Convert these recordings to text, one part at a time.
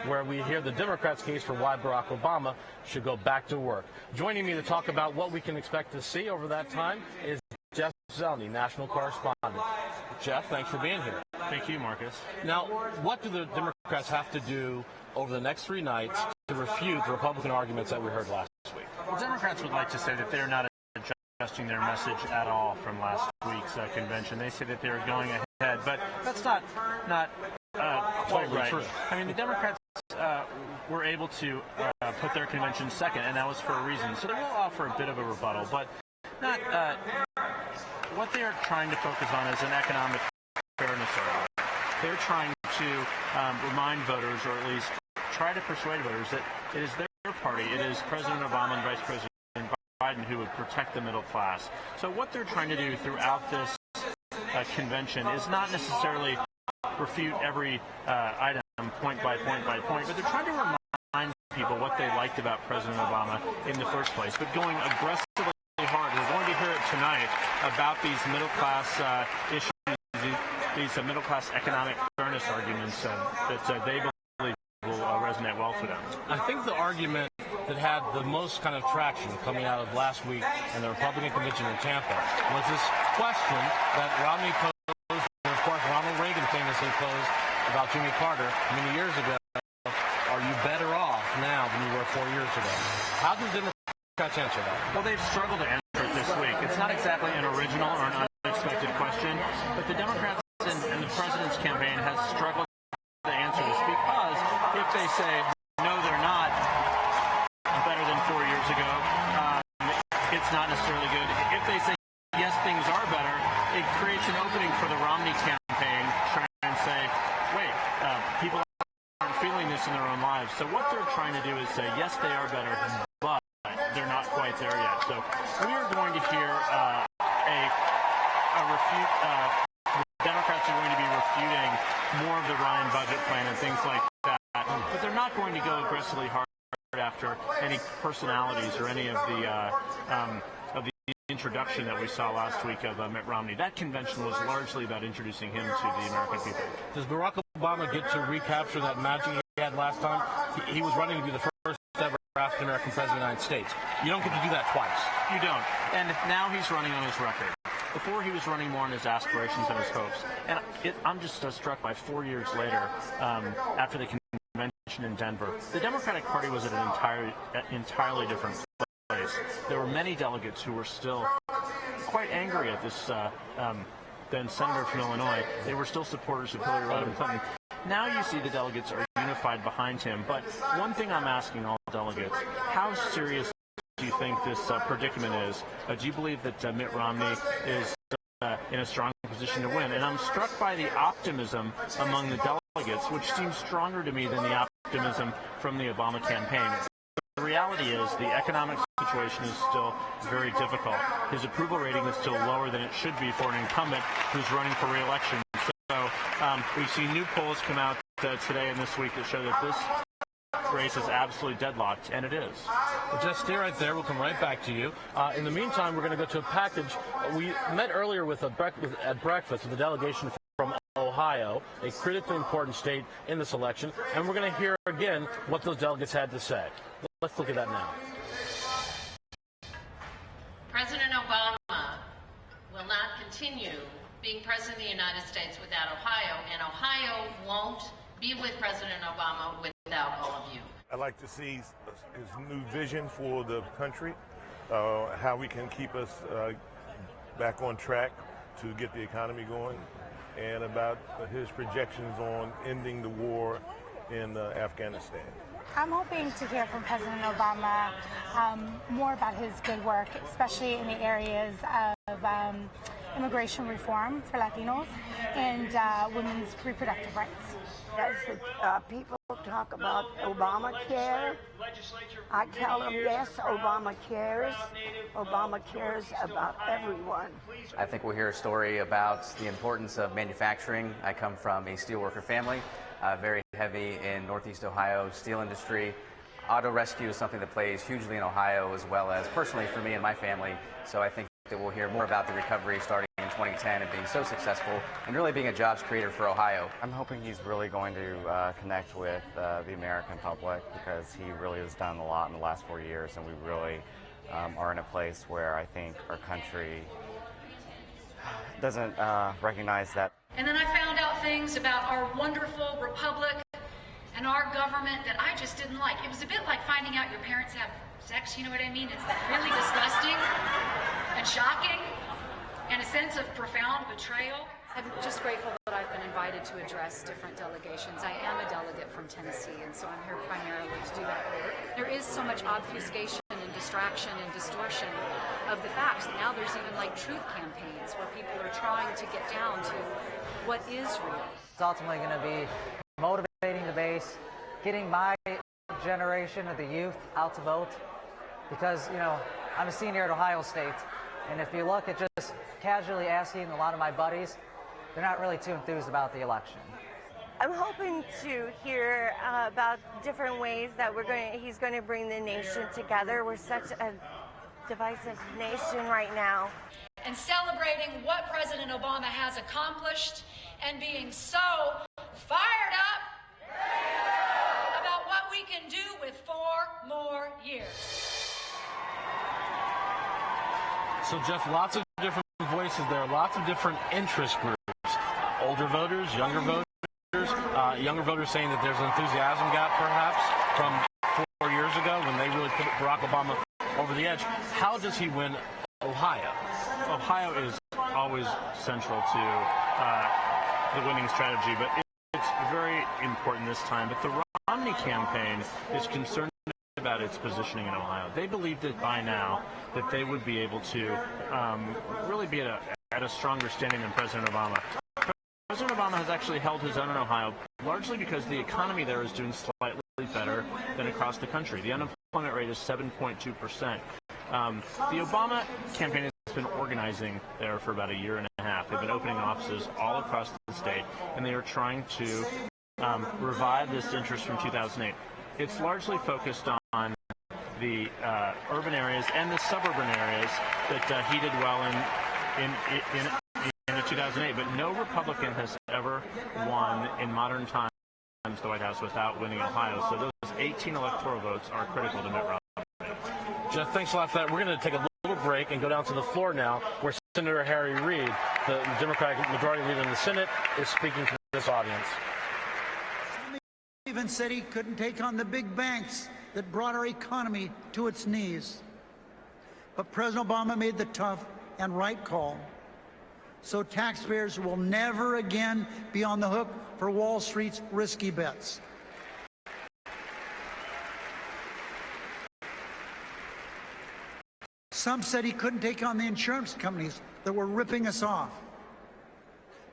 where we hear the Democrats' case for why Barack Obama should go back to work. Joining me to talk about what we can expect to see over that time is Jeff Zelny, national correspondent. Jeff, thanks for being here. Thank you, Marcus. Now, what do the Democrats have to do over the next 3 nights to refute the Republican arguments that we heard last week? Well, Democrats would like to say that they're not adjusting their message at all from last week's convention. They say that they're going ahead, but that's not quite right. True. I mean, the Democrats were able to put their convention second, and that was for a reason. So they will offer a bit of a rebuttal, but not what they are trying to focus on is an economic fairness argument. They're trying to remind voters, or at least try to persuade voters, that it is their party, it is President Obama and Vice President Biden who would protect the middle class. So what they're trying to do throughout this convention is not necessarily refute every item point by point by point, but they're trying to remind people what they liked about President Obama in the first place, but going aggressively hard. We're going to hear it tonight about these middle-class issues, these middle-class economic fairness arguments that they believe will resonate well for them. I think the argument that had the most kind of traction coming out of last week in the Republican convention in Tampa was this question that Romney posed, and of course Ronald Reagan famously posed about Jimmy Carter many years ago. Are you better off now than you were 4 years ago? How do the Democrats answer that? Well, they've struggled to answer it this week. It's not exactly an original or an unexpected question, but the Democrats and the president's campaign has struggled to answer this because if they say, no, they're not better than 4 years ago, it's not necessarily good. If they say, yes, things are better, it creates an opening for the Romney campaign trying to say, wait, people aren't feeling this in their own lives. So what they're trying to do is say, yes, they are better, but they're not quite there yet. So we are going to hear a refute. The Democrats are going to be refuting more of the Ryan budget plan and things like that, but they're not going to go aggressively hard after any personalities or any of the introduction that we saw last week of Mitt Romney. That convention was largely about introducing him to the American people. Does Barack Obama get to recapture that magic he had last time? He was running to be the first ever African-American president of the United States. You don't get to do that twice. You don't. And now he's running on his record. Before, he was running more on his aspirations and his hopes. And I'm just struck by 4 years later, after the convention in Denver, the Democratic Party was at an entirely different place. There were many delegates who were still quite angry at this then senator from Illinois. They were still supporters of Hillary Rodham Clinton. Now you see the delegates are unified behind him. But one thing I'm asking all delegates, how serious do you think this predicament is? Do you believe that Mitt Romney is in a strong position to win? And I'm struck by the optimism among the delegates, which seems stronger to me than the optimism from the Obama campaign. The reality is the economic situation is still very difficult. His approval rating is still lower than it should be for an incumbent who's running for re-election. So we've seen new polls come out today and this week that show that this race is absolutely deadlocked, and it is. Well, just stay right there. We'll come right back to you. In the meantime, we're going to go to a package. We met earlier at breakfast with a delegation from Ohio, a critically important state in this election, and we're going to hear again what those delegates had to say. Let's look at that now. President Obama will not continue being president of the United States without Ohio, and Ohio won't be with President Obama without all of you. I'd like to see his new vision for the country, how we can keep us back on track to get the economy going, and about his projections on ending the war in Afghanistan. I'm hoping to hear from President Obama more about his good work, especially in the areas of immigration reform for Latinos and women's reproductive rights. As people talk about Obamacare, I tell them, yes, Obama cares. Obama cares about everyone. I think we'll hear a story about the importance of manufacturing. I come from a steelworker family, very heavy in Northeast Ohio steel industry. Auto rescue is something that plays hugely in Ohio, as well as personally for me and my family. So I think that we'll hear more about the recovery starting in 2010 and being so successful and really being a jobs creator for Ohio. I'm hoping he's really going to connect with the American public, because he really has done a lot in the last 4 years, and we really are in a place where I think our country doesn't recognize that. And then I found out things about our wonderful republic and our government that I just didn't like. It was a bit like finding out your parents have sex, you know what I mean? It's really disgusting and shocking and a sense of profound betrayal. I'm just grateful that I've been invited to address different delegations. I am a delegate from Tennessee, and so I'm here primarily to do that work. There is so much obfuscation and distraction and distortion of the facts. Now there's even like truth campaigns where people are trying to get down to what is real. It's ultimately going to be motivating the base, getting my generation of the youth out to vote, because, you know, I'm a senior at Ohio State, and if you look at just casually asking a lot of my buddies, they're not really too enthused about the election. I'm hoping to hear about different ways that he's going to bring the nation together. We're such a divisive nation right now. And celebrating what President Obama has accomplished and being so fired up about what we can do with 4 more years. So, Jeff, lots of different voices there, lots of different interest groups. Older voters, younger voters saying that there's an enthusiasm gap, perhaps, from 4 years ago when they really put Barack Obama over the edge. How does he win Ohio? Ohio is always central to the winning strategy, but it's very important this time. But the Romney campaign is concerned about its positioning in Ohio. They believed that by now that they would be able to really be at a stronger standing than President Obama. President Obama has actually held his own in Ohio, largely because the economy there is doing slightly better than across the country. The unemployment rate is 7.2%. The Obama campaign has been organizing there for about 1.5 years. They've been opening offices all across the state, and they are trying to revive this interest from 2008. It's largely focused on the urban areas and the suburban areas that he did well in 2008, but no Republican has ever won in modern times the White House without winning Ohio. So those 18 electoral votes are critical to Mitt Romney. Jeff, thanks a lot for that. We're going to take a little break and go down to the floor now, where Senator Harry Reid, the Democratic Majority Leader in the Senate, is speaking to this audience. Even said he couldn't take on the big banks that brought our economy to its knees. But President Obama made the tough and right call. So taxpayers will never again be on the hook for Wall Street's risky bets. Some said he couldn't take on the insurance companies that were ripping us off.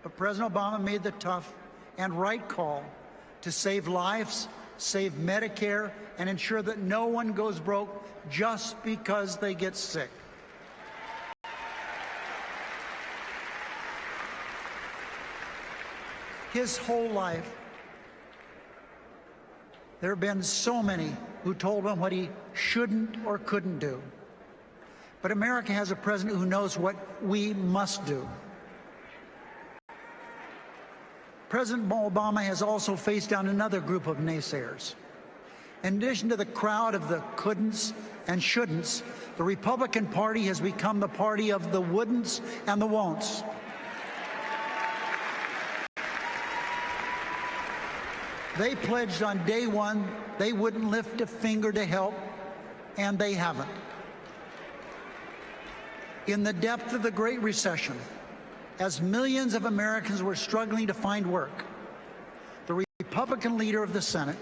But President Obama made the tough and right call to save lives, save Medicare, and ensure that no one goes broke just because they get sick. His whole life, there have been so many who told him what he shouldn't or couldn't do. But America has a president who knows what we must do. President Obama has also faced down another group of naysayers. In addition to the crowd of the couldn'ts and shouldn'ts, the Republican Party has become the party of the wouldn'ts and the won'ts. They pledged on day one they wouldn't lift a finger to help, and they haven't. In the depth of the Great Recession, as millions of Americans were struggling to find work, the Republican leader of the Senate,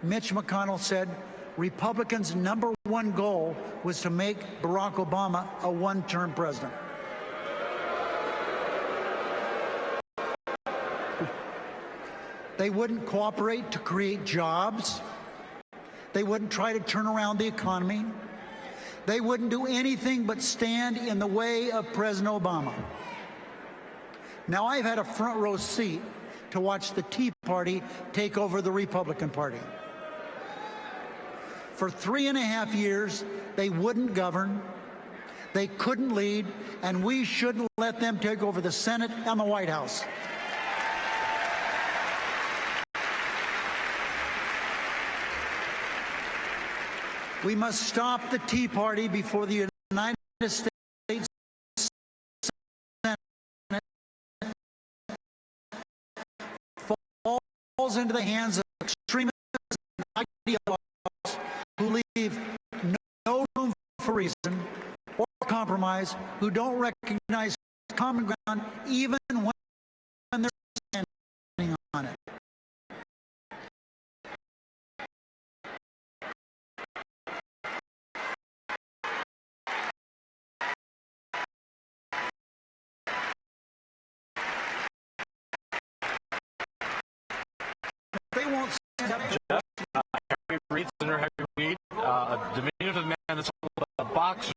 Mitch McConnell, said Republicans' #1 goal was to make Barack Obama a one-term president. They wouldn't cooperate to create jobs. They wouldn't try to turn around the economy. They wouldn't do anything but stand in the way of President Obama. Now, I've had a front row seat to watch the Tea Party take over the Republican Party. For 3.5 years, they wouldn't govern. they couldn't lead, and we shouldn't let them take over the Senate and the White House. We must stop the Tea Party before the United States Senate falls into the hands of extremists and ideologues who leave no room for reason or compromise, who don't recognize common ground even when they're standing on it. They won't stand up to Harry Reid, Senator Harry Reid, a diminutive man that's a boxer,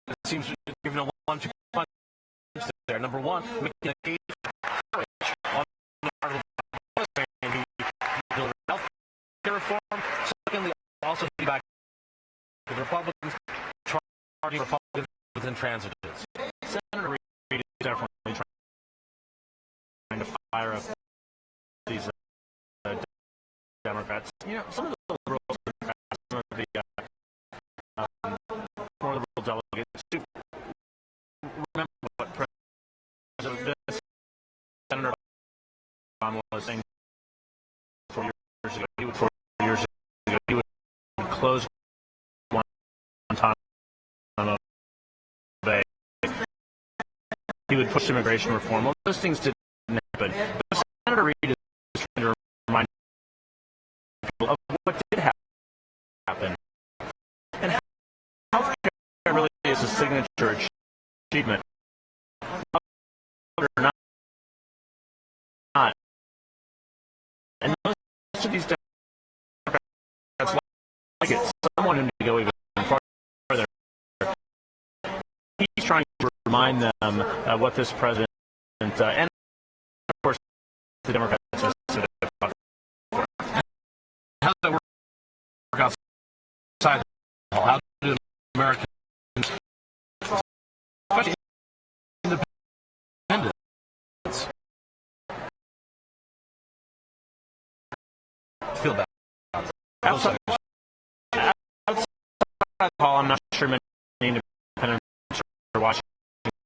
it seems to be given a one-two punch there. Number one, making a case on the article saying he delivered health care reform. Secondly, also back to the Republicans, charging Republicans with intransigence. Senator Reid is definitely trying to fire up these Democrats. You know, some of the liberal Democrats, some of the more liberal delegates do remember what Senator Obama was saying 4 years ago. He would close Guantanamo Bay. He would push immigration reform. Well, those things didn't happen. But Senator Reid is trying to remind people of what did happen. And health care really is a signature achievement. Or not. And most of these Democrats like it. Someone who need to go even farther. He's trying to remind them what this president and of course the Democrats are sort of for. How does that work outside the hall? How do Americans, especially independents, feel that? Outside the hall, I'm not sure many independents are watching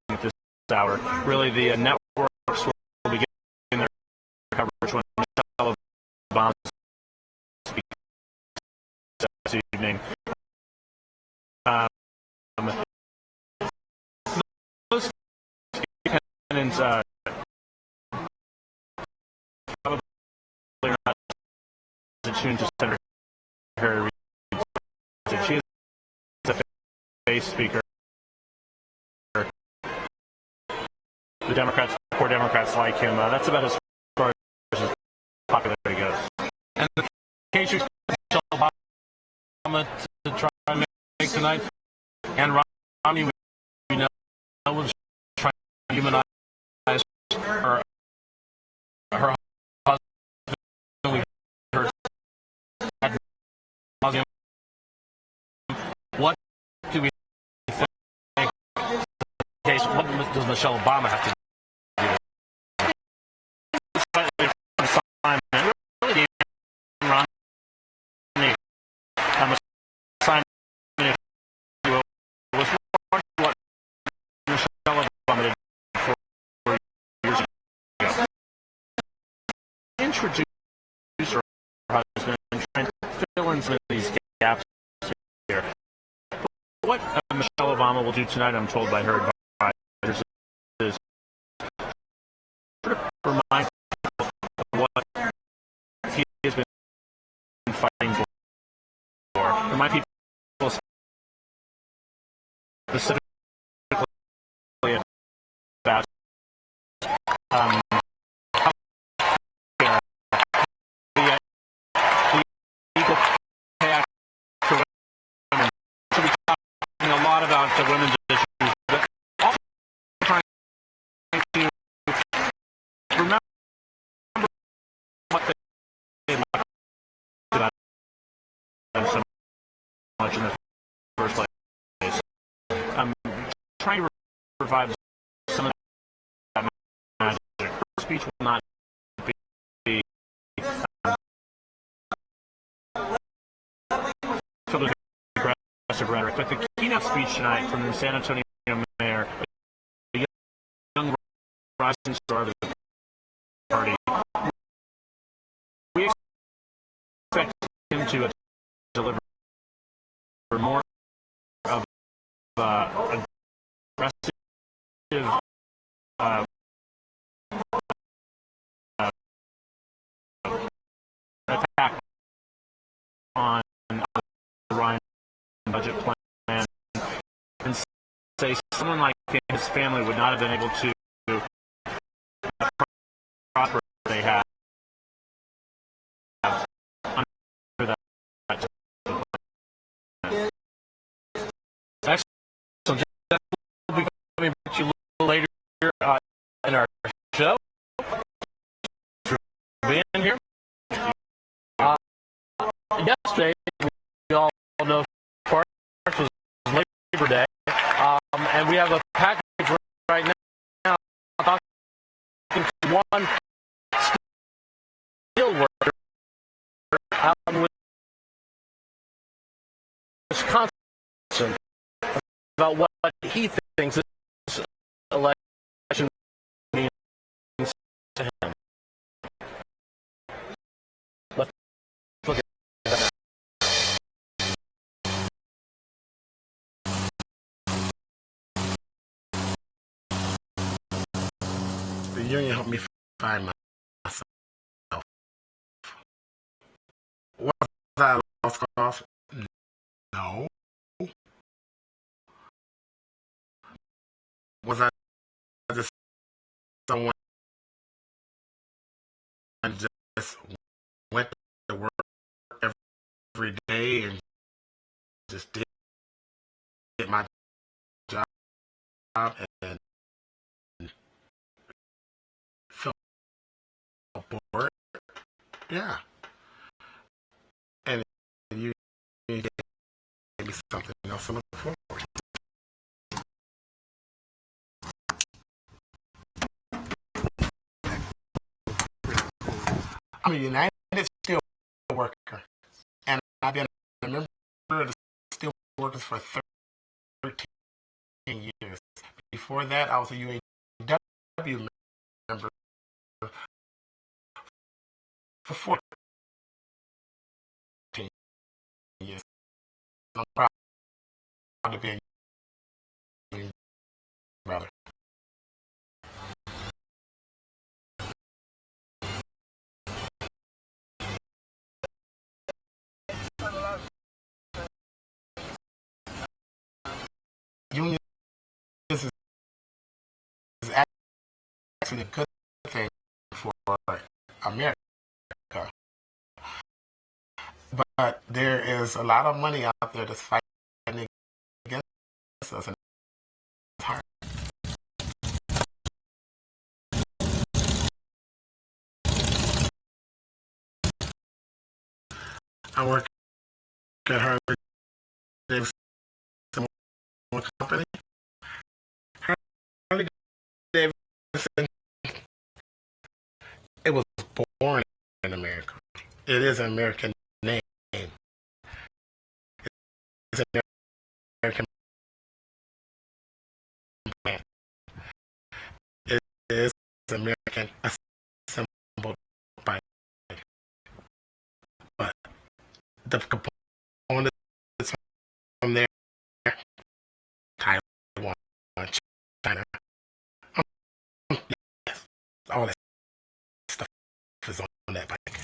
at this hour. Really, the networks will begin their coverage when Michelle Obama speaks this evening. Most independents probably are not attuned to Senator Harry Reid. She is a base speaker. The Democrats, poor Democrats like him. That's about as far as his popularity goes. And the case you Michelle Obama to try and make tonight, and Romney, we know, was trying to humanize her husband. We heard ad nauseum. What do we think? Case, what does Michelle Obama have to do? Introduce her husband and try and fill in some of these gaps here. What Michelle Obama will do tonight, I'm told by her advisors, is sort of remind people of what he has been fighting for. Remind people specifically about about women's issues, but also trying to remember what they liked about them so much in the first place. provide some of that magic. Her speech will not be filled with aggressive rhetoric, but the keynote speech tonight from the San Antonio mayor, a young rising star of the party, we expect him to deliver more of aggressive attack on the Ryan budget plan, and say someone like his family would not have been able to prosper they have under that plan. Excellent. We'll be coming back to you a little later in our show. For being here. Yesterday, we all know, March was Labor Day, and we have a package right now talking to one steel worker out in Wisconsin about what he thinks this election means to him. Let's look at that. The union helped me find myself. Was I a lost cause? No. Was I just someone just went to work every day and just did my job and felt bored? Yeah. And you gave me something else to look forward to. I'm a United Steel Worker, and I've been a member of the Steel Workers for 13 years. Before that, I was a UAW member for 14 years. I'm proud to be a union brother. Union is actually a good thing for America. But there is a lot of money out there that's fighting against us, and it's hard. I work at Harry Reid company. Harley Davidson, it was born in America. It is an American name. It's an American brand. It is American assembled by. But the components from there, Taiwan, China, yes, all that stuff is on that bike.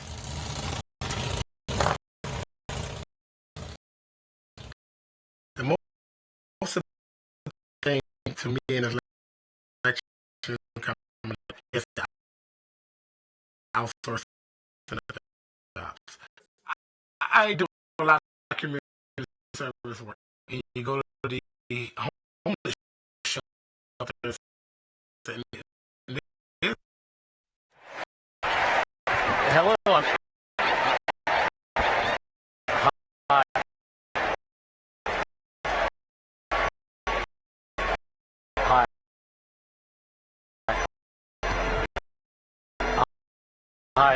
The most thing to me in an election coming up is the outsourcing of jobs. I do a lot of community service work. You go to the homeless shelters. Hello. Hi. Hi. Hi.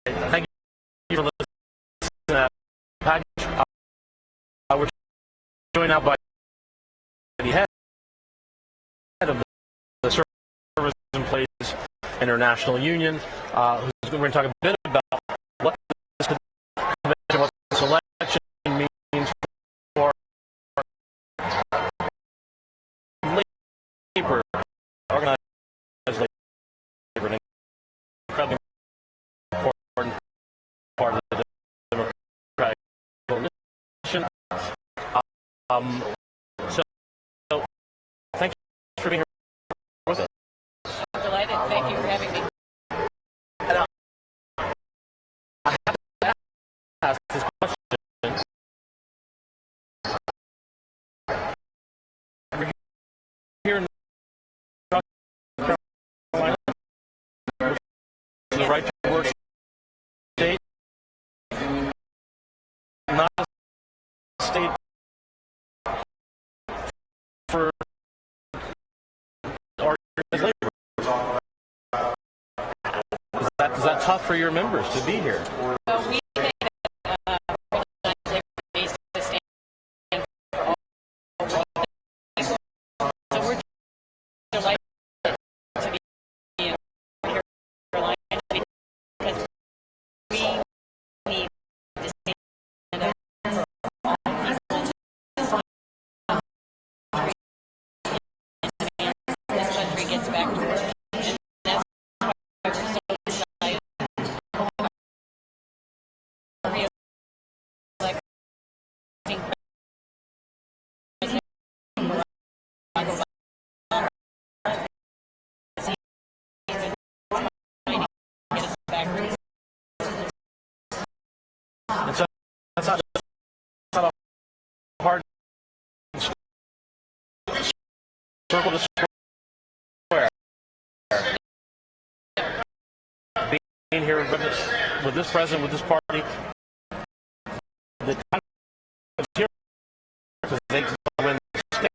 Thank you for listening to that package. We're joined now by the head of the Service Employees International Union, who's going to talk a bit about what this convention, what this election means for labor, organized labor, an incredibly important part of the Democratic coalition. So, thanks for being here with us. I'm delighted. Thank you for having me. I have to ask this question. We're here in North Carolina, the right to work state, not a state for organized labor. Is that tough for your members to be here? So we made organized labor based to stand for all people. So we're delighted to be in Carolina because we need to stand up this country gets back to work. And that's why we're so excited. That's not a hard circle to square. Being here with this president, with this party, the time is here because they can win the state.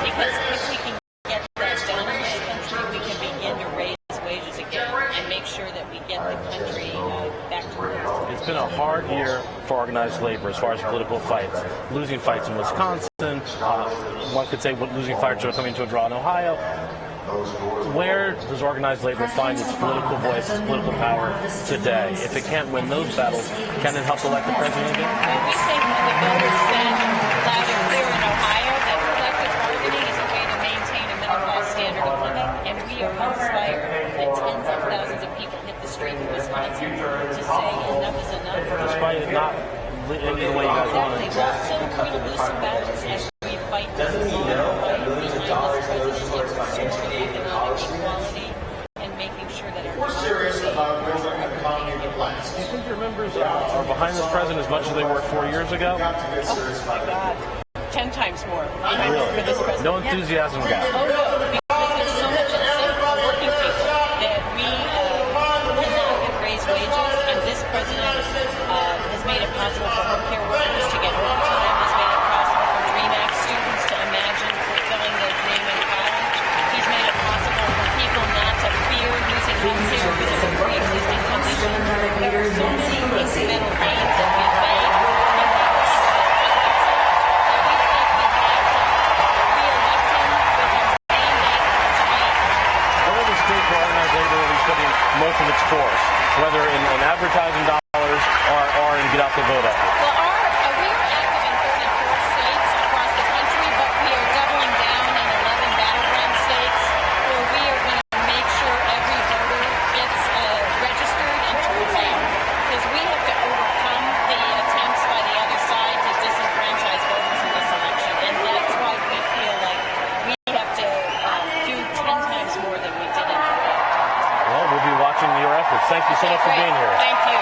Because if we can get that done in this country, we can begin to raise wages again and make sure that we get the country back to work. It's been a hard year for organized labor as far as political fights. Losing fights in Wisconsin, one could say losing fights are coming to a draw in Ohio. Where does organized labor find its political voice, its political power today? If it can't win those battles, can it help elect the president again? We think the voters said loud and clear in Ohio that collective bargaining is a way to maintain a middle class standard of living, and we are inspired that tens of thousands of people hit the street in Wisconsin to say enough is enough. Despite it not ending the way you guys want it. We're still going to lose some battles as we fight this long fight behind this president in pursuit of economic equality and making sure that our democracy Do you think your members are behind this president as much as they were 4 years ago? Oh my God, 10 times more behind Really? for this president. No enthusiasm, guy. Oh no, because there's so much at stake for working people that we cannot raise wages, and this president has made it possible for home care workers to get overtime, has made it possible for DREAM Act students to imagine fulfilling their dream in college. He's made it possible for people not to fear using home care because of a pre-existing condition. There are so many incremental gains that we've made. Most of its force, whether in advertising dollars or in get out the vote effort. Well, we are active in 34 states across the country, but we are doubling down in 11 battleground states where we are going to make sure every voter gets registered and turns out, because we have to overcome the attempts by the other side to disenfranchise voters in this election, and that's why we feel like we have to watching your efforts. Thank you so much for being here. Thank you.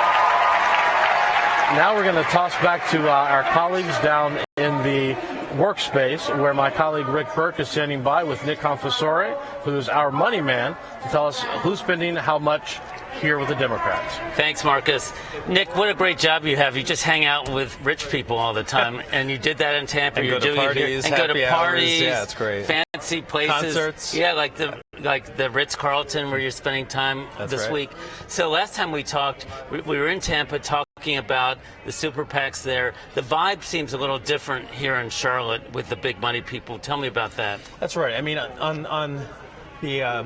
Now we're going to toss back to our colleagues down in the workspace where my colleague Rick Burke is standing by with Nick Confessore, who's our money man, to tell us who's spending how much here with the Democrats. Thanks, Marcus. Nick, what a great job you have. You just hang out with rich people all the time, and you did that in Tampa. And You're go to doing parties, and go to parties. Yeah, it's great. Fancy places. Concerts. Yeah, like the Ritz-Carlton where you're spending time this week. So last time we talked, we were in Tampa talking about the super PACs there. The vibe seems a little different here in Charlotte with the big money people. Tell me about that. That's right. I mean, on the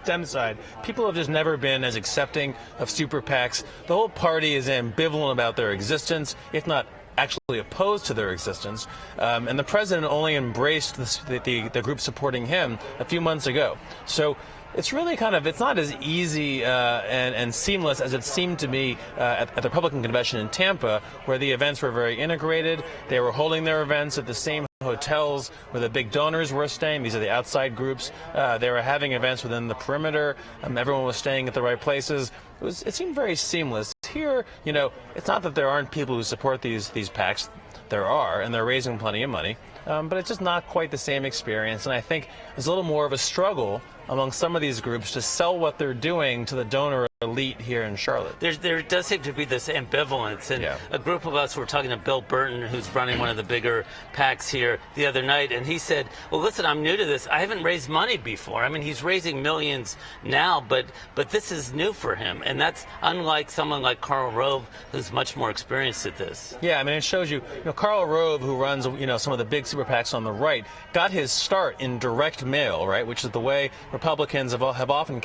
Dem side, people have just never been as accepting of super PACs. The whole party is ambivalent about their existence, if not actually opposed to their existence. And the president only embraced the group supporting him a few months ago. So it's really it's not as easy and seamless as it seemed to be at the Republican convention in Tampa, where the events were very integrated. They were holding their events at the same hotels where the big donors were staying. These are the outside groups. They were having events within the perimeter. Everyone was staying at the right places. It seemed very seamless. Here, it's not that there aren't people who support these PACs. There are, and they're raising plenty of money. But it's just not quite the same experience. And I think there's a little more of a struggle among some of these groups to sell what they're doing to the donor elite here in Charlotte. There does seem to be this ambivalence, and a group of us were talking to Bill Burton, who's running one of the bigger PACs here the other night, and he said, well, listen, I'm new to this. I haven't raised money before. I mean, he's raising millions now, but this is new for him, and that's unlike someone like Karl Rove, who's much more experienced at this. Yeah, I mean, it shows you, Karl Rove, who runs, some of the big super PACs on the right, got his start in direct mail, right, which is the way Republicans have often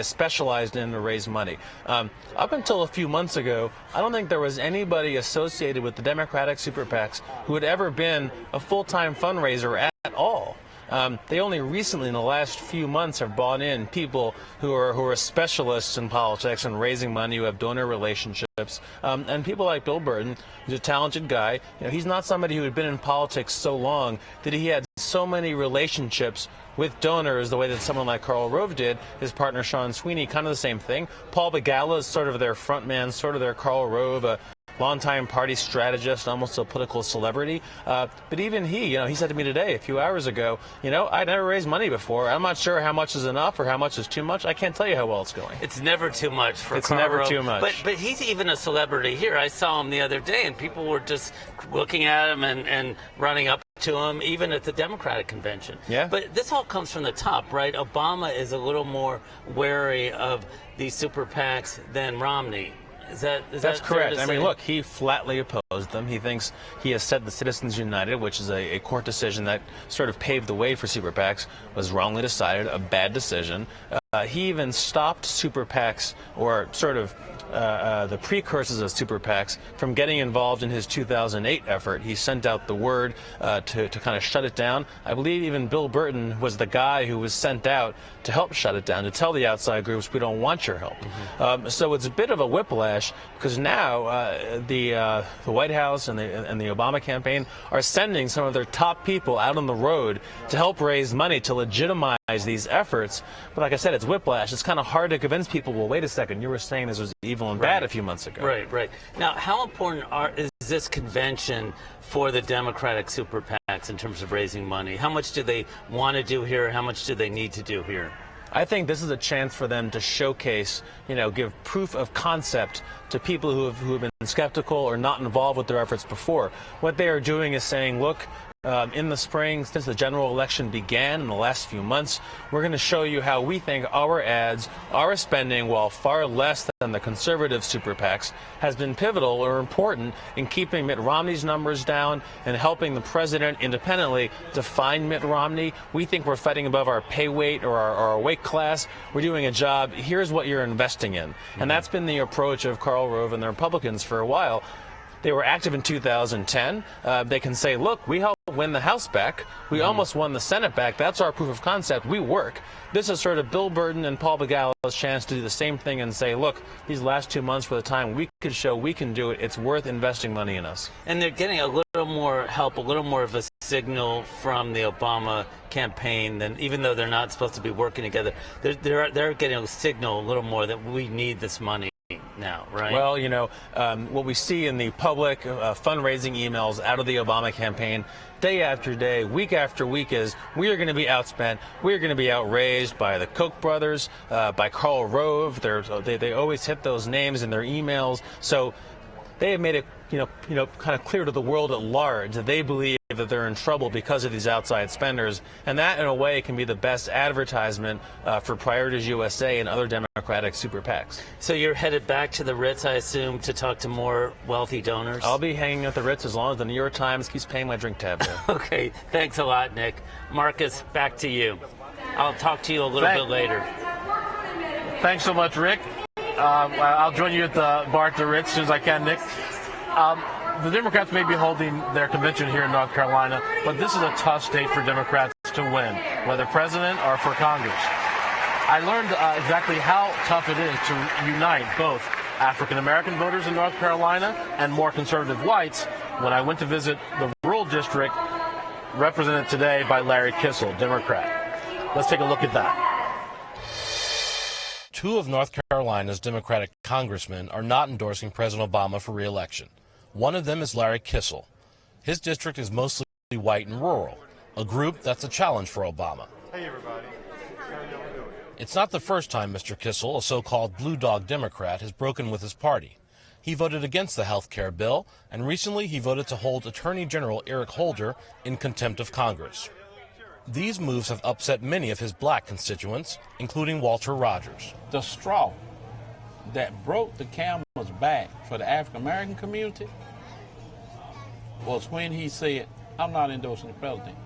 specialized in to raise money. Up until a few months ago, I don't think there was anybody associated with the Democratic super PACs who had ever been a full-time fundraiser at all. They only recently, in the last few months, have brought in people who are specialists in politics and raising money, who have donor relationships, and people like Bill Burton, who's a talented guy. He's not somebody who had been in politics so long that he had so many relationships with donors the way that someone like Karl Rove did. His partner Sean Sweeney, kind of the same thing. Paul Begala is sort of their front man, sort of their Karl Rove, a longtime party strategist, almost a political celebrity. But even he said to me today, a few hours ago, I'd never raised money before. I'm not sure how much is enough or how much is too much. I can't tell you how well it's going. It's never too much for Karl Rove. It's never too much. But he's even a celebrity here. I saw him the other day, and people were just looking at him and running up to him, even at the Democratic convention. Yeah. But this all comes from the top, right? Obama is a little more wary of these super PACs than Romney. That's correct. I mean, look, he flatly opposed them. He thinks he has said the Citizens United, which is a court decision that sort of paved the way for super PACs, was wrongly decided, a bad decision. He even stopped super PACs, or sort of the precursors of super PACs, from getting involved in his 2008 effort. He sent out the word to kind of shut it down. I believe even Bill Burton was the guy who was sent out to help shut it down, to tell the outside groups, we don't want your help. So it's a bit of a whiplash, because now the White House and the Obama campaign are sending some of their top people out on the road to help raise money to legitimize these efforts. But like I said, it's whiplash. It's kind of hard to convince people, well, wait a second, you were saying this was evil and bad a few months ago. Right. Now, how important is this convention for the Democratic super PACs in terms of raising money? How much do they want to do here? How much do they need to do here? I think this is a chance for them to showcase, give proof of concept to people who have been skeptical or not involved with their efforts before. What they are doing is saying, look, in the spring, since the general election began in the last few months, we're going to show you how we think our ads, our spending, while far less than the conservative super PACs, has been pivotal or important in keeping Mitt Romney's numbers down and helping the president independently define Mitt Romney. We think we're fighting above our pay weight or our weight class. We're doing a job. Here's what you're investing in. And that's been the approach of Karl Rove and the Republicans for a while. They were active in 2010. They can say, look, we helped win the House back. We almost won the Senate back. That's our proof of concept. We work. This is sort of Bill Burton and Paul Begala's chance to do the same thing and say, look, these last 2 months were the time we could show we can do it. It's worth investing money in us. And they're getting a little more help, a little more of a signal from the Obama campaign than, even though they're not supposed to be working together, they're getting a signal a little more that we need this money now, right? Well, you know, what we see in the public fundraising emails out of the Obama campaign day after day, week after week is we are going to be outspent. We are going to be outraised by the Koch brothers, by Karl Rove. They always hit those names in their emails. So they have made it, kind of clear to the world at large that they believe that they're in trouble because of these outside spenders. And that, in a way, can be the best advertisement for Priorities USA and other Democratic super PACs. So you're headed back to the Ritz, I assume, to talk to more wealthy donors? I'll be hanging at the Ritz as long as the New York Times keeps paying my drink tab bill. Okay, thanks a lot, Nick. Marcus, back to you. I'll talk to you a little bit later. Thanks so much, Rick. I'll join you at the bar at the Ritz as soon as I can, Nick. The Democrats may be holding their convention here in North Carolina, but this is a tough state for Democrats to win, whether president or for Congress. I learned exactly how tough it is to unite both African-American voters in North Carolina and more conservative whites when I went to visit the rural district represented today by Larry Kissel, Democrat. Let's take a look at that. Two of North Carolina's Democratic congressmen are not endorsing President Obama for re-election. One of them is Larry Kissel. His district is mostly white and rural, a group that's a challenge for Obama. Hey, everybody. How are y'all doing? It's not the first time Mr. Kissel, a so-called blue dog Democrat, has broken with his party. He voted against the health care bill, and recently he voted to hold Attorney General Eric Holder in contempt of Congress. These moves have upset many of his black constituents, including Walter Rogers. The straw that broke the camel's back for the African-American community was when he said, I'm not endorsing the president.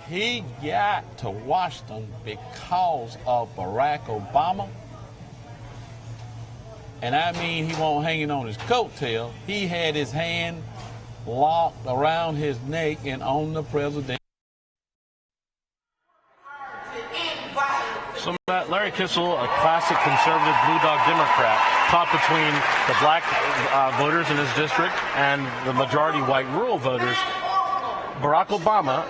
He got to Washington because of Barack Obama. And I mean, he wasn't hanging on his coattail. He had his hand locked around his neck and on the president. So Larry Kissel, a classic conservative blue dog Democrat, caught between the black voters in his district and the majority white rural voters. Barack Obama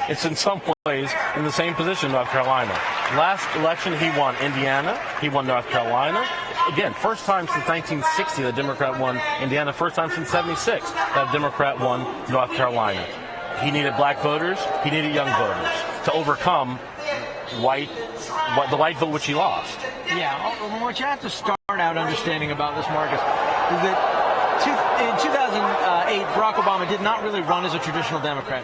is in some ways in the same position in North Carolina. Last election, he won Indiana. He won North Carolina. Again, first time since 1960 the Democrat won Indiana. First time since 76 that a Democrat won North Carolina. He needed black voters. He needed young voters to overcome the white vote which he lost. Yeah, what you have to start out understanding about this, Marcus, is that in 2008, Barack Obama did not really run as a traditional Democrat.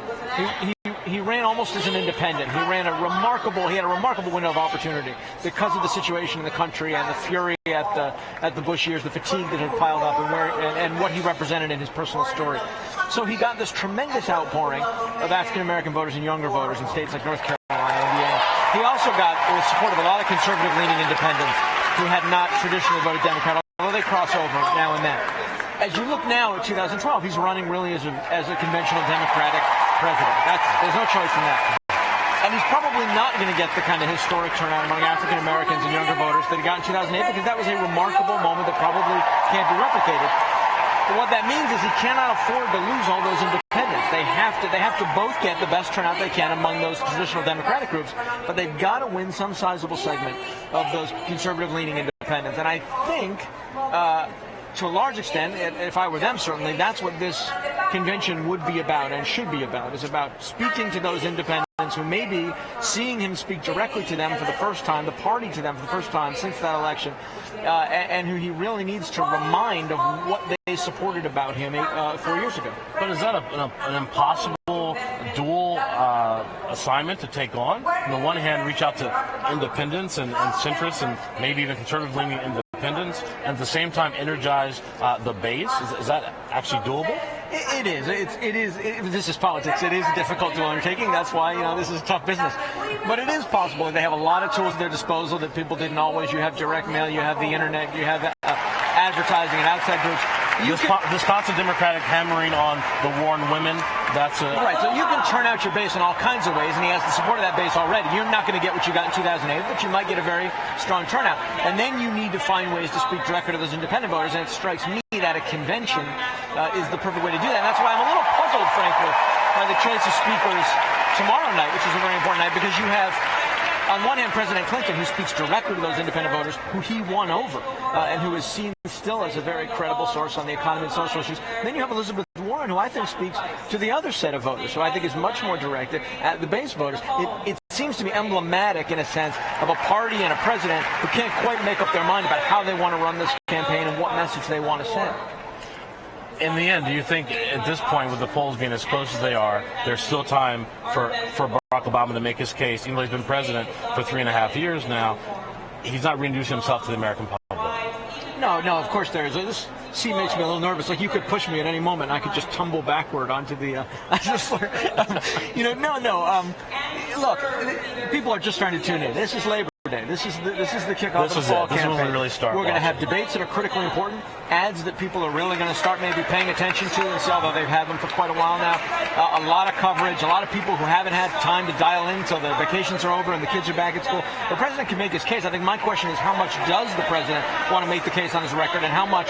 He ran almost as an independent. He had a remarkable window of opportunity because of the situation in the country and the fury at the Bush years, the fatigue that had piled up, and what he represented in his personal story. So he got this tremendous outpouring of African-American voters and younger voters in states like North Carolina and Indiana. He also got the support of a lot of conservative-leaning independents who had not traditionally voted Democrat, although they cross over now and then. As you look now at 2012, he's running really as a conventional Democratic president. There's no choice in that. And he's probably not going to get the kind of historic turnout among African Americans and younger voters that he got in 2008, because that was a remarkable moment that probably can't be replicated. But what that means is he cannot afford to lose all those independents. They have to both get the best turnout they can among those traditional Democratic groups, but they've got to win some sizable segment of those conservative-leaning independents. And I think, to a large extent, if I were them, certainly, that's what this convention would be about and should be about, is about speaking to those independents who may be seeing him speak directly to them for the first time, the party to them for the first time since that election, and who he really needs to remind of what they supported about him 4 years ago. But is that an impossible dual assignment to take on? On the one hand, reach out to independents and centrists and maybe even conservative-leaning independents, and at the same time energize the base? Is that actually doable? It is. This is politics. It is a difficult undertaking. That's why this is tough business. But it is possible. They have a lot of tools at their disposal that people didn't always. You have direct mail. You have the internet. You have advertising and outside groups. this constant Democratic hammering on the war on women, that's a... Right, so you can turn out your base in all kinds of ways, and he has the support of that base already. You're not going to get what you got in 2008, but you might get a very strong turnout. And then you need to find ways to speak directly to those independent voters, and it strikes me that a convention is the perfect way to do that. And that's why I'm a little puzzled, frankly, by the choice of speakers tomorrow night, which is a very important night, because you have, on one hand, President Clinton, who speaks directly to those independent voters who he won over and who is seen still as a very credible source on the economy and social issues. And then you have Elizabeth Warren, who I think speaks to the other set of voters, who I think is much more directed at the base voters. It seems to be emblematic, in a sense, of a party and a president who can't quite make up their mind about how they want to run this campaign and what message they want to send. In the end, do you think at this point, with the polls being as close as they are, there's still time for Barack Obama to make his case? Even though he's been president for 3.5 years now, he's not reintroducing himself to the American public. No, of course there is. This seat makes me a little nervous. Like, you could push me at any moment, and I could just tumble backward onto the look, people are just trying to tune in. This is Labor Day. This is the kickoff of the fall campaign. This is when we really start. We're going to have debates that are critically important, ads that people are really going to start maybe paying attention to, and so, although they've had them for quite a while now. A lot of coverage, a lot of people who haven't had time to dial in until their vacations are over and the kids are back at school. The president can make his case. I think my question is, how much does the president want to make the case on his record, and how much,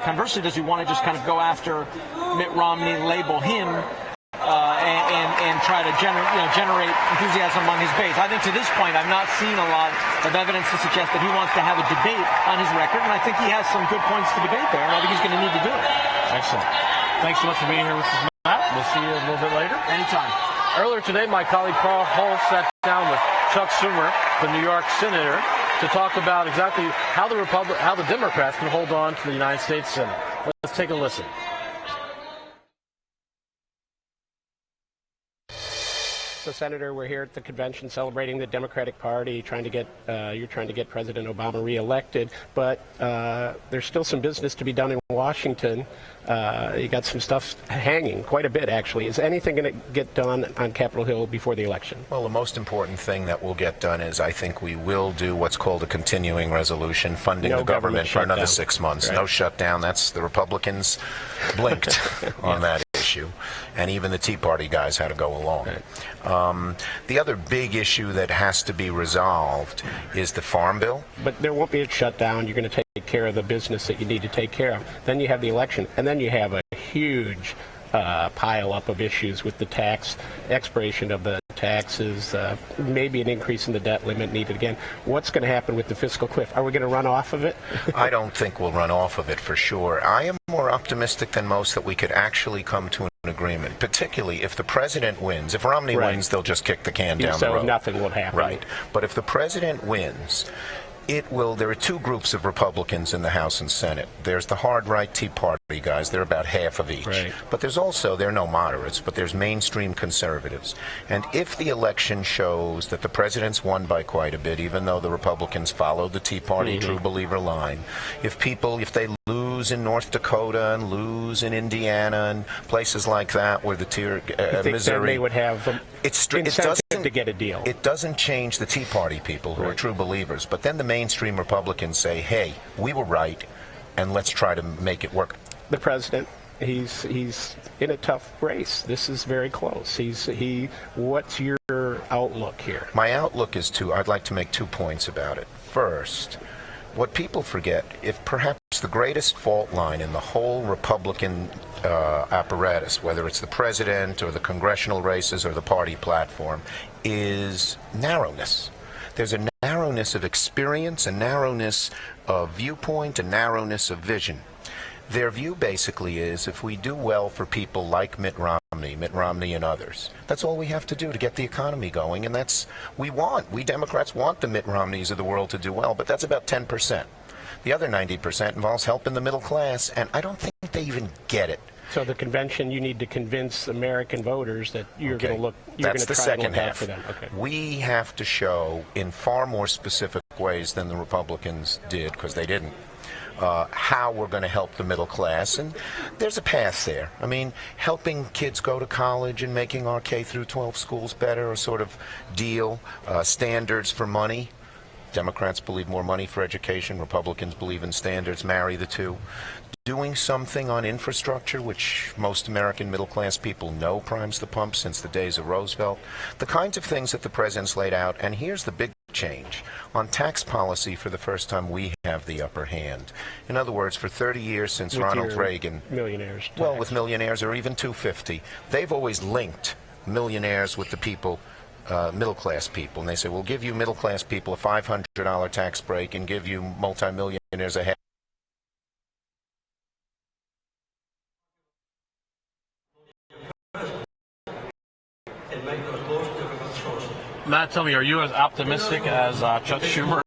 conversely, does he want to just kind of go after Mitt Romney, label him, and try to generate enthusiasm among his base? I think to this point, I've not seen a lot of evidence to suggest that he wants to have a debate on his record, and I think he has some good points to debate there, and I think he's going to need to do it. Excellent. Thanks so much for being here, Mrs. Matt. We'll see you a little bit later. Anytime. Earlier today, my colleague Carl Hull sat down with Chuck Schumer, the New York senator, to talk about exactly how the Democrats can hold on to the United States Senate. Let's take a listen. So, Senator, we're here at the convention celebrating the Democratic Party, you're trying to get President Obama reelected, but there's still some business to be done in Washington. You got some stuff hanging, quite a bit, actually. Is anything going to get done on Capitol Hill before the election? Well, the most important thing that will get done is I think we will do what's called a continuing resolution, funding the government for another 6 months. Right. No shutdown. That's the Republicans blinked on that issue, and even the Tea Party guys had to go along. Right. The other big issue that has to be resolved is the Farm Bill. But there won't be a shutdown. You're going to take care of the business that you need to take care of. Then you have the election, and then you have a huge pile up of issues with the tax, expiration of the taxes, maybe an increase in the debt limit needed again. What's going to happen with the fiscal cliff? Are we going to run off of it? I don't think we'll run off of it for sure. I am more optimistic than most that we could actually come to an agreement, particularly if the president wins. If Romney wins, they'll just kick the can down the road. So nothing will happen. Right. But if the president wins, there are two groups of Republicans in the House and Senate. There's the hard right Tea Party guys. They're about half of each. Right. But there are no moderates, but there's mainstream conservatives. And if the election shows that the president's won by quite a bit, even though the Republicans followed the Tea Party true believer line, if they lose in North Dakota and lose in Indiana and places like that where Missouri, they would have incentive to get a deal. It doesn't change the Tea Party people who are true believers. But then the mainstream Republicans say, hey, we were right, and let's try to make it work. The president, he's in a tough race. This is very close. What's your outlook here? My outlook is I'd like to make 2 points about it. First, what people forget, if perhaps the greatest fault line in the whole Republican apparatus, whether it's the president or the congressional races or the party platform, is narrowness. There's a narrowness of experience, a narrowness of viewpoint, a narrowness of vision. Their view basically is if we do well for people like Mitt Romney and others, that's all we have to do to get the economy going, and we Democrats want the Mitt Romneys of the world to do well, but that's about 10%. The other 90% involves helping the middle class, and I don't think they even get it. So the convention, you need to convince American voters that you're going to That's the second half. For them. Okay. We have to show in far more specific ways than the Republicans did, because they didn't, how we're going to help the middle class. And there's a path there. I mean, helping kids go to college and making our K through 12 schools better, a sort of deal, standards for money. Democrats believe more money for education. Republicans believe in standards. Marry the two. Doing something on infrastructure, which most American middle-class people know primes the pump since the days of Roosevelt. The kinds of things that the president's laid out. And here's the big change. On tax policy, for the first time, we have the upper hand. In other words, for 30 years since with Ronald Reagan, millionaires tax. Well, with millionaires or even 250, they've always linked millionaires with the people, middle-class people. And they say, we'll give you middle-class people a $500 tax break and give you multimillionaires a half. Matt, tell me, are you as optimistic as Chuck Schumer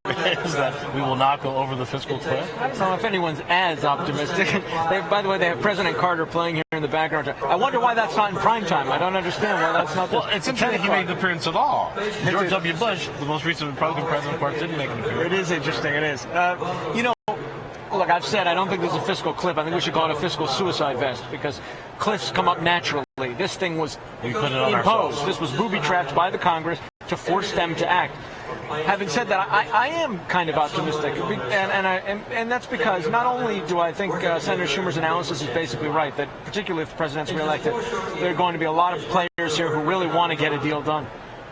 is that we will not go over the fiscal cliff? I don't know if anyone's as optimistic. By the way, they have President Carter playing here in the background. I wonder why that's not in prime time. I don't understand why that's not. Well, it's interesting he made the appearance at all. George W. Bush, the most recent Republican president, of course, didn't make an appearance. It is interesting. It is. Look, I've said I don't think this is a fiscal cliff. I think we should call it a fiscal suicide vest because cliffs come up naturally. This thing was imposed. This was booby-trapped by the Congress to force them to act. Having said that, I am kind of optimistic, and that's because not only do I think Senator Schumer's analysis is basically right, that particularly if the president's reelected, there are going to be a lot of players here who really want to get a deal done.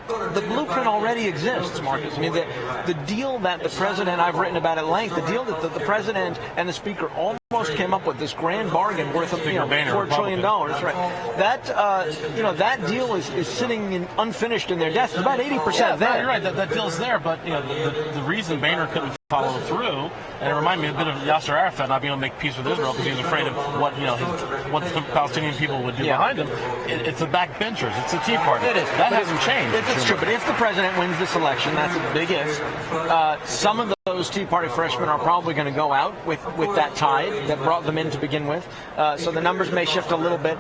The blueprint already exists, Marcus. I mean, the deal that the president, I've written about at length, the deal that the president and the speaker almost came up with, this grand bargain worth of $4 trillion, right? That deal is sitting unfinished in their desk. It's about 80% there. You're right. That deal's there, but the reason Boehner couldn't follow through, and it reminded me a bit of Yasser Arafat not being able to make peace with Israel because he was afraid of what the Palestinian people would do behind him. It's the backbenchers. It's the Tea Party. It is. That hasn't changed. It's true. But if the president wins this election, that's a big if. Some of those Tea Party freshmen are probably going to go out with that tide that brought them in to begin with. So the numbers may shift a little bit.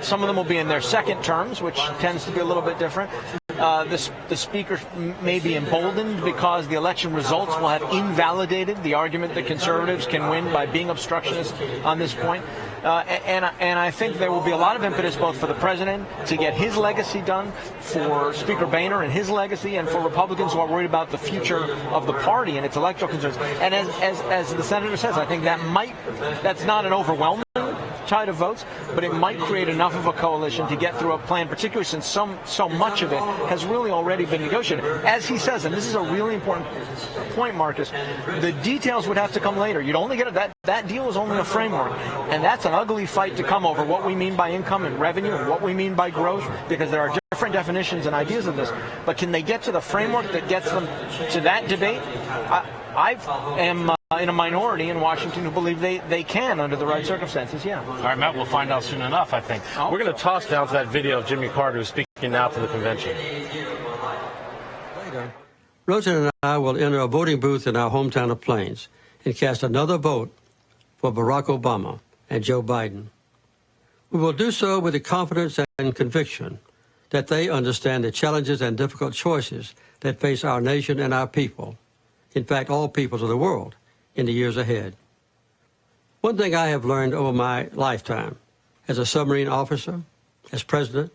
Some of them will be in their second terms, which tends to be a little bit different. The speaker may be emboldened because the election results will have invalidated the argument that conservatives can win by being obstructionists on this point. And I think there will be a lot of impetus both for the president to get his legacy done, for Speaker Boehner and his legacy, and for Republicans who are worried about the future of the party and its electoral concerns. And as the senator says, I think that's not an overwhelming tide of votes, but it might create enough of a coalition to get through a plan, particularly since so much of it has really already been negotiated. As he says, and this is a really important point, Marcus, the details would have to come later. You'd only get that deal is only a framework, and that's an ugly fight to come over what we mean by income and revenue and what we mean by growth, because there are different definitions and ideas of this. But can they get to the framework that gets them to that debate? I am in a minority in Washington who believe they can under the right circumstances, yeah. All right, Matt, we'll find out soon enough, I think. We're going to toss down to that video of Jimmy Carter who's speaking now to the convention. Later, Rosen and I will enter a voting booth in our hometown of Plains and cast another vote for Barack Obama and Joe Biden. We will do so with the confidence and conviction that they understand the challenges and difficult choices that face our nation and our people, in fact, all peoples of the world, in the years ahead. One thing I have learned over my lifetime as a submarine officer, as president,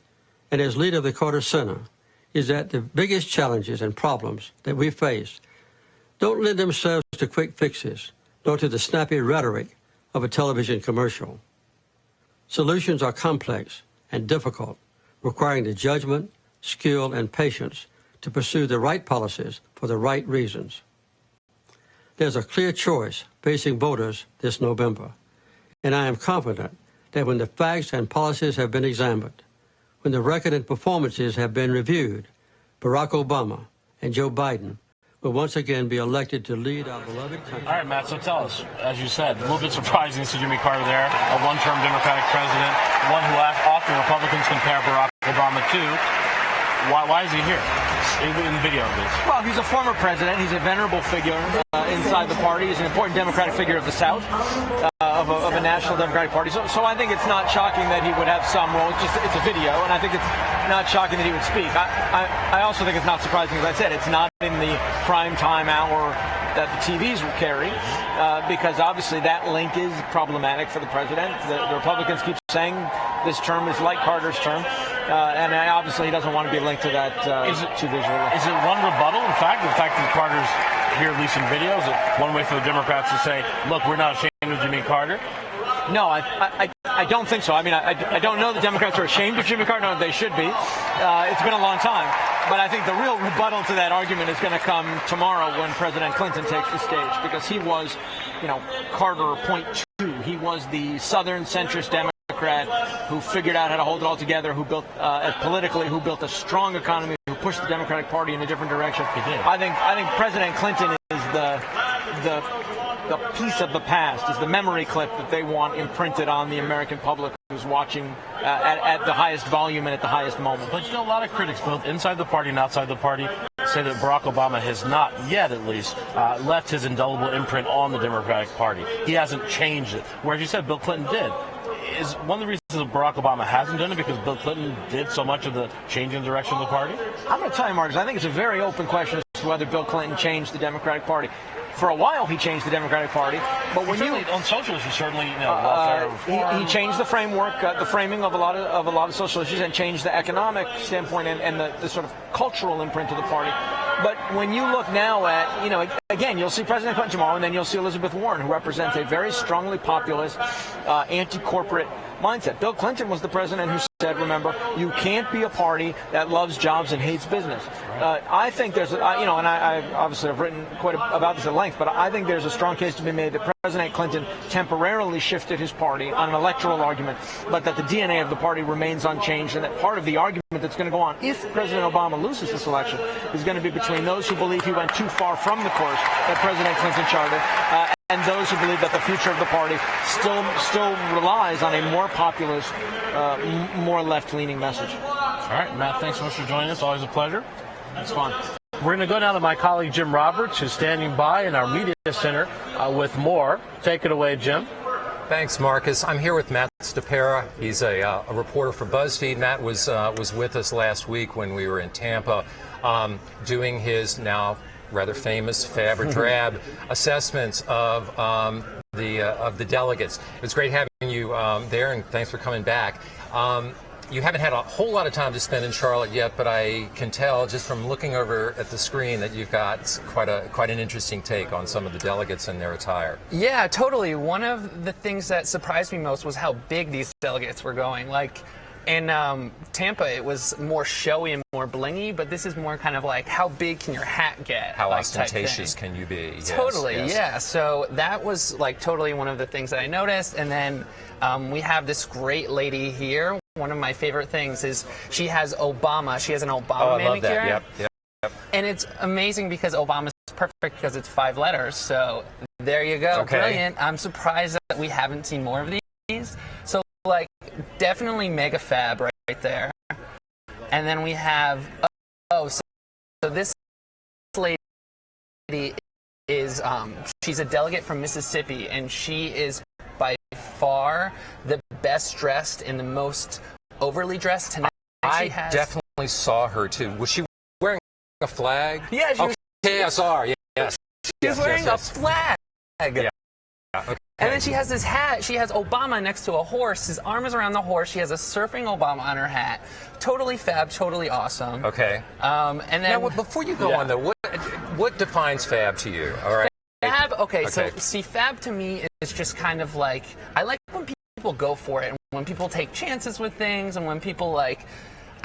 and as leader of the Carter Center is that the biggest challenges and problems that we face don't lend themselves to quick fixes, nor to the snappy rhetoric of a television commercial. Solutions are complex and difficult, requiring the judgment, skill, and patience to pursue the right policies for the right reasons. There's a clear choice facing voters this November, and I am confident that when the facts and policies have been examined, when the record and performances have been reviewed, Barack Obama and Joe Biden will once again be elected to lead our beloved country. All right, Matt, so tell us, as you said, a little bit surprising to see Jimmy Carter there, a one-term Democratic president, one who often Republicans compare Barack Obama to. Why is he here in the video of this? Well, he's a former president. He's a venerable figure inside the party. He's an important Democratic figure of the South, of a national Democratic Party. So I think it's not shocking that he would have some role. It's a video, and I think it's not shocking that he would speak. I also think it's not surprising, as I said, it's not in the prime time hour that the TVs will carry, because obviously that link is problematic for the president. The Republicans keep saying this term is like Carter's term, and obviously he doesn't want to be linked to that too visually. Is it one rebuttal, in fact, the fact that Carter's hear, at least in videos, one way for the Democrats to say, look, we're not ashamed of Jimmy Carter? No, I don't think so. I mean, I don't know the Democrats are ashamed of Jimmy Carter. No, they should be. It's been a long time. But I think the real rebuttal to that argument is going to come tomorrow when President Clinton takes the stage, because he was, Carter .2. He was the Southern centrist Democrat who figured out how to hold it all together, who built, politically, who built a strong economy, who pushed the Democratic Party in a different direction. He did. I think President Clinton is the piece of the past, is the memory clip that they want imprinted on the American public who's watching at the highest volume and at the highest moment. But a lot of critics, both inside the party and outside the party, say that Barack Obama has not yet, at least, left his indelible imprint on the Democratic Party. He hasn't changed it. Whereas you said Bill Clinton did. Is one of the reasons that Barack Obama hasn't done it because Bill Clinton did so much of the changing direction of the party? I'm going to tell you, Marcus, I think it's a very open question as to whether Bill Clinton changed the Democratic Party. For a while, he changed the Democratic Party, but when on socialism, certainly, welfare reform. He changed the framework, the framing of a lot of social issues, and changed the economic standpoint and the sort of cultural imprint of the party. But when you look now at, again, you'll see President Clinton tomorrow, and then you'll see Elizabeth Warren, who represents a very strongly populist, anti-corporate mindset. Bill Clinton was the president who said, remember, you can't be a party that loves jobs and hates business. I think there's, and I obviously have written quite about this at length, but I think there's a strong case to be made that President Clinton temporarily shifted his party on an electoral argument, but that the DNA of the party remains unchanged, and that part of the argument that's going to go on if President Obama loses this election is going to be between those who believe he went too far from the course that President Clinton charted, and those who believe that the future of the party still relies on a more populist, more left-leaning message. All right, Matt, thanks so much for joining us. Always a pleasure. It's fun. We're going to go now to my colleague Jim Roberts, who's standing by in our media center with more. Take it away, Jim. Thanks, Marcus. I'm here with Matt Stapera. He's a reporter for BuzzFeed. Matt was with us last week when we were in Tampa doing his now rather famous Fab or Drab assessments of the delegates. It was great having you there, and thanks for coming back. You haven't had a whole lot of time to spend in Charlotte yet, but I can tell just from looking over at the screen that you've got quite an interesting take on some of the delegates and their attire. Yeah, totally. One of the things that surprised me most was how big these delegates were going. Like in Tampa, it was more showy and more blingy, but this is more kind of like how big can your hat get? How ostentatious can you be? Yes, totally, yes. Yeah. So that was like totally one of the things that I noticed. And then we have this great lady here. One of my favorite things is she has Obama. She has an Obama manicure. I love that. Yep. And it's amazing because Obama's perfect because it's 5 letters. So there you go. Okay. Brilliant. I'm surprised that we haven't seen more of these. So like definitely mega fab right there. And then we have so this lady is she's a delegate from Mississippi, and she is by far the best dressed and the most overly dressed tonight. I definitely saw her too. Was she wearing a flag? Yeah, she was. Okay, I saw her. Yes. She was wearing a flag. Yeah. Okay. And then she has this hat. She has Obama next to a horse. His arm is around the horse. She has a surfing Obama on her hat. Totally fab. Totally awesome. Okay. And then now, before you go on though, what defines fab to you? All right. Fab. Okay. So see, fab to me is just kind of like I like when people go for it, and when people take chances with things, and when people I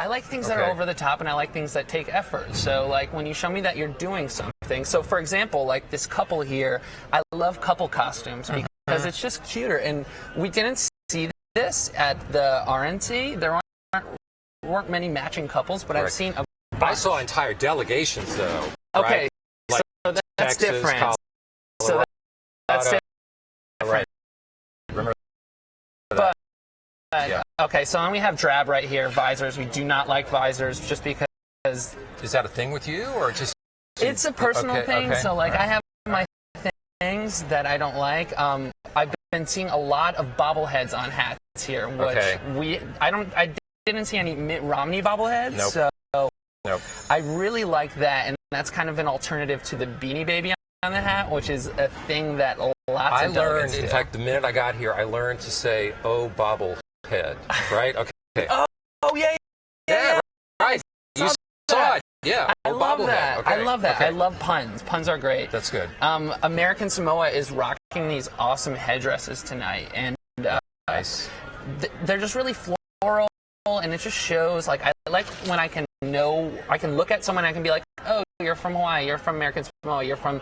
like things that are over the top, and I like things that take effort. So like when you show me that you're doing something. So for example, like this couple here, I love couple costumes because it's just cuter. And we didn't see this at the RNC. There weren't many matching couples, but I've seen a bunch. I saw entire delegations though. Okay, right? So that's Texas, different. Colorado, So that's different. Right. Remember that. Okay, so then we have drab right here, visors. We do not like visors just because... Is that a thing with you, or just... It's a personal thing, so like I have my things that I don't like. I've been seeing a lot of bobbleheads on hats here, which I didn't see any Mitt Romney bobbleheads, so I really like that, and that's kind of an alternative to the Beanie Baby on the hat, which is a thing that lots of delegates do. In fact, the minute I got here, I learned to say, "Oh, bobblehead," right? Okay. Oh yeah, right. You saw it, Yeah, I love bobblehead. that. Okay. I love that. Okay. I love puns. Puns are great. That's good. American Samoa is rocking these awesome headdresses tonight, and nice. They're just really floral, and it just shows. Like I like when I can look at someone, and I can be like, oh, you're from Hawaii, you're from American Samoa, you're from,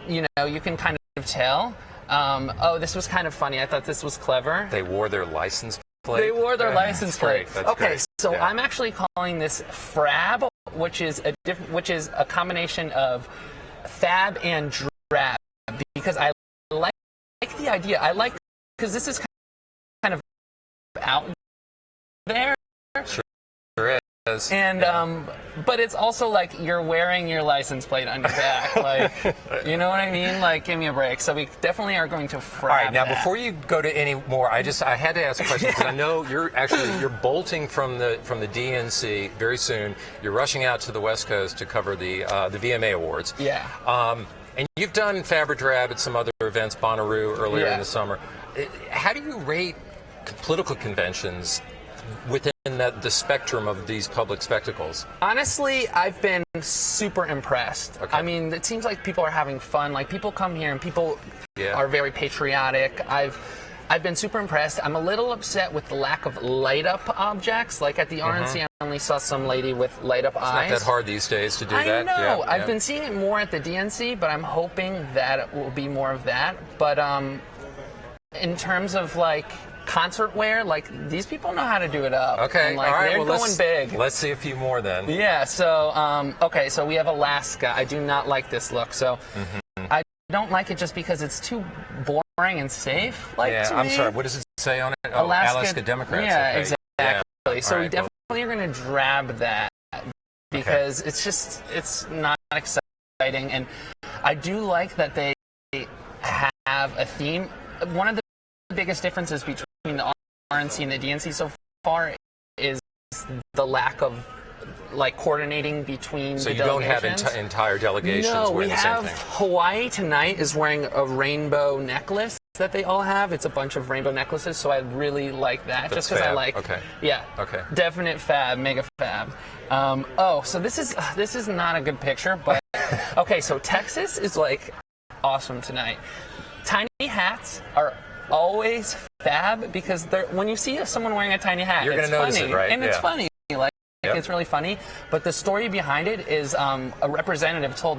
you can kind of tell. Oh, this was kind of funny. I thought this was clever. They wore their license plate. They wore their license plate. That's great. So I'm actually calling this FRAB, which is a combination of fab and drab, because I like the idea. Because this is kind of out there. Sure is. And but it's also like you're wearing your license plate on your back, like, you know what I mean? Like, give me a break. So we definitely are going to FRAB. All right, now that. before you go to any more, I had to ask a question because I know you're bolting from the DNC very soon. You're rushing out to the West Coast to cover the VMA Awards. Yeah. And you've done Fab or Drab at some other events, Bonnaroo earlier in the summer. How do you rate political conventions within the spectrum of these public spectacles? Honestly, I've been super impressed. Okay. I mean, it seems like people are having fun. Like, people come here and people are very patriotic. I've been super impressed. I'm a little upset with the lack of light-up objects. Like at the RNC, I only saw some lady with light-up eyes. It's not that hard these days to do that. I know. Yeah, I've been seeing it more at the DNC, but I'm hoping that it will be more of that. But in terms of like concert wear, like, these people know how to do it up. Okay, and, like, all right. They're going big. Let's see a few more then. Yeah. So okay. So we have Alaska. I do not like this look. So I don't like it just because it's too boring and safe. Like, yeah. to I'm me. sorry. What does it say on it? Oh, Alaska Democrats. Yeah. Okay. Exactly. Yeah. So All we right, definitely are going to drab that because it's not exciting, and I do like that they have a theme. One of the biggest differences between the RNC and the DNC so far is the lack of like coordinating between the delegations. So you don't have entire delegations wearing the same thing? No, we have Hawaii tonight is wearing a rainbow necklace that they all have. It's a bunch of rainbow necklaces, so I really like that. That's just because I like, yeah, definite fab, mega fab. So this is not a good picture, but okay. So Texas is like awesome tonight. Tiny hats are always fab because when you see someone wearing a tiny hat, you're it's going to notice funny, it, right? And it's funny, like it's really funny. But the story behind it is a representative told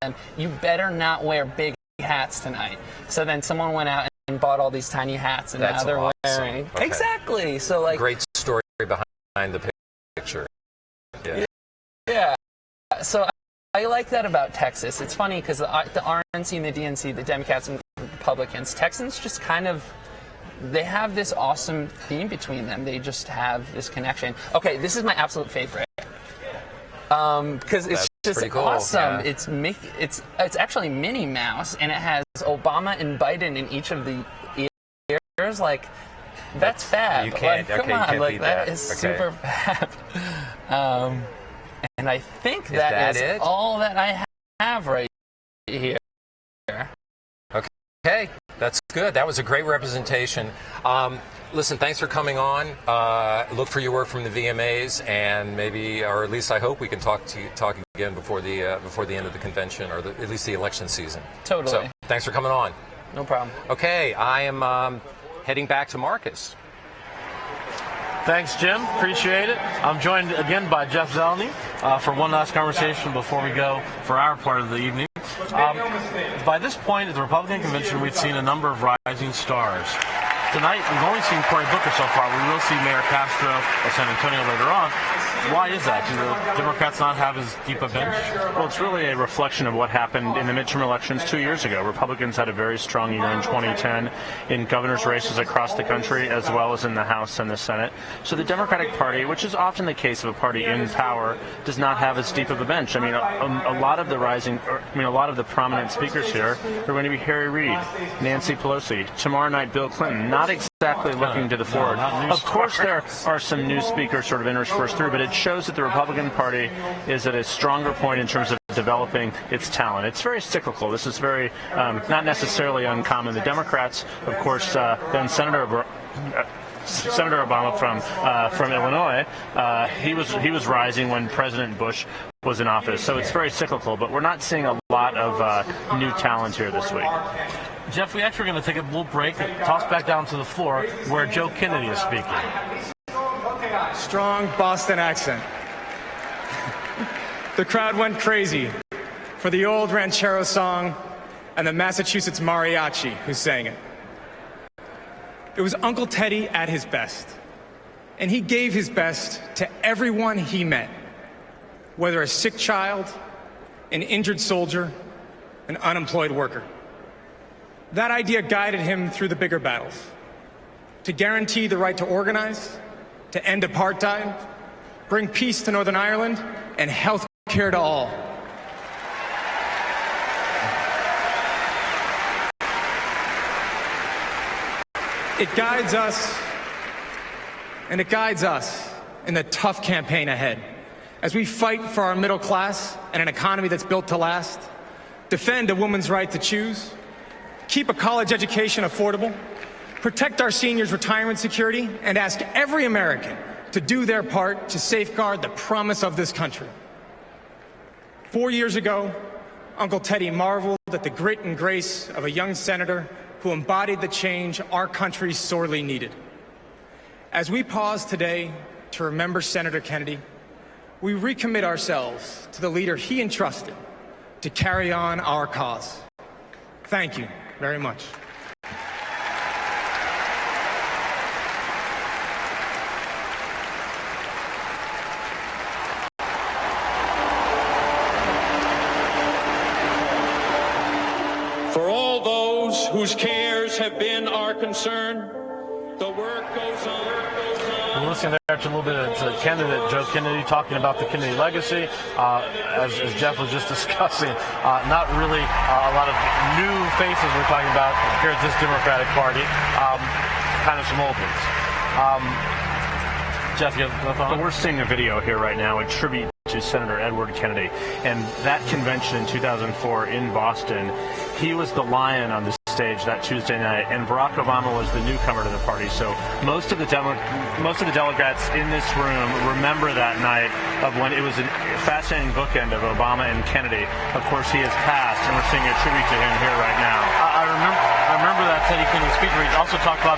them, "You better not wear big hats tonight." So then someone went out and bought all these tiny hats, and now they're wearing exactly. So like, great story behind the picture. Yeah. So I like that about Texas. It's funny because the RNC and the DNC, the Democrats and Republicans, Texans just kind of, they have this awesome theme between them. They just have this connection. Okay, this is my absolute favorite because it's just cool. awesome. Yeah. It's actually Minnie Mouse, and it has Obama and Biden in each of the ears. Like, that's fab. You can't. Like, come on, can't like beat that is super fab. And I think that is it? all that I have right here. Okay, that's good. That was a great representation. Listen, thanks for coming on. Look for your work from the VMAs, and maybe, or at least I hope we can talk again before the end of the convention, or at least the election season. Totally. So, thanks for coming on. No problem. Okay, I am heading back to Marcus. Thanks, Jim. Appreciate it. I'm joined again by Jeff Zeleny for one last conversation before we go for our part of the evening. By this point at the Republican convention, we've seen a number of rising stars. Tonight, we've only seen Cory Booker so far. We will see Mayor Castro of San Antonio later on. Why is that? Do the Democrats not have as deep a bench? Well, it's really a reflection of what happened in the midterm elections 2 years ago. Republicans had a very strong year in 2010 in governor's races across the country, as well as in the House and the Senate. So the Democratic Party, which is often the case of a party in power, does not have as deep of a bench. I mean, a lot of the prominent speakers here are going to be Harry Reid, Nancy Pelosi, tomorrow night Bill Clinton, not exactly looking to the forward. Of course, there are some new speakers sort of interspersed through, but it shows that the Republican Party is at a stronger point in terms of developing its talent. It's very cyclical. This is very not necessarily uncommon. The Democrats, of course, then Senator Senator Obama from Illinois, he was rising when President Bush was in office. So it's very cyclical, but we're not seeing a lot of new talent here this week. Jeff, we actually are going to take a little break and toss back down to the floor where Joe Kennedy is speaking. Strong Boston accent. The crowd went crazy for the old ranchero song and the Massachusetts mariachi who sang it. It was Uncle Teddy at his best, and he gave his best to everyone he met, whether a sick child, an injured soldier, an unemployed worker. That idea guided him through the bigger battles: to guarantee the right to organize, to end apartheid, bring peace to Northern Ireland, and health care to all. It guides us, and it guides us in the tough campaign ahead as we fight for our middle class and an economy that's built to last, defend a woman's right to choose, keep a college education affordable, protect our seniors' retirement security, and ask every American to do their part to safeguard the promise of this country. 4 years ago, Uncle Teddy marveled at the grit and grace of a young senator who embodied the change our country sorely needed. As we pause today to remember Senator Kennedy, we recommit ourselves to the leader he entrusted to carry on our cause. Thank you very much. For all those whose cares have been our concern, the work goes on. We're listening there to a little bit to candidate Joe Kennedy talking about the Kennedy legacy. As Jeff was just discussing, not really a lot of new faces we're talking about here at this Democratic Party, kind of some old ones. Jeff, you have a thought? Well, we're seeing a video here right now, a tribute to Senator Edward Kennedy. And that convention in 2004 in Boston, he was the lion on the stage that Tuesday night, and Barack Obama was the newcomer to the party. So most of the delegates in this room remember that night of when it was a fascinating bookend of Obama and Kennedy. Of course, he has passed, and we're seeing a tribute to him here right now. I remember that Teddy Kennedy speech where he also talked about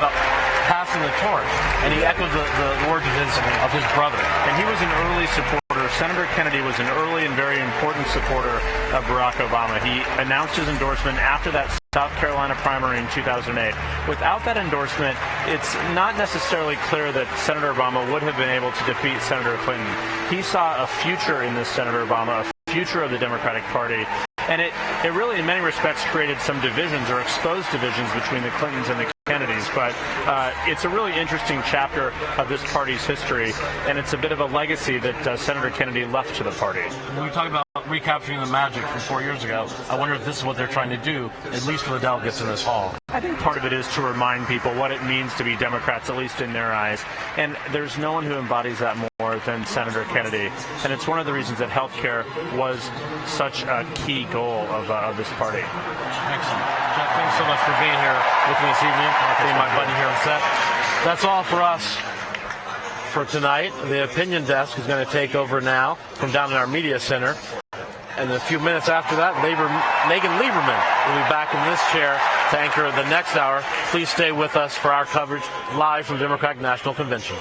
passing the torch, and he echoed the words of his brother. And he was an early supporter. Senator Kennedy was an early and very important supporter of Barack Obama. He announced his endorsement after that South Carolina primary in 2008. Without that endorsement, it's not necessarily clear that Senator Obama would have been able to defeat Senator Clinton. He saw a future in this Senator Obama, a future of the Democratic Party. And it really, in many respects, created some divisions or exposed divisions between the Clintons and the Kennedys. But it's a really interesting chapter of this party's history, and it's a bit of a legacy that Senator Kennedy left to the party. When we talk about recapturing the magic from 4 years ago, I wonder if this is what they're trying to do, at least for the delegates in this hall. I think part of it is to remind people what it means to be Democrats, at least in their eyes. And there's no one who embodies that more than Senator Kennedy. And it's one of the reasons that health care was such a key goal of this party. Excellent. Jeff, thanks so much for being here with me this evening. Being my buddy here on set. That's all for us for tonight. The opinion desk is going to take over now from down in our media center. And in a few minutes after that, Megan Lieberman will be back in this chair to anchor the next hour. Please stay with us for our coverage live from Democratic National Convention.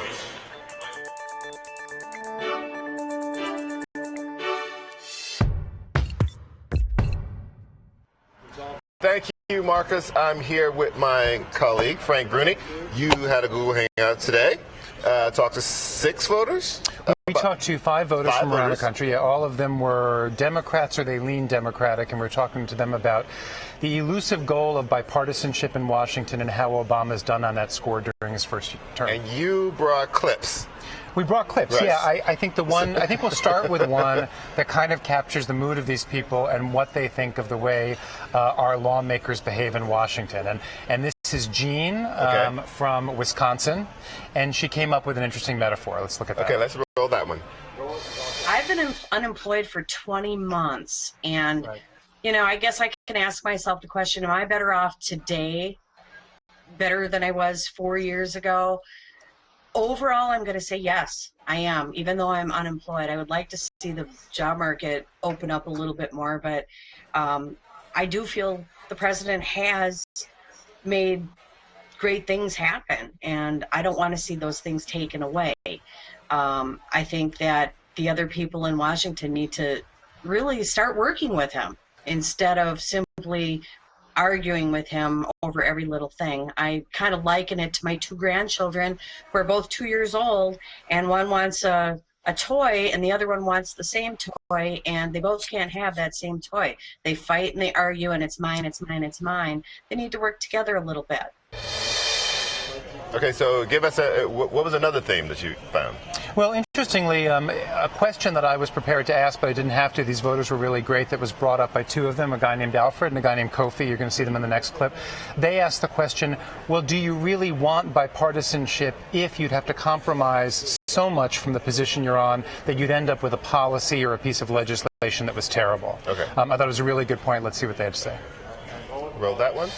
Thank you, Marcus. I'm here with my colleague, Frank Bruni. You had a Google Hangout today. Talked to 6 voters. We talked to 5 voters from around the country. Yeah, all of them were Democrats or they lean Democratic, and we're talking to them about the elusive goal of bipartisanship in Washington and how Obama's done on that score during his first term. And you brought clips. We brought clips, right. Yeah. I think I think we'll start with one that kind of captures the mood of these people and what they think of the way our lawmakers behave in Washington. And this is Jean from Wisconsin, and she came up with an interesting metaphor. Let's look at that. Okay, let's roll that one. I've been unemployed for 20 months, and, you know, I guess I can ask myself the question, am I better off today, better than I was 4 years ago? Overall, I'm going to say yes, I am. Even though I'm unemployed, I would like to see the job market open up a little bit more. But I do feel the president has made great things happen, and I don't want to see those things taken away. I think that the other people in Washington need to really start working with him instead of simply arguing with him over every little thing. I kind of liken it to my 2 grandchildren who are both 2 years old, and one wants a toy and the other one wants the same toy, and they both can't have that same toy. They fight and they argue, and it's mine, it's mine, it's mine. They need to work together a little bit. Okay, so give us what was another theme that you found? Well, interestingly, a question that I was prepared to ask, but I didn't have to. These voters were really great. That was brought up by 2 of them, a guy named Alfred and a guy named Kofi. You're going to see them in the next clip. They asked the question, well, do you really want bipartisanship if you'd have to compromise so much from the position you're on that you'd end up with a policy or a piece of legislation that was terrible? Okay. I thought it was a really good point. Let's see what they had to say. Roll that one.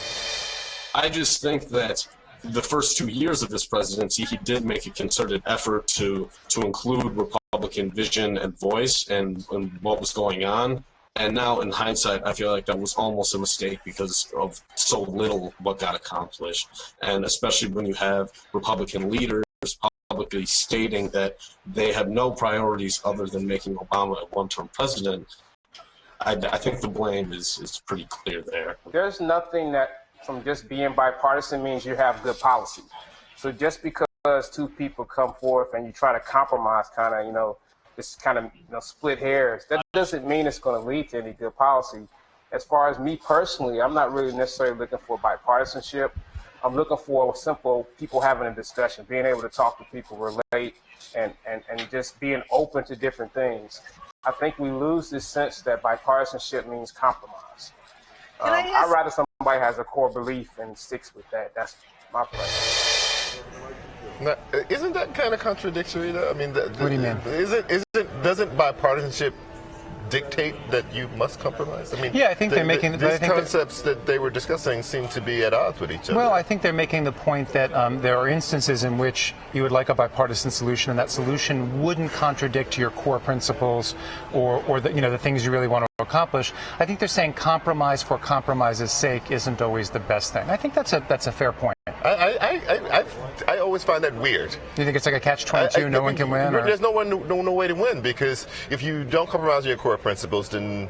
I just think that the first 2 years of his presidency, he did make a concerted effort to include Republican vision and voice and what was going on. And now, in hindsight, I feel like that was almost a mistake because of so little what got accomplished. And especially when you have Republican leaders publicly stating that they have no priorities other than making Obama a one-term president, I think the blame is pretty clear there. There's nothing that from just being bipartisan means you have good policy. So just because 2 people come forth and you try to compromise this kind of split hairs, that doesn't mean it's going to lead to any good policy. As far as me personally, I'm not really necessarily looking for bipartisanship. I'm looking for simple people having a discussion, being able to talk to people, relate, and just being open to different things. I think we lose this sense that bipartisanship means compromise. I'd rather somebody has a core belief and sticks with that. That's my preference. Now, isn't that kind of contradictory, though? I mean, what do you mean? Doesn't bipartisanship dictate that you must compromise? I mean, yeah, I think they're making these concepts that they were discussing seem to be at odds with each other. Well, I think they're making the point that there are instances in which you would like a bipartisan solution, and that solution wouldn't contradict your core principles or the things you really want to accomplish. I think they're saying compromise for compromise's sake isn't always the best thing. I think that's a fair point. I always find that weird. You think it's like a catch-22, no one can win? There's no way to win, because if you don't compromise your core principles, then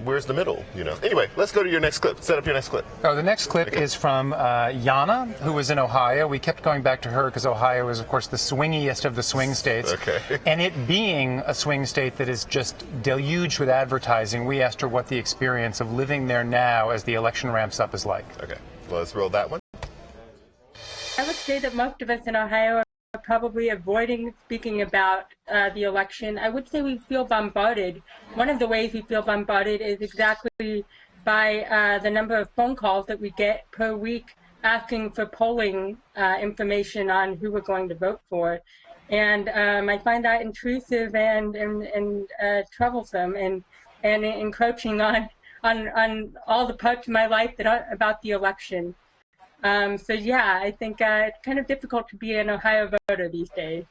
where's the middle? Anyway, let's go to your next clip. Set up your next clip. Oh, the next clip is from Yana, who was in Ohio. We kept going back to her because Ohio is, of course, the swingiest of the swing states. Okay. And it being a swing state that is just deluged with advertising, we asked her what the experience of living there now as the election ramps up is like. Okay. Well, let's roll that one. I would say that most of us in Ohio are probably avoiding speaking about the election. I would say we feel bombarded. One of the ways we feel bombarded is exactly by the number of phone calls that we get per week asking for polling information on who we're going to vote for. And I find that intrusive and troublesome and encroaching on all the parts of my life that are about the election. So yeah, I think it's kind of difficult to be an Ohio voter these days.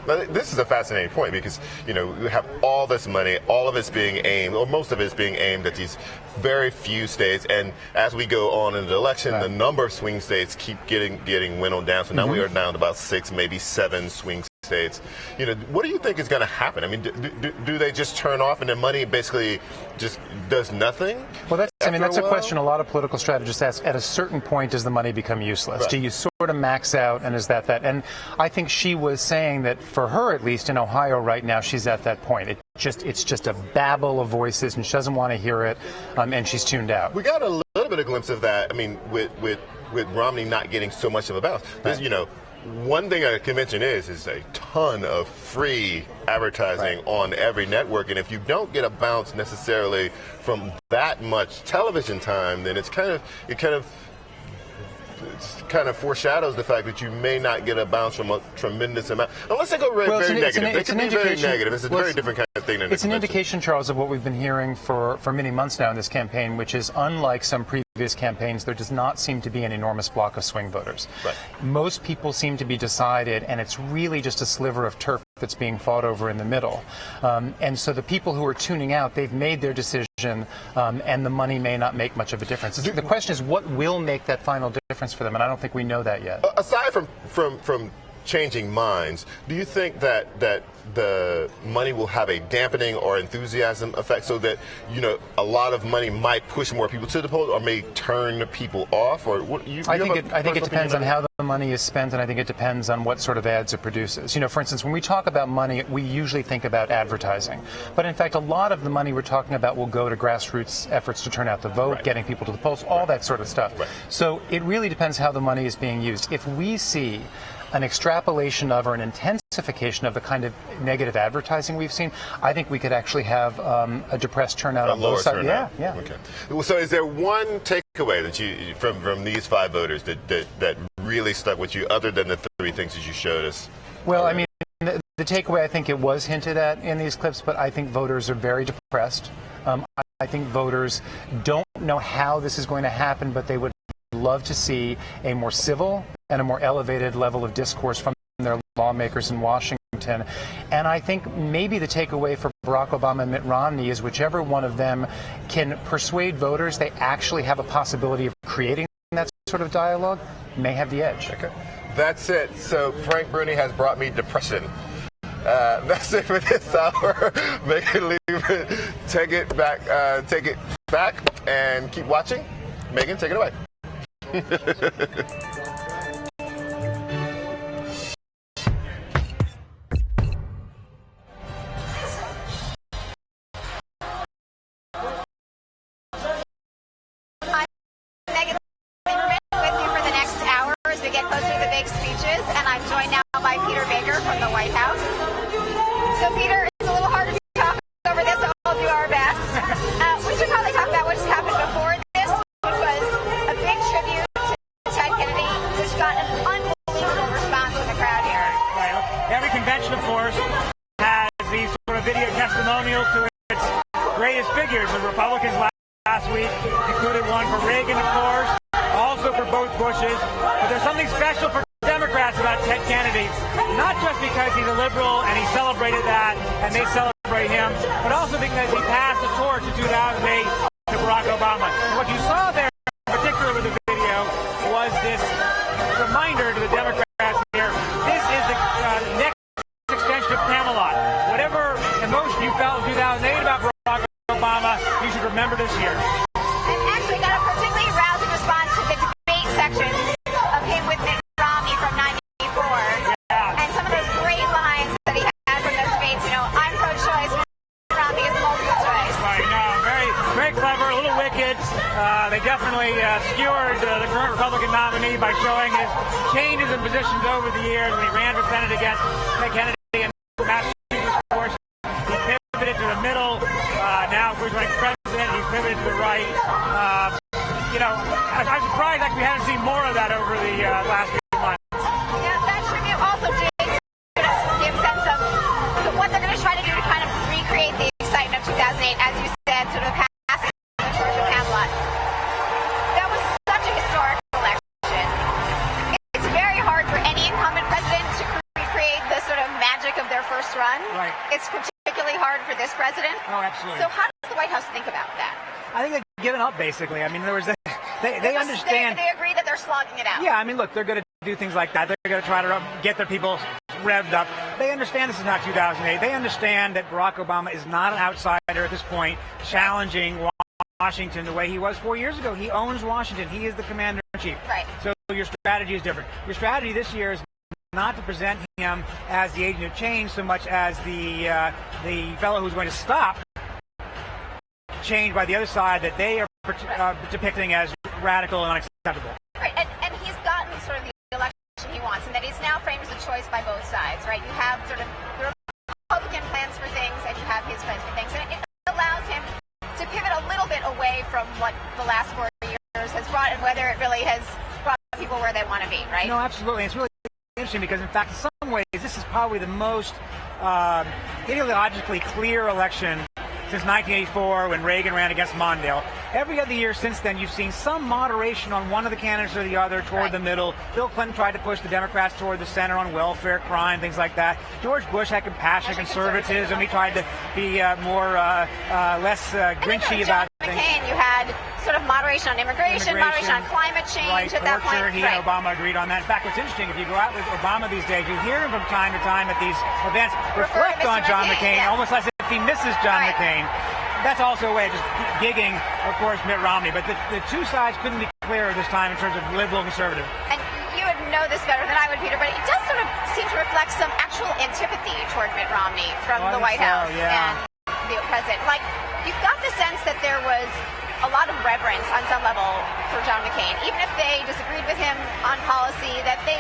But this is a fascinating point because, you have all this money, all of it's being aimed, or most of it's being aimed at these very few states. And as we go on in the election, the number of swing states keep getting winnowed down. So now we are down to about 6, maybe 7 swing states. What do you think is going to happen? I mean, do they just turn off and the money basically just does nothing? Well, that's a question a lot of political strategists ask. At a certain point, does the money become useless? Right. Do you sort of max out, and is that? And I think she was saying that for her, at least in Ohio right now, she's at that point. It's just a babble of voices, and she doesn't want to hear it, and she's tuned out. We got a little bit of glimpse of that. I mean, with Romney not getting so much of a bounce. Right. One thing a convention is a ton of free advertising on every network, and if you don't get a bounce necessarily from that much television time, then it kind of kind of foreshadows the fact that you may not get a bounce from a tremendous amount, unless they go very negative. They can be very negative. It's a very different kind of thing than it's an indication, Charles, of what we've been hearing for many months now in this campaign, which is unlike some previous campaigns, there does not seem to be an enormous block of swing voters. Right. Most people seem to be decided, and it's really just a sliver of turf that's being fought over in the middle. And so the people who are tuning out, they've made their decision, and the money may not make much of a difference. The question is, what will make that final difference for them? And I don't think we know that yet. Aside from changing minds, do you think that the money will have a dampening or enthusiasm effect, so that a lot of money might push more people to the polls, or may turn people off? Or what? I think it depends on how the money is spent, and I think it depends on what sort of ads it produces. For instance, when we talk about money, we usually think about advertising, but in fact, a lot of the money we're talking about will go to grassroots efforts to turn out the vote, getting people to the polls, all that sort of stuff. So it really depends how the money is being used. If we see an extrapolation of or an intensification of the kind of negative advertising we've seen, I think we could actually have a depressed turnout on both sides. Yeah. Okay. So is there one takeaway that you from these 5 voters that really stuck with you, other than the 3 things that you showed us? Well, I mean, the takeaway, I think it was hinted at in these clips, but I think voters are very depressed. I think voters don't know how this is going to happen, but they would love to see a more civil and a more elevated level of discourse from their lawmakers in Washington. And I think maybe the takeaway for Barack Obama and Mitt Romney is whichever one of them can persuade voters they actually have a possibility of creating that sort of dialogue may have the edge. Okay. That's it. So Frank Bruni has brought me depression. That's it for this hour. Make it, leave it, take it back, and keep watching. Megan, take it away. testimonials to its greatest figures. The Republicans last week included one for Reagan, of course, also for both Bushes. But there's something special for Democrats about Ted Kennedy, not just because he's a liberal and he celebrated that and they celebrate him, but also because he passed the torch in 2008 to Barack Obama. And what you saw there, in particular with the video, was this reminder to the Democrats here, this is the next extension of Camelot. Whatever emotion you felt in 2008 about Barack Obama, you should remember this year. And actually got a particularly rousing response to the debate sections of him with Mitt Romney from 94. Yeah. And some of those great lines that he had from those debates, you know, I'm pro-choice, Mitt Romney is multiple choice. Right, no, very, very clever, a little wicked. They definitely skewered the current Republican nominee by showing his changes in positions over the years when he ran for Senate against Ted Kennedy and Massachusetts, of course. He pivoted to the middle. Now, if we're running president, he's pivoted to the right. You know, I'm surprised actually we haven't seen more of that over the last few months. Yeah, that tribute also did give a sense of what they're going to try to do to kind of recreate the excitement of 2008, as you said, sort of passing the torch of Camelot. That was such a historic election. It's very hard for any incumbent president to recreate the sort of magic of their first run. Right. It's particularly hard for this president. Oh, absolutely. So how does the White House think about that? I think they've given up, basically. I mean, there was they understand. They agree that they're slogging it out. Yeah, I mean, look, they're going to do things like that. They're going to try to get their people revved up. They understand this is not 2008. They understand that Barack Obama is not an outsider at this point, challenging Washington the way he was 4 years ago. He owns Washington. He is the commander-in-chief. Right. So your strategy is different. Your strategy this year is not to present him as the agent of change so much as the fellow who's going to stop change by the other side that they are depicting as radical and unacceptable. Right, and he's gotten sort of the election he wants, and that he's now framed as a choice by both sides, right? You have sort of the Republican plans for things, and you have his plans for things, and it allows him to pivot a little bit away from what the last 4 years has brought, and whether it really has brought people where they want to be, right? No, absolutely. It's really interesting because, in fact, in some ways, this is probably the most ideologically clear election since 1984 when Reagan ran against Mondale. Every other year since then, you've seen some moderation on one of the candidates or the other toward the middle. Bill Clinton tried to push the Democrats toward the center on welfare, crime, things like that. George Bush had compassionate conservatism. He tried to be less grinchy about things. McCain, you had sort of moderation on immigration, moderation on climate change at that point. He and Obama agreed on that. In fact, what's interesting, if you go out with Obama these days, you hear him from time to time at these events reflect on John McCain, almost as if he misses John McCain. That's also a way of just gigging, of course, Mitt Romney. But the two sides couldn't be clearer this time in terms of liberal and conservative. And you would know this better than I would, Peter, but it does sort of seem to reflect some actual antipathy toward Mitt Romney from the White House and the president. Like, you've got the sense that there was a lot of reverence on some level for John McCain, even if they disagreed with him on policy, that they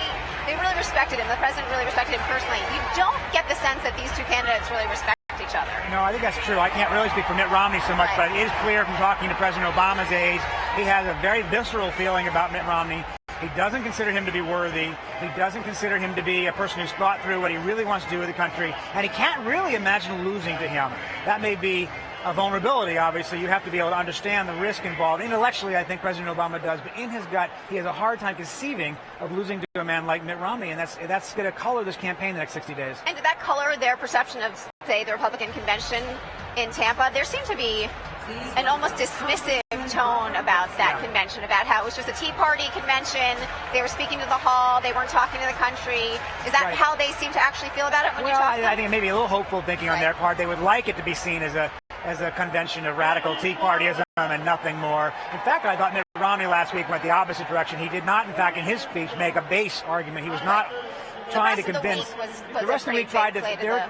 really respected him. The president really respected him personally. You don't get the sense that these two candidates really respect each other. No, I think that's true. I can't really speak for Mitt Romney so much, but it is clear from talking to President Obama's aides, he has a very visceral feeling about Mitt Romney. He doesn't consider him to be worthy. He doesn't consider him to be a person who's thought through what he really wants to do with the country, and he can't really imagine losing to him. That may be a vulnerability, obviously. You have to be able to understand the risk involved. Intellectually, I think President Obama does, but in his gut, he has a hard time conceiving of losing to a man like Mitt Romney, and that's going to color this campaign the next 60 days. And did that color their perception of, say, the Republican convention in Tampa? There seemed to be an almost dismissive tone about that convention, about how it was just a Tea Party convention. They were speaking to the hall. They weren't talking to the country. Is that how they seem to actually feel about it when you talk to them? I think maybe a little hopeful thinking on their part. They would like it to be seen as a convention of radical Tea Partyism and nothing more. In fact, I thought Mitt Romney last week went the opposite direction. He did not, in fact, in his speech, make a base argument. He was not trying to convince. The rest of the week tried to.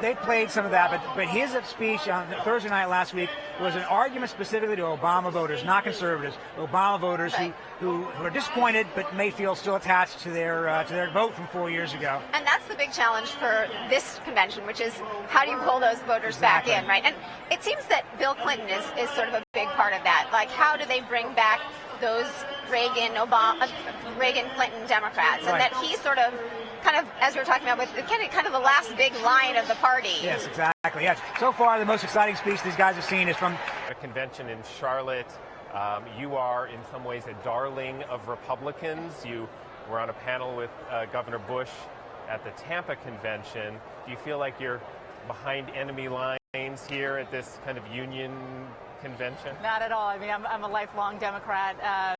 They played some of that, but his speech on Thursday night last week was an argument specifically to Obama voters, not conservatives. Obama voters who are disappointed but may feel still attached to their vote from 4 years ago. And that's the big challenge for this convention, which is how do you pull those voters back in, right? And it seems that Bill Clinton is sort of a big part of that. Like, how do they bring back those Reagan, Clinton Democrats, and that he sort of, kind of, as we were talking about, with kind of the last big line of the party. Yes, exactly. Yes. So far, the most exciting speech these guys have seen is from a convention in Charlotte. You are, in some ways, a darling of Republicans. You were on a panel with Governor Bush at the Tampa convention. Do you feel like you're behind enemy lines here at this kind of union convention? Not at all. I mean, I'm a lifelong Democrat.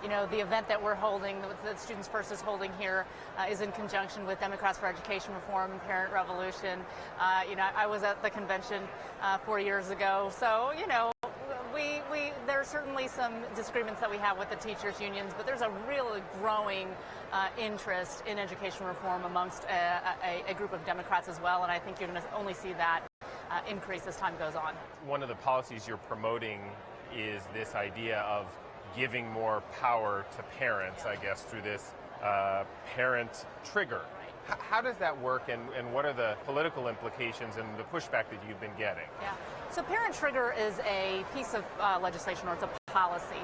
You know, the event that we're holding, that Students First is holding here, is in conjunction with Democrats for Education Reform and Parent Revolution. You know, I was at the convention 4 years ago, so, you know, there are certainly some disagreements that we have with the teachers' unions, but there's a really growing interest in education reform amongst a group of Democrats as well, and I think you're going to only see that increase as time goes on. One of the policies you're promoting is this idea of giving more power to parents, I guess, through this parent trigger. How does that work, and what are the political implications and the pushback that you've been getting? Yeah. So Parent Trigger is a piece of legislation, or it's a policy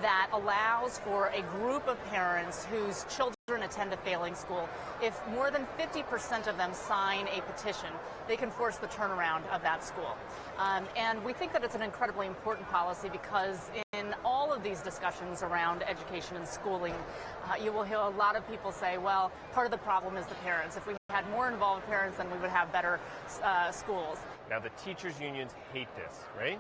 that allows for a group of parents whose children attend a failing school. If more than 50% of them sign a petition, they can force the turnaround of that school. And we think that it's an incredibly important policy because in all of these discussions around education and schooling, you will hear a lot of people say, well, part of the problem is the parents. If we had more involved parents, then we would have better schools. Now, the teachers' unions hate this, right?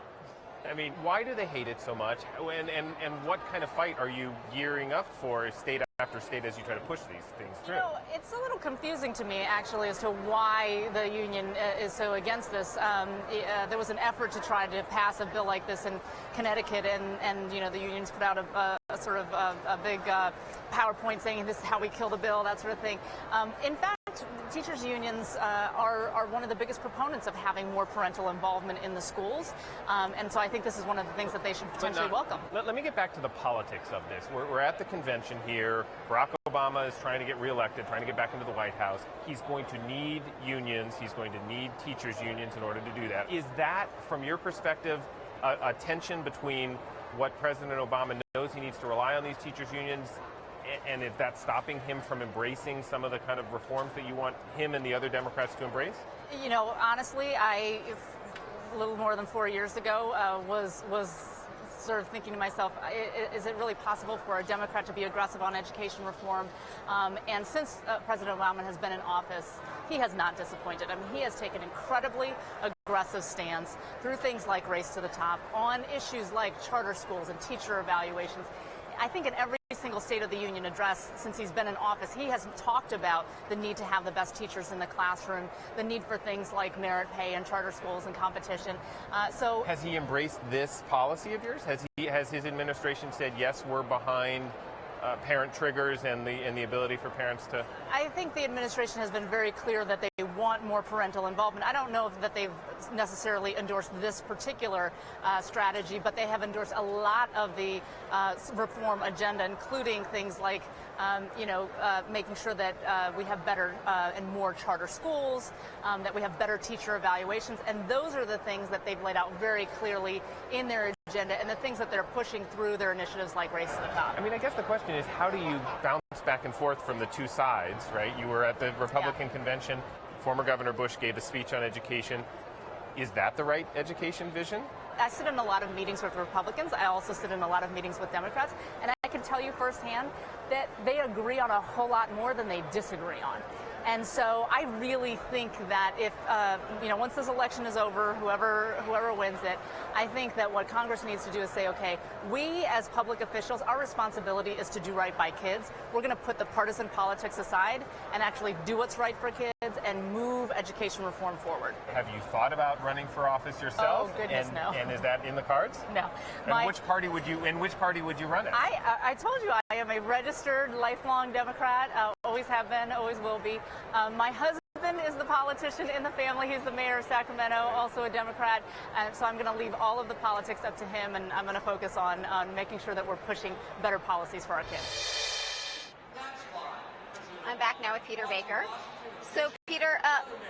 I mean, why do they hate it so much? And what kind of fight are you gearing up for state after state as you try to push these things through? You know, it's a little confusing to me, actually, as to why the union is so against this. There was an effort to try to pass a bill like this in Connecticut, and you know, the unions put out a sort of a big PowerPoint saying this is how we kill the bill, that sort of thing. In fact, teachers' unions are one of the biggest proponents of having more parental involvement in the schools, and so I think this is one of the things that they should potentially welcome. Let me get back to the politics of this. We're at the convention here. Barack Obama is trying to get reelected, trying to get back into the White House. He's going to need unions. He's going to need teachers' unions in order to do that. Is that, from your perspective, a tension between what President Obama knows he needs to rely on these teachers' unions And is that stopping him from embracing some of the kind of reforms that you want him and the other Democrats to embrace? You know, honestly, a little more than 4 years ago, was sort of thinking to myself, is it really possible for a Democrat to be aggressive on education reform? And since President Obama has been in office, he has not disappointed. I mean, he has taken incredibly aggressive stands through things like Race to the Top, on issues like charter schools and teacher evaluations. I think in every single State of the Union address since he's been in office, he has talked about the need to have the best teachers in the classroom, the need for things like merit pay and charter schools and competition. So has he embraced this policy of yours? Has his administration said, yes, we're behind parent triggers and the ability for parents to? I think the administration has been very clear that they want more parental involvement. I don't know that they've necessarily endorsed this particular strategy, but they have endorsed a lot of the reform agenda, including things like making sure that we have better and more charter schools, that we have better teacher evaluations, and those are the things that they've laid out very clearly in their agenda and the things that they're pushing through their initiatives like Race to the Top. I mean, I guess the question is, how do you bounce back and forth from the two sides, right? You were at the Republican convention. Former Governor Bush gave a speech on education. Is that the right education vision? I sit in a lot of meetings with Republicans. I also sit in a lot of meetings with Democrats. And I can tell you firsthand that they agree on a whole lot more than they disagree on. And so I really think that if, once this election is over, whoever wins it, I think that what Congress needs to do is say, okay, we as public officials, our responsibility is to do right by kids. We're going to put the partisan politics aside and actually do what's right for kids and move education reform forward. Have you thought about running for office yourself? Oh, goodness, no. And is that in the cards? No. And which party would you run as? I told you I am a registered lifelong Democrat, always have been, always will be. My husband is the politician in the family. He's the mayor of Sacramento, also a Democrat. So I'm going to leave all of the politics up to him, and I'm going to focus on making sure that we're pushing better policies for our kids. I'm back now with Peter Baker. So, Peter,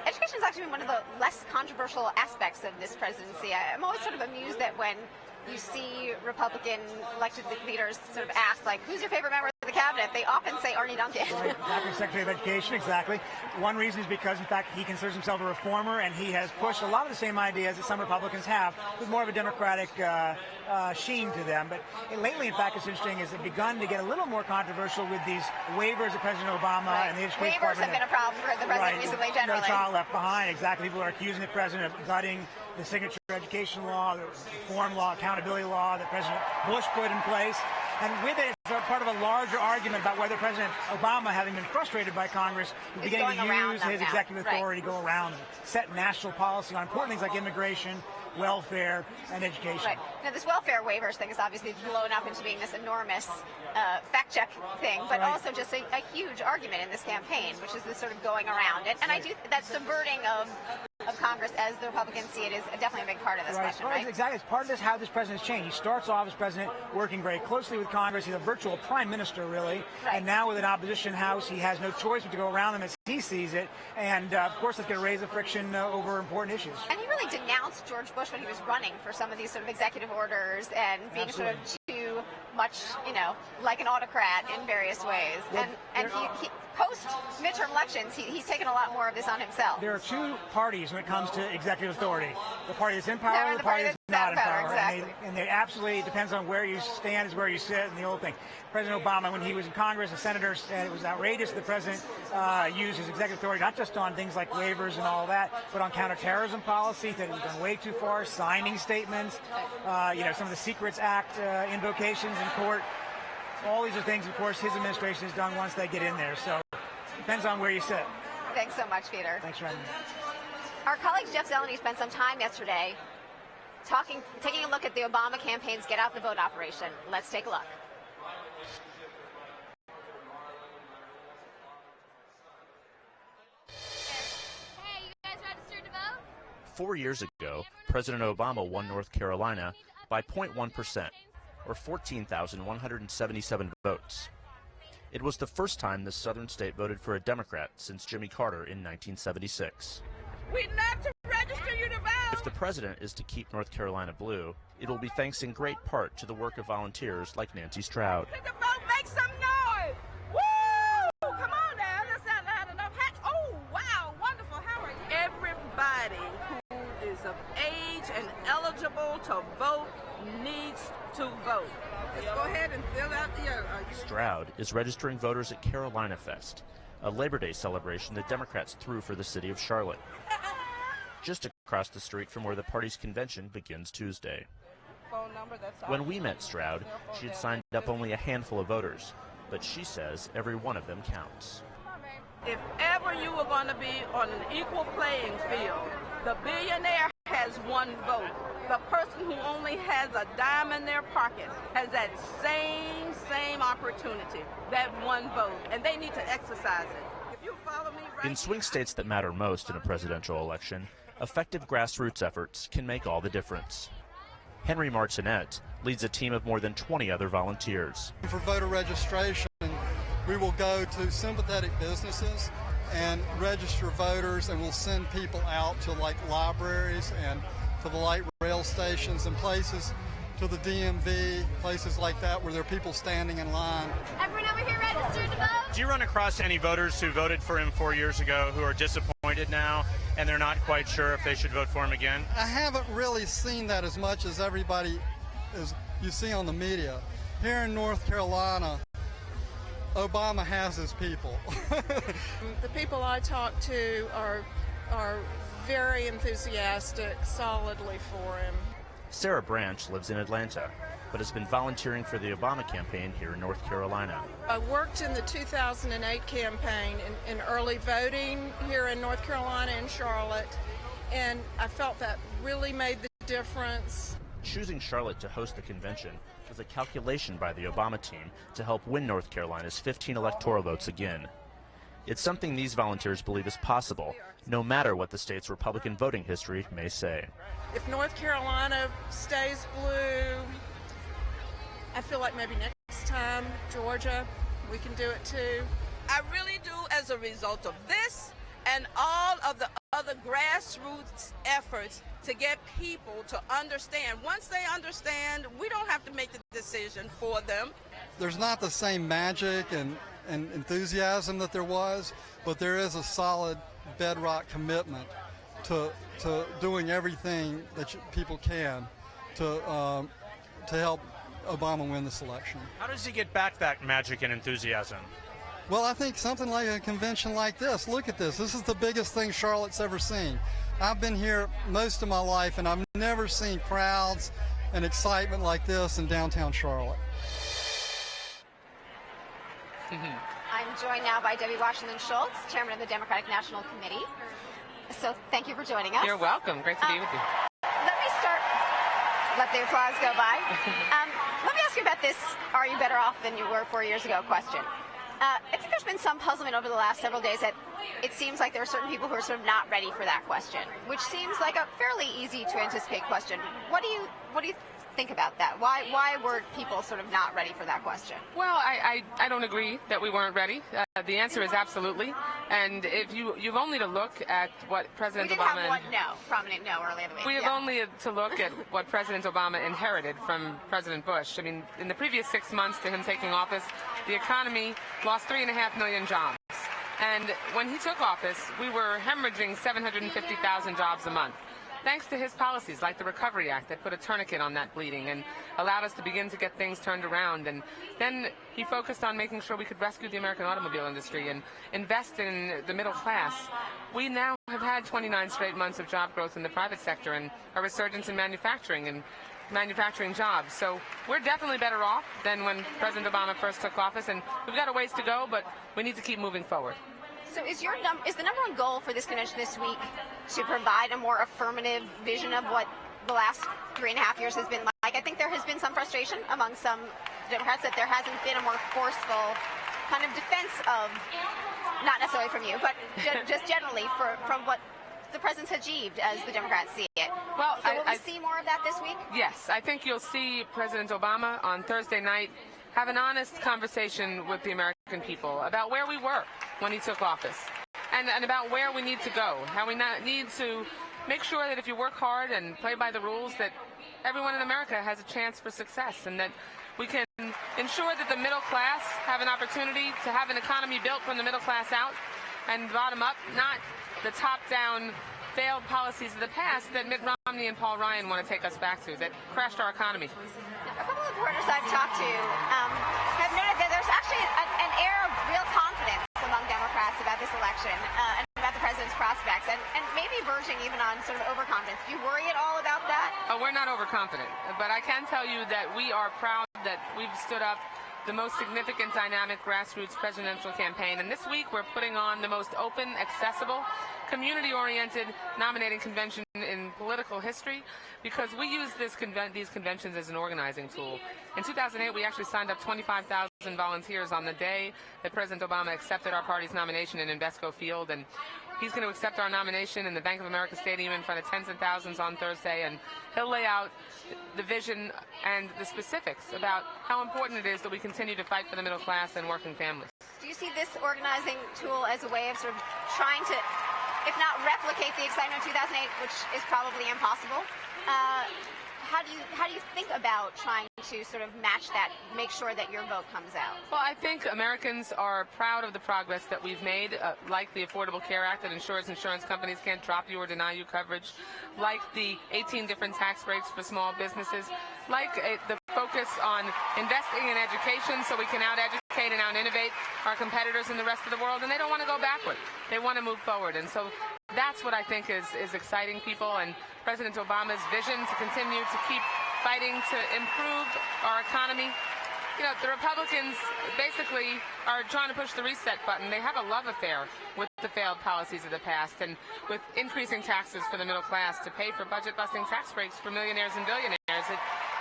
education has actually been one of the less controversial aspects of this presidency. I'm always sort of amused that when you see Republican elected leaders sort of ask, like, who's your favorite member of the cabinet? They often say Arne Duncan. Right, exactly, Secretary of Education, exactly. One reason is because, in fact, he considers himself a reformer, and he has pushed a lot of the same ideas that some Republicans have, with more of a Democratic sheen to them. But lately, in fact, it's interesting, is they've begun to get a little more controversial with these waivers of President Obama and the Education Department. Waivers have been a problem for the president recently, generally. No child left behind, exactly. People are accusing the president of gutting the signature education law, the reform law, accountability law that President Bush put in place. And with it, it's part of a larger argument about whether President Obama, having been frustrated by Congress, is beginning to use his executive authority to go around and set national policy on important things like immigration, welfare, and education. Right. Now, this welfare waivers thing is obviously blown up into being this enormous fact-check thing, but also just a huge argument in this campaign, which is this sort of going around. And I do that subverting of Congress, as the Republicans see it, is definitely a big part of this question, right? Exactly. It's part of this, how this president's changed. He starts off as president working very closely with Congress. He's a virtual prime minister, really. Right. And now with an opposition house, he has no choice but to go around them as he sees it. And, of course, it's going to raise the friction over important issues. And he really denounced George Bush when he was running for some of these sort of executive orders and being sort of too much, like an autocrat in various ways. Well, and he post-midterm elections, he's taken a lot more of this on himself. There are two parties when it comes to executive authority. The party that's in power and the party that's not in power. Exactly. And they absolutely, it depends on where you stand is where you sit and the old thing. President Obama, when he was in Congress, the senators said it was outrageous the president used his executive authority not just on things like waivers and all that, but on counterterrorism policy that had gone way too far, signing statements, some of the Secrets Act invocations in court. All these are things, of course, his administration has done once they get in there. So it depends on where you sit. Thanks so much, Peter. Thanks for having me. Our colleague Jeff Zeleny spent some time yesterday taking a look at the Obama campaign's Get Out the Vote operation. Let's take a look. Hey, you guys registered to vote? 4 years ago, President Obama won North Carolina by 0.1%, or 14,177 votes. It was the first time this southern state voted for a Democrat since Jimmy Carter in 1976. We'd love to register you to vote! If the president is to keep North Carolina blue, it will be thanks in great part to the work of volunteers like Nancy Stroud. To vote, make some noise! vote needs to vote. Let's go ahead and fill out the Stroud is registering voters at Carolina Fest, a Labor Day celebration the Democrats threw for the city of Charlotte. Just across the street from where the party's convention begins Tuesday. When we met Stroud, she had signed up only a handful of voters, but she says every one of them counts. If ever you were going to be on an equal playing field, the billionaire has one vote. The person who only has a dime in their pocket has that same opportunity, that one vote, and they need to exercise it. If you follow me right In swing states that matter most in a presidential election, effective grassroots efforts can make all the difference. Henry Martinet leads a team of more than 20 other volunteers. For voter registration, we will go to sympathetic businesses and register voters, and we'll send people out to like libraries and to the light rail stations and places, to the DMV, places like that where there are people standing in line. Everyone over here registered to vote? Do you run across any voters who voted for him 4 years ago who are disappointed now and they're not quite sure if they should vote for him again? I haven't really seen that as much as everybody as you see on the media. Here in North Carolina, Obama has his people. The people I talk to are very enthusiastic, solidly for him. Sarah Branch lives in Atlanta, but has been volunteering for the Obama campaign here in North Carolina. I worked in the 2008 campaign in early voting here in North Carolina and Charlotte, and I felt that really made the difference. Choosing Charlotte to host the convention was a calculation by the Obama team to help win North Carolina's 15 electoral votes again. It's something these volunteers believe is possible, no matter what the state's Republican voting history may say. If North Carolina stays blue, I feel like maybe next time, Georgia, we can do it too. I really do, as a result of this and all of the other grassroots efforts to get people to understand. Once they understand, we don't have to make the decision for them. There's not the same magic and enthusiasm that there was, but there is a solid bedrock commitment to doing everything that people can to help Obama win this election. How does he get back that magic and enthusiasm? Well, I think something like a convention like this. Look at this. This is the biggest thing Charlotte's ever seen. I've been here most of my life, and I've never seen crowds and excitement like this in downtown Charlotte. I'm joined now by Debbie Washington Schultz, chairman of the Democratic National Committee. So thank you for joining us. You're welcome. Great to be with you. Let me start. Let the applause go by. Let me ask you about this "Are you better off than you were 4 years ago?" question. I think there's been some puzzlement over the last several days that it seems like there are certain people who are sort of not ready for that question, which seems like a fairly easy to anticipate question. What do you think about that? Why were people sort of not ready for that question? Well, I don't agree that we weren't ready. The answer is absolutely. And if you've only to look at what President Obama... We did have one prominent no earlier in the week. We have only to look at what President Obama inherited from President Bush. I mean, in the previous 6 months to him taking office, the economy lost 3.5 million jobs. And when he took office, we were hemorrhaging 750,000 jobs a month. Thanks to his policies, like the Recovery Act, that put a tourniquet on that bleeding and allowed us to begin to get things turned around. And then he focused on making sure we could rescue the American automobile industry and invest in the middle class. We now have had 29 straight months of job growth in the private sector and a resurgence in manufacturing and manufacturing jobs. So we're definitely better off than when President Obama first took office, and we've got a ways to go, but we need to keep moving forward. So is the number one goal for this convention this week to provide a more affirmative vision of what the last 3.5 years has been like? I think there has been some frustration among some Democrats that there hasn't been a more forceful kind of defense of, not necessarily from you, but just generally from what the president's achieved as the Democrats see it. Well, so will we see more of that this week? Yes, I think you'll see President Obama on Thursday night have an honest conversation with the American people about where we were when he took office and about where we need to go, how we need to make sure that if you work hard and play by the rules, that everyone in America has a chance for success, and that we can ensure that the middle class have an opportunity to have an economy built from the middle class out and bottom up, not the top-down failed policies of the past that Mitt Romney and Paul Ryan want to take us back to, that crashed our economy. A couple of reporters I've talked to have noted that there's actually an air of real confidence among Democrats about this election and about the president's prospects, and maybe verging even on sort of overconfidence. Do you worry at all about that? Oh, we're not overconfident, but I can tell you that we are proud that we've stood up the most significant dynamic grassroots presidential campaign. And this week we're putting on the most open, accessible, community-oriented nominating convention in political history because we use these conventions as an organizing tool. In 2008, we actually signed up 25,000 volunteers on the day that President Obama accepted our party's nomination in Invesco Field, and he's going to accept our nomination in the Bank of America Stadium in front of tens of thousands on Thursday, and he'll lay out the vision and the specifics about how important it is that we continue to fight for the middle class and working families. Do you see this organizing tool as a way of sort of trying to, if not replicate the excitement of 2008, which is probably impossible, how do you think about trying to sort of match that, make sure that your vote comes out? Well, I think Americans are proud of the progress that we've made, like the Affordable Care Act that ensures insurance companies can't drop you or deny you coverage, like the 18 different tax breaks for small businesses, like the focus on investing in education so we can out-educate and out-innovate our competitors in the rest of the world, and they don't want to go backward. They want to move forward, and so that's what I think is exciting people, and President Obama's vision to continue to keep fighting to improve our economy. You know, the Republicans basically are trying to push the reset button. They have a love affair with the failed policies of the past and with increasing taxes for the middle class to pay for budget-busting tax breaks for millionaires and billionaires.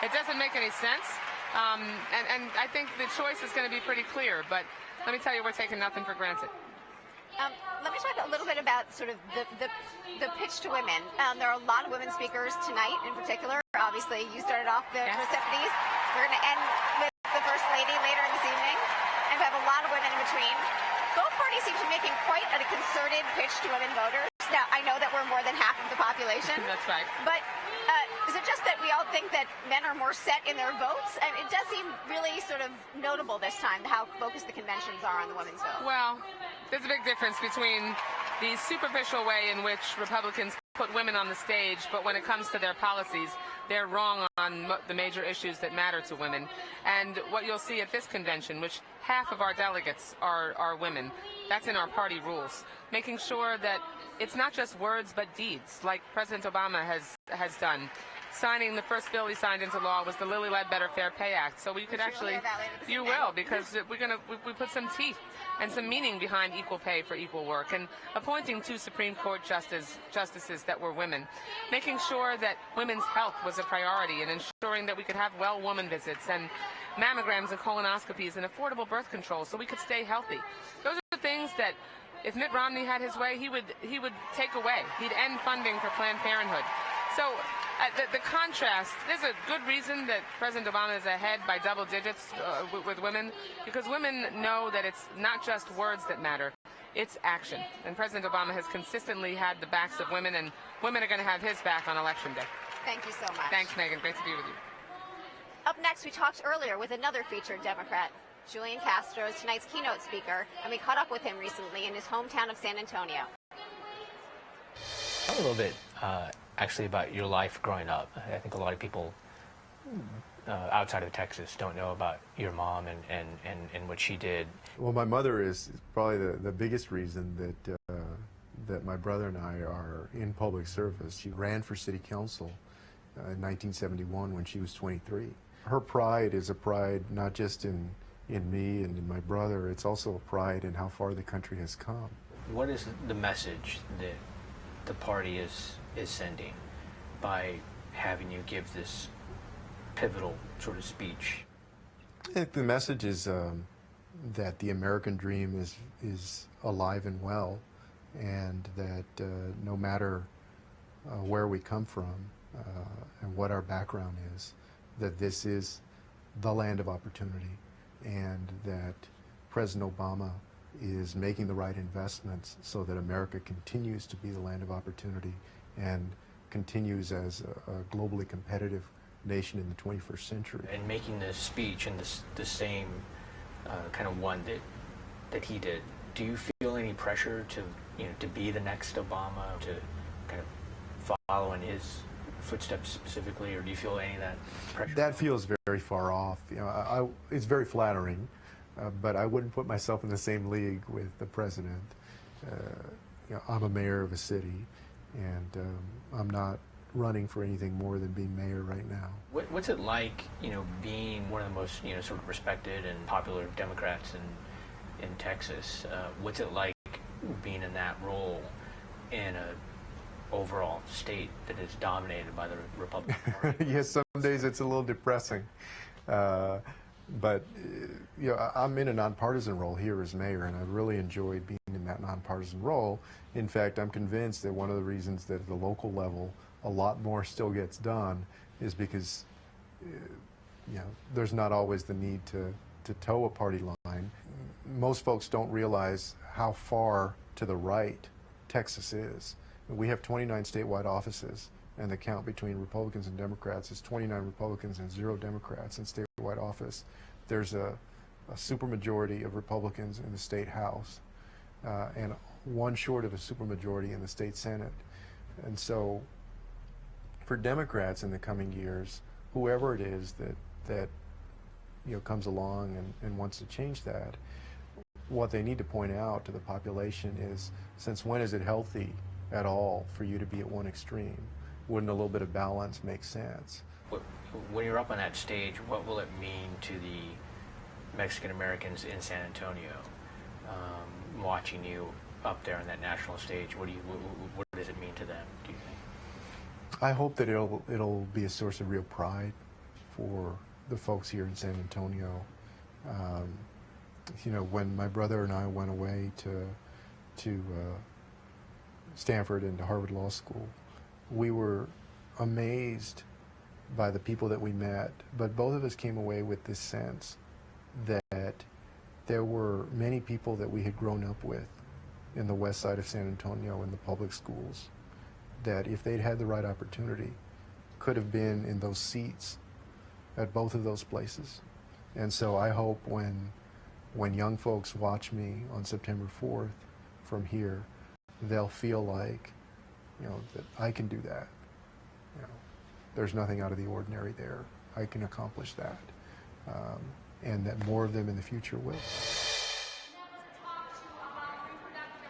It doesn't make any sense, and I think the choice is going to be pretty clear, but let me tell you, we're taking nothing for granted. Let me talk a little bit about sort of the pitch to women. There are a lot of women speakers tonight in particular. Obviously, you started off the receptionies. We're going to end with the First Lady later in this evening. And we have a lot of women in between. Both parties seem to be making quite a concerted pitch to women voters. Now, I know that we're more than half of the population. That's right. But is it just that we all think that men are more set in their votes? I mean, it does seem really sort of notable this time how focused the conventions are on the women's vote. Well, there's a big difference between the superficial way in which Republicans put women on the stage, but when it comes to their policies, they're wrong on the major issues that matter to women. And what you'll see at this convention, which half of our delegates are women, that's in our party rules, making sure that it's not just words but deeds, like President Obama has done. Signing the first bill he signed into law was the Lilly Ledbetter Fair Pay Act. So we could actually, you will, because we put some teeth and some meaning behind equal pay for equal work, and appointing 2 Supreme Court justices that were women, making sure that women's health was a priority, and ensuring that we could have well woman visits and mammograms and colonoscopies and affordable birth control so we could stay healthy. Those are the things that, if Mitt Romney had his way, he would take away. He'd end funding for Planned Parenthood. So the contrast, there's a good reason that President Obama is ahead by double digits with women, because women know that it's not just words that matter, it's action. And President Obama has consistently had the backs of women, and women are going to have his back on Election Day. Thank you so much. Thanks, Megan. Great to be with you. Up next, we talked earlier with another featured Democrat. Julian Castro is tonight's keynote speaker, and we caught up with him recently in his hometown of San Antonio. Tell a little bit, actually, about your life growing up. I think a lot of people outside of Texas don't know about your mom and what she did. Well, my mother is probably the biggest reason that my brother and I are in public service. She ran for city council in 1971 when she was 23. Her pride is a pride not just in me and in my brother, it's also a pride in how far the country has come. What is the message that the party is sending by having you give this pivotal sort of speech? I think the message is that the American dream is alive and well, and that no matter where we come from and what our background is, that this is the land of opportunity, and that President Obama is making the right investments so that America continues to be the land of opportunity and continues as a globally competitive nation in the 21st century. And making the speech in the same kind of one that he did, do you feel any pressure to be the next Obama, to kind of follow in his footsteps specifically, or do you feel any of that pressure? That feels very far off. You know, it's very flattering, but I wouldn't put myself in the same league with the president. You know, I'm a mayor of a city, and I'm not running for anything more than being mayor right now. What's it like, you know, being one of the most, you know, sort of respected and popular Democrats in Texas? What's it like being in that role in a overall state that is dominated by the Republican Party? Yes, some days it's a little depressing. But you know, I'm in a nonpartisan role here as mayor, and I really enjoy being in that nonpartisan role. In fact, I'm convinced that one of the reasons that at the local level a lot more still gets done is because you know, there's not always the need to toe a party line. Most folks don't realize how far to the right Texas is. We have 29 statewide offices, and the count between Republicans and Democrats is 29 Republicans and 0 Democrats in statewide office. There's a supermajority of Republicans in the state House, and one short of a supermajority in the state Senate. And so for Democrats in the coming years, whoever it is that you know, comes along and wants to change that, what they need to point out to the population is, since when is it healthy at all for you to be at one extreme? Wouldn't a little bit of balance make sense? When you're up on that stage, what will it mean to the Mexican Americans in San Antonio, watching you up there on that national stage? What does it mean to them, do you think? I hope that it'll be a source of real pride for the folks here in San Antonio. You know, when my brother and I went away to Stanford and to Harvard Law School, we were amazed by the people that we met, but both of us came away with this sense that there were many people that we had grown up with in the west side of San Antonio in the public schools that, if they'd had the right opportunity, could have been in those seats at both of those places. And so I hope when young folks watch me on September 4th from here, they'll feel like, you know, that I can do that. You know, there's nothing out of the ordinary there. I can accomplish that. And that more of them in the future will.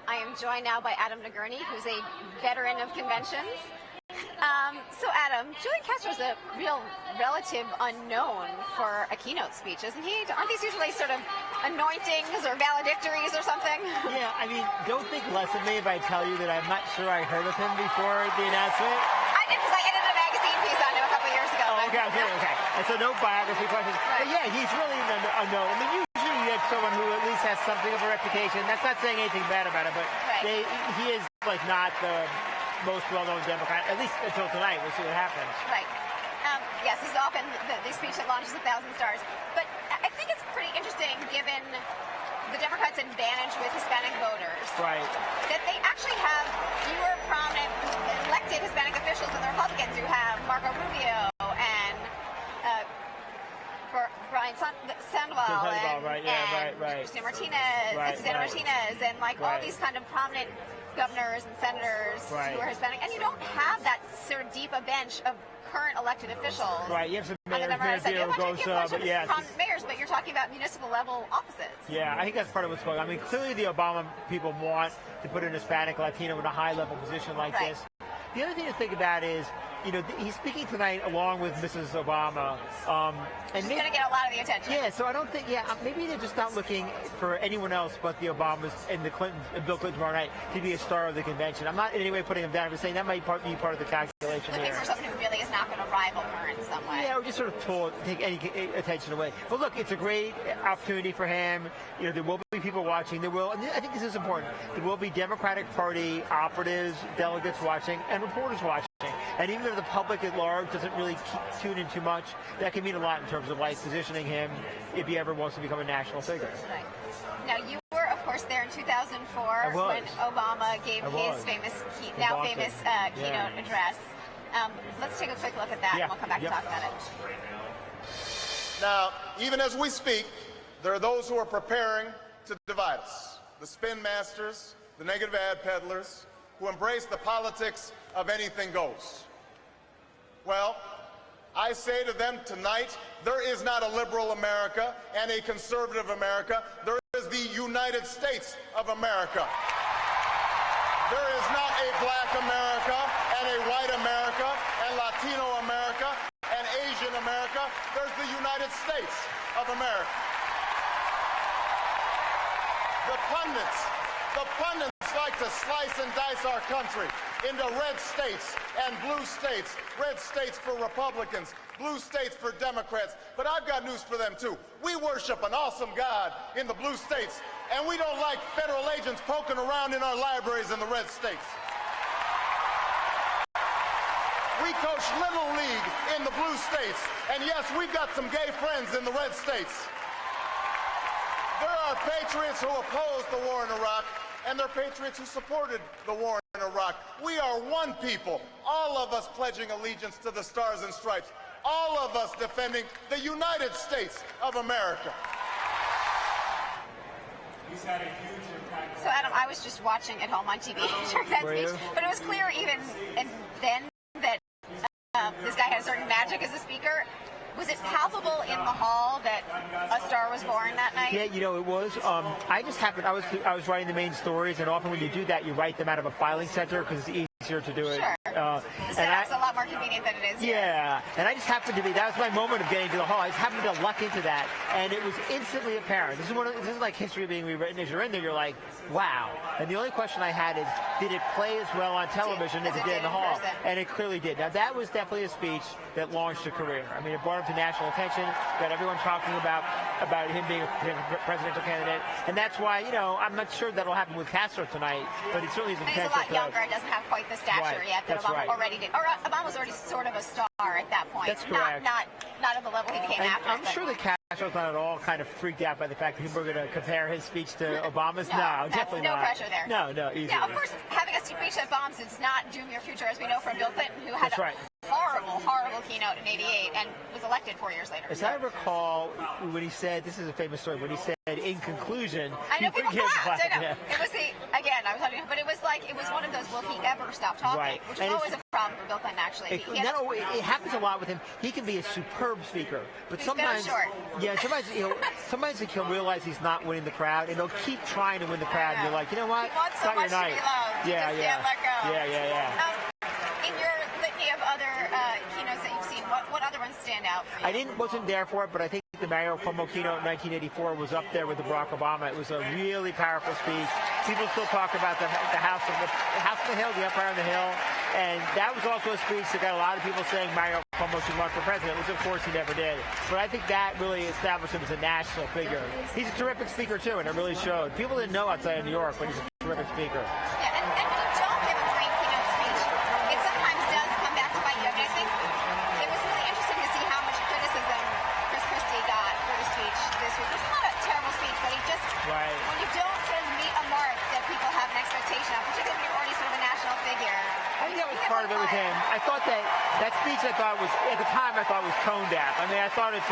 I am joined now by Adam Nagurney, who's a veteran of conventions. So Adam, Julian Castro is a real relative unknown for a keynote speech, isn't he? Aren't these usually sort of anointings or valedictories or something? Yeah, I mean, don't think less of me if I tell you that I'm not sure I heard of him before the announcement. I did, because I edited a magazine piece on him a couple years ago. Oh, okay. And so no biography questions. Right. But yeah, he's really unknown. I mean, usually you get someone who at least has something of a reputation. That's not saying anything bad about him, but he is like not the most well-known Democrat, at least until tonight. We'll see what happens. Right. Yes, this is often the speech that launches 1,000 stars. But I think it's pretty interesting, given the Democrats' advantage with Hispanic voters, right, that they actually have fewer prominent elected Hispanic officials than the Republicans, who have Marco Rubio and Brian Sandoval and Christina Martinez, Susana Martinez, and like all these kind of prominent governors and senators who are Hispanic, and you don't have that sort of deep a bench of current elected officials. Right, you have some mayors, mayors, but you're talking about municipal level offices. Yeah, I think that's part of what's going on. I mean, clearly the Obama people want to put an Hispanic, Latino in a high-level position like this. The other thing to think about is, you know, he's speaking tonight along with Mrs. Obama. And she's going to get a lot of the attention. Yeah, so I don't think, maybe they're just not looking for anyone else but the Obamas and the Clintons, and Bill Clinton tomorrow night to be a star of the convention. I'm not in any way putting him down. I'm just saying that might be part of the calculation looking for someone who really is not going to rival her in some way. Yeah, or just sort of take any attention away. But look, it's a great opportunity for him. You know, there will be people watching. There will, and I think this is important, there will be Democratic Party operatives, delegates watching, and reporters watching. And even if the public at large doesn't really tune in too much, that can mean a lot in terms of like positioning him if he ever wants to become a national figure. Right. Now, you were, of course, there in 2004 when Obama gave his famous keynote address. Let's take a quick look at that, and we'll come back and talk about it. Now, even as we speak, there are those who are preparing to divide us. The spin masters, the negative ad peddlers, who embrace the politics of anything goes. Well, I say to them tonight, there is not a liberal America and a conservative America. There is the United States of America. There is not a black America and a white America and Latino America and Asian America. There's the United States of America. The pundits like to slice and dice our country into red states and blue states, red states for Republicans, blue states for Democrats. But I've got news for them too. We worship an awesome God in the blue states, and we don't like federal agents poking around in our libraries in the red states. We coach Little League in the blue states, and yes, we've got some gay friends in the red states. There are patriots who opposed the war in Iraq, and there are patriots who supported the war in Iraq. We are one people, all of us pledging allegiance to the Stars and Stripes, all of us defending the United States of America. He's had a huge impact. So, Adam, I was just watching at home on TV during that speech, but it was clear even then that this guy had a certain magic as a speaker. Was it palpable in the hall that a star was born that night? Yeah, you know, it was. I just happened, I was writing the main stories, and often when you do that, you write them out of a filing center because it's easier to do it. Sure. The setup's a lot more convenient than it is here. Yeah, and I just happened to be, that was my moment of getting to the hall. I just happened to luck into that, and it was instantly apparent. This is like history being rewritten. As you're in there, you're like, wow. And the only question I had is, did it play as well on television as it did in the hall? And it clearly did. Now, that was definitely a speech that launched a career. I mean, it brought him to national attention, got everyone talking about him being a presidential candidate, and that's why, you know, I'm not sure that'll happen with Castro tonight, but it certainly is a potential. He's a lot younger. It doesn't have quite the stature yet that Obama already did. Or Obama's already sort of a star at that point. That's correct. Not at the level he became after. I'm sure that Castro's not at all kind of freaked out by the fact that people are going to compare his speech to Obama's. No, definitely no not. No pressure there. No, easy. Yeah, of course, having a speech that bombs does not doom your future, as we know from Bill Clinton, who had a horrible keynote in '88 and was elected 4 years later. As I recall, when he said, this is a famous story, when he said, in conclusion, I know people clapped. I know. It was again, I was talking, but it was one of those, will he ever stop talking? Which is always a problem for Bill Clinton, actually. It happens a lot with him. He can be a superb speaker, but sometimes, sometimes he'll realize he's not winning the crowd, and he'll keep trying to win the crowd, and you're like, you know what? He wants so much to be loved. Yeah. Can't let go. Yeah. In your litany of other keynotes that you've seen, what other ones stand out for you? Wasn't there for it, but I think the Mario Cuomo keynote in 1984 was up there with the Barack Obama. It was a really powerful speech. People still talk about the house on the hill, the upright on the hill, and that was also a speech that got a lot of people saying Mario Cuomo should run for president, which of course he never did. But I think that really established him as a national figure. He's a terrific speaker too, and it really showed. People didn't know outside of New York, but he's a terrific speaker. Yeah, and when you don't give a great keynote speech, it sometimes does come back to bite you. I mean, I think it was really interesting to see how much criticism Chris Christie got for his speech this week. It's not a terrible speech, but he just, when you don't sort of meet a mark that people have an expectation of, particularly when you're already sort of a national figure. I think that was part of it with him. I thought that speech, at the time, I thought was tone deaf. I mean, I thought it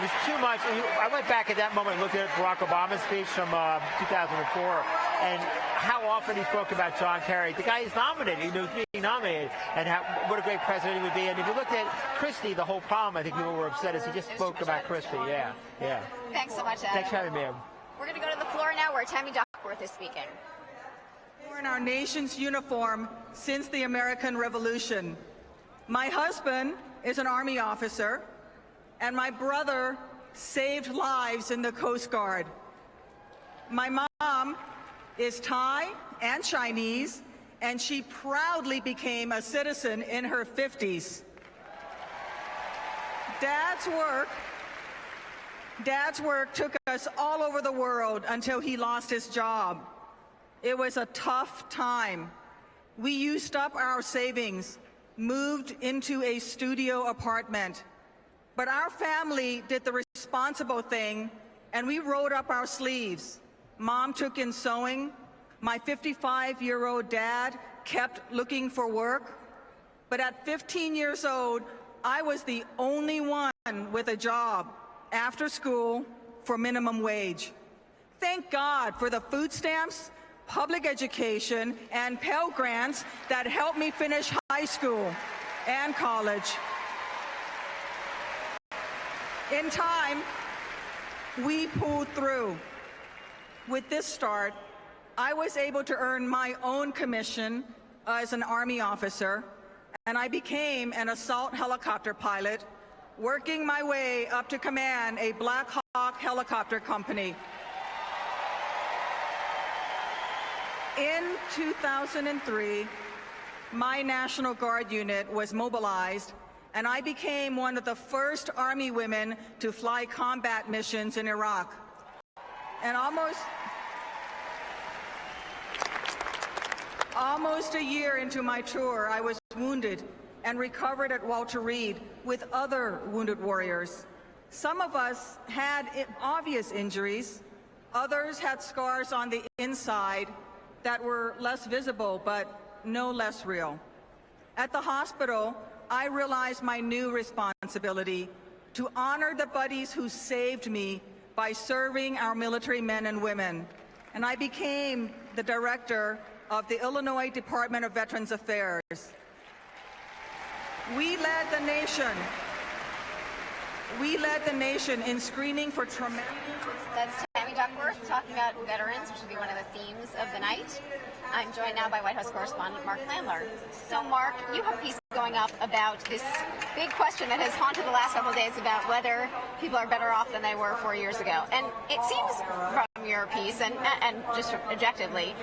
was too much. I went back at that moment and looked at Barack Obama's speech from 2004, and how often he spoke about John Kerry. The guy is nominated. He was being nominated, and what a great president he would be. And if you looked at Christie, the whole problem, I think people were upset, is he just spoke about Christie. Yeah. Thanks so much, Adam. Thanks for having me. We're going to go to the floor now where Tammy Duckworth is speaking. We're in our nation's uniform since the American Revolution. My husband is an Army officer, and my brother saved lives in the Coast Guard. My mom is Thai and Chinese, and she proudly became a citizen in her 50s. Dad's work took us all over the world until he lost his job. It was a tough time. We used up our savings, moved into a studio apartment. But our family did the responsible thing, and we rolled up our sleeves. Mom took in sewing. My 55-year-old dad kept looking for work. But at 15 years old, I was the only one with a job after school for minimum wage. Thank God for the food stamps, public education, and Pell Grants that helped me finish high school and college. In time, we pulled through. With this start, I was able to earn my own commission as an Army officer, and I became an assault helicopter pilot, working my way up to command a Black Hawk helicopter company. In 2003, my National Guard unit was mobilized, and I became one of the first Army women to fly combat missions in Iraq. And almost a year into my tour, I was wounded and recovered at Walter Reed with other wounded warriors. Some of us had obvious injuries. Others had scars on the inside that were less visible, but no less real. At the hospital, I realized my new responsibility to honor the buddies who saved me by serving our military men and women. And I became the director of the Illinois Department of Veterans Affairs. We led the nation in screening for traumatic. That's Tammy Duckworth talking about veterans, which will be one of the themes of the night. I'm joined now by White House correspondent Mark Landler. So, Mark, you have a piece going up about this big question that has haunted the last couple of days about whether people are better off than they were 4 years ago. And it seems from your piece, and just objectively,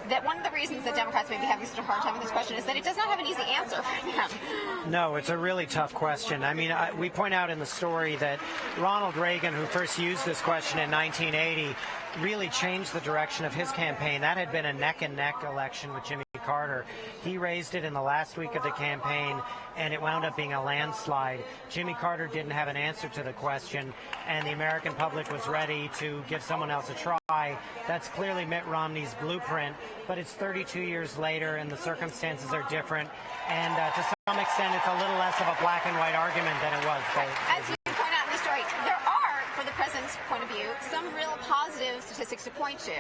that one of the reasons that Democrats may be having such a hard time with this question is that it does not have an easy answer for them. No, it's a really tough question. I mean, we point out in the story that Ronald Reagan, who first used this question in 1980, really changed the direction of his campaign. That had been a neck-and-neck election with Jimmy Carter. He raised it in the last week of the campaign, and it wound up being a landslide. Jimmy Carter didn't have an answer to the question, and the American public was ready to give someone else a try. That's clearly Mitt Romney's blueprint, but it's 32 years later, and the circumstances are different, and to some extent, it's a little less of a black and white argument than it was. As you point out in the story, there are, for the president's point of view, some real positive statistics to point to.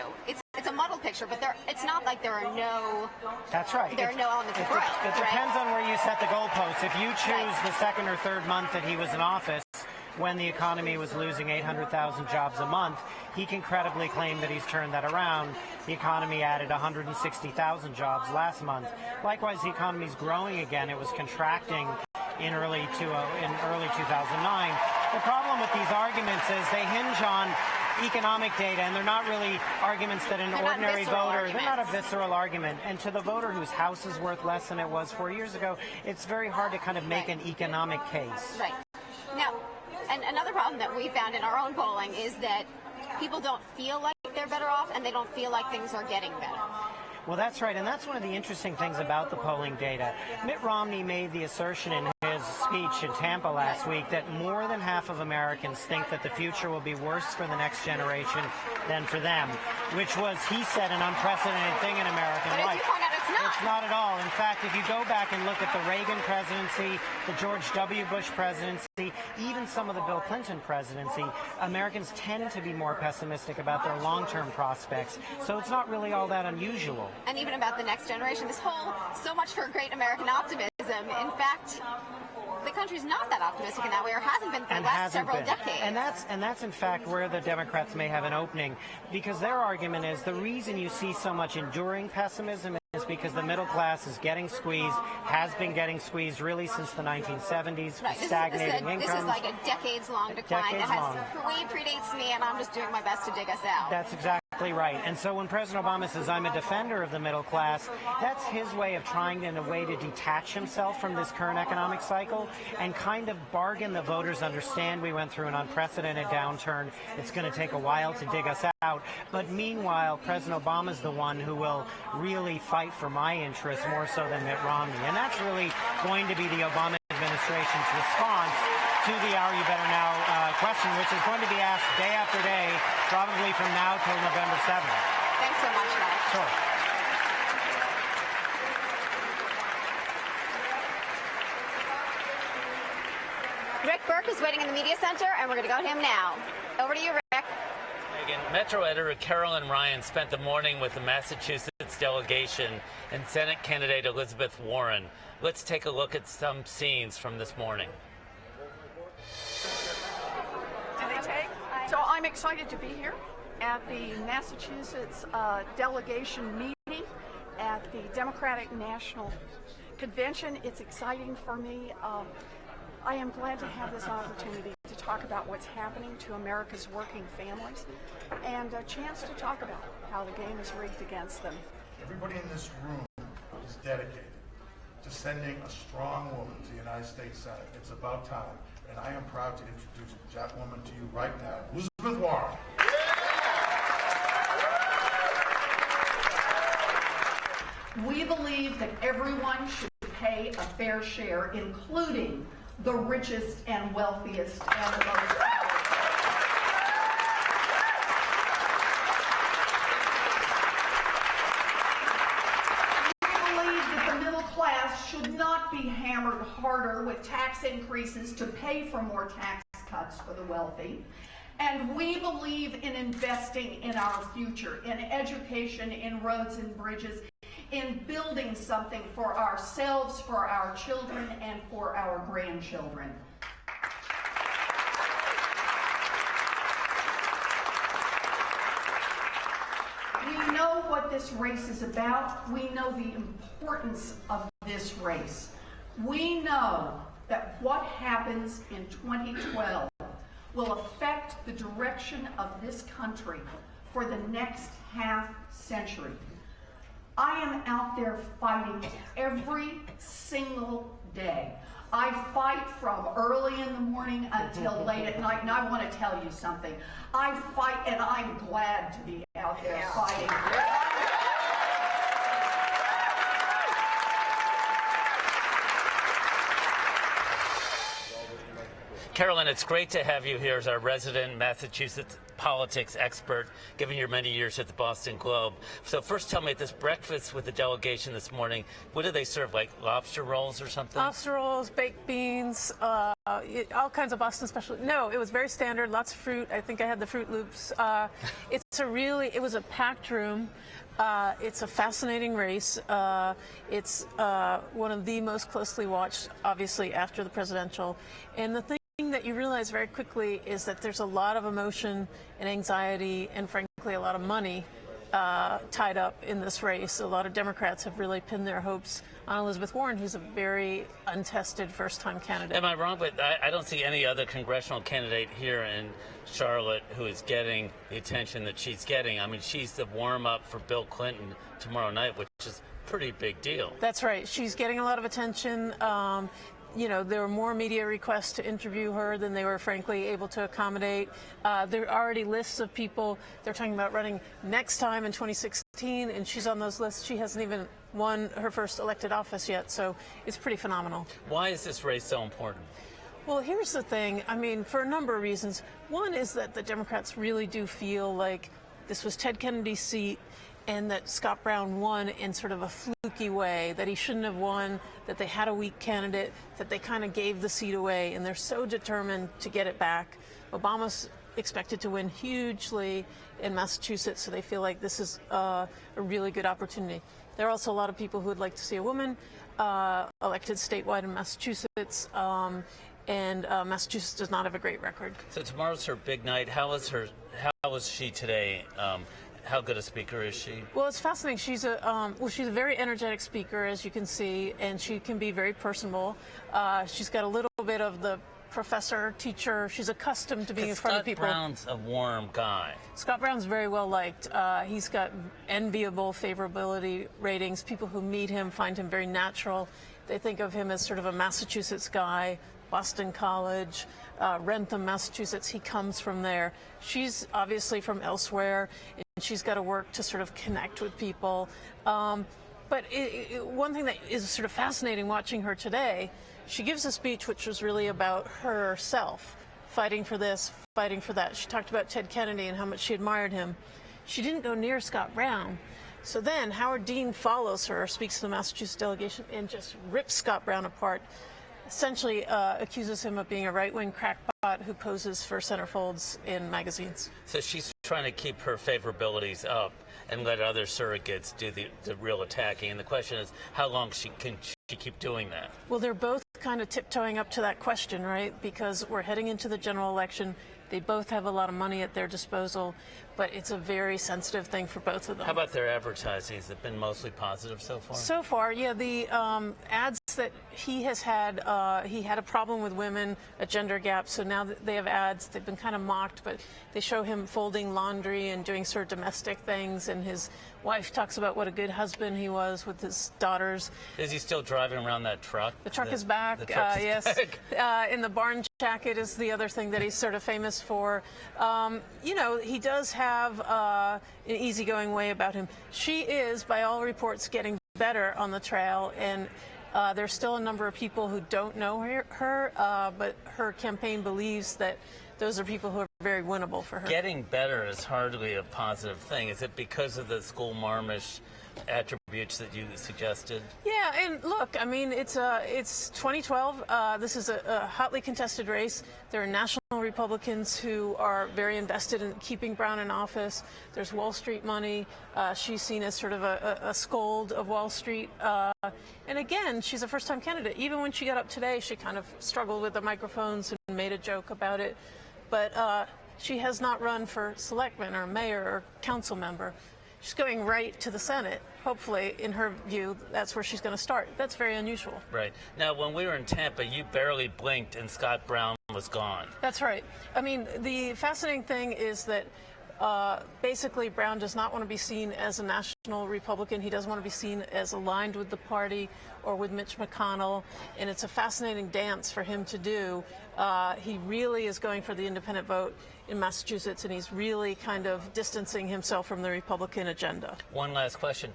It's a muddled picture, but it's not like there are no. That's right. There are no elements of growth. It depends on where you set the goalposts. If you choose the second or third month that he was in office, when the economy was losing 800,000 jobs a month, he can credibly claim that he's turned that around. The economy added 160,000 jobs last month. Likewise, the economy is growing again. It was contracting in early 2009. The problem with these arguments is they hinge on economic data, and they're not really arguments that an ordinary voter, they're not a visceral argument. And to the voter whose house is worth less than it was 4 years ago, it's very hard to kind of make an economic case. Right. Now, and another problem that we found in our own polling is that people don't feel like they're better off, and they don't feel like things are getting better. Well, that's right, and that's one of the interesting things about the polling data. Mitt Romney made the assertion in his speech in Tampa last week that more than half of Americans think that the future will be worse for the next generation than for them, which was, he said, an unprecedented thing in American life. But as you point out, it's not. It's not at all. In fact, if you go back and look at the Reagan presidency, the George W. Bush presidency, even some of the Bill Clinton presidency, Americans tend to be more pessimistic about their long-term prospects. So it's not really all that unusual. And even about the next generation, this whole so much for great American optimism. In fact, the country's not that optimistic in that way, or hasn't been for the last several decades. And that's in fact where the Democrats may have an opening, because their argument is the reason you see so much enduring pessimism is because the middle class is getting squeezed, has been getting squeezed really since the 1970s, right. Stagnating incomes. This is like a decades-long decline. It predates me, and I'm just doing my best to dig us out. That's exactly right. And so when President Obama says, I'm a defender of the middle class, that's his way of trying in a way to detach himself from this current economic cycle and kind of bargain the voters understand we went through an unprecedented downturn. It's going to take a while to dig us out. But meanwhile, President Obama's the one who will really fight for my interests more so than Mitt Romney. And that's really going to be the Obama administration's response to the Are You Better Now question, which is going to be asked day after day, probably from now till November 7th. Thanks so much, Mark. Sure. Rick Burke is waiting in the media center, and we're going to go to him now. Over to you, Rick. Reagan. Metro editor Carolyn Ryan spent the morning with the Massachusetts delegation and Senate candidate Elizabeth Warren. Let's take a look at some scenes from this morning. Did they take? So I'm excited to be here at the Massachusetts delegation meeting at the Democratic National Convention. It's exciting for me. I am glad to have this opportunity to talk about what's happening to America's working families and a chance to talk about how the game is rigged against them. Everybody in this room is dedicated to sending a strong woman to the United States Senate. It's about time. And I am proud to introduce that woman to you right now, Elizabeth Warren. We believe that everyone should pay a fair share, including the richest and wealthiest and the most powerful. We believe that the middle class should not be hammered harder with tax increases to pay for more tax cuts for the wealthy. And we believe in investing in our future, in education, in roads and bridges, in building something for ourselves, for our children, and for our grandchildren. We know what this race is about. We know the importance of this race. We know that what happens in 2012 will affect the direction of this country for the next half century. I am out there fighting every single day. I fight from early in the morning until late at night, and I want to tell you something. I fight, and I'm glad to be out there fighting. Carolyn, it's great to have you here as our resident Massachusetts politics expert, given your many years at the Boston Globe. So first tell me, at this breakfast with the delegation this morning, what did they serve, like lobster rolls or something? Lobster rolls, baked beans, all kinds of Boston special. No, it was very standard, lots of fruit. I think I had the Fruit Loops. It was a packed room. It's a fascinating race. It's one of the most closely watched, obviously, after the presidential. And the thing that you realize very quickly is that there's a lot of emotion and anxiety and, frankly, a lot of money tied up in this race. A lot of Democrats have really pinned their hopes on Elizabeth Warren, who's a very untested first-time candidate. Am I wrong? But I don't see any other congressional candidate here in Charlotte who is getting the attention that she's getting. I mean, she's the warm-up for Bill Clinton tomorrow night, which is a pretty big deal. That's right. She's getting a lot of attention. You know, there were more media requests to interview her than they were, frankly, able to accommodate. There are already lists of people they're talking about running next time in 2016, and she's on those lists. She hasn't even won her first elected office yet, so it's pretty phenomenal. Why is this race so important? Well, here's the thing. I mean, for a number of reasons. One is that the Democrats really do feel like this was Ted Kennedy's seat, and that Scott Brown won in sort of a fluky way, that he shouldn't have won, that they had a weak candidate, that they kind of gave the seat away, and they're so determined to get it back. Obama's expected to win hugely in Massachusetts, so they feel like this is a really good opportunity. There are also a lot of people who would like to see a woman elected statewide in Massachusetts, and Massachusetts does not have a great record. So tomorrow's her big night. How was she today? How good a speaker is she? Well, it's fascinating. She's a very energetic speaker, as you can see, and she can be very personable. She's got a little bit of the professor, teacher. She's accustomed to being in front of people. Scott Brown's a warm guy. Scott Brown's very well liked. He's got enviable favorability ratings. People who meet him find him very natural. They think of him as sort of a Massachusetts guy, Boston College, Rentham, Massachusetts. He comes from there. She's obviously from elsewhere, and she's got to work to sort of connect with people. But one thing that is sort of fascinating watching her today, she gives a speech which was really about herself, fighting for this, fighting for that. She talked about Ted Kennedy and how much she admired him. She didn't go near Scott Brown. So then Howard Dean follows her, speaks to the Massachusetts delegation, and just rips Scott Brown apart. Essentially accuses him of being a right-wing crackpot who poses for centerfolds in magazines. So she's trying to keep her favorabilities up and let other surrogates do the real attacking. And the question is, how long can she keep doing that? Well, they're both kind of tiptoeing up to that question, right? Because we're heading into the general election. They both have a lot of money at their disposal, but it's a very sensitive thing for both of them. How about their advertising? Has it been mostly positive so far? So far, yeah. The ads that he has had, he had a problem with women, a gender gap, so now that they have ads. They've been kind of mocked, but they show him folding laundry and doing sort of domestic things, and his wife talks about what a good husband he was with his daughters. Is he still driving around that truck? The truck is back, the truck is yes. back. In the barn jacket is the other thing that he's sort of famous for. You know, he does have an easygoing way about him. She is, by all reports, getting better on the trail, and there's still a number of people who don't know her, but her campaign believes that those are people who are very winnable for her. Getting better is hardly a positive thing. Is it because of the school marmish attributes that you suggested? Yeah, and look, I mean, it's 2012. This is a hotly contested race. There are national Republicans who are very invested in keeping Brown in office. There's Wall Street money. She's seen as sort of a scold of Wall Street. And again, she's a first-time candidate. Even when she got up today, she kind of struggled with the microphones and made a joke about it. But she has not run for selectman or mayor or council member. She's going right to the Senate. Hopefully, in her view, that's where she's going to start. That's very unusual. Right. Now, when we were in Tampa, you barely blinked and Scott Brown was gone. That's right. I mean, the fascinating thing is that basically Brown does not want to be seen as a national Republican. He doesn't want to be seen as aligned with the party or with Mitch McConnell, and it's a fascinating dance for him to do. He really is going for the independent vote in Massachusetts, and he's really kind of distancing himself from the Republican agenda. One last question.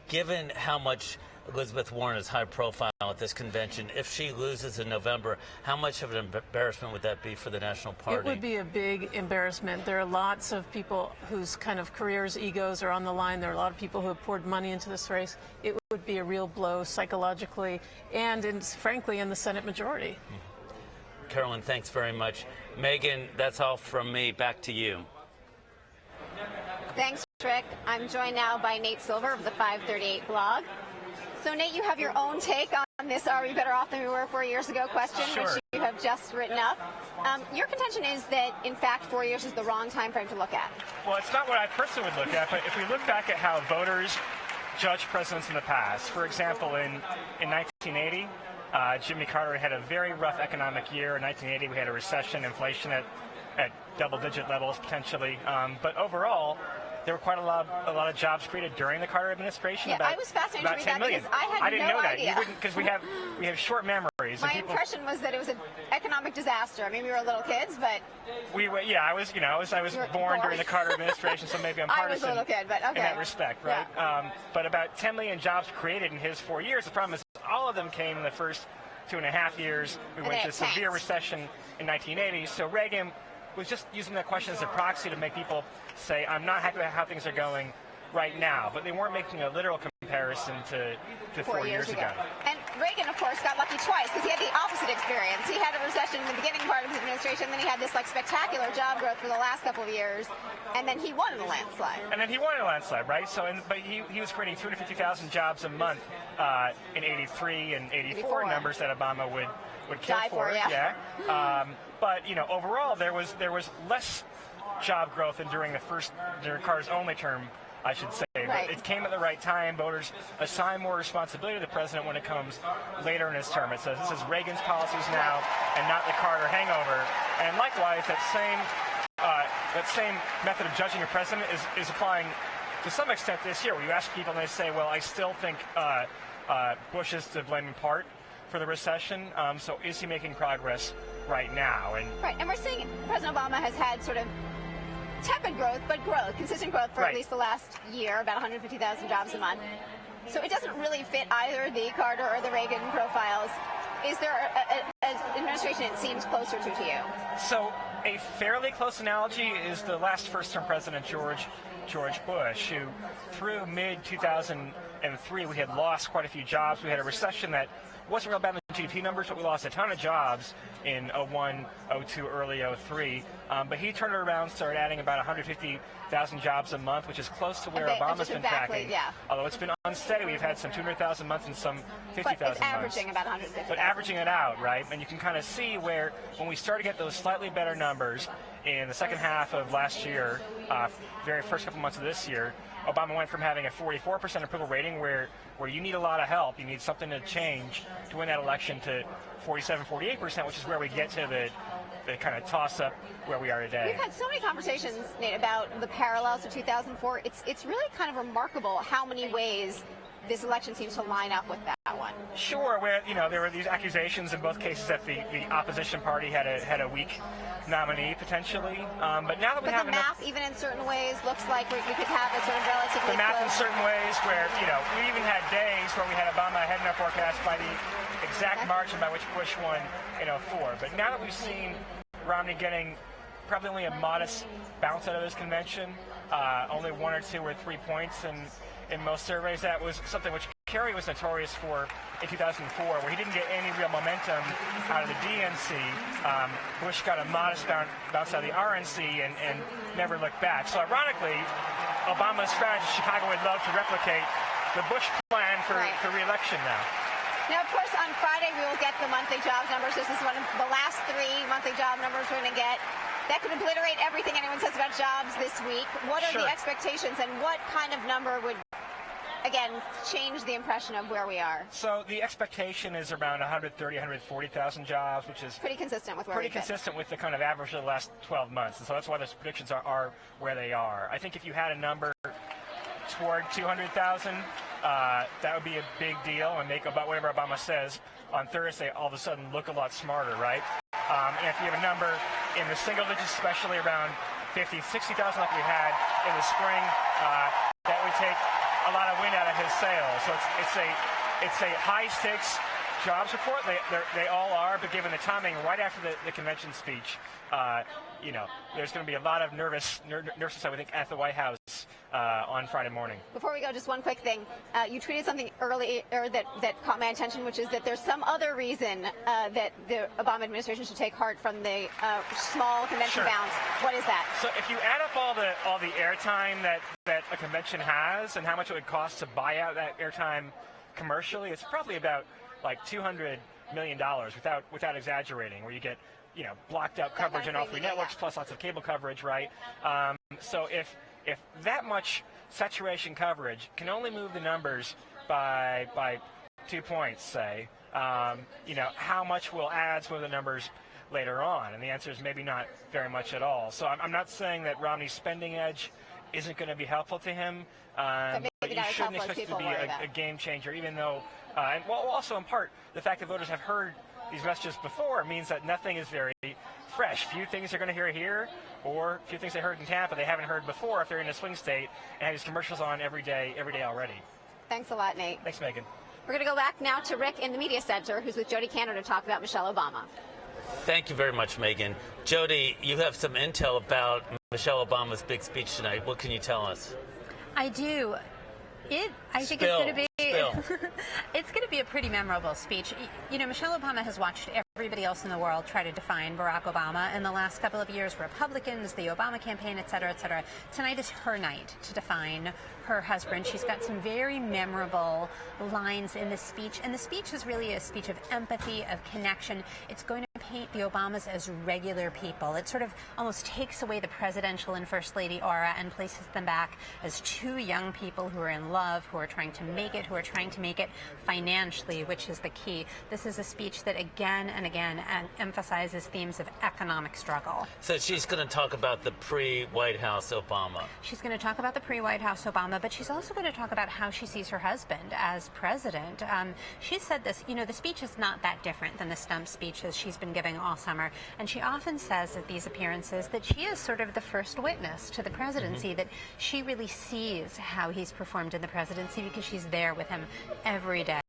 Given how much Elizabeth Warren is high profile at this convention, if she loses in November, how much of an embarrassment would that be for the national party? It would be a big embarrassment. There are lots of people whose kind of careers, egos are on the line. There are a lot of people who have poured money into this race. It would be a real blow psychologically and, frankly, in the Senate majority. Carolyn, thanks very much. Megan, that's all from me. Back to you. Thanks, Rick. I'm joined now by Nate Silver of the 538 blog. So, Nate, you have your own take on this "Are we better off than we were 4 years ago" question, Sure. which you have just written up. Your contention is that, in fact, 4 years is the wrong time frame to look at. Well, it's not what I personally would look at, but if we look back at how voters judge presidents in the past, for example, in 1980, Jimmy Carter had a very rough economic year. In 1980, we had a recession, inflation at double-digit levels potentially. But overall, there were quite a lot of jobs created during the Carter administration. Yeah, I was fascinated to read 10 that million. because I didn't had know no that. idea. You wouldn't, because we have short memories. My impression was that it was an economic disaster. I mean, we were little kids, but I was born during the Carter administration, so maybe I'm I partisan was a little kid, but okay. in that respect, right? Yeah. But about 10 million jobs created in his 4 years. The problem is all of them came in the first 2.5 years. We went to a severe recession in 1980. So Reagan was just using that question as a proxy to make people say, I'm not happy with how things are going right now. But they weren't making a literal comparison to 4 years ago. And Reagan, of course, got lucky twice because he had the opposite experience. He had a recession in the beginning part of his administration, then he had this spectacular job growth for the last couple of years, and then he won in a landslide. Right? So, but he was creating 250,000 jobs a month in 83 and 84 numbers that Obama would kill Die for, yeah. But overall, there was less job growth than during Carter's only term, I should say. Right. But it came at the right time. Voters assign more responsibility to the president when it comes later in his term. It says this is Reagan's policies now and not the Carter hangover. And likewise, that same method of judging a president is applying to some extent this year, where you ask people and they say, well, I still think Bush is to blame in part for the recession. So is he making progress right now? And we're seeing President Obama has had sort of tepid growth, but consistent growth for at least the last year, about 150,000 jobs a month. So it doesn't really fit either the Carter or the Reagan profiles. Is there an administration it seems closer to you? So a fairly close analogy is the last first-term president, George Bush, who through mid-2003 we had lost quite a few jobs. We had a recession that wasn't real bad in the GDP numbers, but we lost a ton of jobs in 01, 02, early 03. But he turned it around, started adding about 150,000 jobs a month, which is close to where Obama's been tracking. Yeah. Although it's been unsteady. We've had some 200,000 months and some 50,000 months. But it's averaging about 150,000. But averaging it out, right? And you can kind of see where, when we start to get those slightly better numbers in the second half of last year, very first couple months of this year, Obama went from having a 44% approval rating where you need a lot of help, you need something to change to win that election, to 47, 48%, which is where we get to the kind of toss-up where we are today. We've had so many conversations, Nate, about the parallels to 2004. It's really kind of remarkable how many ways this election seems to line up with that one. Sure, where there were these accusations in both cases that the opposition party had a weak nominee potentially, but now that we have the math, even in certain ways, looks like we could have a sort of relatively the math close. In certain ways where we even had days where we had Obama ahead in our forecast by the exact margin by which Bush won in 04. But now that we've seen Romney getting probably only a modest bounce out of this convention, only 1 or 2 or 3 points in most surveys, that was something which Kerry was notorious for in 2004, where he didn't get any real momentum out of the DNC. Bush got a modest bounce out of the RNC and never looked back. So ironically, Obama's strategy, Chicago would love to replicate the Bush plan for re-election now. Now, of course, on Friday we will get the monthly jobs numbers. This is one of the last 3 monthly job numbers we're going to get. That could obliterate everything anyone says about jobs this week. What are the expectations, and what kind of number would, again, change the impression of where we are? So the expectation is around 130,000, 140,000 jobs, which is pretty consistent with where pretty consistent with the kind of average of the last 12 months. And so that's why those predictions are where they are. I think if you had a number toward 200,000, that would be a big deal and make about whatever Obama says on Thursday all of a sudden look a lot smarter, right? And if you have a number in the single digits, especially around 50,000, 60,000 like we had in the spring, that would take a lot of wind out of his sails. So it's a high stakes jobs report. They all are, but given the timing right after the convention speech, there's going to be a lot of nervousness, I would think, at the White House on Friday morning. Before we go, just one quick thing. You tweeted something earlier that caught my attention, which is that there's some other reason that the Obama administration should take heart from the small convention bounce. What is that? So if you add up all the airtime that a convention has and how much it would cost to buy out that airtime commercially, it's probably about like $200 million without exaggerating, where you get blocked out coverage on all 3 networks plus lots of cable coverage, right? So if that much saturation coverage can only move the numbers by 2 points, say, how much will ads move the numbers later on? And the answer is maybe not very much at all. So I'm not saying that Romney's spending edge isn't going to be helpful to him, but you shouldn't expect it to be a game changer, even though, and also in part, the fact that voters have heard these messages before means that nothing is very fresh. Few things they're going to hear here, or few things they heard in Tampa they haven't heard before if they're in a swing state and have these commercials on every day already. Thanks a lot, Nate. Thanks, Megan. We're going to go back now to Rick in the media center, who's with Jodi Kantor to talk about Michelle Obama. Thank you very much, Megan. Jodi, you have some intel about Michelle Obama's big speech tonight. What can you tell us? I do. I think it's going to be it's going to be a pretty memorable speech. Michelle Obama has watched everybody else in the world try to define Barack Obama in the last couple of years. Republicans, the Obama campaign, et cetera, et cetera. Tonight is her night to define her husband. She's got some very memorable lines in the speech, and the speech is really a speech of empathy, of connection. It's going to paint the Obamas as regular people. It sort of almost takes away the presidential and first lady aura and places them back as 2 young people who are in love, who are trying to make it, who are trying to make it financially, which is the key. This is a speech that again and again emphasizes themes of economic struggle. So she's going to talk about the pre-White House Obama. She's going to talk about the pre-White House Obama, but she's also going to talk about how she sees her husband as president. She said this, the speech is not that different than the stump speeches she's been giving all summer, and she often says at these appearances that she is sort of the first witness to the presidency, that she really sees how he's performed in the presidency because she's there with him every day.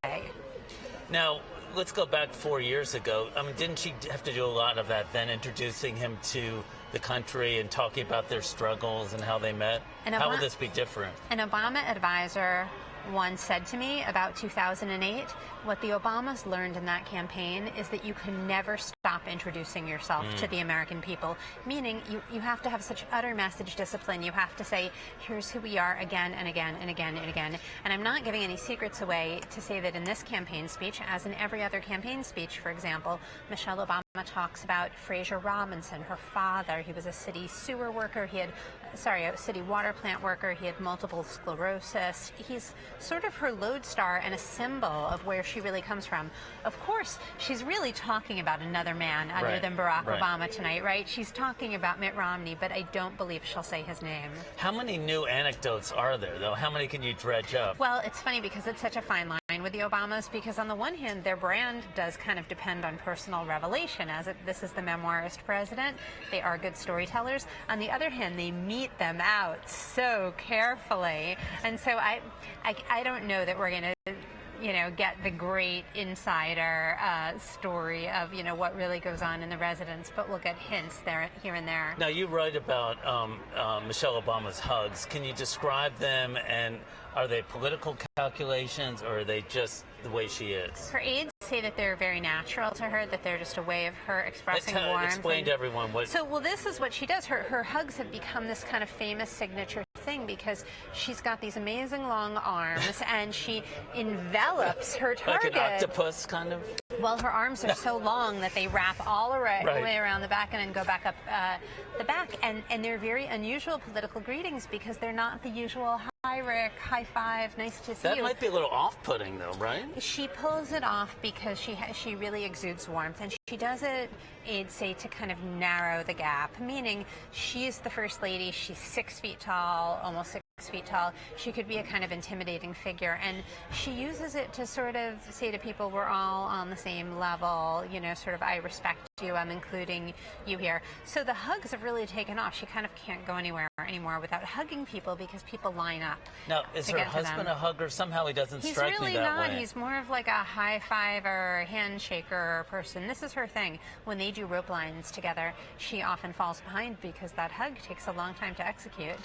Now, let's go back 4 years ago. Didn't she have to do a lot of that then, introducing him to the country and talking about their struggles and how they met? How would this be different? An Obama advisor once said to me about 2008, what the Obamas learned in that campaign is that you can never stop introducing yourself to the American people, meaning you have to have such utter message discipline. You have to say, here's who we are again and again and again and again. And I'm not giving any secrets away to say that in this campaign speech, as in every other campaign speech, for example, Michelle Obama talks about Fraser Robinson, her father. He was a city sewer worker. A city water plant worker. He had multiple sclerosis. He's sort of her lodestar and a symbol of where she really comes from. Of course, she's really talking about another man other than Barack Obama tonight, right? She's talking about Mitt Romney, but I don't believe she'll say his name. How many new anecdotes are there, though? How many can you dredge up? Well, it's funny because it's such a fine line with the Obamas, because on the one hand, their brand does kind of depend on personal revelation, this is the memoirist president. They are good storytellers. On the other hand, they meet them out so carefully. And so I don't know that we're going to get the great insider story of, what really goes on in the residence, but we'll get hints there, here and there. Now, you write about Michelle Obama's hugs. Can you describe them, and are they political calculations, or are they just the way she is? Her aides say that they're very natural to her, that they're just a way of her expressing warmth. Explain to everyone what... Well, this is what she does. Her hugs have become this kind of famous signature thing because she's got these amazing long arms and she envelops her target. Like an octopus, kind of? Well, her arms are so long that they wrap all the way around the back and then go back up the back. And they're very unusual political greetings because they're not the usual, hi, Rick, high five, nice to see you. That might be a little off-putting, though, right? She pulls it off because she really exudes warmth, and she does it, I'd say, to kind of narrow the gap, meaning she is the first lady. She's 6 feet tall, almost 6 feet tall. She could be a kind of intimidating figure, and she uses it to sort of say to people, we're all on the same level, sort of, I respect you, I'm including you here. So the hugs have really taken off. She kind of can't go anywhere anymore without hugging people because people line up. Now, is her husband a hugger? Somehow he doesn't strike me that way. He's really not. He's more of like a high-fiver, handshaker person. This is her thing. When they do rope lines together, she often falls behind because that hug takes a long time to execute.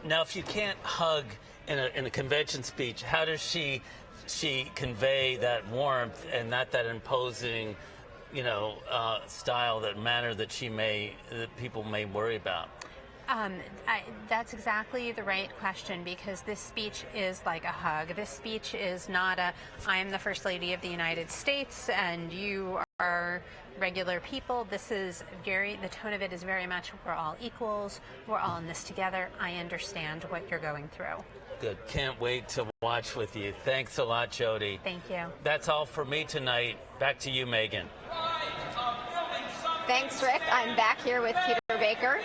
Now, if you can't hug in a convention speech, how does she convey that warmth and not that imposing, style, that manner that that people may worry about? That's exactly the right question, because this speech is like a hug. This speech is not I'm the First Lady of the United States and you are regular people. This is the tone of it is very much, we're all equals, we're all in this together, I understand what you're going through. Good. Can't wait to watch with you. Thanks a lot, Jodi. Thank you. That's all for me tonight. Back to you, Megan. Thanks, Rick. I'm back here with Peter Baker.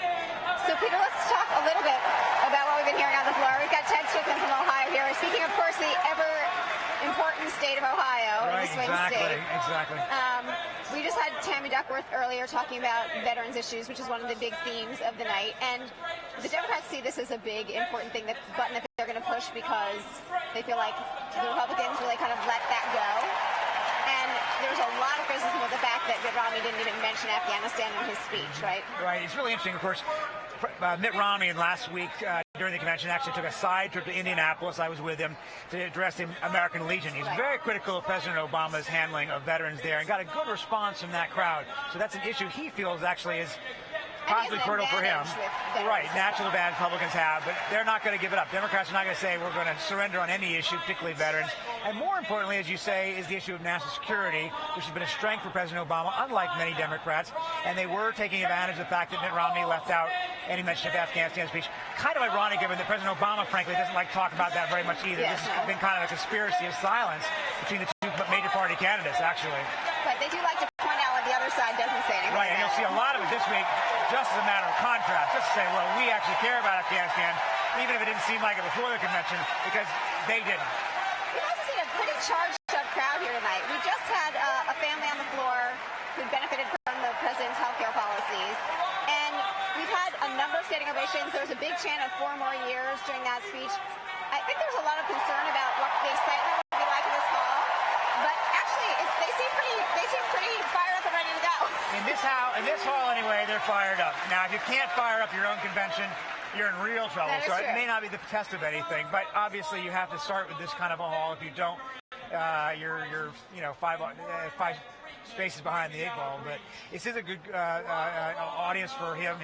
So, Peter, let's talk a little bit about what we've been hearing on the floor. We've got Ted Strickland from Ohio here. Speaking, of course, the ever-important state of Ohio, the swing state. Exactly. We just had Tammy Duckworth earlier talking about veterans issues, which is one of the big themes of the night. And the Democrats see this as a big, important button that they're going to push because they feel like the Republicans really kind of let that go. And there's a lot of criticism of the fact that Mitt Romney didn't even mention Afghanistan in his speech, right? Right. It's really interesting, of course. Mitt Romney last week during the convention actually took a side trip to Indianapolis. I was with him to address the American Legion. He's very critical of President Obama's handling of veterans there and got a good response from that crowd. So that's an issue he feels actually is possibly fertile for him. Right, natural advantage Republicans have, but they're not going to give it up. Democrats are not going to say we're going to surrender on any issue, particularly veterans. And more importantly, as you say, is the issue of national security, which has been a strength for President Obama, unlike many Democrats. And they were taking advantage of the fact that Mitt Romney left out any mention of Afghanistan speech. Kind of ironic, given that President Obama, frankly, doesn't like to talk about that very much either. This has been kind of a conspiracy of silence between the two major party candidates, actually. But they do like to point out what the other side doesn't say anything. Right, and you'll see a lot of it this week, just as a matter of contrast. Just to say, well, we actually care about Afghanistan, even if it didn't seem like it before the convention, because they didn't. We've also seen a pretty charged-up crowd here tonight. We just had a family on the floor who benefited from the president's health care policies. And we've had a number of standing ovations. There was a big chant of 4 more years during that speech. I think there's a lot of concern about what the excitement will be like in this hall. But actually, they seem pretty fired up and ready to go. In this hall, anyway, they're fired up. Now, if you can't fire up your own convention, you're in real trouble. That is So true. it may not be the test of anything, but obviously you have to start with this kind of a haul. If you don't, you're five spaces behind the 8 ball. But this is a good audience for him.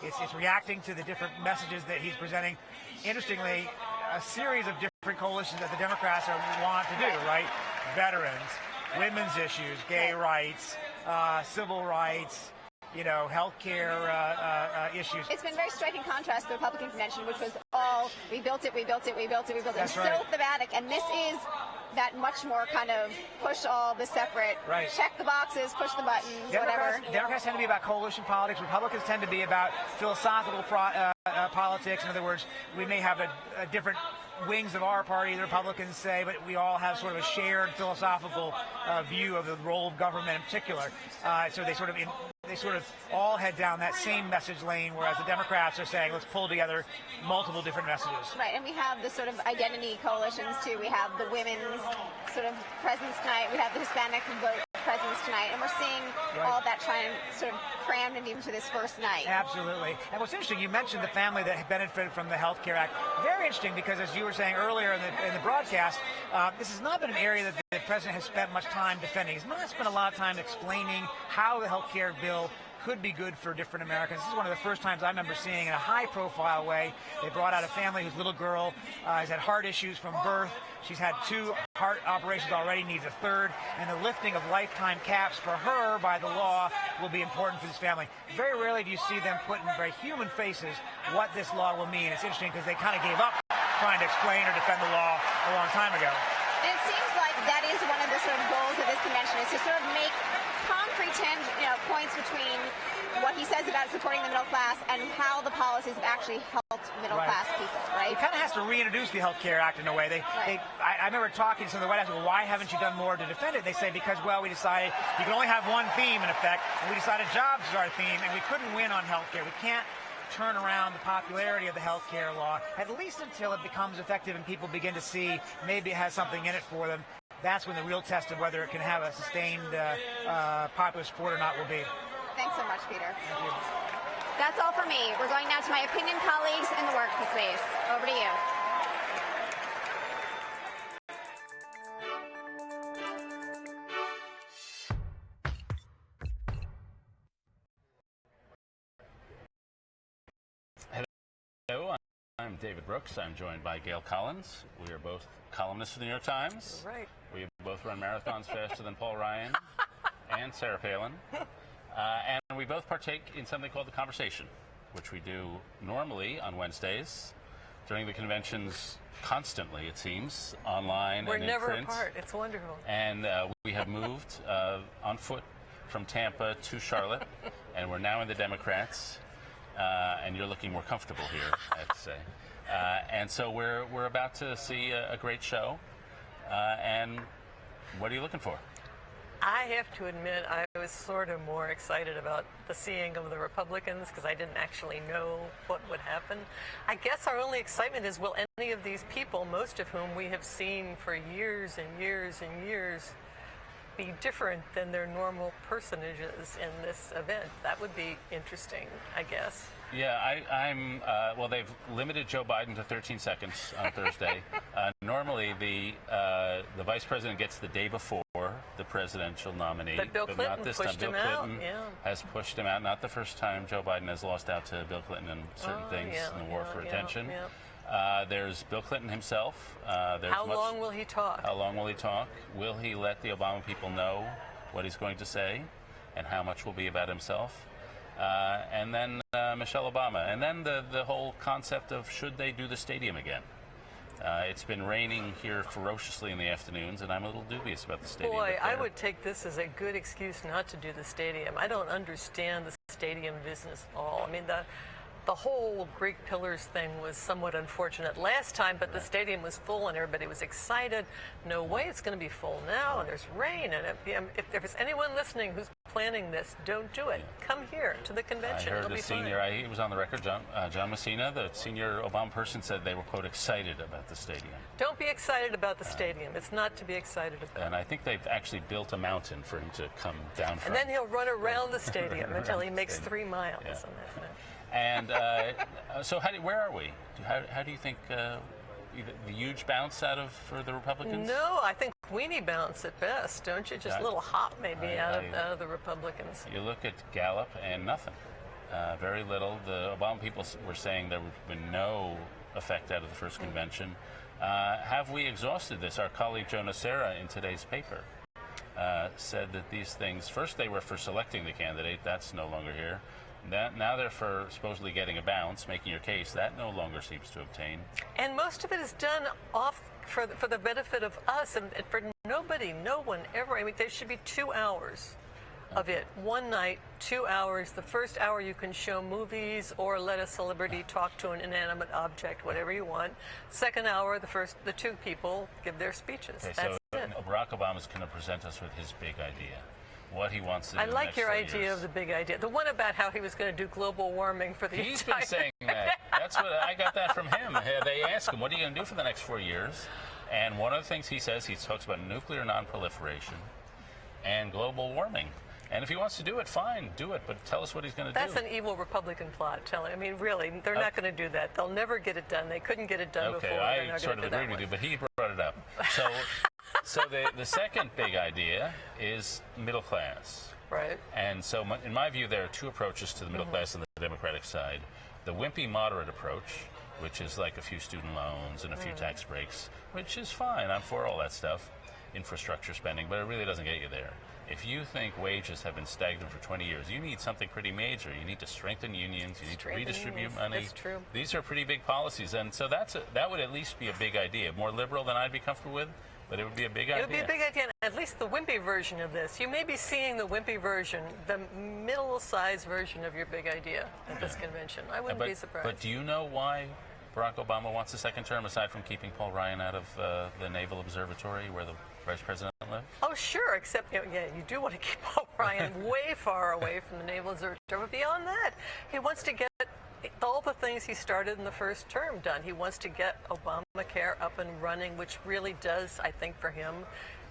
It's reacting to the different messages that he's presenting. Interestingly, a series of different coalitions that the Democrats want to do, right? Veterans, women's issues, gay rights, civil rights, health care issues. It's been very striking contrast to the Republican convention, which was all, we built it. That's It's right. so thematic, and this is that much more kind of push all the separate, check the boxes, push the buttons, whatever. Democrats tend to be about coalition politics. Republicans tend to be about philosophical politics. In other words, we may have a different wings of our party, the Republicans say, but we all have sort of a shared philosophical view of the role of government in particular. So they sort of all head down that same message lane, whereas the Democrats are saying, let's pull together multiple different messages. Right, and we have the sort of identity coalitions too. We have the women's sort of presence tonight. We have the Hispanic vote presence tonight, and we're seeing all of that trying to sort of crammed into this first night. Absolutely. And what's interesting, you mentioned the family that benefited from the Health Care Act. Very interesting, because as you were saying earlier in the broadcast, this has not been an area that the president has spent much time defending. He's not spent a lot of time explaining how the health care bill could be good for different Americans. This is one of the first times I remember seeing in a high-profile way. They brought out a family whose little girl has had heart issues from birth. She's had 2 heart operations already, needs a 3rd, and the lifting of lifetime caps for her by the law will be important for this family. Very rarely do you see them put in very human faces what this law will mean. It's interesting because they kind of gave up trying to explain or defend the law a long time ago. And it seems like that is one of the sort of goals of this convention, is to sort of make concrete points between what he says about supporting the middle class and how the policies have actually helped middle class people, right? He kind of has to reintroduce the Health Care Act in a way. I remember talking to some of the White House, well, why haven't you done more to defend it? They say because, well, we decided you can only have one theme in effect, and we decided jobs is our theme, and we couldn't win on health care. We can't turn around the popularity of the health care law, at least until it becomes effective and people begin to see maybe it has something in it for them. That's when the real test of whether it can have a sustained popular support or not will be. Thanks so much, Peter. Thank you. That's all for me. We're going now to my opinion colleagues in the workplace. Over to you. Hello, I'm David Brooks. I'm joined by Gail Collins. We are both columnists for the New York Times. Right. We both run marathons faster than Paul Ryan and Sarah Palin. And we both partake in something called The Conversation, which we do normally on Wednesdays during the conventions constantly, it seems, online We're and in never print. apart. It's wonderful. And we have moved on foot from Tampa to Charlotte, and we're now in the Democrats. And you're looking more comfortable here, I have to say. And so we're about to see a great show. And what are you looking for? I have to admit, I was sort of more excited about the seeing of the Republicans because I didn't actually know what would happen. I guess our only excitement is, will any of these people, most of whom we have seen for years and years and years, be different than their normal personages in this event? That would be interesting, I guess. Yeah, well, they've limited Joe Biden to 13 seconds on Thursday. Normally, the vice president gets the day before the presidential nominee. But Bill Clinton not this pushed time. him Bill out. Clinton Yeah. has pushed him out. Not the first time Joe Biden has lost out to Bill Clinton in certain things in the war for attention. There's Bill Clinton himself. How long will he talk? How long will he talk? Will he let the Obama people know what he's going to say and how much will be about himself? And then Michelle Obama. And then the whole concept of should they do the stadium again? It's been raining here ferociously in the afternoons, and I'm a little dubious about the stadium. Boy, I would take this as a good excuse not to do the stadium. I don't understand the stadium business at all. I mean, the whole Greek Pillars thing was somewhat unfortunate last time, but the stadium was full and everybody was excited. No way it's going to be full now, and there's rain. And if there's anyone listening who's planning this, don't do it. Come here to the convention. I heard It'll the be senior, fine. he was on the record, John Messina, the senior Obama person, said they were, quote, excited about the stadium. Don't be excited about the stadium. It's not to be excited about. And I think they've actually built a mountain for him to come down from. And then he'll run around the stadium until he makes 3 miles. And so where are we? How do you think the huge bounce for the Republicans? No, I think weenie bounce at best, don't you? Just a little hop maybe out of the Republicans. You look at Gallup and nothing. Very little. The Obama people were saying there would have been no effect out of the first convention. Have we exhausted this? Our colleague Joe Nocera in today's paper said that these things, first they were for selecting the candidate, that's no longer here. Now they're for supposedly getting a bounce, making your case, that no longer seems to obtain. And most of it is done for the benefit of us and for nobody, no one ever. I mean, there should be 2 hours of it. One night, 2 hours. The first hour you can show movies or let a celebrity talk to an inanimate object, whatever you want. Second hour, the two people give their speeches. Okay, That's so it. Barack Obama's going to present us with his big idea. What he wants to do. I like your idea of the big idea. The one about how he was going to do global warming for the He's entire... been saying that. That's what I got that from him. They asked him, what are you going to do for the next 4 years? And one of the things he says, he talks about nuclear nonproliferation and global warming. And if he wants to do it, fine, do it. But tell us what he's going to do. That's an evil Republican plot, I mean, really, they're not going to do that. They'll never get it done. They couldn't get it done before. Okay, I sort of agreed with you, but he brought it up. So the second big idea is middle class. Right. And so in my view, there are two approaches to the middle class on the Democratic side. The wimpy moderate approach, which is like a few student loans and a few tax breaks, which is fine. I'm for all that stuff, infrastructure spending, but it really doesn't get you there. If you think wages have been stagnant for 20 years, you need something pretty major. You need to strengthen unions. You need to redistribute money. That's true. These are pretty big policies, and so that would at least be a big idea. More liberal than I'd be comfortable with, but it would be a big idea. It would be a big idea, at least the wimpy version of this. You may be seeing the wimpy version, the middle-sized version of your big idea at this convention. I wouldn't be surprised. But do you know why Barack Obama wants a second term, aside from keeping Paul Ryan out of the Naval Observatory, where the Vice President lives? Oh, sure, except, you do want to keep Paul Ryan way far away from the Naval Observatory. But beyond that, he wants to get all the things he started in the first term done. He wants to get Obamacare up and running, which really does, I think, for him,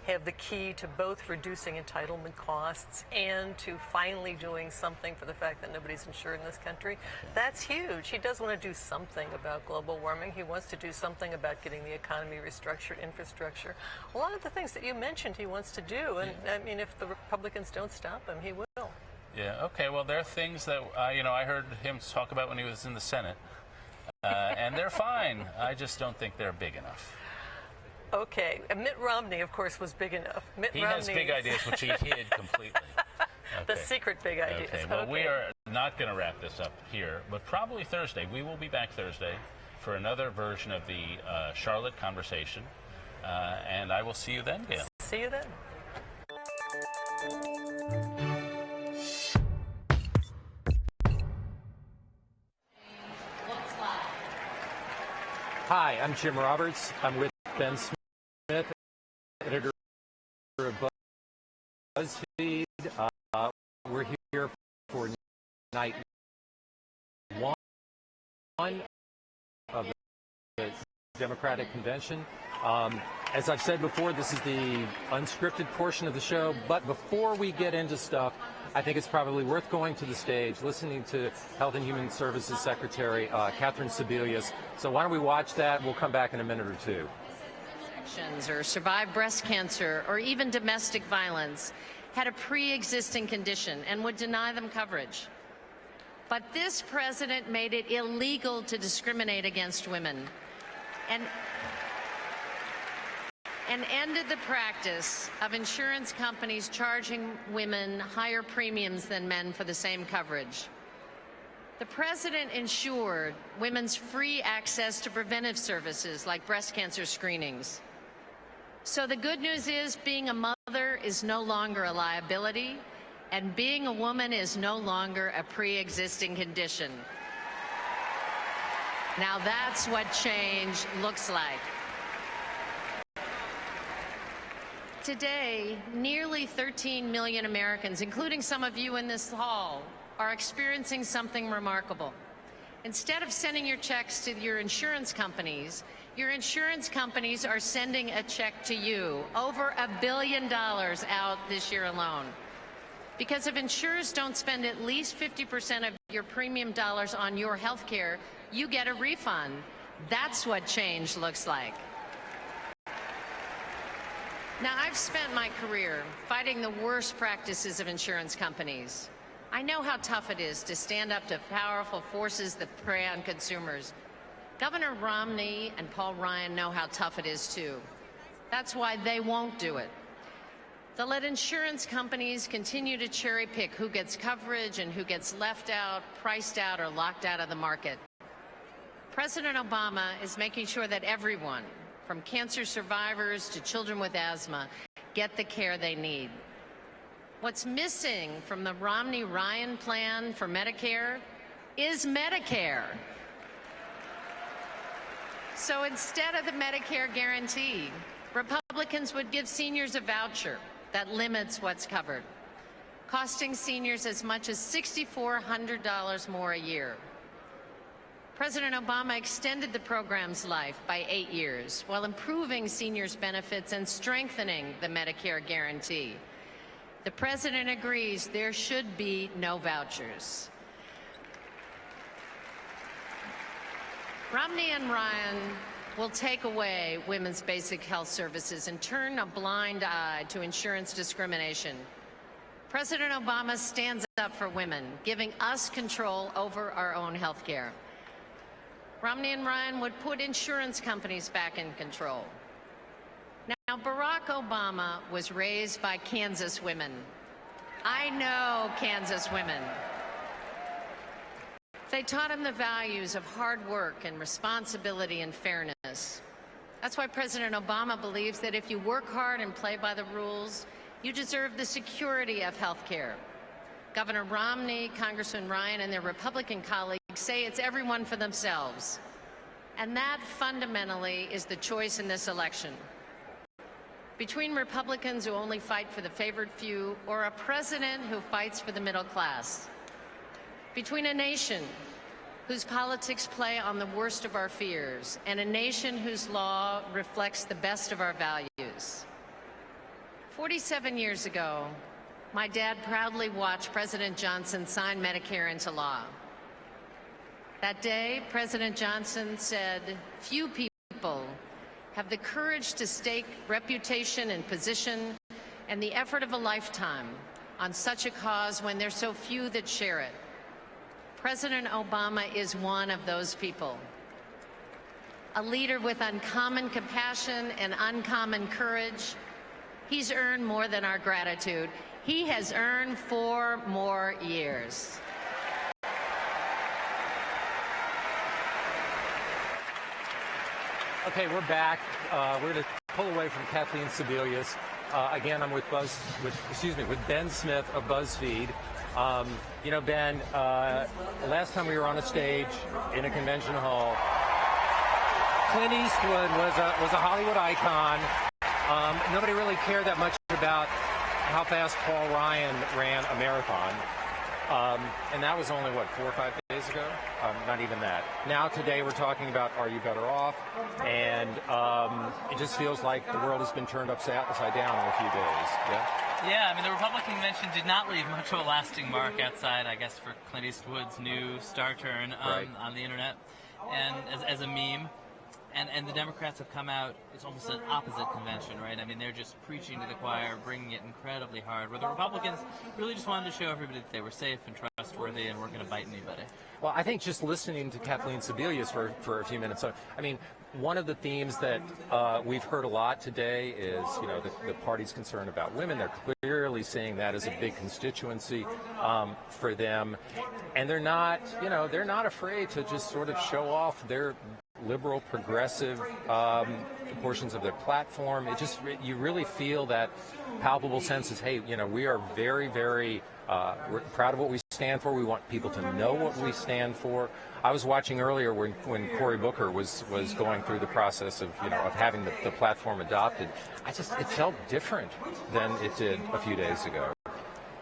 have the key to both reducing entitlement costs and to finally doing something for the fact that nobody's insured in this country. That's huge. He does want to do something about global warming. He wants to do something about getting the economy restructured, infrastructure. A lot of the things that you mentioned he wants to do, and I mean, if the Republicans don't stop him, he will. Yeah, okay, well, there are things that, I heard him talk about when he was in the Senate, and they're fine. I just don't think they're big enough. Okay, and Mitt Romney, of course, was big enough. He has big ideas, which he hid completely. The secret big ideas. Okay, well, we are not going to wrap this up here, but probably Thursday. We will be back Thursday for another version of the Charlotte conversation, and I will see you then, Gail. See you then. Hi, I'm Jim Roberts. I'm with Ben Smith, editor of BuzzFeed. We're here for night one of the Democratic Convention. As I've said before, this is the unscripted portion of the show, but before we get into stuff, I think it's probably worth going to the stage, listening to Health and Human Services Secretary Kathleen Sebelius. So why don't we watch that? We'll come back in a minute or two. Or survived breast cancer or even domestic violence had a pre-existing condition and would deny them coverage. But this president made it illegal to discriminate against women and ended the practice of insurance companies charging women higher premiums than men for the same coverage. The president ensured women's free access to preventive services like breast cancer screenings. So the good news is being a mother is no longer a liability, and being a woman is no longer a pre-existing condition. Now that's what change looks like. Today, nearly 13 million Americans, including some of you in this hall, are experiencing something remarkable. Instead of sending your checks to your insurance companies are sending a check to you, over $1 billion out this year alone. Because if insurers don't spend at least 50% of your premium dollars on your health care, you get a refund. That's what change looks like. Now, I've spent my career fighting the worst practices of insurance companies. I know how tough it is to stand up to powerful forces that prey on consumers. Governor Romney and Paul Ryan know how tough it is, too. That's why they won't do it. They'll let insurance companies continue to cherry pick who gets coverage and who gets left out, priced out, or locked out of the market. President Obama is making sure that everyone, from cancer survivors to children with asthma, get the care they need. What's missing from the Romney-Ryan plan for Medicare is Medicare. So instead of the Medicare guarantee, Republicans would give seniors a voucher that limits what's covered, costing seniors as much as $6,400 more a year. President Obama extended the program's life by 8 years while improving seniors' benefits and strengthening the Medicare guarantee. The president agrees there should be no vouchers. Romney and Ryan will take away women's basic health services and turn a blind eye to insurance discrimination. President Obama stands up for women, giving us control over our own health care. Romney and Ryan would put insurance companies back in control. Now, Barack Obama was raised by Kansas women. I know Kansas women. They taught him the values of hard work and responsibility and fairness. That's why President Obama believes that if you work hard and play by the rules, you deserve the security of health care. Governor Romney, Congressman Ryan, and their Republican colleagues say it's everyone for themselves. And that fundamentally is the choice in this election. Between Republicans who only fight for the favored few or a president who fights for the middle class. Between a nation whose politics play on the worst of our fears and a nation whose law reflects the best of our values. 47 years ago, my dad proudly watched President Johnson sign Medicare into law. That day, President Johnson said, "Few people have the courage to stake reputation and position and the effort of a lifetime on such a cause when there's so few that share it." President Obama is one of those people. A leader with uncommon compassion and uncommon courage. He's earned more than our gratitude. He has earned 4 more years. Okay, we're back. We're going to pull away from Kathleen Sebelius. Again, I'm with Ben Smith of BuzzFeed. You know, Ben, last time we were on a stage in a convention hall, Clint Eastwood was a Hollywood icon. Nobody really cared that much about how fast Paul Ryan ran a marathon. And that was only, 4 or 5 days ago? Not even that. Now, today, we're talking about Are You Better Off? And it just feels like the world has been turned upside down in a few days. Yeah? Yeah, I mean, the Republican convention did not leave much of a lasting mark outside, I guess, for Clint Eastwood's new star turn on the internet and as a meme. And the Democrats have come out, it's almost an opposite convention, right? I mean, they're just preaching to the choir, bringing it incredibly hard, where the Republicans really just wanted to show everybody that they were safe and trustworthy and weren't going to bite anybody. Well, I think just listening to Kathleen Sebelius for a few minutes, I mean, one of the themes that we've heard a lot today is, you know, the party's concern about women. They're clearly saying that is a big constituency for them. And they're not afraid to just sort of show off their liberal, progressive portions of their platform. You really feel that palpable sense is, hey, you know, we are very, very we're proud of what we stand for. We want people to know what we stand for. I was watching earlier when Cory Booker was going through the process of having the platform adopted. It felt different than it did a few days ago.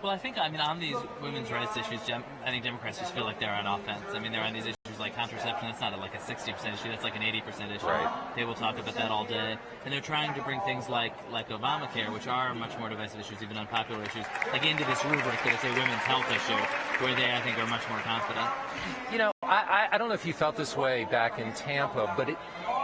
Well, I think, on these women's rights issues, I think Democrats just feel like they're on offense. I mean, they're on these issues things like contraception, that's not like a 60% issue, that's like an 80% issue. Right. They will talk about that all day. And they're trying to bring things like Obamacare, which are much more divisive issues, even unpopular issues, like into this rubric that is a women's health issue, where they, I think, are much more confident. You know, I don't know if you felt this way back in Tampa, but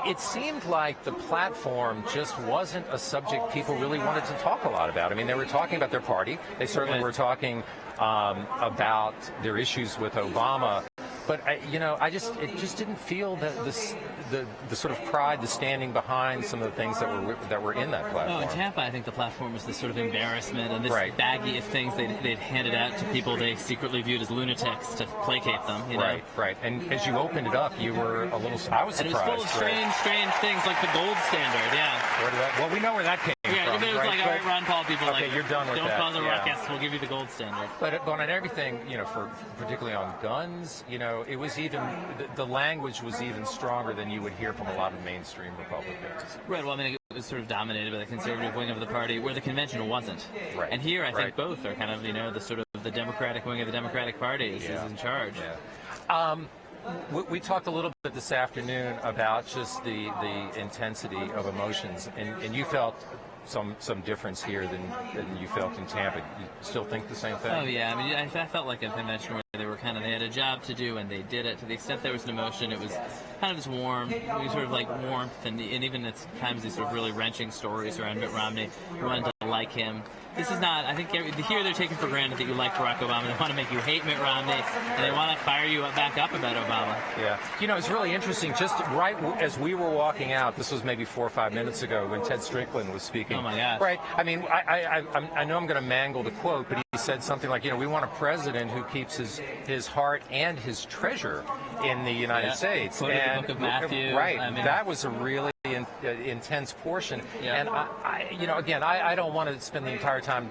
it seemed like the platform just wasn't a subject people really wanted to talk a lot about. I mean, they were talking about their party. They certainly were talking about their issues with Obama. But it just didn't feel the sort of pride, the standing behind some of the things that were in that platform. Oh, in Tampa, I think the platform was this sort of embarrassment and this baggie of things they'd handed out to people they secretly viewed as lunatics to placate them. You know? Right. And as you opened it up, you were a little. I was surprised. And it was full of strange things like the gold standard. Yeah. Well, we know where that came from. Yeah, it was like, all right, Ron Paul people. Okay, you're done with don't that. cause a ruckus. We'll give you the gold standard. But on everything, for particularly on guns, it was even the language was even stronger than you would hear from a lot of mainstream Republicans. Right. Well, I mean, it was sort of dominated by the conservative wing of the party, where the convention wasn't. Right. And here, I think both are kind of, the sort of the Democratic wing of the Democratic Party is in charge. Yeah. We talked a little bit this afternoon about just the intensity of emotions, and you felt some difference here than you felt in Tampa. You still think the same thing? Oh yeah, I mean, I felt like a convention where they had a job to do and they did it. To the extent there was an emotion, it was kind of this warm, sort of like warmth, and even at times these sort of really wrenching stories around Mitt Romney. You wanted to like him. This is not, I think here they're taking for granted that you like Barack Obama. They want to make you hate Mitt Romney, and they want to fire you back up about Obama. Yeah. It's really interesting. Just right as we were walking out, this was maybe 4 or 5 minutes ago when Ted Strickland was speaking. Oh, my gosh. Right. I mean, I know I'm going to mangle the quote, but he said something like, we want a president who keeps his heart and his treasure in the United States. Quoted the Book of Matthew. Right. I mean, that was a really intense portion. Yeah. And again, I don't want to spend the entire time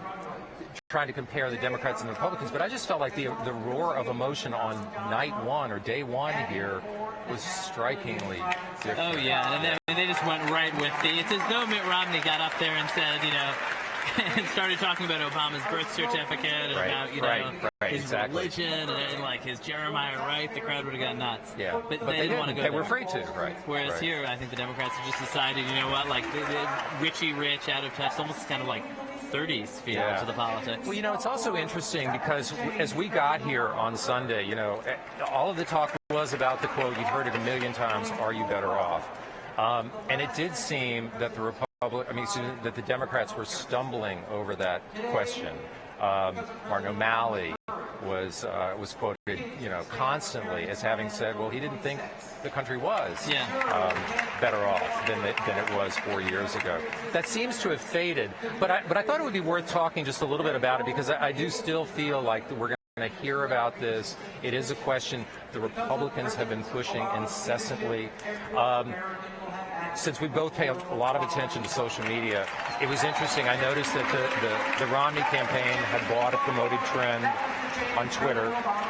trying to compare the Democrats and the Republicans, but I just felt like the roar of emotion on night one or day one here was strikingly different. Oh yeah, and they just went right with it's as though Mitt Romney got up there and said, and started talking about Obama's birth certificate and about, his religion and like his Jeremiah Wright. The crowd would have gone nuts. Yeah, but they didn't want to go They there. were afraid to, right. Whereas here, I think the Democrats have just decided, like the Richie Rich, out of touch, almost kind of like 30s feel to the politics. Well, it's also interesting because as we got here on Sunday, all of the talk was about the quote, you've heard it a million times, are you better off? And it did seem that that the Democrats were stumbling over that question. Martin O'Malley was quoted, constantly as having said, well, he didn't think the country was better off than it was 4 years ago. That seems to have faded, but I thought it would be worth talking just a little bit about it because I do still feel like we're going to hear about this. It is a question the Republicans have been pushing incessantly. Since we both pay a lot of attention to social media, it was interesting. I noticed that the Romney campaign had bought a promoted trend on Twitter.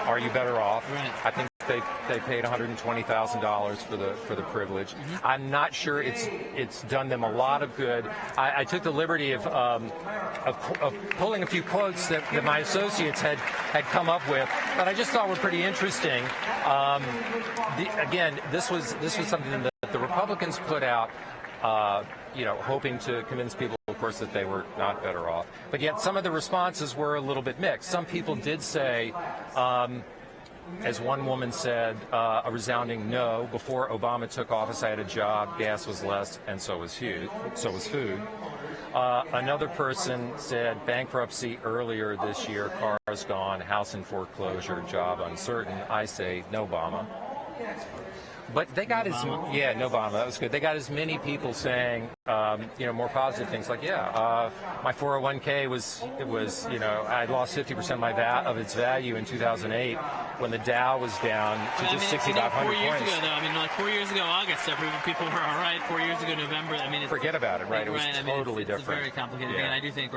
Are you better off? Right. I think they paid $120,000 for the privilege. Mm-hmm. I'm not sure it's done them a lot of good. I took the liberty of pulling a few quotes that my associates had come up with that I just thought were pretty interesting. Again, this was something that the Republicans put out, hoping to convince people, of course, that they were not better off. But yet some of the responses were a little bit mixed. Some people did say, as one woman said, a resounding no. Before Obama took office, I had a job, gas was less, and so was food. Another person said bankruptcy earlier this year, cars gone, house in foreclosure, job uncertain. I say no, Obama. But they got no Obama. That was good. They got as many people saying, more positive things like, my 401k was I lost 50% of its value in 2008 when the Dow was down to just 6,500 points. 4 years ago, though, 4 years ago, August, people were all right. 4 years ago, November, forget about it, right? It was totally different. It's a very complicated thing, and I do think,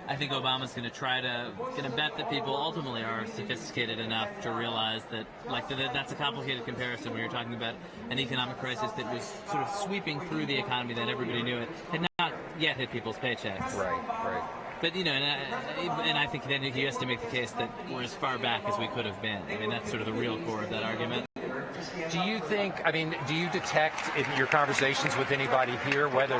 I think Obama's going to bet that people ultimately are sophisticated enough to realize that, that's a complicated comparison when you're talking about an economic crisis that was sort of sweeping through the economy that everybody knew it had not yet hit people's paychecks. Right. But, you know, and I think then he has to make the case that we're as far back as we could have been. I mean, that's sort of the real core of that argument. Do you think, I mean, do you detect in your conversations with anybody here whether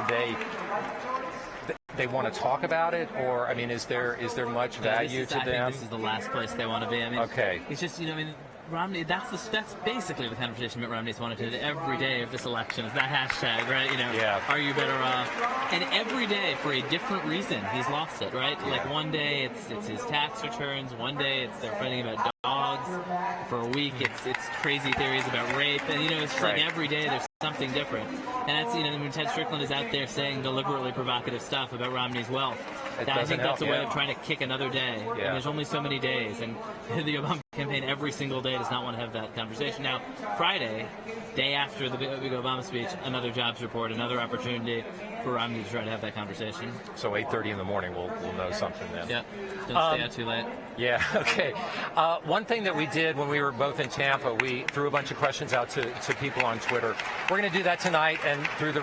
they want to talk about it, or, I mean, is there much value to them? I think this is the last place they want to be. I mean, okay. It's just, you know, I mean, Romney, that's basically the conversation Mitt Romney's wanted to do every day of this election, is that hashtag, right? You know, are you better off? And every day, for a different reason, he's lost it, right? Yeah. Like one day it's his tax returns, one day it's they're fighting about dogs, for a week it's crazy theories about rape, and you know, it's like every day there's something different. And that's, you know, when Ted Strickland is out there saying deliberately provocative stuff about Romney's wealth, I think that's a way of trying to kick another day. Yeah. And there's only so many days, and the Obama campaign every single day does not want to have that conversation. Now, Friday, day after the big Obama speech, another jobs report, another opportunity for Romney to try to have that conversation. So 8:30 in the morning, we'll know something then. Yeah, don't stay out too late. Yeah, okay. One thing that we did when we were both in Tampa, we threw a bunch of questions out to people on Twitter. We're going to do that tonight and through the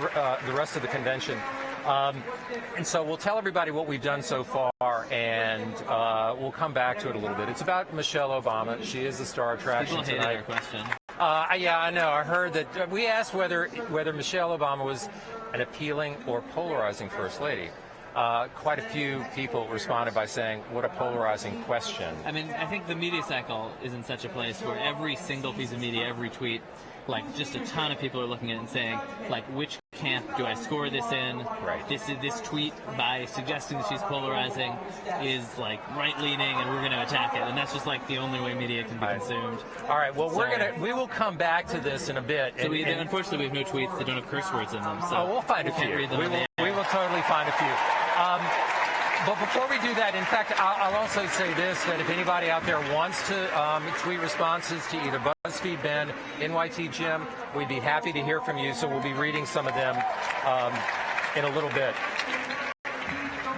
rest of the convention. And so we'll tell everybody what we've done so far, and we'll come back to it a little bit. It's about Michelle Obama. She is the star attraction People tonight. Your question. Yeah, I know. I heard that we asked whether Michelle Obama was an appealing or polarizing first lady. Quite a few people responded by saying, what a polarizing question. I mean, I think the media cycle is in such a place where every single piece of media, every tweet, like just a ton of people are looking at it and saying, like, which camp do I score this in? Right. This tweet, by suggesting that she's polarizing, is like right-leaning, and we're going to attack it. And that's just like the only way media can be consumed. All right. Well, we will come back to this in a bit. So unfortunately, we have no tweets that don't have curse words in them. So we'll find a few. We will totally find a few. But before we do that, in fact, I'll also say this, that if anybody out there wants to tweet responses to either BuzzFeed Ben, NYT Jim, we'd be happy to hear from you, so we'll be reading some of them in a little bit.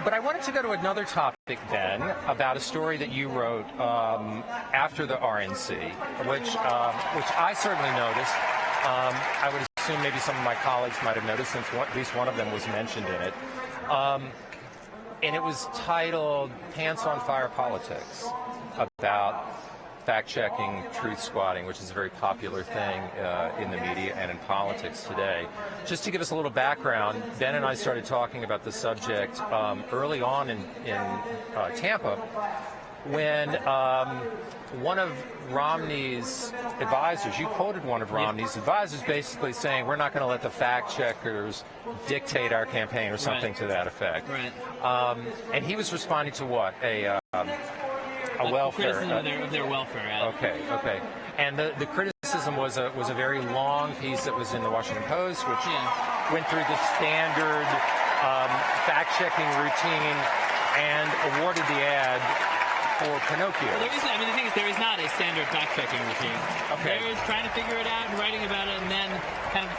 But I wanted to go to another topic, Ben, about a story that you wrote after the RNC, which I certainly noticed. I would assume maybe some of my colleagues might have noticed, since at least one of them was mentioned in it. And it was titled Pants on Fire Politics, about fact-checking, truth squatting, which is a very popular thing in the media and in politics today. Just to give us a little background, Ben and I started talking about the subject early on in Tampa, when one of Romney's advisors, you quoted one of Romney's advisors basically saying, we're not going to let the fact-checkers dictate our campaign, or something to that effect. Right. And he was responding to what? A welfare. Criticism of their welfare ad. Okay. And the criticism was a very long piece that was in the Washington Post, which went through the standard fact-checking routine and awarded the ad for Pinocchio. Well, the thing is, there is not a standard fact-checking routine. Okay. There is trying to figure it out and writing about it, and then kind of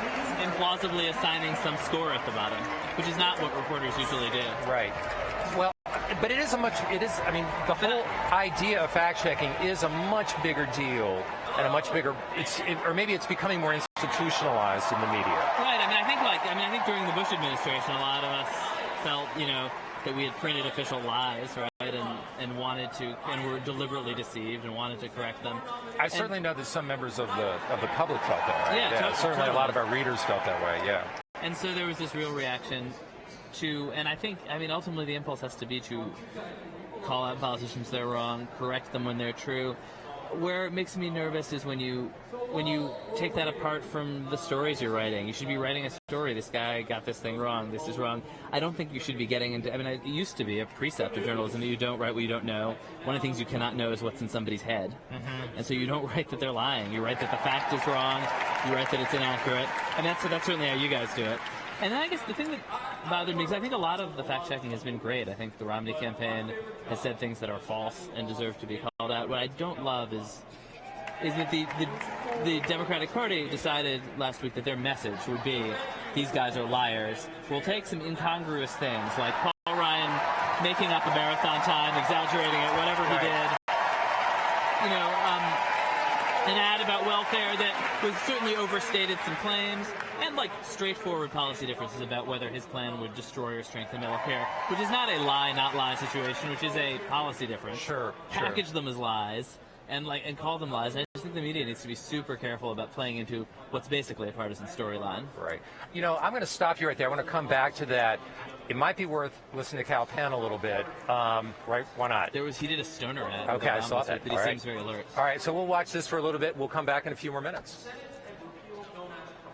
implausibly assigning some score at the bottom, which is not what reporters usually do. Right. Well, but the whole idea of fact-checking is a much bigger deal and a much bigger, or maybe it's becoming more institutionalized in the media. Right. I think during the Bush administration, a lot of us felt, that we had printed official lies, right, and wanted to, and were deliberately deceived and wanted to correct them. I certainly know that some members of the public felt that way. Yeah, certainly totally. A lot of our readers felt that way. Yeah. And so there was this real reaction to, and ultimately the impulse has to be to call out politicians they're wrong, correct them when they're true. Where it makes me nervous is when you take that apart from the stories you're writing. You should be writing a story. This guy got this thing wrong. This is wrong. I don't think you should be getting into... it used to be a precept of journalism that you don't write what you don't know. One of the things you cannot know is what's in somebody's head. Mm-hmm. And so you don't write that they're lying. You write that the fact is wrong. You write that it's inaccurate. And that's certainly how you guys do it. And then I guess the thing that bothered me is I think a lot of the fact-checking has been great. I think the Romney campaign has said things that are false and deserve to be called out. What I don't love is that the Democratic Party decided last week that their message would be, these guys are liars. We'll take some incongruous things, like Paul Ryan making up a marathon time, exaggerating it, whatever he did. an ad about welfare that was certainly overstated some claims, and like straightforward policy differences about whether his plan would destroy or strengthen healthcare, which is not a lie, not lie situation, which is a policy difference. Package them as lies and call them lies. I just think the media needs to be super careful about playing into what's basically a partisan storyline. Right. You know, I'm going to stop you right there. I want to come back to that. It might be worth listening to Cal Penn a little bit. Right? Why not? He did a stoner ad. Okay, I saw that. But he seems very alert. All right, so we'll watch this for a little bit. We'll come back in a few more minutes.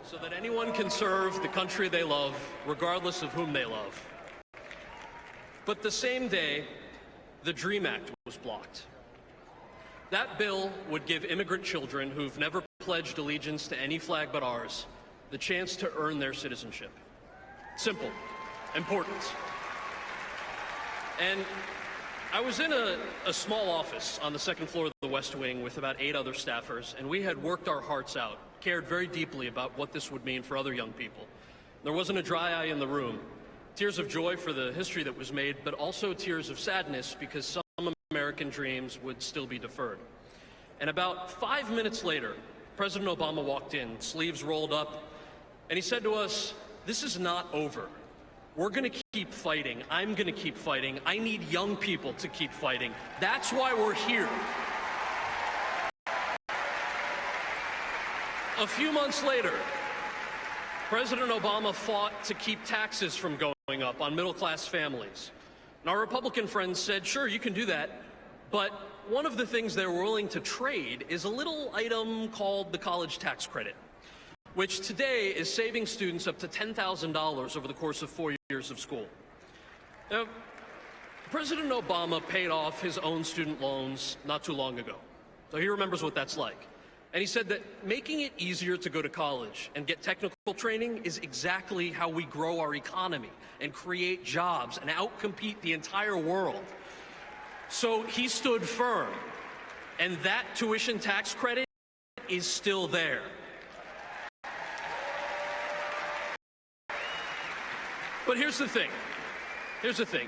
So that anyone can serve the country they love, regardless of whom they love. But the same day, the DREAM Act was blocked. That bill would give immigrant children who've never pledged allegiance to any flag but ours the chance to earn their citizenship. Simple. Important. And I was in a small office on the second floor of the West Wing with about 8 other staffers, and we had worked our hearts out, cared very deeply about what this would mean for other young people. There wasn't a dry eye in the room. Tears of joy for the history that was made, but also tears of sadness because some American dreams would still be deferred. And about 5 minutes later, President Obama walked in, sleeves rolled up, and he said to us, "This is not over. We're going to keep fighting. I'm going to keep fighting. I need young people to keep fighting. That's why we're here." A few months later, President Obama fought to keep taxes from going up on middle-class families. And our Republican friends said, sure, you can do that, but one of the things they're willing to trade is a little item called the college tax credit, which today is saving students up to $10,000 over the course of 4 years of school. Now, President Obama paid off his own student loans not too long ago, so he remembers what that's like. And he said that making it easier to go to college and get technical training is exactly how we grow our economy and create jobs and outcompete the entire world. So he stood firm, and that tuition tax credit is still there. But here's the thing.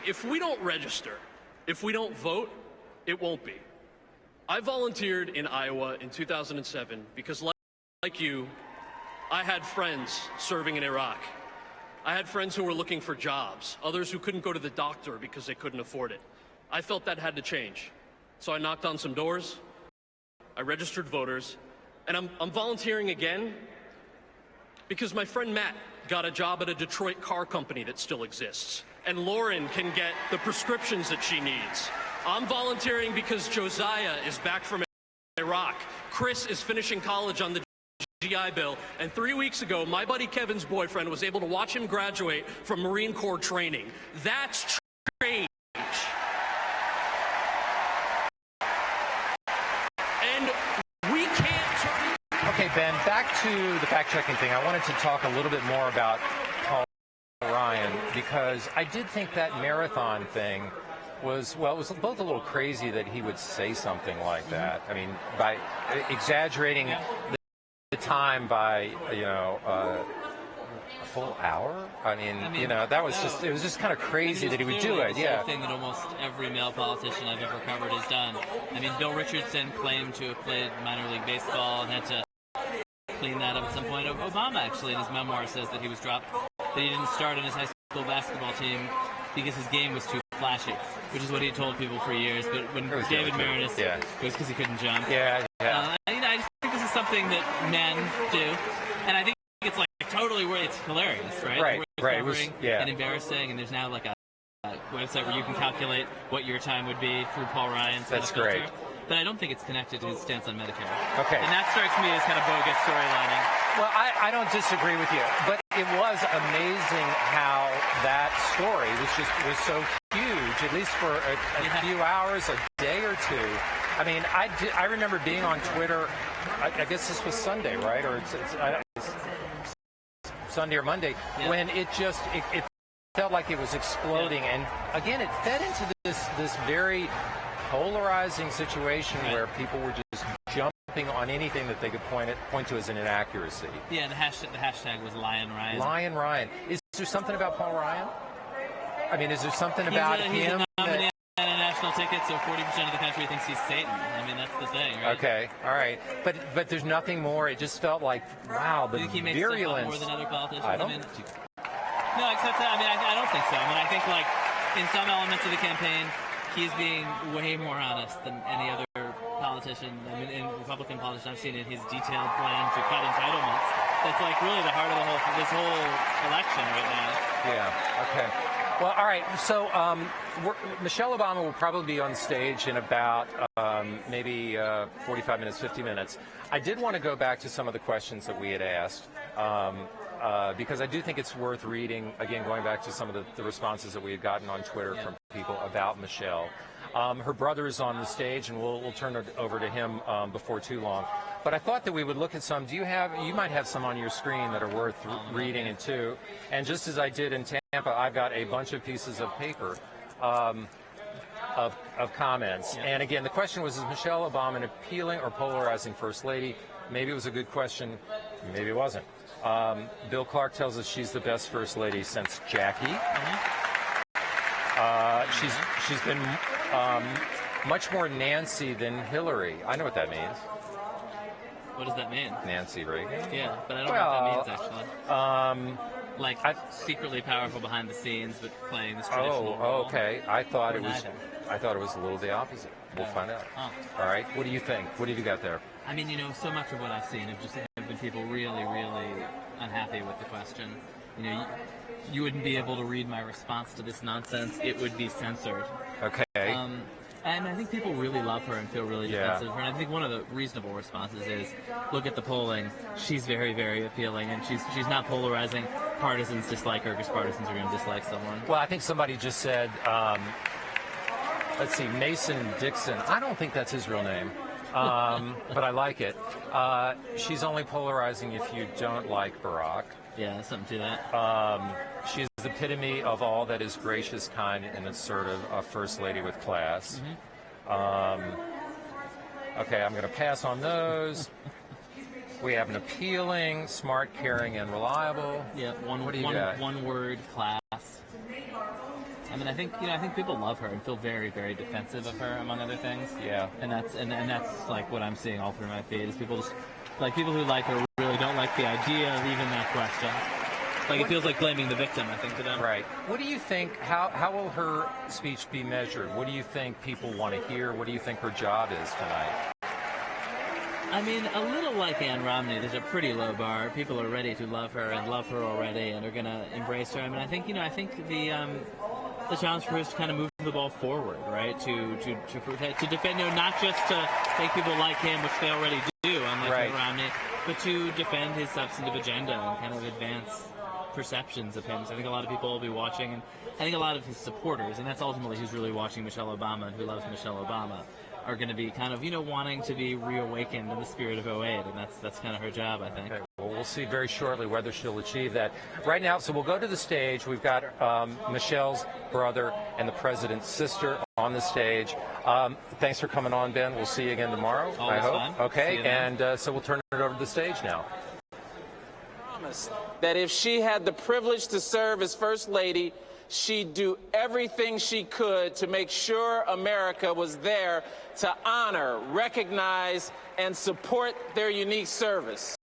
If we don't register, if we don't vote, it won't be. I volunteered in Iowa in 2007 because, like you, I had friends serving in Iraq. I had friends who were looking for jobs, others who couldn't go to the doctor because they couldn't afford it. I felt that had to change. So I knocked on some doors, I registered voters, and I'm volunteering again because my friend Matt got a job at a Detroit car company that still exists, and Lauren can get the prescriptions that she needs. I'm volunteering because Josiah is back from Iraq. Chris is finishing college on the GI Bill. And 3 weeks ago, my buddy Kevin's boyfriend was able to watch him graduate from Marine Corps training. That's change. And we can't turn... Okay, Ben, back to the fact-checking thing. I wanted to talk a little bit more about Paul Ryan, because I did think that marathon thing was, well, it was both a little crazy that he would say something like that. I mean, by exaggerating the time by, a full hour. I mean, that was it was just kind of crazy that he would do it. Yeah. Thing that almost every male politician I've ever covered has done. I mean, Bill Richardson claimed to have played minor league baseball and had to clean that up at some point. Obama actually in his memoir says that he was dropped, that he didn't start on his high school basketball team because his game was too flashy, which is what he told people for years. But when David Marinus, it was because he couldn't jump. Yeah. I just think this is something that men do, and I think it's like totally it's hilarious, right? Right. It was and embarrassing, and there's now like a website where you can calculate what your time would be through Paul Ryan's. That's great. But I don't think it's connected to his stance on Medicare. Okay. And that strikes me as kind of bogus storylining. Well, I don't disagree with you, but it was amazing how that story was so huge, at least for a few hours, a day or two. I mean, I remember being on Twitter, I guess this was Sunday, right? Or it's Sunday or Monday, when it felt like it was exploding. And again, it fed into this very polarizing situation where people were just jumping on anything that they could point to as an inaccuracy. Yeah, the hashtag was Lion Ryan. Lion Ryan. Is there something about Paul Ryan? I mean, is there something about him? He's a nominee on a congressional ticket, so 40% of the country thinks he's Satan. I mean, that's the thing, right? Okay, all right. But there's nothing more. It just felt like, wow, the Do you think he makes virulence. more than other politicians? I don't. No, except that, I don't think so. I mean, I think, like, in some elements of the campaign, he's being way more honest than any other politician. I mean, in Republican politicians I've seen in his detailed plan to cut entitlements. That's like really the heart of this whole election right now. Yeah. Okay. Well, all right. So Michelle Obama will probably be on stage in about maybe 45 minutes, 50 minutes. I did want to go back to some of the questions that we had asked. Because I do think it's worth reading, again, going back to some of the responses that we had gotten on Twitter from people about Michelle. Her brother is on the stage, and we'll turn it over to him before too long. But I thought that we would look at some. You might have some on your screen that are worth reading into. And just as I did in Tampa, I've got a bunch of pieces of paper of comments. And again, the question was, is Michelle Obama an appealing or polarizing First Lady? Maybe it was a good question. Maybe it wasn't. Bill Clark tells us she's the best First Lady since Jackie. She's been much more Nancy than Hillary. I know what that means. What does that mean? Nancy Reagan. Yeah, but I don't know what that means, actually. Like, secretly powerful behind the scenes, but playing this traditional role. Okay. I thought it was a little the opposite. We'll find out. All right. What do you think? What have you got there? I mean, so much of what I've seen have been people really, really unhappy with the question. You wouldn't be able to read my response to this nonsense. It would be censored. Okay. And I think people really love her and feel really defensive of her. And I think one of the reasonable responses is, look at the polling. She's very, very appealing, and she's not polarizing. Partisans dislike her because partisans are going to dislike someone. Well, I think somebody just said, let's see, Mason Dixon. I don't think that's his real name. But I like it. She's only polarizing if you don't like Barack. Yeah, something to that. She's the epitome of all that is gracious, kind, and assertive, a First Lady with class. Okay, I'm going to pass on those. We have an appealing, smart, caring, and reliable. Yeah, one word, class. I mean, I think people love her and feel very, very defensive of her, among other things. Yeah. And that's like what I'm seeing all through my feed is people just like people who like her really don't like the idea of even that question. Like it feels like blaming the victim, I think, to them. Right. What do you think? How will her speech be measured? What do you think people want to hear? What do you think her job is tonight? I mean, a little like Ann Romney, there's a pretty low bar. People are ready to love her and love her already and are going to embrace her. I mean, I think the challenge for her is to kind of move the ball forward, right? To defend, not just to make people like him, which they already do, unlike Ann Romney, but to defend his substantive agenda and kind of advance perceptions of him. So I think a lot of people will be watching, and I think a lot of his supporters, and that's ultimately who's really watching Michelle Obama and who loves Michelle Obama, are going to be kind of, wanting to be reawakened in the spirit of 08, and that's kind of her job, I think. Okay. Well, we'll see very shortly whether she'll achieve that. Right now, so we'll go to the stage. We've got Michelle's brother and the president's sister on the stage. Thanks for coming on, Ben. We'll see you again tomorrow, I hope. Fun. Okay, and so we'll turn it over to the stage now. That if she had the privilege to serve as First Lady, she'd do everything she could to make sure America was there to honor, recognize, and support their unique service.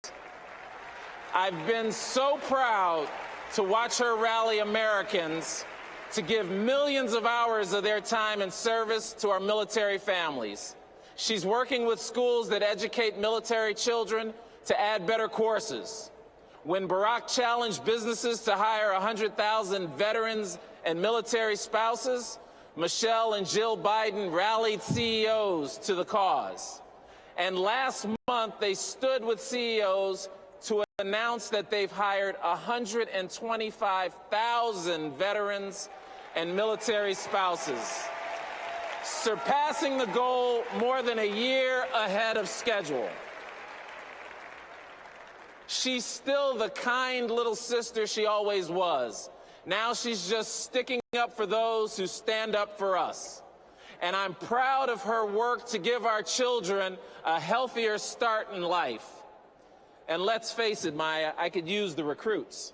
I've been so proud to watch her rally Americans to give millions of hours of their time in service to our military families. She's working with schools that educate military children to add better courses. When Barack challenged businesses to hire 100,000 veterans and military spouses, Michelle and Jill Biden rallied CEOs to the cause. And last month, they stood with CEOs to announce that they've hired 125,000 veterans and military spouses, surpassing the goal more than a year ahead of schedule. She's still the kind little sister she always was. Now she's just sticking up for those who stand up for us. And I'm proud of her work to give our children a healthier start in life. And let's face it, Maya, I could use the recruits.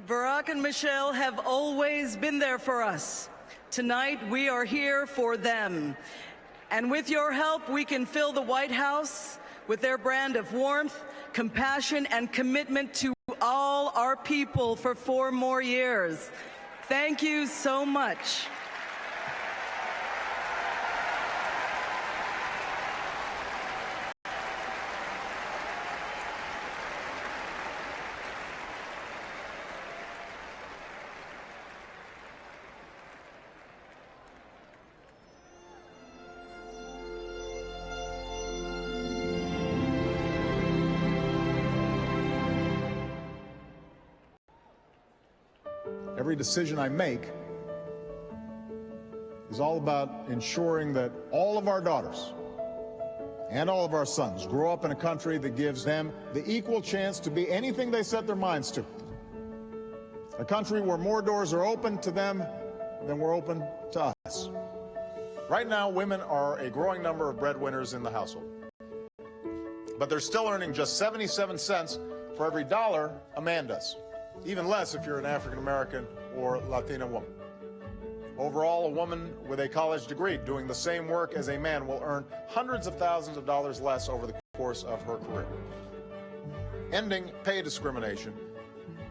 Barack and Michelle have always been there for us. Tonight, we are here for them. And with your help, we can fill the White House with their brand of warmth, compassion, and commitment to all our people for 4 more years. Thank you so much. Every decision I make is all about ensuring that all of our daughters and all of our sons grow up in a country that gives them the equal chance to be anything they set their minds to. A country where more doors are open to them than were open to us. Right now, women are a growing number of breadwinners in the household. But they're still earning just 77 cents for every dollar a man does. Even less if you're an African American or Latina woman. Overall, a woman with a college degree doing the same work as a man will earn hundreds of thousands of dollars less over the course of her career. Ending pay discrimination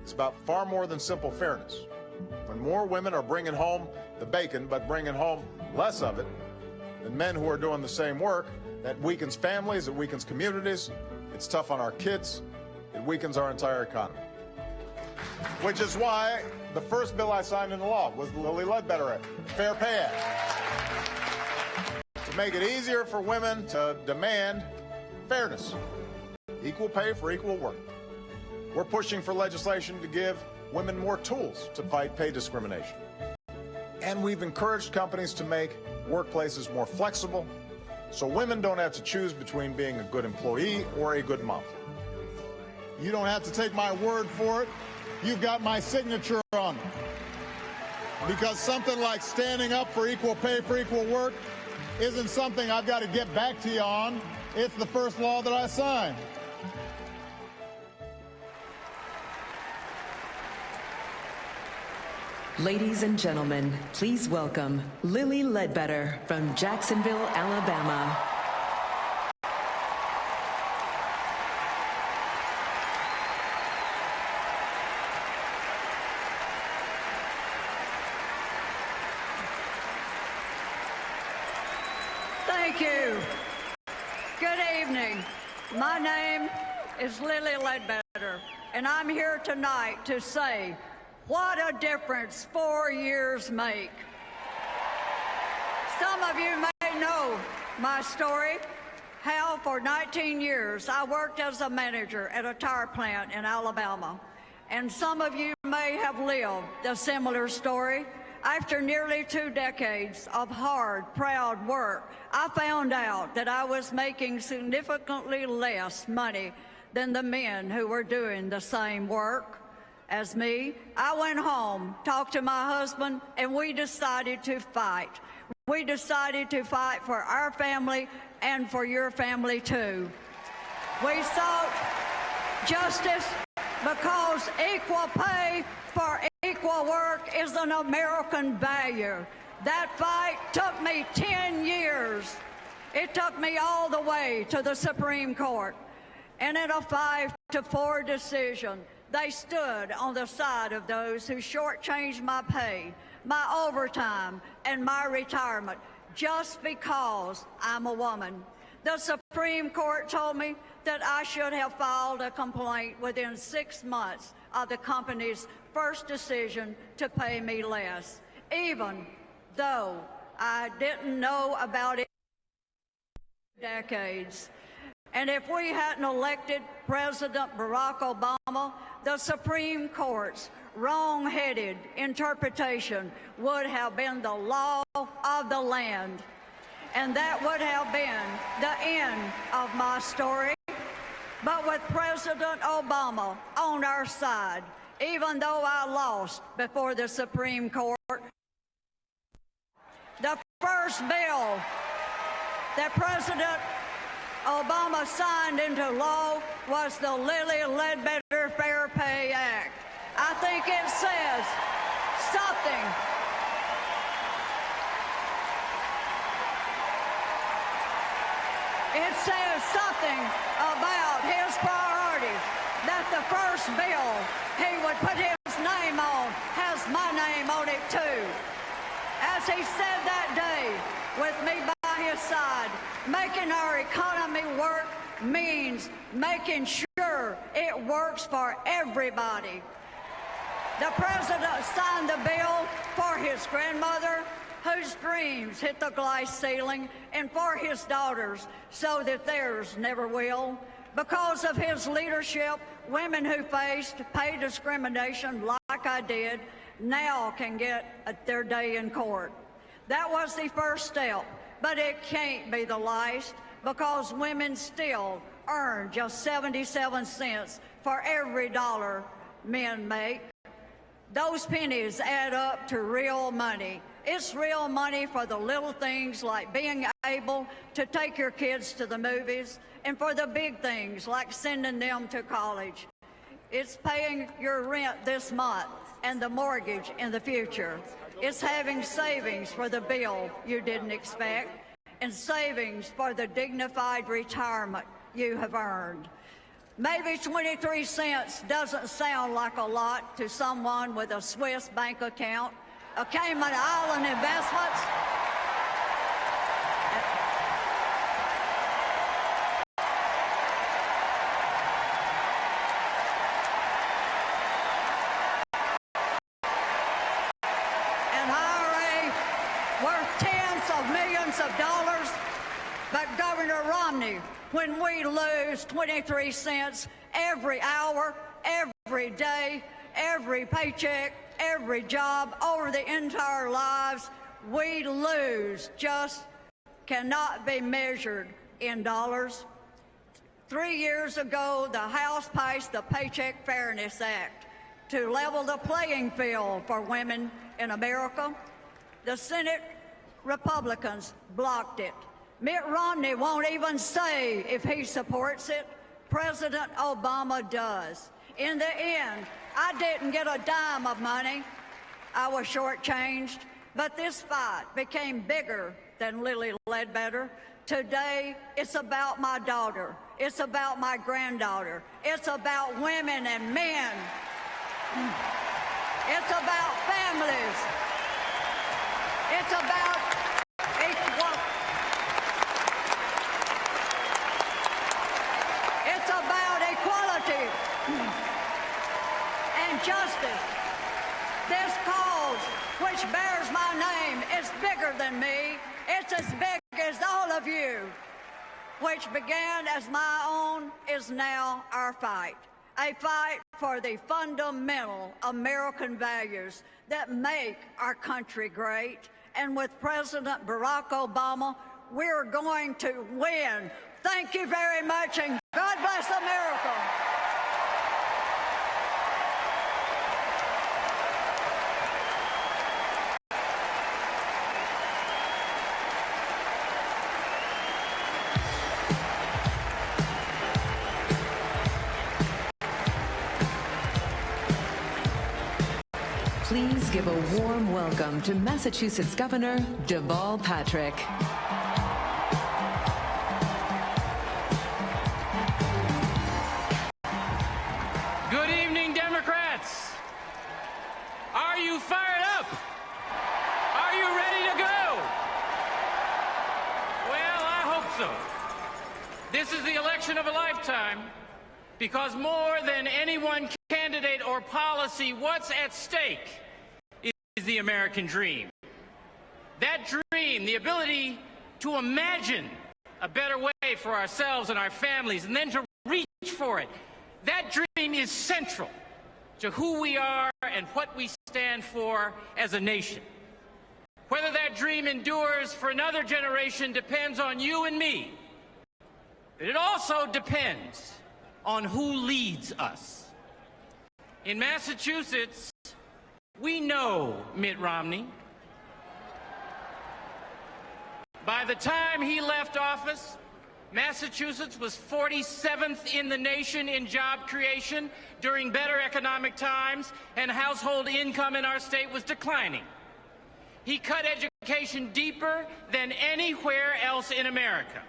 is about far more than simple fairness. When more women are bringing home the bacon, but bringing home less of it than men who are doing the same work, that weakens families, it weakens communities, it's tough on our kids, it weakens our entire economy. Which is why the first bill I signed into law was the Lilly Ledbetter Act, Fair Pay Act. To make it easier for women to demand fairness, equal pay for equal work. We're pushing for legislation to give women more tools to fight pay discrimination. And we've encouraged companies to make workplaces more flexible so women don't have to choose between being a good employee or a good mom. You don't have to take my word for it. You've got my signature on it. Because something like standing up for equal pay for equal work isn't something I've got to get back to you on. It's the first law that I signed. Ladies and gentlemen, please welcome Lilly Ledbetter from Jacksonville, Alabama. Thank you. Good evening. My name is Lilly Ledbetter, and I'm here tonight to say what a difference 4 years make. Some of you may know my story, how for 19 years I worked as a manager at a tire plant in Alabama. And some of you may have lived a similar story. After nearly 2 decades of hard, proud work, I found out that I was making significantly less money than the men who were doing the same work as me. I went home, talked to my husband, and we decided to fight. We decided to fight for our family and for your family too. We sought justice because equal pay for equal work is an American value. That fight took me 10 years. It took me all the way to the Supreme Court. And in a 5-4 decision, they stood on the side of those who shortchanged my pay, my overtime, and my retirement just because I'm a woman. The Supreme Court told me that I should have filed a complaint within 6 months of the company's first decision to pay me less, even though I didn't know about it for decades. And if we hadn't elected President Barack Obama, the Supreme Court's wrong-headed interpretation would have been the law of the land. And that would have been the end of my story. But with President Obama on our side, even though I lost before the Supreme Court, the first bill that President Obama signed into law was the Lilly Ledbetter Fair Pay Act. I think it says something It says something about his priorities, that the first bill he would put his name on has my name on it too. As he said that day, with me by his side, making our economy work means making sure it works for everybody. The president signed the bill for his grandmother, whose dreams hit the glass ceiling, and for his daughters, so that theirs never will. Because of his leadership, women who faced pay discrimination like I did now can get their day in court. That was the first step, but it can't be the last, because women still earn just 77 cents for every dollar men make. Those pennies add up to real money. It's real money for the little things like being able to take your kids to the movies, and for the big things like sending them to college. It's paying your rent this month and the mortgage in the future. It's having savings for the bill you didn't expect, and savings for the dignified retirement you have earned. Maybe 23 cents doesn't sound like a lot to someone with a Swiss bank account, a Cayman Island investments, an IRA worth tens of millions of dollars. But Governor Romney, when we lose 23 cents every hour, every day, every paycheck, every job, over the entire lives, we lose just cannot be measured in dollars. 3 years ago, the House passed the Paycheck Fairness Act to level the playing field for women in America. The Senate Republicans blocked it. Mitt Romney won't even say if he supports it. President Obama does. In the end, I didn't get a dime of money. I was shortchanged. But this fight became bigger than Lilly Ledbetter. Today, it's about my daughter. It's about my granddaughter. It's about women and men. It's about families. It's about equal. It's about equality and justice. This cause, which bears my name, is bigger than me. It's as big as all of you. Which began as my own is now our fight. A fight for the fundamental American values that make our country great. And with President Barack Obama, we're going to win. Thank you very much, and God bless America. Please give a warm welcome to Massachusetts Governor Deval Patrick. Good evening, Democrats. Are you fired up? Are you ready to go? Well, I hope so. This is the election of a lifetime, because more than any one candidate or policy, what's at stake is the American dream. That dream, the ability to imagine a better way for ourselves and our families, and then to reach for it. That dream is central to who we are and what we stand for as a nation. Whether that dream endures for another generation depends on you and me, but it also depends on who leads us. In Massachusetts, we know Mitt Romney. By the time he left office, Massachusetts was 47th in the nation in job creation during better economic times, and household income in our state was declining. He cut education deeper than anywhere else in America.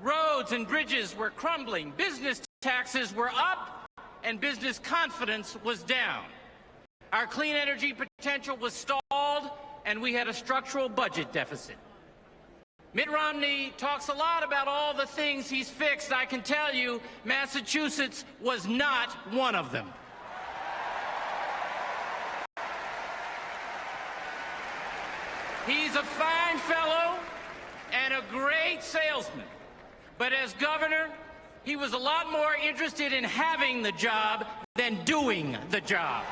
Roads and bridges were crumbling, business taxes were up, and business confidence was down. Our clean energy potential was stalled, and we had a structural budget deficit. Mitt Romney talks a lot about all the things he's fixed. I can tell you, Massachusetts was not one of them. He's a fine fellow and a great salesman. But as governor, he was a lot more interested in having the job than doing the job.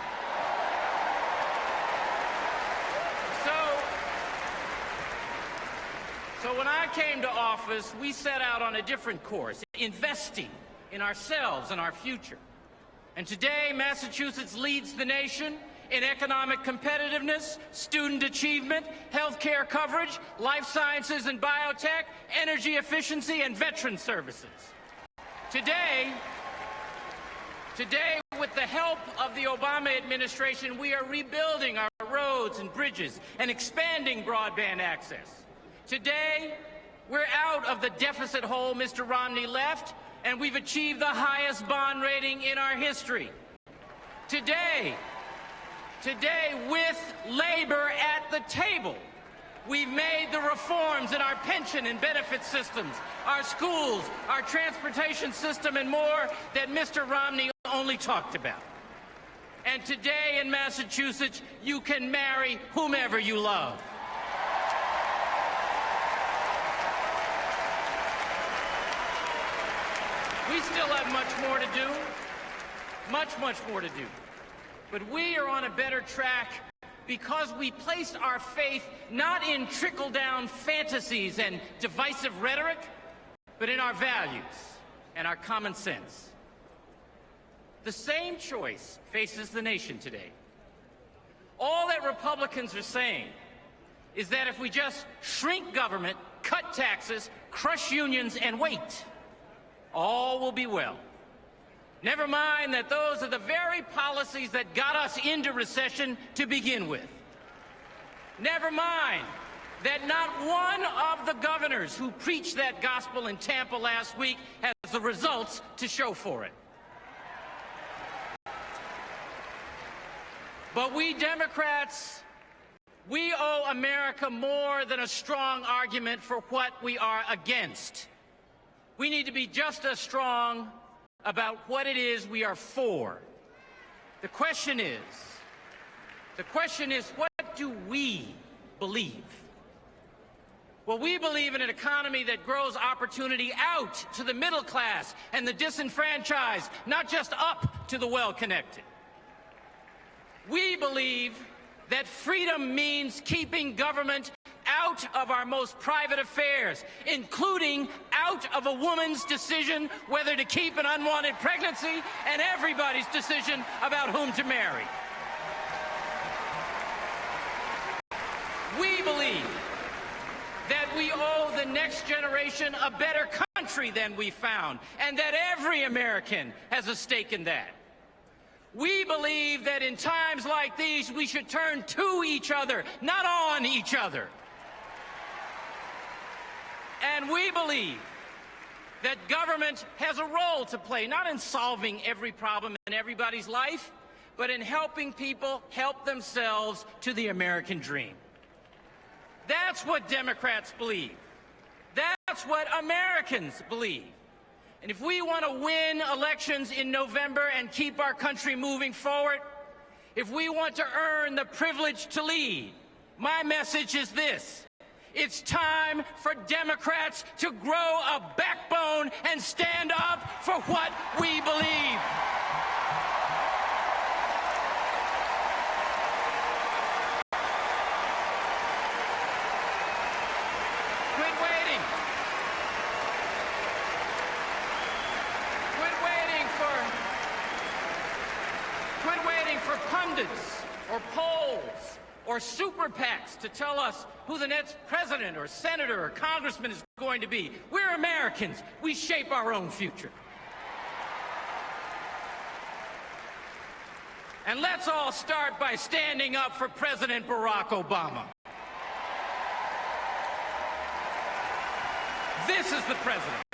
So when I came to office, we set out on a different course, investing in ourselves and our future. And today, Massachusetts leads the nation in economic competitiveness, student achievement, health care coverage, life sciences and biotech, energy efficiency, and veteran services. Today, with the help of the Obama administration, we are rebuilding our roads and bridges and expanding broadband access. Today, we're out of the deficit hole Mr. Romney left, and we've achieved the highest bond rating in our history. Today, with labor at the table, we've made the reforms in our pension and benefit systems, our schools, our transportation system, and more that Mr. Romney only talked about. And today in Massachusetts, you can marry whomever you love. We still have much more to do, much more to do. But we are on a better track because we placed our faith not in trickle-down fantasies and divisive rhetoric, but in our values and our common sense. The same choice faces the nation today. All that Republicans are saying is that if we just shrink government, cut taxes, crush unions, and wait, all will be well. Never mind that those are the very policies that got us into recession to begin with. Never mind that not one of the governors who preached that gospel in Tampa last week has the results to show for it. But we Democrats, we owe America more than a strong argument for what we are against. We need to be just as strong about what it is we are for. The question is, what do we believe? Well, we believe in an economy that grows opportunity out to the middle class and the disenfranchised, not just up to the well-connected. We believe that freedom means keeping government out of our most private affairs, including out of a woman's decision whether to keep an unwanted pregnancy and everybody's decision about whom to marry. We believe that we owe the next generation a better country than we found, and that every American has a stake in that. We believe that in times like these, we should turn to each other, not on each other. And we believe that government has a role to play, not in solving every problem in everybody's life, but in helping people help themselves to the American dream. That's what Democrats believe. That's what Americans believe. And if we want to win elections in November and keep our country moving forward, if we want to earn the privilege to lead, my message is this: it's time for Democrats to grow a backbone and stand up for what we believe. Quit waiting for pundits or polls or super PACs to tell us who the next president or senator or congressman is going to be. We're Americans. We shape our own future. And let's all start by standing up for President Barack Obama. This is the president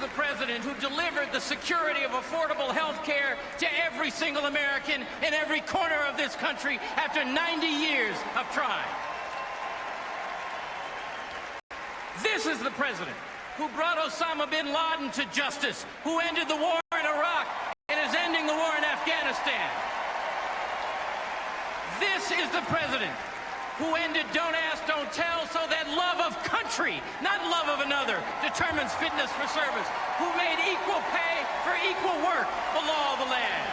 the president who delivered the security of affordable health care to every single American in every corner of this country after 90 years of trying. This is the president who brought Osama bin Laden to justice, who ended the war in Iraq and is ending the war in Afghanistan. This is the president who ended Don't Ask, Don't Tell so that love of country, not love of another, determines fitness for service, who made equal pay for equal work the law of the land.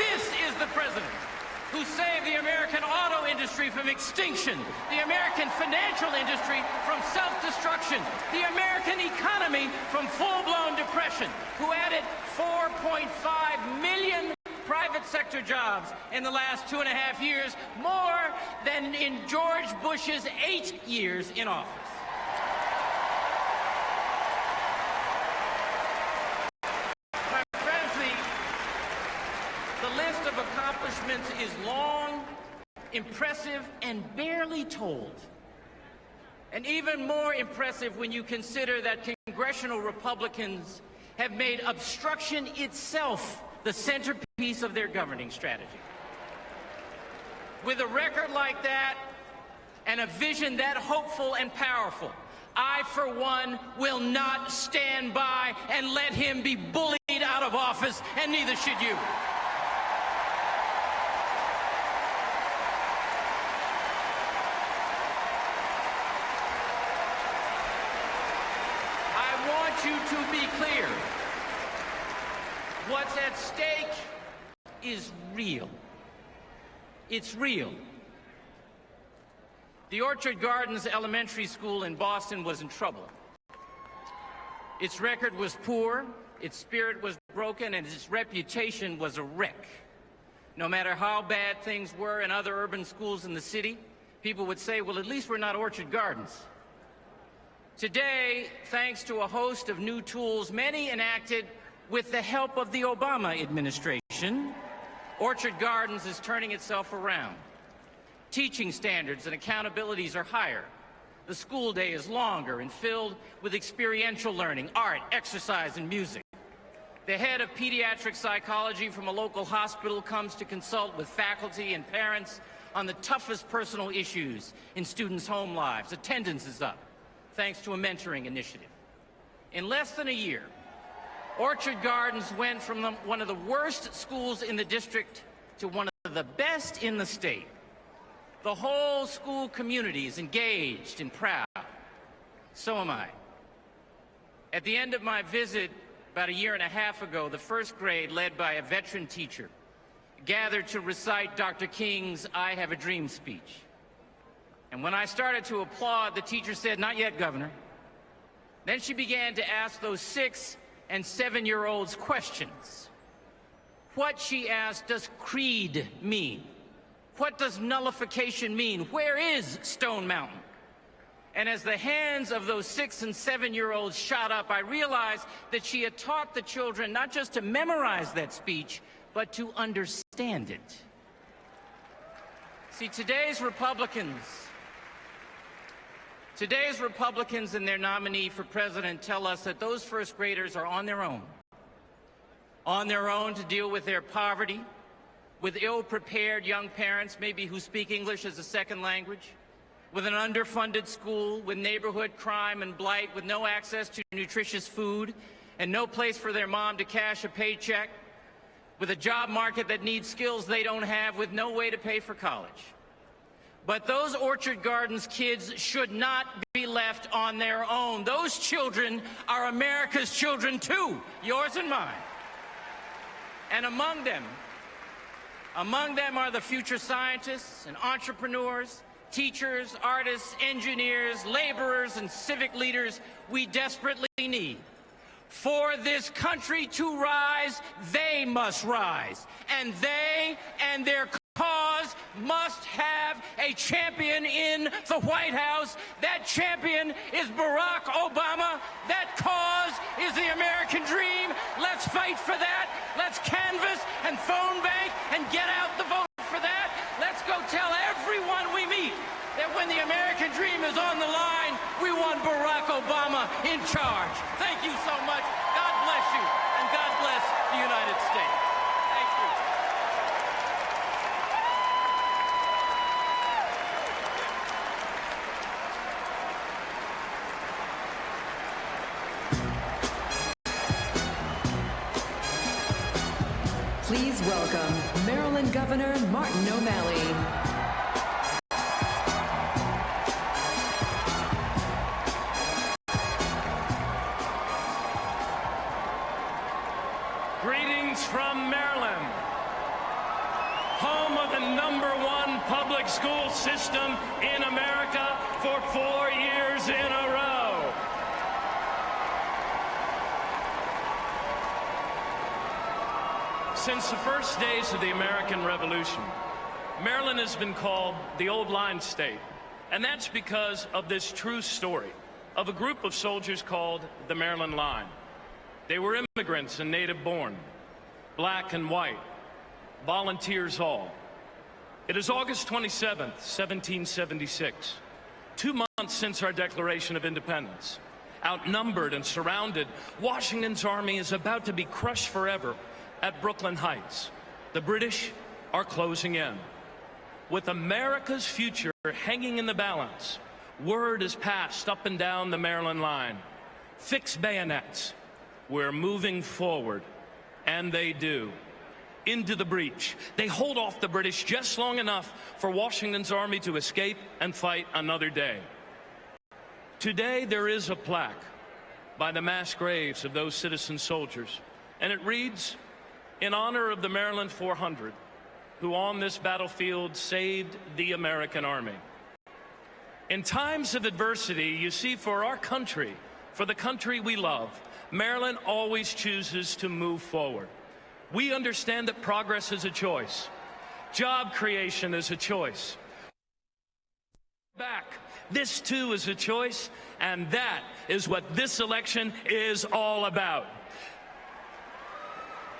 This is the president who saved the American auto industry from extinction, the American financial industry from self-destruction, the American economy from full-blown depression, who added 4.5 million private sector jobs in the last 2.5 years, more than in George Bush's 8 years in office. My friends, the list of accomplishments is long, impressive, and barely told. And even more impressive when you consider that congressional Republicans have made obstruction itself the centerpiece of their governing strategy. With a record like that and a vision that hopeful and powerful, I, for one, will not stand by and let him be bullied out of office, and neither should you. I want you to be clear. What's at stake is real. It's real. The Orchard Gardens Elementary School in Boston was in trouble. Its record was poor, its spirit was broken, and its reputation was a wreck. No matter how bad things were in other urban schools in the city, people would say, well, at least we're not Orchard Gardens. Today, thanks to a host of new tools, many enacted with the help of the Obama administration, Orchard Gardens is turning itself around. Teaching standards and accountabilities are higher. The school day is longer and filled with experiential learning, art, exercise, and music. The head of pediatric psychology from a local hospital comes to consult with faculty and parents on the toughest personal issues in students' home lives. Attendance is up, thanks to a mentoring initiative. In less than a year, Orchard Gardens went from one of the worst schools in the district to one of the best in the state. The whole school community is engaged and proud. So am I. At the end of my visit about 1.5 years ago, the first grade, led by a veteran teacher, gathered to recite Dr. King's I Have a Dream speech. And when I started to applaud, the teacher said, "Not yet, Governor." Then she began to ask those 6- and 7-year-olds questions. What, she asked, does creed mean? What does nullification mean? Where is Stone Mountain? And as the hands of those 6- and 7-year-olds shot up, I realized that she had taught the children not just to memorize that speech, but to understand it. See, today's Republicans and their nominee for president tell us that those first graders are on their own to deal with their poverty, with ill-prepared young parents, maybe who speak English as a second language, with an underfunded school, with neighborhood crime and blight, with no access to nutritious food, and no place for their mom to cash a paycheck, with a job market that needs skills they don't have, with no way to pay for college. But those Orchard Gardens kids should not be left on their own. Those children are America's children too, yours and mine. And among them are the future scientists and entrepreneurs, teachers, artists, engineers, laborers, and civic leaders we desperately need. For this country to rise, they must rise. And they and their cause must have a champion in the White House. That champion is Barack Obama. That cause is the American dream. Let's fight for that. Let's canvass and phone bank and get out the vote for that. Let's go tell everyone we meet that when the American dream is on the line, we want want Barack Obama in charge. Thank you so much. God bless you, and God bless the United States. Thank you. Please welcome Maryland Governor Martin O'Malley. Greetings from Maryland, home of the #1 public school system in America for 4 years in a row. Since the first days of the American Revolution, Maryland has been called the Old Line State, and that's because of this true story of a group of soldiers called the Maryland Line. They were immigrants and native born, black and white, volunteers all. It is August 27th, 1776, 2 months since our Declaration of Independence. Outnumbered and surrounded, Washington's army is about to be crushed forever at Brooklyn Heights. The British are closing in. With America's future hanging in the balance, word is passed up and down the Maryland line. Fix bayonets. We're moving forward. And they do. Into the breach. They hold off the British just long enough for Washington's army to escape and fight another day. Today there is a plaque by the mass graves of those citizen soldiers, and it reads, "In honor of the Maryland 400, who on this battlefield saved the American Army." In times of adversity, you see, for our country, for the country we love, Maryland always chooses to move forward. We understand that progress is a choice. Job creation is a choice. Back, this too is a choice, and that is what this election is all about.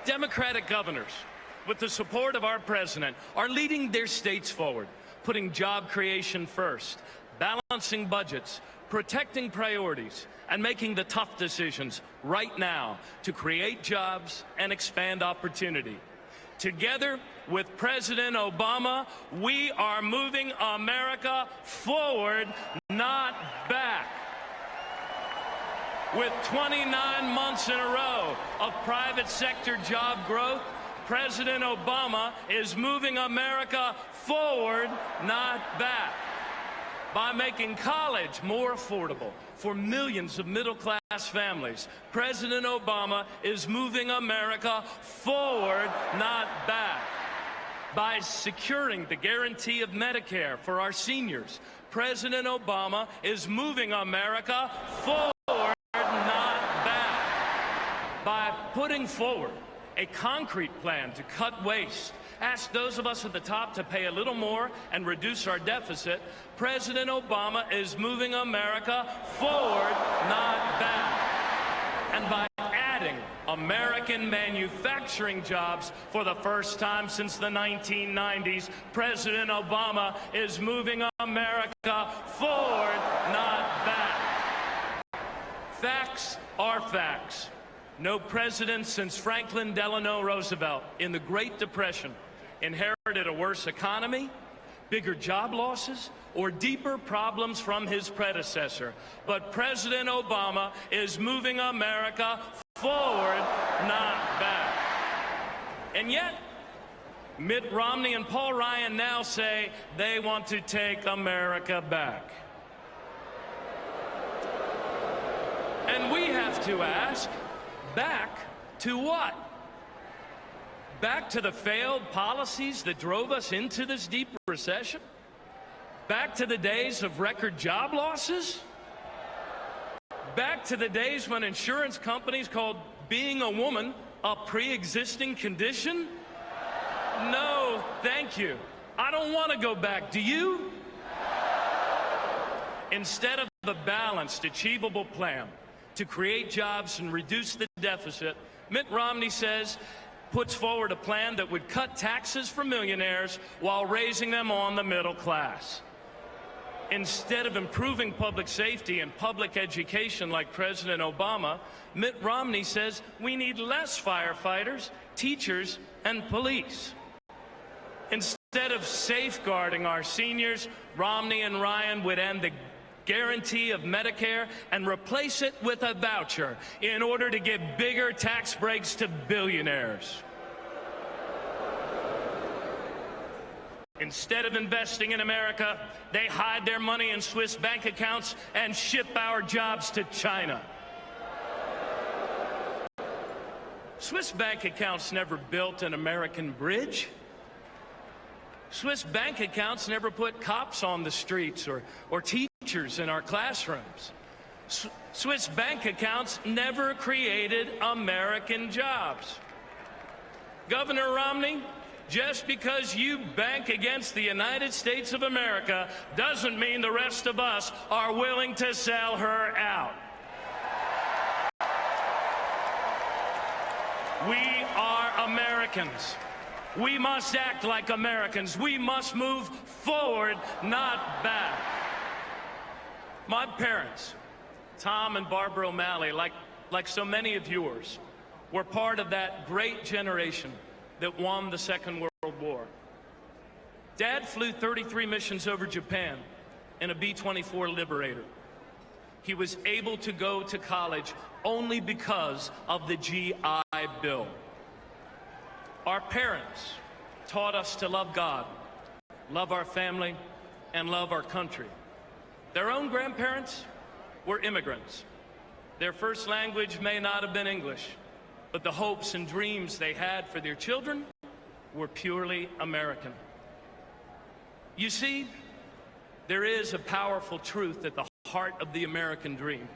Democratic governors, with the support of our president, are leading their states forward, putting job creation first, balancing budgets, protecting priorities, and making the tough decisions right now to create jobs and expand opportunity. Together with President Obama, we are moving America forward, not back. With 29 months in a row of private sector job growth, President Obama is moving America forward, not back. By making college more affordable for millions of middle-class families, President Obama is moving America forward, not back. By securing the guarantee of Medicare for our seniors, President Obama is moving America forward, not back. By putting forward a concrete plan to cut waste, ask those of us at the top to pay a little more and reduce our deficit, President Obama is moving America forward, not back. And by adding American manufacturing jobs for the first time since the 1990s, President Obama is moving America forward, not back. Facts are facts. No president since Franklin Delano Roosevelt in the Great Depression inherited a worse economy, bigger job losses, or deeper problems from his predecessor. But President Obama is moving America forward, not back. And yet, Mitt Romney and Paul Ryan now say they want to take America back. And we have to ask, back to what? Back to the failed policies that drove us into this deep recession? Back to the days of record job losses? Back to the days when insurance companies called being a woman a pre-existing condition? No, thank you. I don't want to go back. Do you? Instead of a balanced, achievable plan to create jobs and reduce the deficit, Mitt Romney puts forward a plan that would cut taxes for millionaires while raising them on the middle class. Instead of improving public safety and public education like President Obama, Mitt Romney says we need less firefighters, teachers, and police. Instead of safeguarding our seniors, Romney and Ryan would end the guarantee of Medicare and replace it with a voucher in order to give bigger tax breaks to billionaires. Instead of investing in America, they hide their money in Swiss bank accounts and ship our jobs to China. Swiss bank accounts never built an American bridge. Swiss bank accounts never put cops on the streets or teachers in our classrooms. Swiss bank accounts never created American jobs. Governor Romney, just because you bank against the United States of America doesn't mean the rest of us are willing to sell her out. We are Americans. We must act like Americans. We must move forward, not back. My parents, Tom and Barbara O'Malley, like so many of yours, were part of that great generation that won the Second World War. Dad flew 33 missions over Japan in a B-24 Liberator. He was able to go to college only because of the GI Bill. Our parents taught us to love God, love our family, and love our country. Their own grandparents were immigrants. Their first language may not have been English, but the hopes and dreams they had for their children were purely American. You see, there is a powerful truth at the heart of the American dream.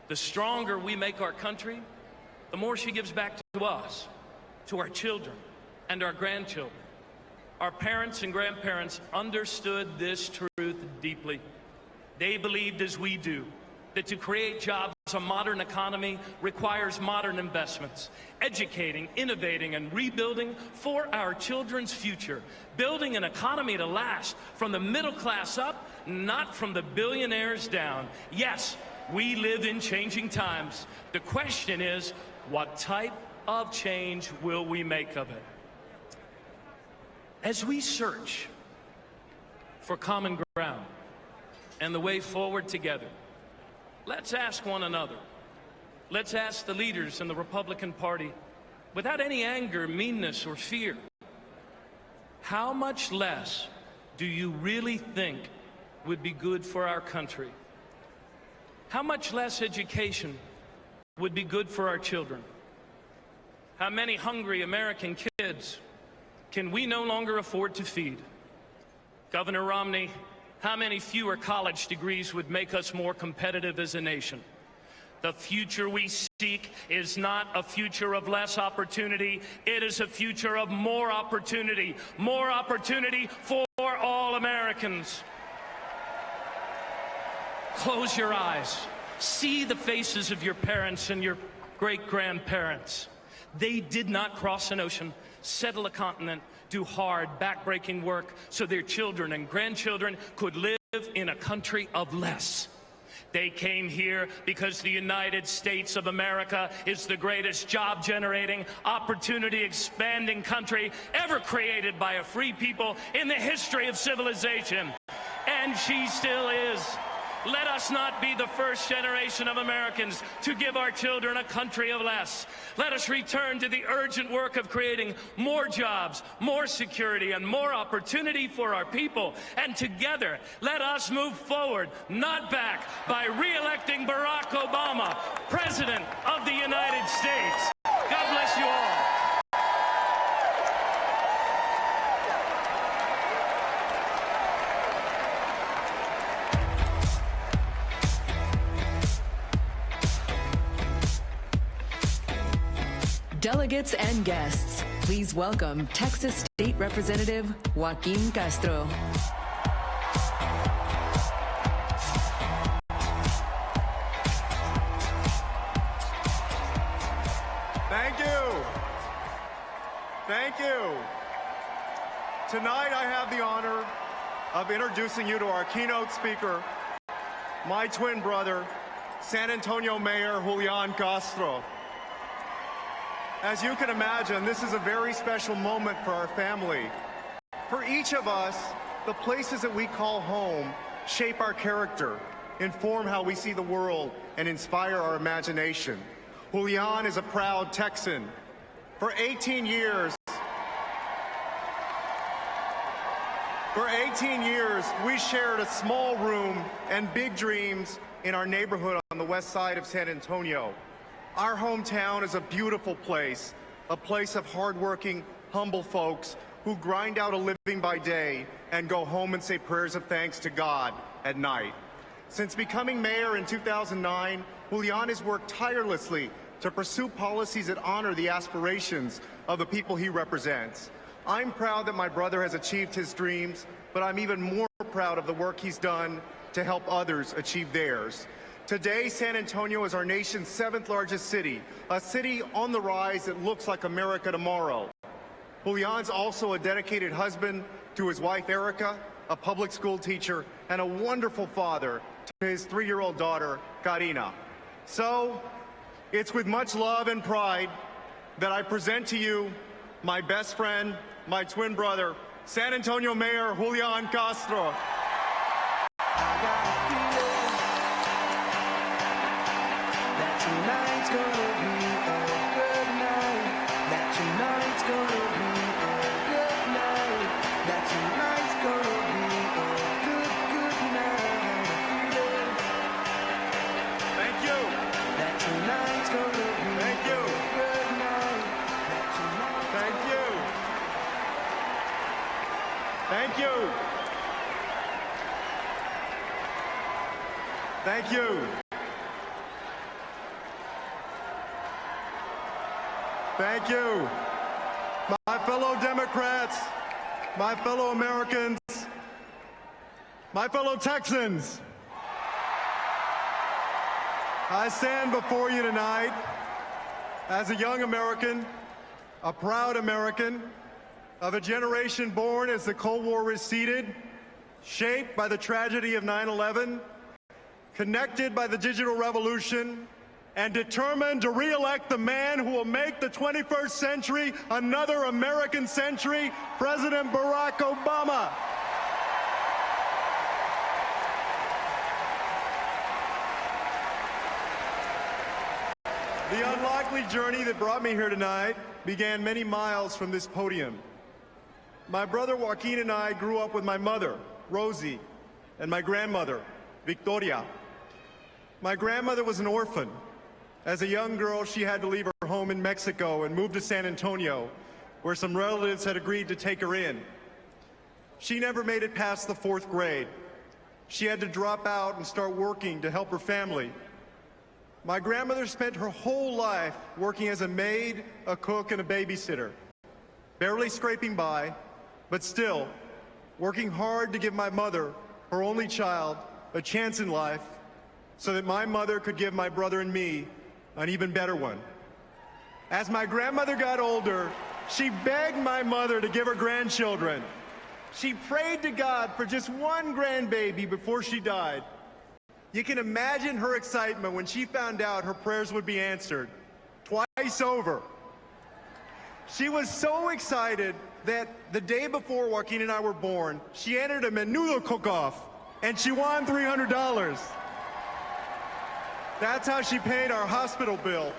The stronger we make our country, the more she gives back to us, to our children and our grandchildren. Our parents and grandparents understood this truth deeply. They believed, as we do, that to create jobs, a modern economy requires modern investments, educating, innovating, and rebuilding for our children's future, building an economy to last from the middle class up, not from the billionaires down. Yes, we live in changing times. The question is, what type of change will we make of it? As we search for common ground and the way forward together, let's ask one another. Let's ask the leaders in the Republican Party, without any anger, meanness, or fear, how much less do you really think would be good for our country? How much less education would be good for our children? How many hungry American kids can we no longer afford to feed? Governor Romney, how many fewer college degrees would make us more competitive as a nation? The future we seek is not a future of less opportunity. It is a future of more opportunity for all Americans. Close your eyes. See the faces of your parents and your great-grandparents. They did not cross an ocean, settle a continent, do hard, back-breaking work so their children and grandchildren could live in a country of less. They came here because the United States of America is the greatest job-generating, opportunity-expanding country ever created by a free people in the history of civilization. And she still is. Let us not be the first generation of Americans to give our children a country of less. Let us return to the urgent work of creating more jobs, more security, and more opportunity for our people. And together, let us move forward, not back, by re-electing Barack Obama, President of the United States. God bless you all. Delegates and guests, please welcome Texas State Representative Julian Castro. Thank you. Thank you. Tonight I have the honor of introducing you to our keynote speaker, my twin brother, San Antonio Mayor Julian Castro. As you can imagine, this is a very special moment for our family. For each of us, the places that we call home shape our character, inform how we see the world, and inspire our imagination. Julian is a proud Texan. For 18 years, we shared a small room and big dreams in our neighborhood on the west side of San Antonio. Our hometown is a beautiful place, a place of hardworking, humble folks who grind out a living by day and go home and say prayers of thanks to God at night. Since becoming mayor in 2009, Julian has worked tirelessly to pursue policies that honor the aspirations of the people he represents. I'm proud that my brother has achieved his dreams, but I'm even more proud of the work he's done to help others achieve theirs. Today, San Antonio is our nation's 7th largest city, a city on the rise that looks like America tomorrow. Julian's also a dedicated husband to his wife, Erica, a public school teacher, and a wonderful father to his 3-year-old daughter, Karina. So, it's with much love and pride that I present to you my best friend, my twin brother, San Antonio Mayor Julian Castro. Tonight's gonna be a good night. That tonight's gonna be a good night. That tonight's gonna be a good night. Thank you. That tonight's gonna be Thank you. a good night. That tonight's Thank you. Thank you. Thank you. Thank you. My fellow Democrats, my fellow Americans, my fellow Texans, I stand before you tonight as a young American, a proud American, of a generation born as the Cold War receded, shaped by the tragedy of 9/11, connected by the digital revolution, and determined to re-elect the man who will make the 21st century another American century, President Barack Obama. The unlikely journey that brought me here tonight began many miles from this podium. My brother Joaquin and I grew up with my mother, Rosie, and my grandmother, Victoria. My grandmother was an orphan. As a young girl, she had to leave her home in Mexico and move to San Antonio, where some relatives had agreed to take her in. She never made it past the 4th grade. She had to drop out and start working to help her family. My grandmother spent her whole life working as a maid, a cook, and a babysitter, barely scraping by, but still working hard to give my mother, her only child, a chance in life so that my mother could give my brother and me an even better one. As my grandmother got older, she begged my mother to give her grandchildren. She prayed to God for just one grandbaby before she died. You can imagine her excitement when she found out her prayers would be answered twice over. She was so excited that the day before Joaquin and I were born, she entered a menudo cook-off, and she won $300. That's how she paid our hospital bill.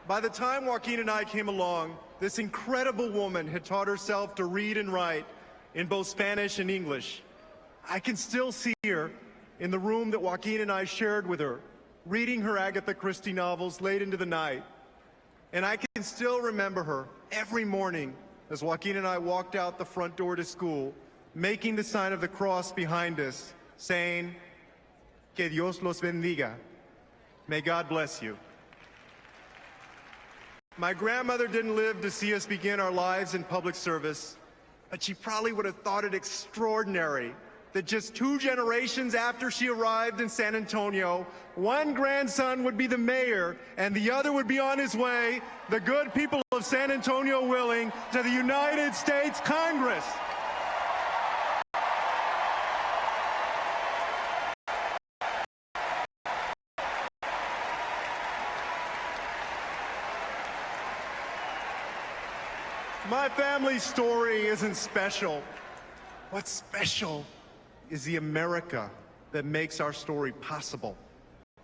By the time Joaquin and I came along, this incredible woman had taught herself to read and write in both Spanish and English. I can still see her in the room that Joaquin and I shared with her, reading her Agatha Christie novels late into the night. And I can still remember her every morning as Joaquin and I walked out the front door to school, making the sign of the cross behind us, saying, "Que Dios los bendiga." May God bless you. My grandmother didn't live to see us begin our lives in public service, but she probably would have thought it extraordinary that just 2 generations after she arrived in San Antonio, one grandson would be the mayor and the other would be on his way, the good people of San Antonio willing, to the United States Congress. My family's story isn't special. What's special is the America that makes our story possible.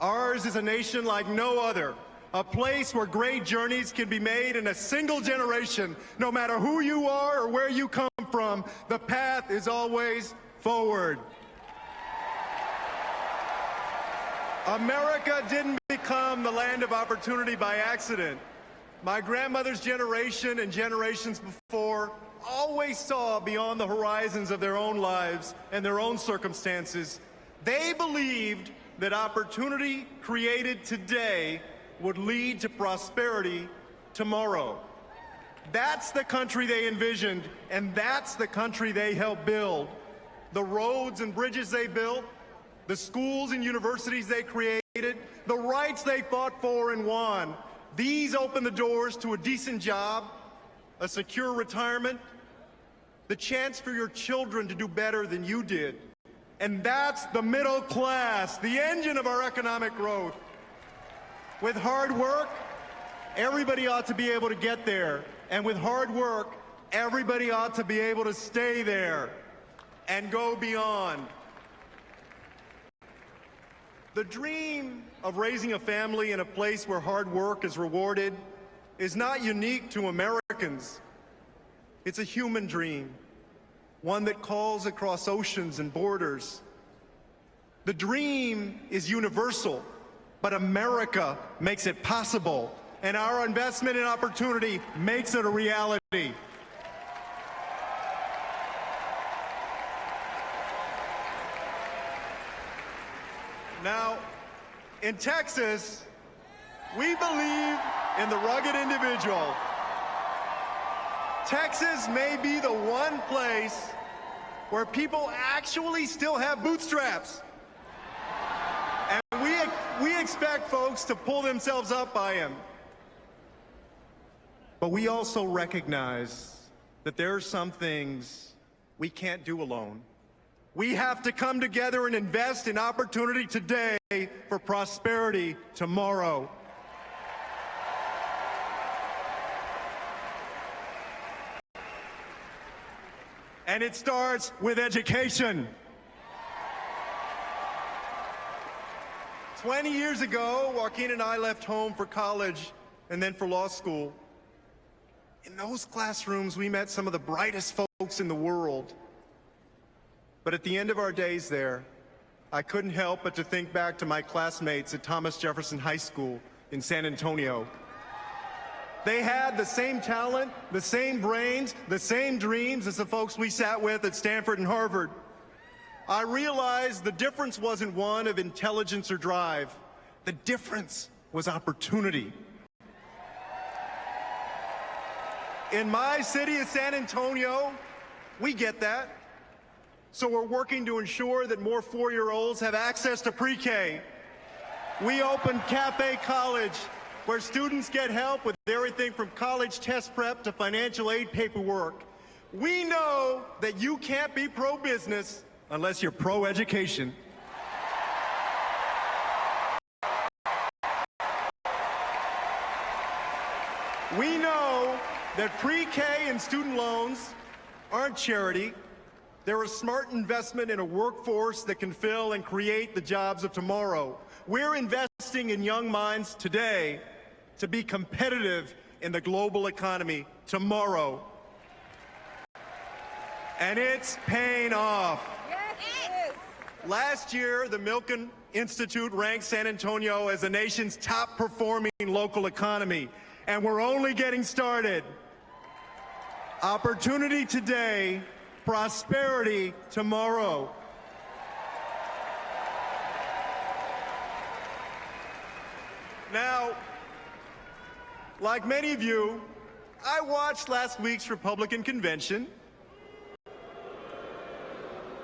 Ours is a nation like no other, a place where great journeys can be made in a single generation. No matter who you are or where you come from, the path is always forward. America didn't become the land of opportunity by accident. My grandmother's generation and generations before always saw beyond the horizons of their own lives and their own circumstances. They believed that opportunity created today would lead to prosperity tomorrow. That's the country they envisioned, and that's the country they helped build. The roads and bridges they built, the schools and universities they created, the rights they fought for and won, these opened the doors to a decent job, a secure retirement, the chance for your children to do better than you did. And that's the middle class, the engine of our economic growth. With hard work, everybody ought to be able to get there. And with hard work, everybody ought to be able to stay there and go beyond. The dream of raising a family in a place where hard work is rewarded is not unique to Americans. It's a human dream, one that calls across oceans and borders. The dream is universal, but America makes it possible, and our investment in opportunity makes it a reality. Now, in Texas, we believe in the rugged individual. Texas may be the one place where people actually still have bootstraps. And we expect folks to pull themselves up by them. But we also recognize that there are some things we can't do alone. We have to come together and invest in opportunity today for prosperity tomorrow. And it starts with education. 20 years ago, Joaquin and I left home for college and then for law school. In those classrooms, we met some of the brightest folks in the world. But at the end of our days there, I couldn't help but to think back to my classmates at Thomas Jefferson High School in San Antonio. They had the same talent, the same brains, the same dreams as the folks we sat with at Stanford and Harvard. I realized the difference wasn't one of intelligence or drive. The difference was opportunity. In my city of San Antonio, we get that. So we're working to ensure that more 4-year-olds have access to pre-K. We opened Cafe College, where students get help with everything from college test prep to financial aid paperwork. We know that you can't be pro-business unless you're pro-education. We know that pre-K and student loans aren't charity. They're a smart investment in a workforce that can fill and create the jobs of tomorrow. We're investing in young minds today to be competitive in the global economy tomorrow. And it's paying off. Yes, it is. Last year, the Milken Institute ranked San Antonio as the nation's top performing local economy. And we're only getting started. Opportunity today, prosperity tomorrow. Now, like many of you, I watched last week's Republican convention,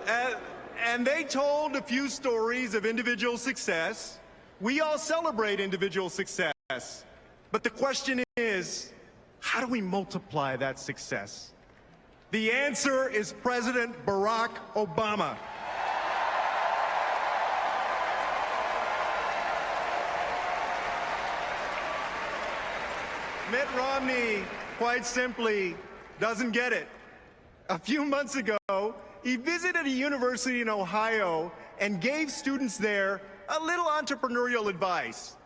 and they told a few stories of individual success. We all celebrate individual success, but the question is, how do we multiply that success? The answer is President Barack Obama. Mitt Romney, quite simply, doesn't get it. A few months ago, he visited a university in Ohio and gave students there a little entrepreneurial advice.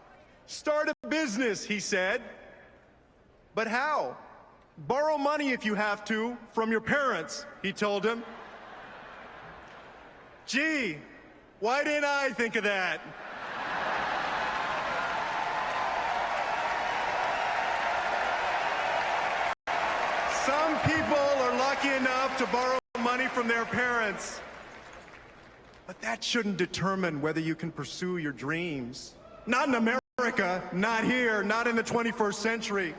Start a business, he said. But how? Borrow money if you have to from your parents, he told him. Gee, why didn't I think of that? Some people are lucky enough to borrow money from their parents. But that shouldn't determine whether you can pursue your dreams. Not in America, not here, not in the 21st century.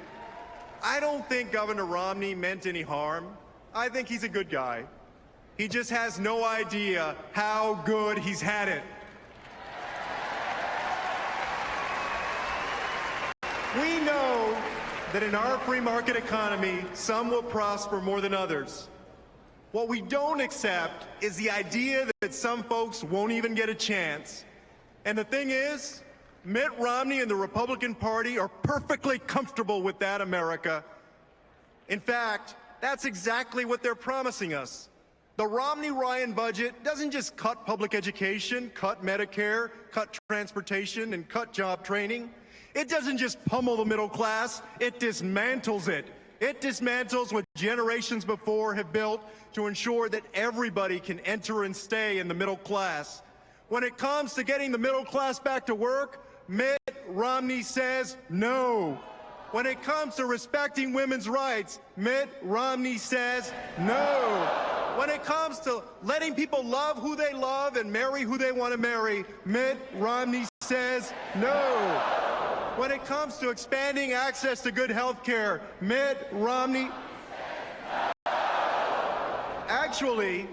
I don't think Governor Romney meant any harm. I think he's a good guy. He just has no idea how good he's had it. We know that in our free market economy, some will prosper more than others. What we don't accept is the idea that some folks won't even get a chance. And the thing is, Mitt Romney and the Republican Party are perfectly comfortable with that America. In fact, that's exactly what they're promising us. The Romney-Ryan budget doesn't just cut public education, cut Medicare, cut transportation, and cut job training. It doesn't just pummel the middle class, it dismantles it. It dismantles what generations before have built to ensure that everybody can enter and stay in the middle class. When it comes to getting the middle class back to work, Mitt Romney says no. When it comes to respecting women's rights, Mitt Romney says no. When it comes to letting people love who they love and marry who they want to marry, Mitt Romney says no. When it comes to expanding access to good health care, Mitt Romney actually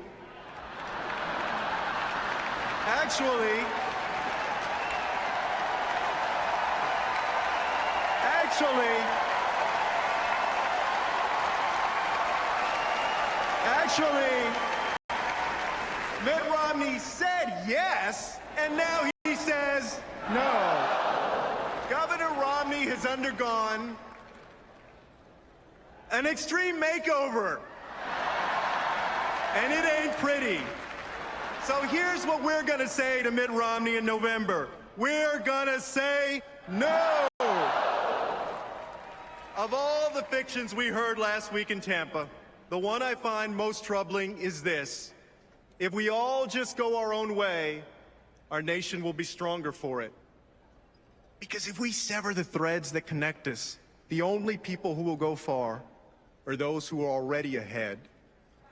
Mitt Romney said yes, and now he says no. Governor Romney has undergone an extreme makeover, and it ain't pretty. So here's what we're going to say to Mitt Romney in November. We're going to say no. Of all the fictions we heard last week in Tampa, the one I find most troubling is this. If we all just go our own way, our nation will be stronger for it. Because if we sever the threads that connect us, the only people who will go far are those who are already ahead.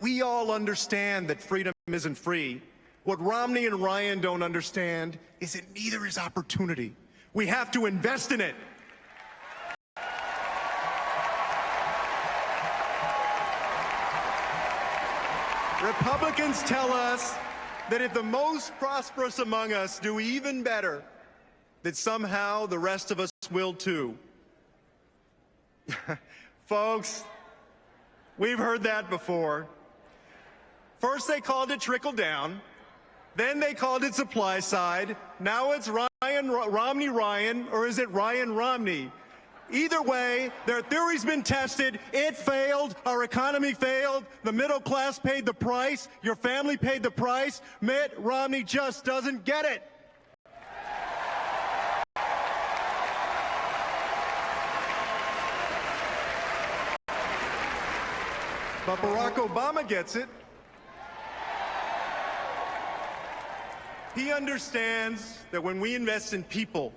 We all understand that freedom isn't free. What Romney and Ryan don't understand is that neither is opportunity. We have to invest in it. Republicans tell us that if the most prosperous among us do even better, that somehow the rest of us will too. Folks, we've heard that before. First they called it trickle down, then they called it supply side, now it's Romney-Ryan, or is it Ryan-Romney? Either way, their theory's been tested, it failed, our economy failed, the middle class paid the price, your family paid the price, Mitt Romney just doesn't get it. But Barack Obama gets it. He understands that when we invest in people,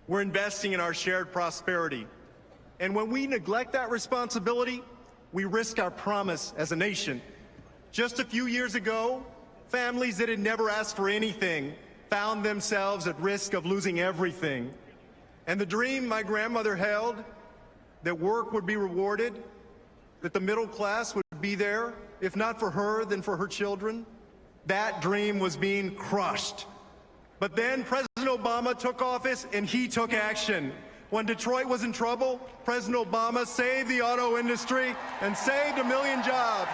we're investing in our shared prosperity. And when we neglect that responsibility, we risk our promise as a nation. Just a few years ago, families that had never asked for anything found themselves at risk of losing everything. And the dream my grandmother held, that work would be rewarded, that the middle class would be there, if not for her, then for her children, that dream was being crushed. But then President Obama took office and he took action. When Detroit was in trouble, President Obama saved the auto industry and saved 1 million jobs.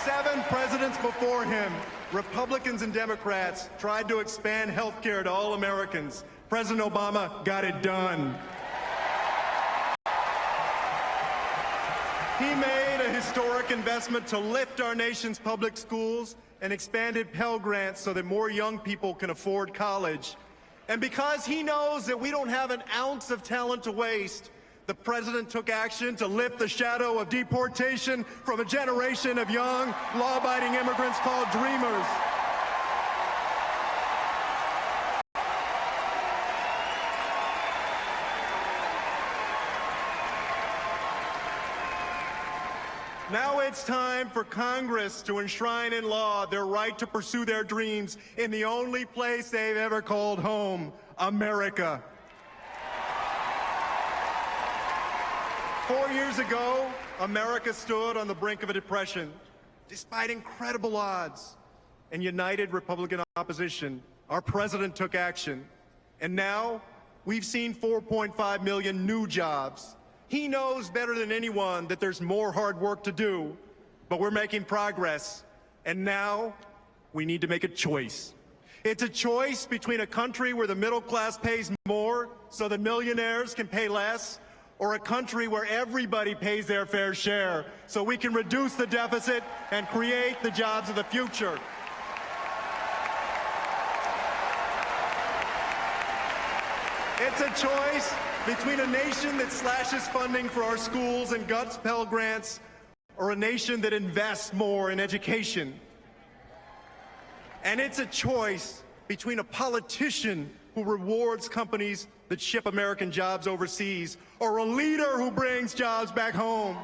Seven presidents before him, Republicans and Democrats, tried to expand health care to all Americans. President Obama got it done. He made a historic investment to lift our nation's public schools and expanded Pell Grants so that more young people can afford college. And because he knows that we don't have an ounce of talent to waste, the president took action to lift the shadow of deportation from a generation of young, law-abiding immigrants called dreamers. Now it's time for Congress to enshrine in law their right to pursue their dreams in the only place they've ever called home, America. 4 years ago, America stood on the brink of a depression. Despite incredible odds and united Republican opposition, our president took action. And now we've seen 4.5 million new jobs. He knows better than anyone that there's more hard work to do, but we're making progress. And now we need to make a choice. It's a choice between a country where the middle class pays more so that millionaires can pay less, or a country where everybody pays their fair share so we can reduce the deficit and create the jobs of the future. It's a choice between a nation that slashes funding for our schools and guts Pell Grants, or a nation that invests more in education. And it's a choice between a politician who rewards companies that ship American jobs overseas, or a leader who brings jobs back home.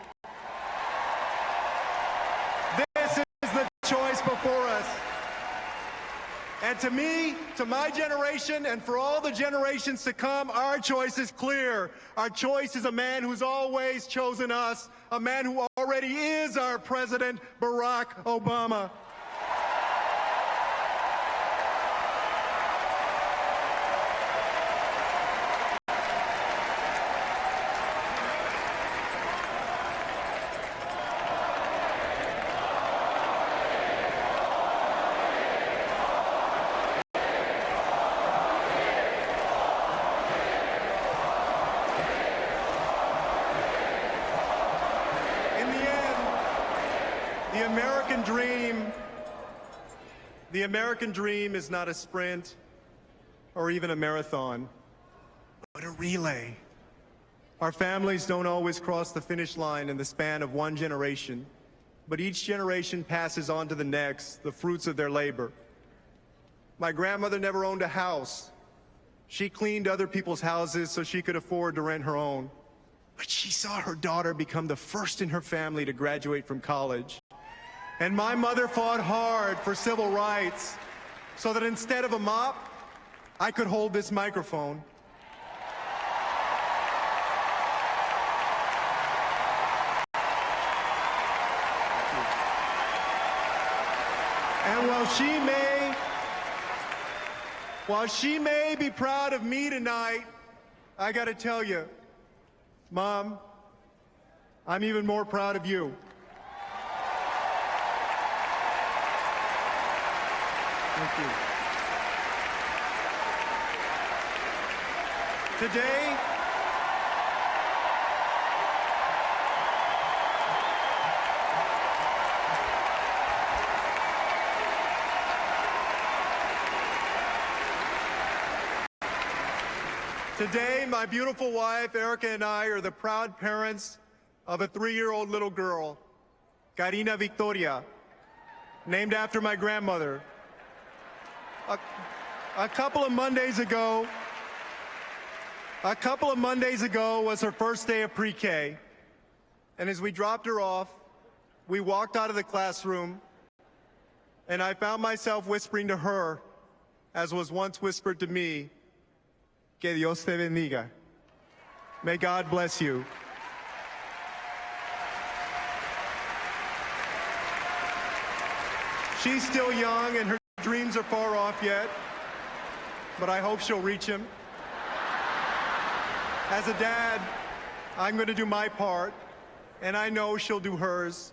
This is the choice before us. And to me, to my generation, and for all the generations to come, our choice is clear. Our choice is a man who's always chosen us, a man who already is our president, Barack Obama. The American dream is not a sprint or even a marathon, but a relay. Our families don't always cross the finish line in the span of one generation, but each generation passes on to the next the fruits of their labor. My grandmother never owned a house. She cleaned other people's houses so she could afford to rent her own. But she saw her daughter become the first in her family to graduate from college. And my mother fought hard for civil rights so that instead of a mop, I could hold this microphone. And while she may be proud of me tonight, I gotta tell you, Mom, I'm even more proud of you. Thank you. Today, my beautiful wife, Erica, and I are the proud parents of a 3-year-old little girl, Karina Victoria, named after my grandmother. A couple of Mondays ago was her first day of pre-K. And as we dropped her off, we walked out of the classroom, and I found myself whispering to her, as was once whispered to me, que Dios te bendiga. May God bless you. She's still young, and her dreams are far off yet, but I hope she'll reach him. As a dad, I'm going to do my part, and I know she'll do hers.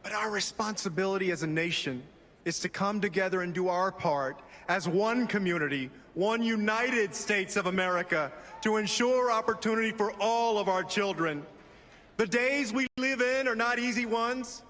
But our responsibility as a nation is to come together and do our part as one community, one United States of America, to ensure opportunity for all of our children. The days we live in are not easy ones,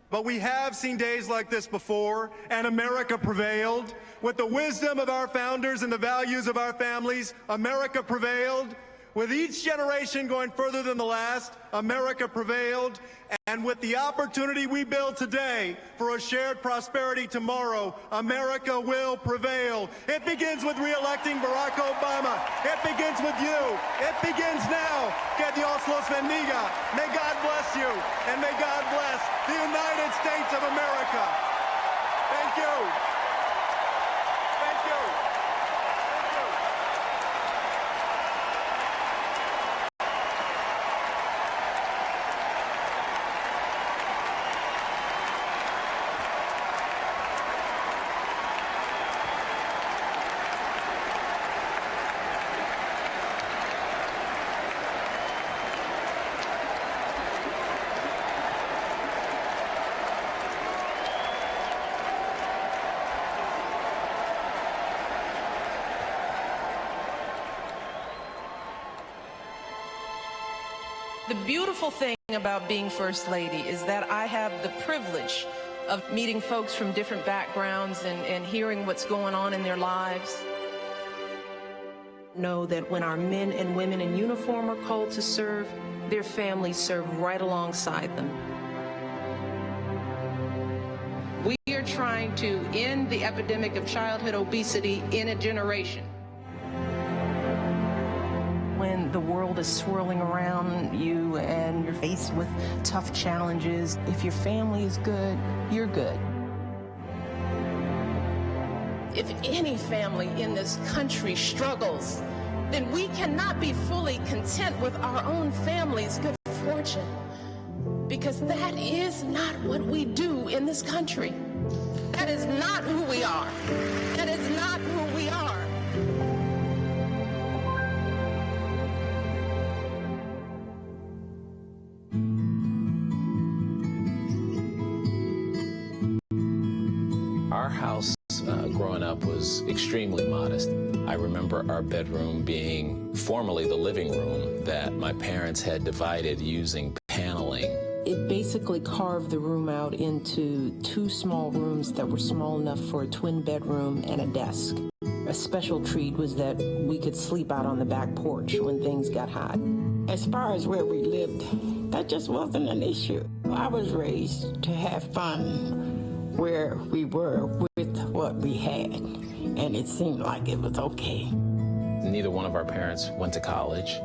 but we have seen days like this before, and America prevailed. With the wisdom of our founders and the values of our families, America prevailed. With each generation going further than the last, America prevailed. And with the opportunity we build today for a shared prosperity tomorrow, America will prevail. It begins with re-electing Barack Obama. It begins with you. It begins now. Que Dios los bendiga. May God bless you, and may God bless the United States of America. Thank you. Thank you. Thank you. The beautiful thing about being First Lady is that I have the privilege of meeting folks from different backgrounds and hearing what's going on in their lives. Know that when our men and women in uniform are called to serve, their families serve right alongside them. We are trying to end the epidemic of childhood obesity in a generation. When the world is swirling around you and you're faced with tough challenges, if your family is good, you're good. If any family in this country struggles, then we cannot be fully content with our own family's good fortune, because that is not what we do in this country. That is not who we are. That is not who we are. Our house growing up was extremely modest. I remember our bedroom being formerly the living room that my parents had divided using paneling. It basically carved the room out into two small rooms that were small enough for a twin bedroom and a desk. A special treat was that we could sleep out on the back porch when things got hot. As far as where we lived, that just wasn't an issue. I was raised to have fun where we were with what we had, and it seemed like it was okay. Neither one of our parents went to college,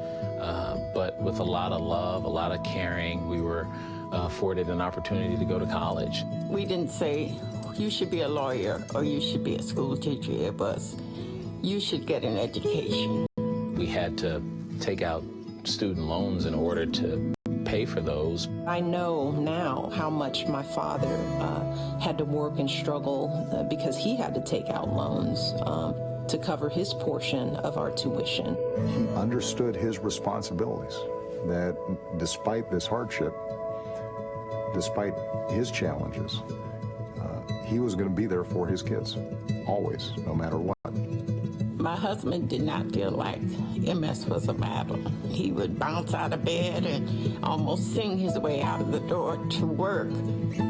but with a lot of love, a lot of caring, we were afforded an opportunity to go to college. We didn't say, you should be a lawyer or you should be a school teacher. It was, you should get an education. We had to take out student loans in order to pay for those. I know now how much my father had to work and struggle because he had to take out loans to cover his portion of our tuition. He understood his responsibilities, that despite this hardship, despite his challenges, he was going to be there for his kids, always, no matter what. My husband did not feel like MS was a battle. He would bounce out of bed and almost sing his way out of the door to work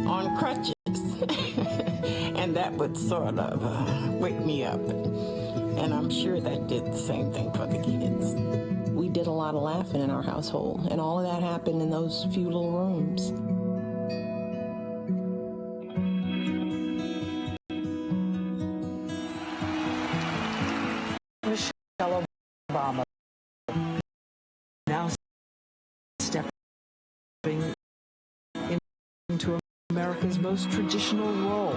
on crutches. And that would sort of wake me up. And I'm sure that did the same thing for the kids. We did a lot of laughing in our household, and all of that happened in those few little rooms. Michelle Obama now stepping into America's most traditional role,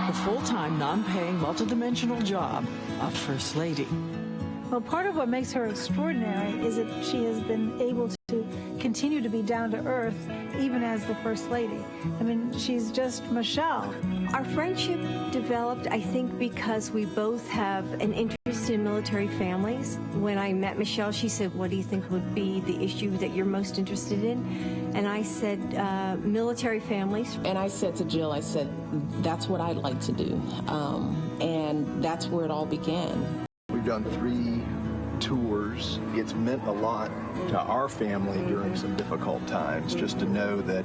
the full-time, non-paying, multidimensional job of First Lady. Well, part of what makes her extraordinary is that she has been able to continue to be down to earth even as the First Lady. I mean, she's just Michelle. Our friendship developed, I think, because we both have an interest interested in military families. When I met Michelle, she said, what do you think would be the issue that you're most interested in? And I said, military families. And I said to Jill, I said, that's what I'd like to do. And that's where it all began. We've done 3 tours. It's meant a lot to our family during some difficult times, just to know that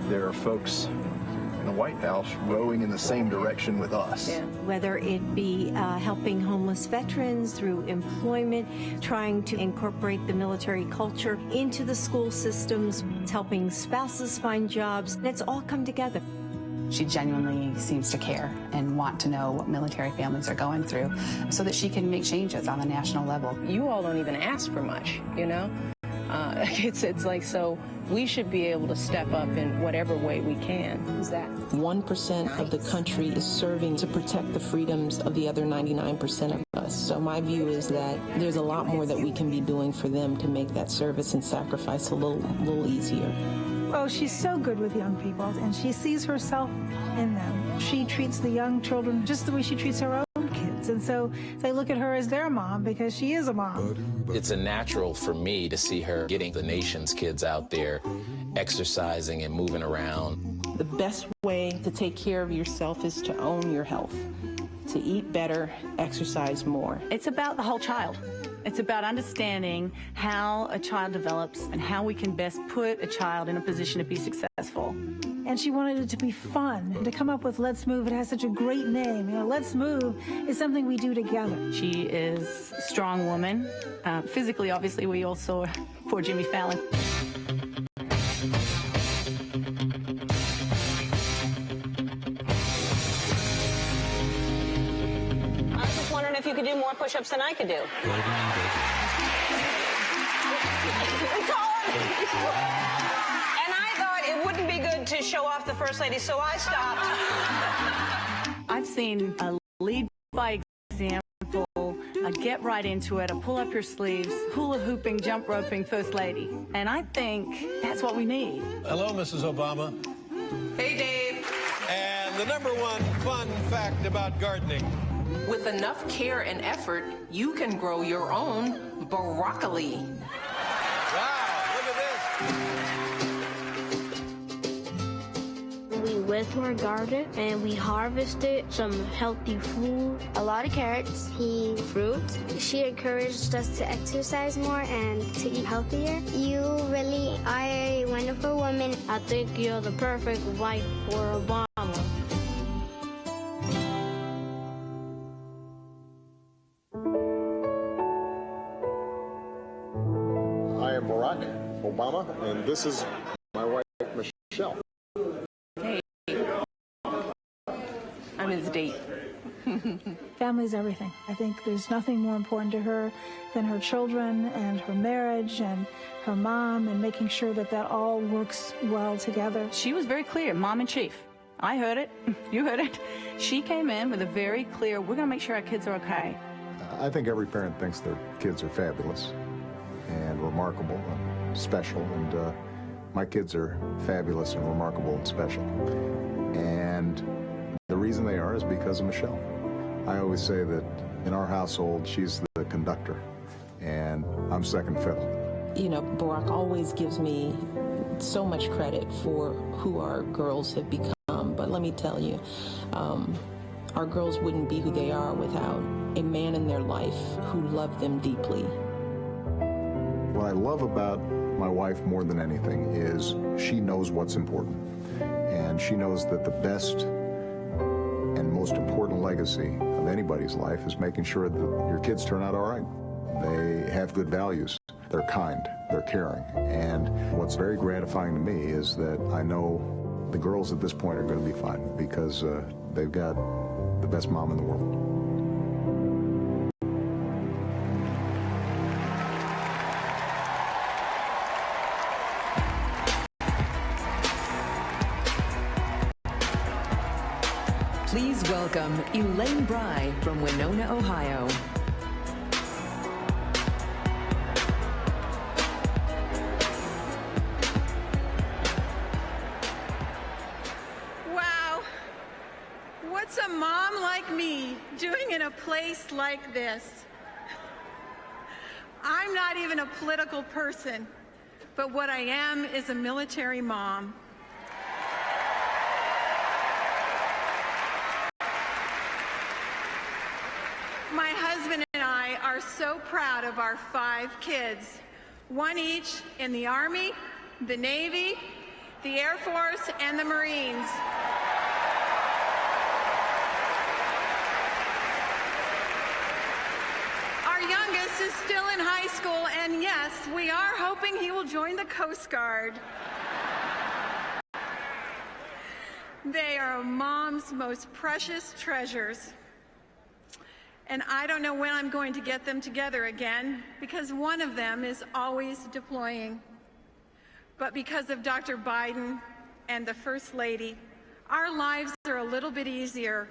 there are folks in the White House rowing in the same direction with us. Yeah. Whether it be helping homeless veterans through employment, trying to incorporate the military culture into the school systems, helping spouses find jobs, it's all come together. She genuinely seems to care and want to know what military families are going through so that she can make changes on the national level. You all don't even ask for much, you know? It's like, so we should be able to step up in whatever way we can. Who's that? 1% of the country is serving to protect the freedoms of the other 99% of us. So my view is that there's a lot more that we can be doing for them to make that service and sacrifice a little easier. Oh, she's so good with young people, and she sees herself in them. She treats the young children just the way she treats her own kids, and so they look at her as their mom because she is a mom. It's a natural for me to see her getting the nation's kids out there, exercising and moving around. The best way to take care of yourself is to own your health, to eat better, exercise more. It's about the whole child. It's about understanding how a child develops and how we can best put a child in a position to be successful. And she wanted it to be fun, to come up with Let's Move. It has such a great name. You know, Let's Move is something we do together. She is a strong woman. Physically, obviously, we all saw poor Jimmy Fallon. If you could do more push-ups than I could do. And I thought it wouldn't be good to show off the First Lady, so I stopped. I've seen a lead by example, a get right into it, a pull up your sleeves, hula hooping, jump roping First Lady. And I think that's what we need. Hello, Mrs. Obama. Hey, Dave. And the #1 fun fact about gardening. With enough care and effort, you can grow your own broccoli. Wow, look at this. We went to our garden and we harvested some healthy food. A lot of carrots, peas, fruit. She encouraged us to exercise more and to eat healthier. You really are a wonderful woman. I think you're the perfect wife for Obama. Barack Obama, and this is my wife, Michelle. Hey, I'm his date. Family's everything. I think there's nothing more important to her than her children and her marriage and her mom and making sure that that all works well together. She was very clear, mom in chief. I heard it. You heard it. She came in with a very clear, we're going to make sure our kids are okay. I think every parent thinks their kids are fabulous and remarkable and special, and my kids are fabulous and remarkable and special. And the reason they are is because of Michelle. I always say that in our household, she's the conductor, and I'm second fiddle. You know, Barack always gives me so much credit for who our girls have become, but let me tell you, our girls wouldn't be who they are without a man in their life who loved them deeply. What I love about my wife more than anything is she knows what's important. And she knows that the best and most important legacy of anybody's life is making sure that your kids turn out all right. They have good values. They're kind. They're caring. And what's very gratifying to me is that I know the girls at this point are going to be fine because they've got the best mom in the world. Please welcome Elaine Bry from Winona, Ohio. Wow. What's a mom like me doing in a place like this? I'm not even a political person, but what I am is a military mom. My husband and I are so proud of our 5 kids, one each in the Army, the Navy, the Air Force, and the Marines. Our youngest is still in high school, and yes, we are hoping he will join the Coast Guard. They are a mom's most precious treasures. And I don't know when I'm going to get them together again, because one of them is always deploying. But because of Dr. Biden and the First Lady, our lives are a little bit easier.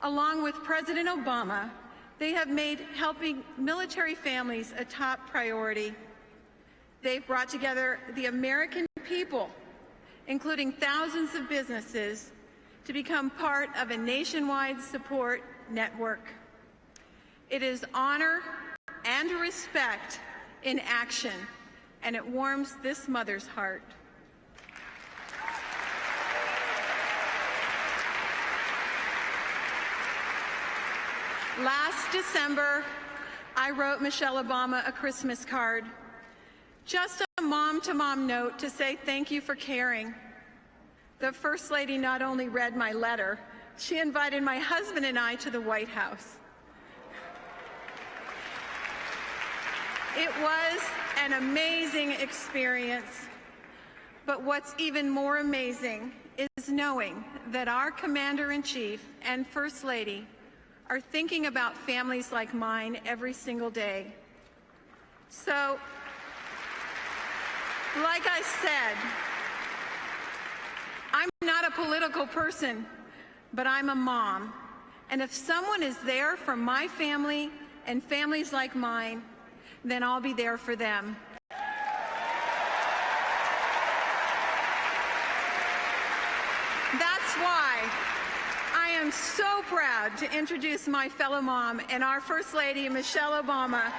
Along with President Obama, they have made helping military families a top priority. They've brought together the American people, including thousands of businesses, to become part of a nationwide support network. It is honor and respect in action, and it warms this mother's heart. Last December, I wrote Michelle Obama a Christmas card, just a mom-to-mom note to say thank you for caring. The First Lady not only read my letter, she invited my husband and I to the White House. It was an amazing experience, but what's even more amazing is knowing that our Commander-in-Chief and First Lady are thinking about families like mine every single day. So, like I said, I'm not a political person, but I'm a mom. And if someone is there for my family and families like mine, then I'll be there for them. That's why I am so proud to introduce my fellow mom and our First Lady, Michelle Obama.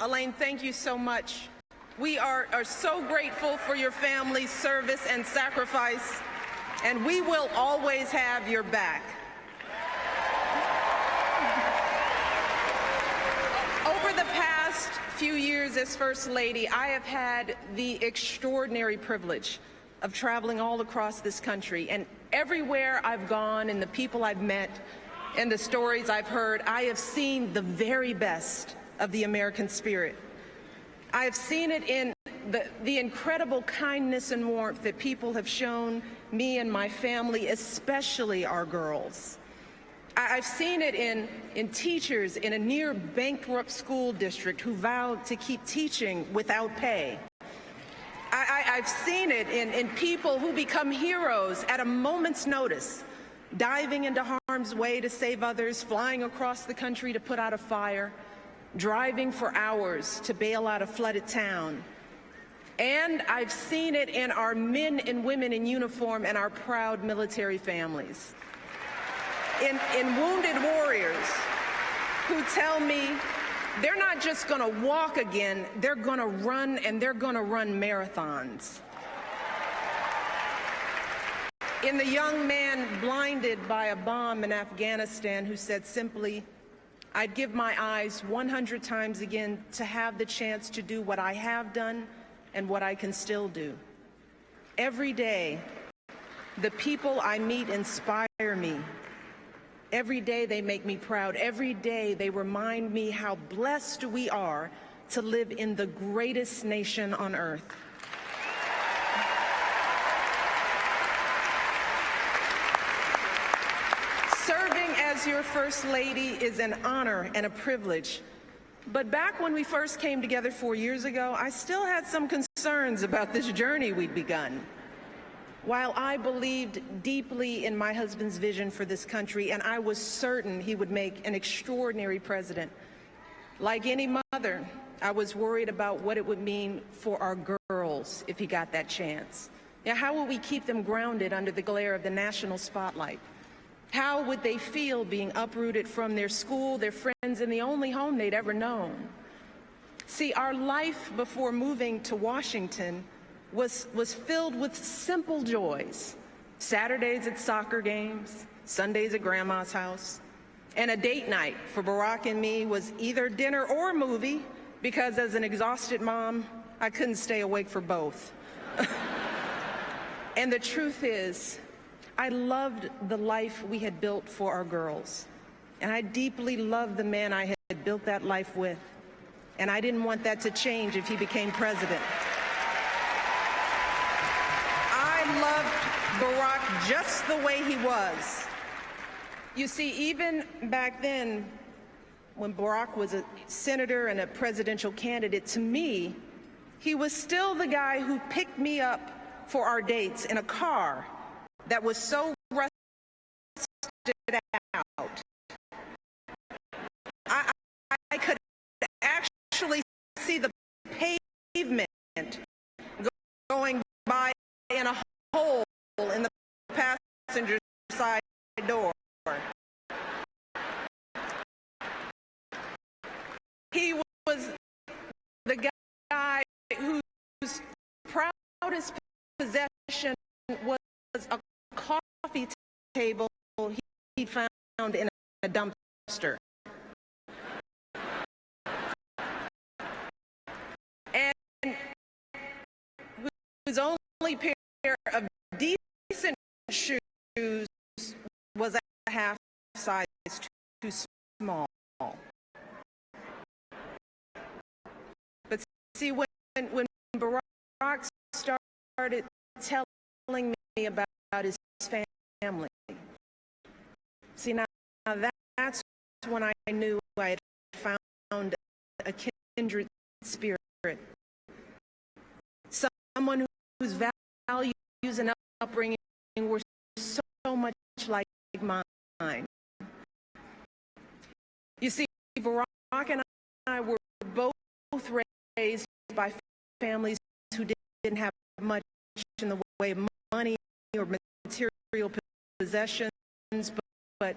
Elaine, thank you so much. We are so grateful for your family's service and sacrifice, and we will always have your back. Over the past few years as First Lady, I have had the extraordinary privilege of traveling all across this country, and everywhere I've gone and the people I've met and the stories I've heard, I have seen the very best of the American spirit. I have seen it in the incredible kindness and warmth that people have shown me and my family, especially our girls. I've seen it in teachers in a near bankrupt school district who vowed to keep teaching without pay. I've seen it in people who become heroes at a moment's notice diving into harm's way to save others, flying across the country to put out a fire, driving for hours to bail out a flooded town. And I've seen it in our men and women in uniform and our proud military families. In wounded warriors who tell me they're not just going to walk again, they're going to run, and they're going to run marathons. In the young man blinded by a bomb in Afghanistan who said simply, I'd give my eyes 100 times again to have the chance to do what I have done and what I can still do. Every day, the people I meet inspire me. Every day they make me proud. Every day they remind me how blessed we are to live in the greatest nation on earth. Serving as your First Lady is an honor and a privilege. But back when we first came together 4 years ago, I still had some concerns about this journey we'd begun. While I believed deeply in my husband's vision for this country, and I was certain he would make an extraordinary president, like any mother, I was worried about what it would mean for our girls if he got that chance. Now, how will we keep them grounded under the glare of the national spotlight? How would they feel being uprooted from their school, their friends, and the only home they'd ever known? See, our life before moving to Washington was filled with simple joys. Saturdays at soccer games, Sundays at grandma's house, and a date night for Barack and me was either dinner or movie, because as an exhausted mom, I couldn't stay awake for both. And the truth is, I loved the life we had built for our girls, and I deeply loved the man I had built that life with, and I didn't want that to change if he became president. I loved Barack just the way he was. You see, even back then, when Barack was a senator and a presidential candidate, to me, he was still the guy who picked me up for our dates in a car that was so rusted out. I could actually see the pavement going by in a hole in the passenger side door. He was the guy whose proudest possession was a coffee table he found in a dumpster. And whose only pair of decent shoes was a half size too small. But see, when Barack started telling me about his family, see, now that's when I knew I had found a kindred spirit, someone whose values and upbringing were so much like mine. You see, Barack and I were both raised by families who didn't have much in the way of money or material possessions, but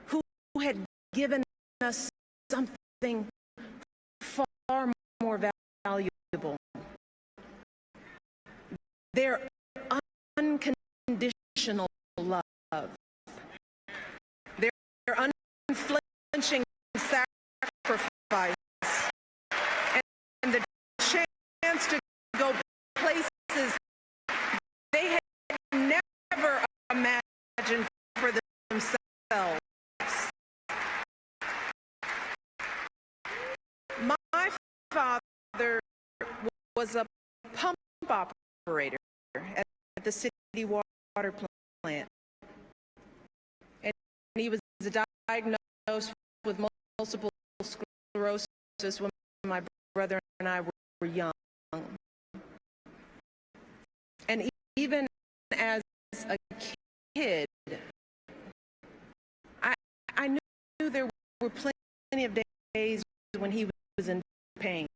who had given us something far more valuable: their unconditional love, their unflinching sacrifice, and the chance to go places they had never imagined for themselves. My father was a pump operator at the city water plant, and he was diagnosed with multiple sclerosis when my brother and I were young. And even as a kid, were plenty of days when he was in pain.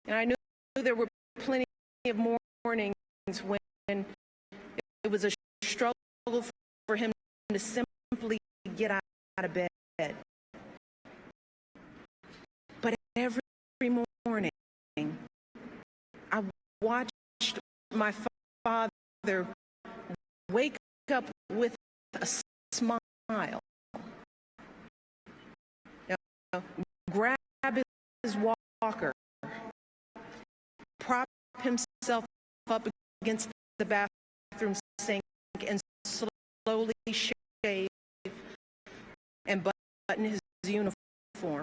And I knew there were plenty of mornings when it was a struggle for him to simply get out of bed. But every morning, I watched my father wake up with a smile, grab his walker, prop himself up against the bathroom sink, and slowly shave and button his uniform.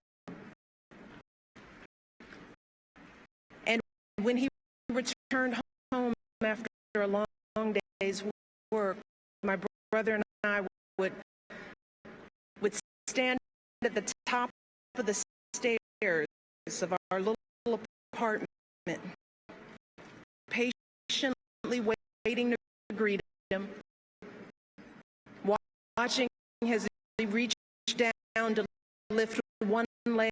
And when he returned home after a long day's work, my brother and I would stand at the top of the stairs of our little apartment, patiently waiting to greet him, watching as he reached down to lift one leg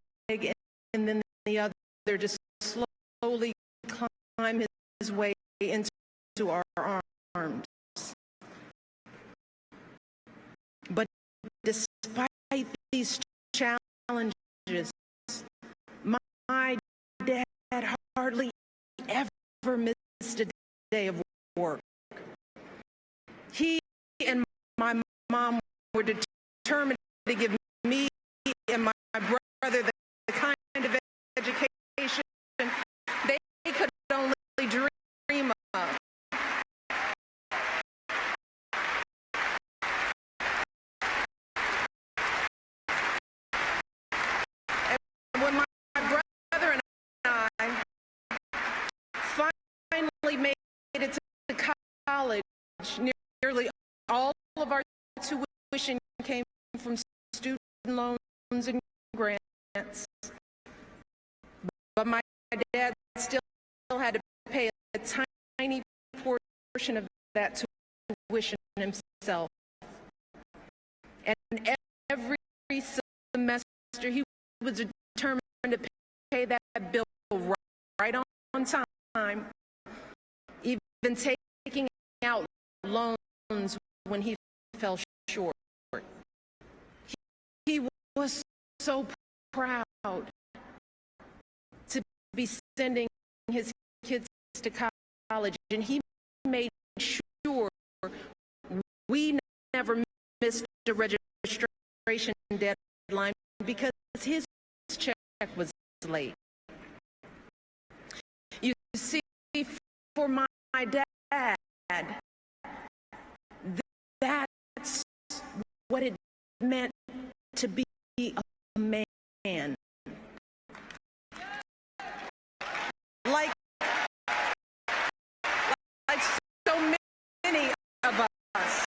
and then the other, just slowly climb his way into our arms. But despite these challenges, my dad hardly ever missed a day of work. He and my mom were determined to give me and my brother the kind of education they could only dream of. And when my brother and I finally made it to college, nearly all of our tuition came from student loans and grants. But my dad still had to pay a tiny portion of that tuition himself. And every semester he was determined to pay that bill right on time, even taking out loans when he fell short. He was so proud to be sending his kids to college, and he made sure we never missed a registration deadline because his check was late. You see, for my dad, that's what it meant to be a man. Like so many of us.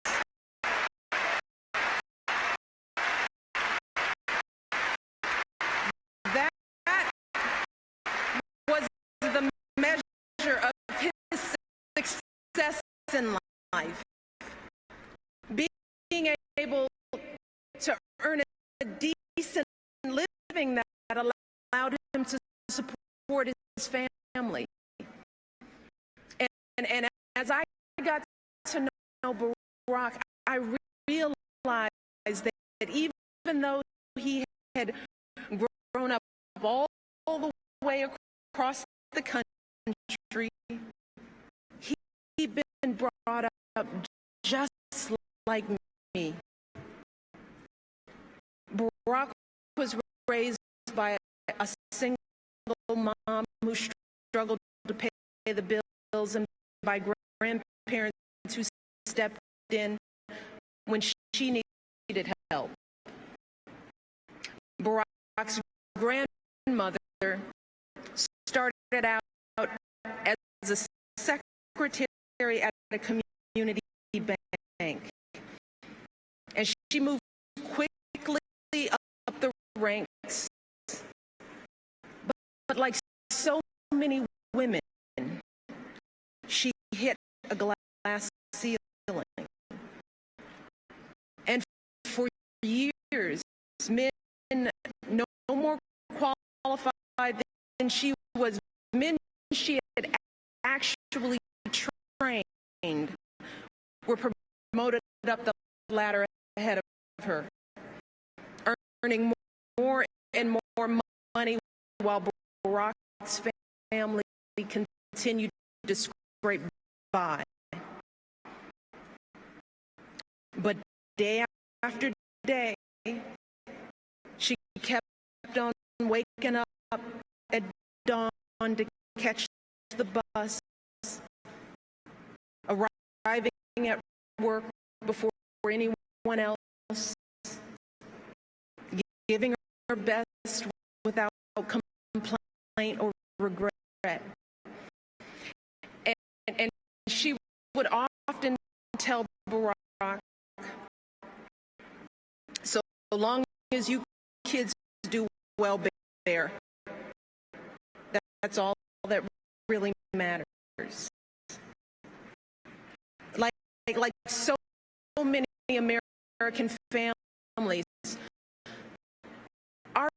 That was the measure of his success in life. Being able to earn a decent living that allowed him to support his family. And as I got to know Barack, I realized that even though he had grown up all the way across the country, he'd been brought up just like me. Barack was raised by a single mom who struggled to pay the bills and by grandparents who stepped in when she needed help. Barack's grandmother started out as a secretary at a community bank, and she moved quickly up the ranks. But like so many women, she hit a glass ceiling. And for years, men no more qualified than she was, men she had actually trained were promoted up the ladder ahead of her, earning more and more money while Barack's family continued to scrape by. But day after day, she kept on waking up at dawn to catch the bus, arriving at work before anyone else, giving her best without complaint or regret. And she would often tell Barack, so long as you kids do well there, that's all that really matters. Like so many American families, our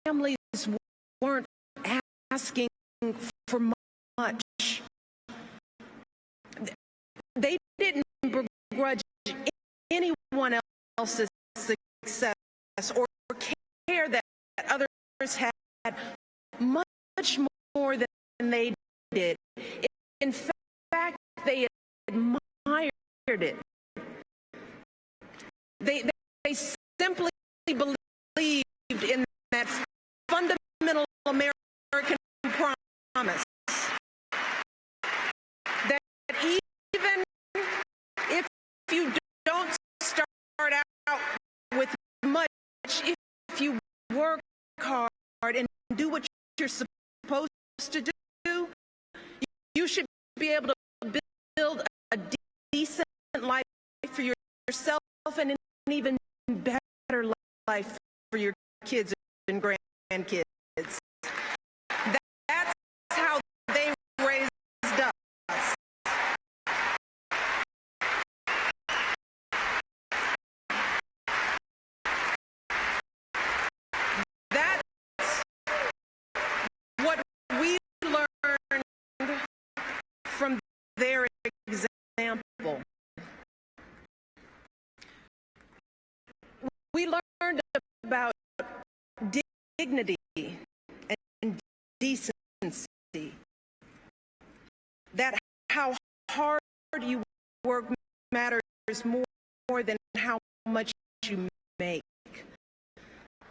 families weren't asking for much. They didn't begrudge anyone else's success or care that others had much more than they did. In fact, they admired it. They simply believed in that fundamental American promise that even if you don't start out with much, if you work hard and do what you're supposed to do, you should be able to build a decent life for yourself and an even better life for your kids and grandkids. That's how they raised us. That's what we learned from their example. We learned about dignity and decency, that how hard you work matters more than how much you make,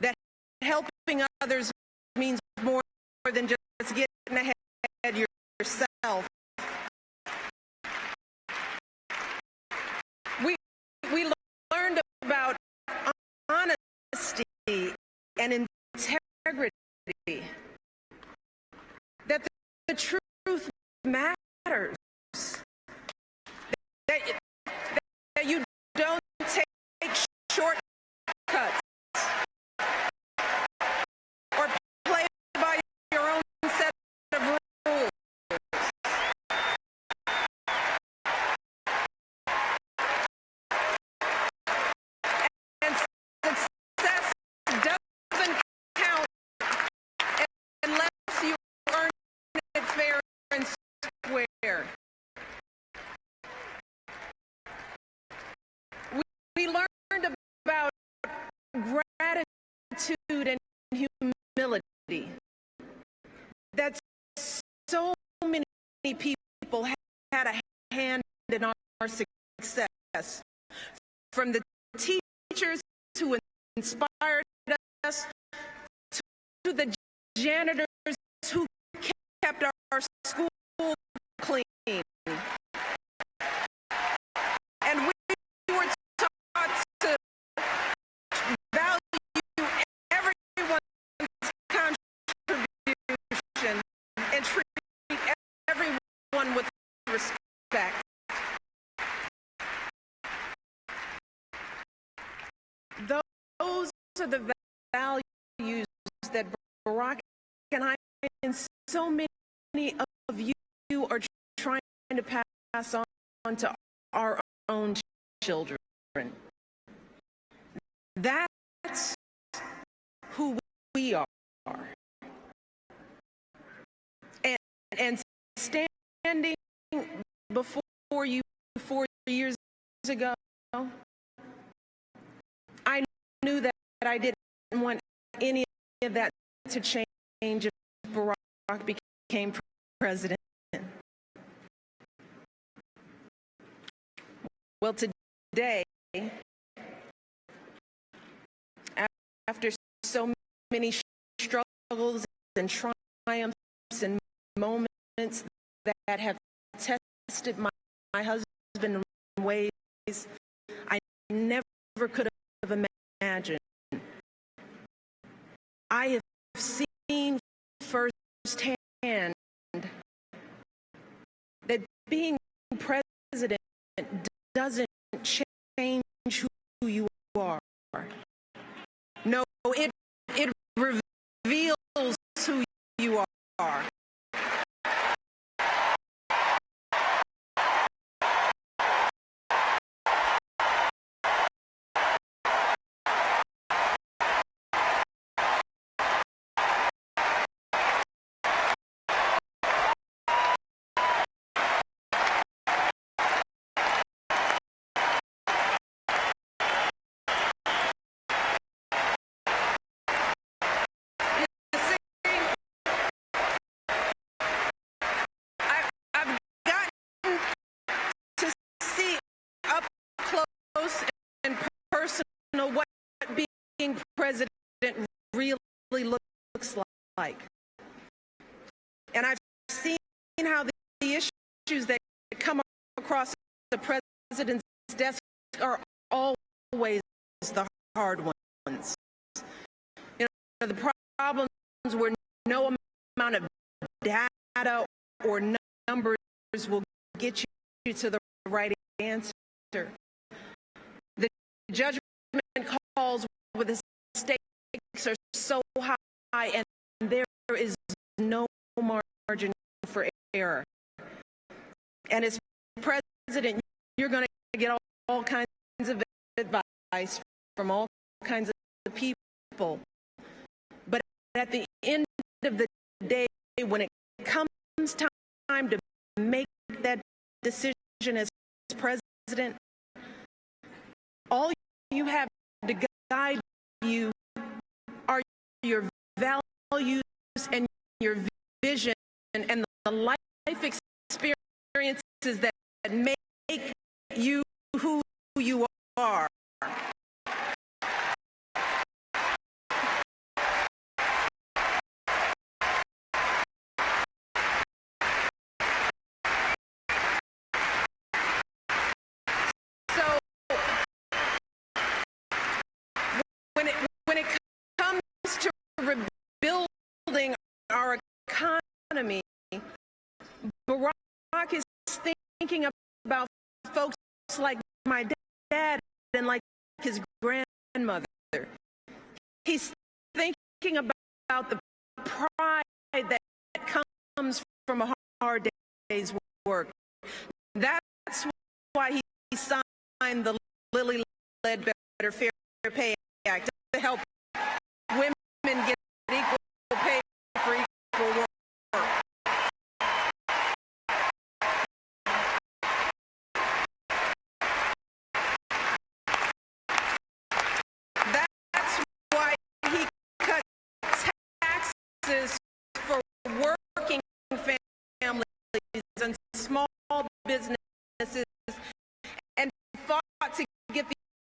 that helping others means more than just getting ahead yourself. We learned about honesty and integrity, that the truth matters, that you don't take shortcuts or play by your own set of rules. And success doesn't count unless you earn it fair and square. We learned about gratitude and humility, that so many people had a hand in our success, from the teachers who inspired us to the janitors who kept our school clean. And we were taught to value everyone's contribution and treat everyone with respect. Those are the values that Barack and I and so many of you are trying to pass on to our own children. That's who we are. And standing before you 4 years ago, I knew that I didn't want any of that to change if Barack became president. Well, today, after so many struggles and triumphs and moments that have tested my husband in ways I never could have imagined, I have seen firsthand that being president doesn't change who you are. No, it reveals who you are. What being president really looks like. And I've seen how the issues that come across the president's desk are always the hard ones. You know, the problems where no amount of data or numbers will get you to the right answer. The judgment calls where the stakes are so high and there is no margin for error. And as president, you're going to get all kinds of advice from all kinds of people. But at the end of the day, when it comes time to make that decision as president, all you have to guide you are your values and your vision and the life experiences that make you who you are. When it comes to rebuilding our economy, Barack is thinking about folks like my dad and like his grandmother. He's thinking about the pride that comes from a hard day's work. That's why he signed the Lilly Ledbetter Fair Pay Act to help women get equal pay for equal work. That's why he cut taxes for working families and small businesses and fought to get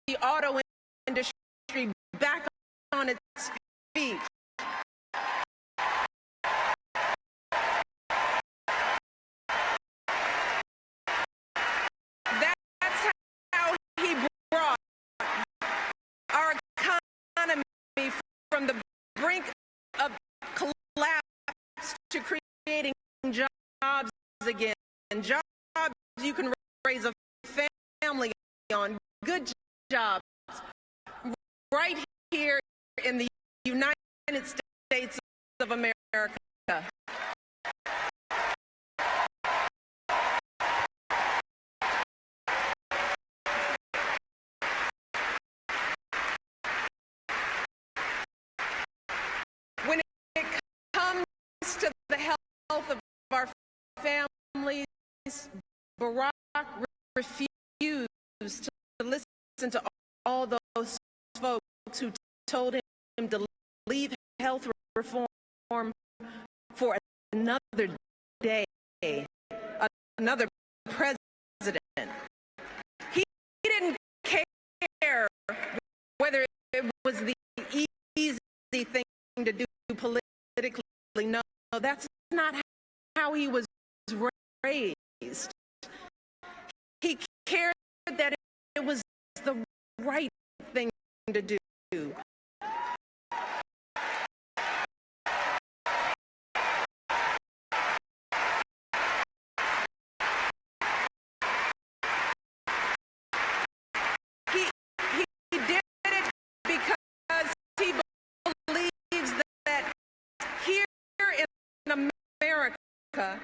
the auto industry back on its feet. That's how he brought our economy from the brink of collapse to creating jobs again. Jobs you can raise a family on, good jobs, right here in the United States of America. our families, Barack refused to listen to all those folks who told him to leave health reform for another day, another president. He didn't care whether it was the easy thing to do politically. No, that's not how he was raised. He cared that it was the right thing to do. He did it because he believes that here in America,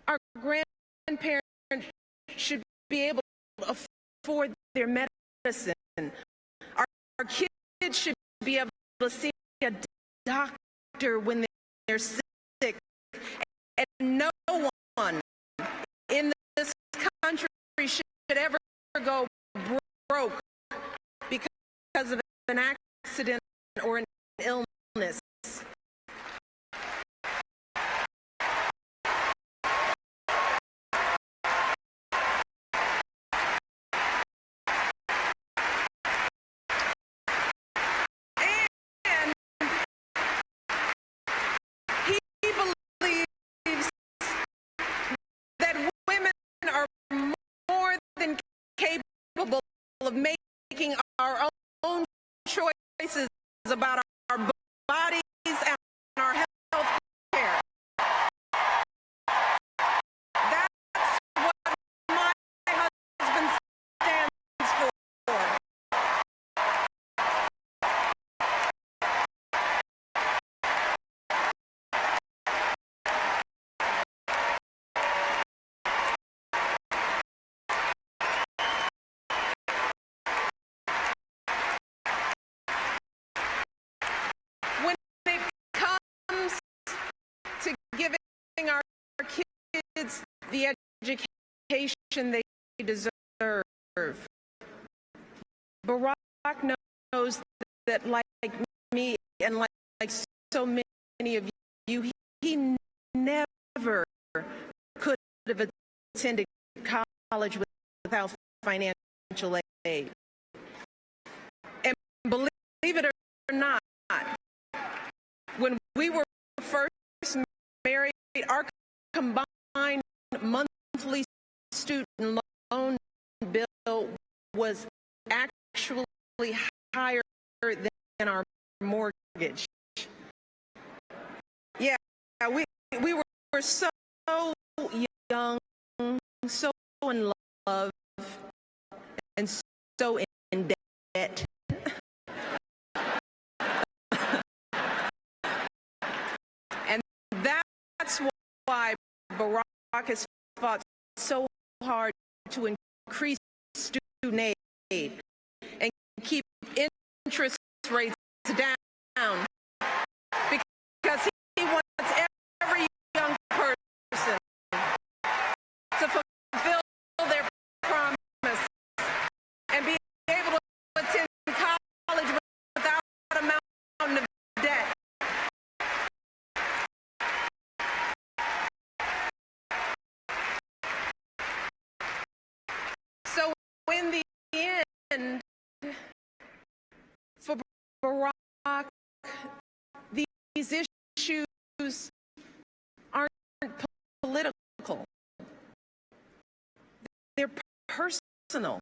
our grandparents should be able to afford their medicine. Our kids should be able to see a doctor when they're sick. And no one in this country should ever go broke because of an accident or an illness. Of making our own choices about our bodies and our health care. That's what my husband stands for. Kids the education they deserve. Barack knows that, like me and like so many of you, he never could have attended college without financial aid. And believe it or not, when we were first married, our combined monthly student loan bill was actually higher than our mortgage. Yeah, we were so young, so in love, and so in debt. And that's why Barack has fought so hard to increase student aid and keep interest rates down, because he wants every young person to fulfill their promise and be able to attend college without a mountain of debt. So in the end, for Barack, these issues aren't political. They're personal.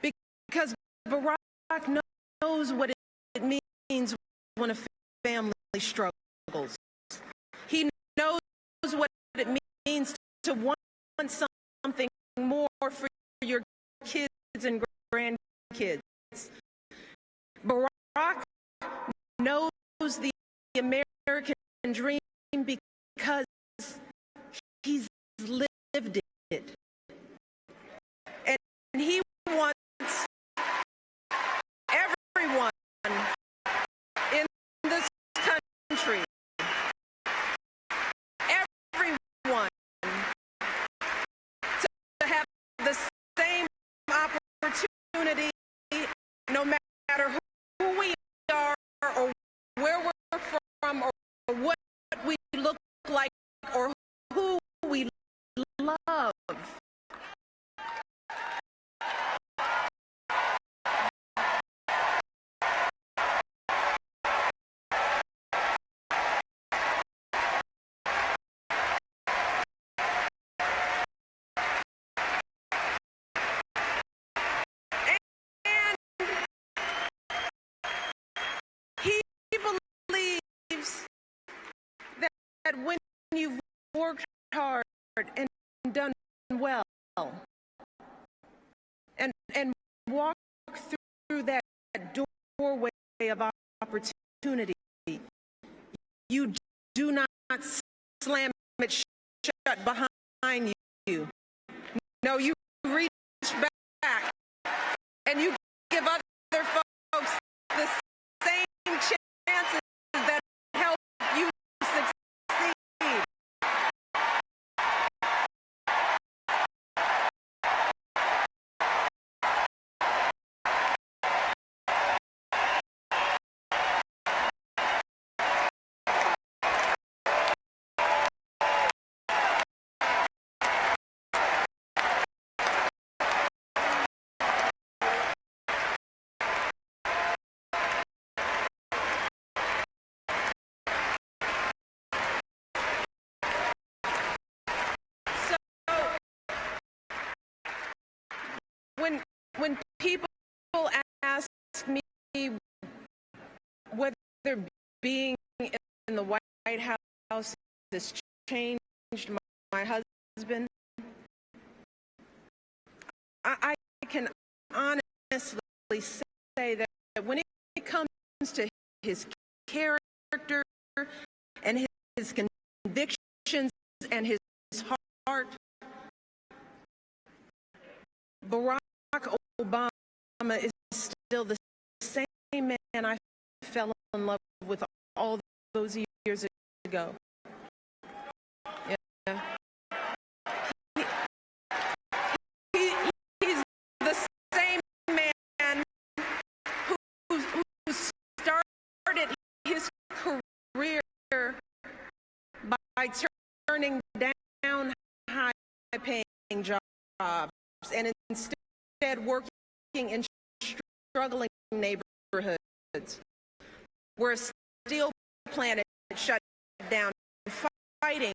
Because Barack knows what it means when a family struggles. He knows what it means to want something more for your kids and grandkids. Barack knows the American dream because he's lived it. And he wants everyone in this country opportunity, no matter who we are or where we're from or what we look like or who we love. That when you've worked hard and done well and walked through that doorway of opportunity, you do not slam it shut behind you. No, you reach back and you give other folks the same chances that help you succeed. When people ask me whether being in the White House has changed my husband, I can honestly say that when it comes to his character and his convictions and his heart, Barack Obama is still the same man I fell in love with all those years ago. Yeah. He's the same man who started his career by turning down high-paying jobs and instead working in struggling neighborhoods where a steel plant had shut down, fighting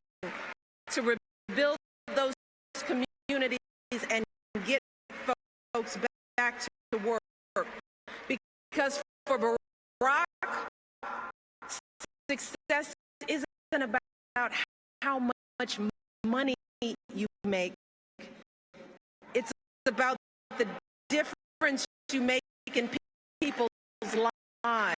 to rebuild those communities and get folks back to work. Because for Barack, success isn't about how much money you make. It's about the difference you make in people's lives.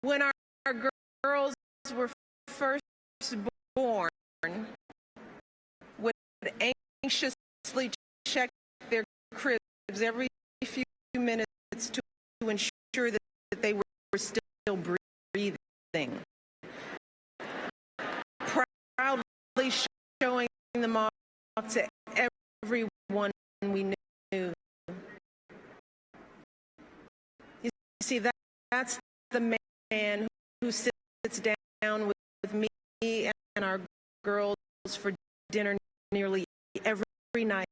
When our girls were first born, would anxiously check their cribs every few minutes to ensure that they were still breathing. Proudly showing them off to everyone we knew. You see, that's the man who sits down with me and our girls for dinner nearly every night,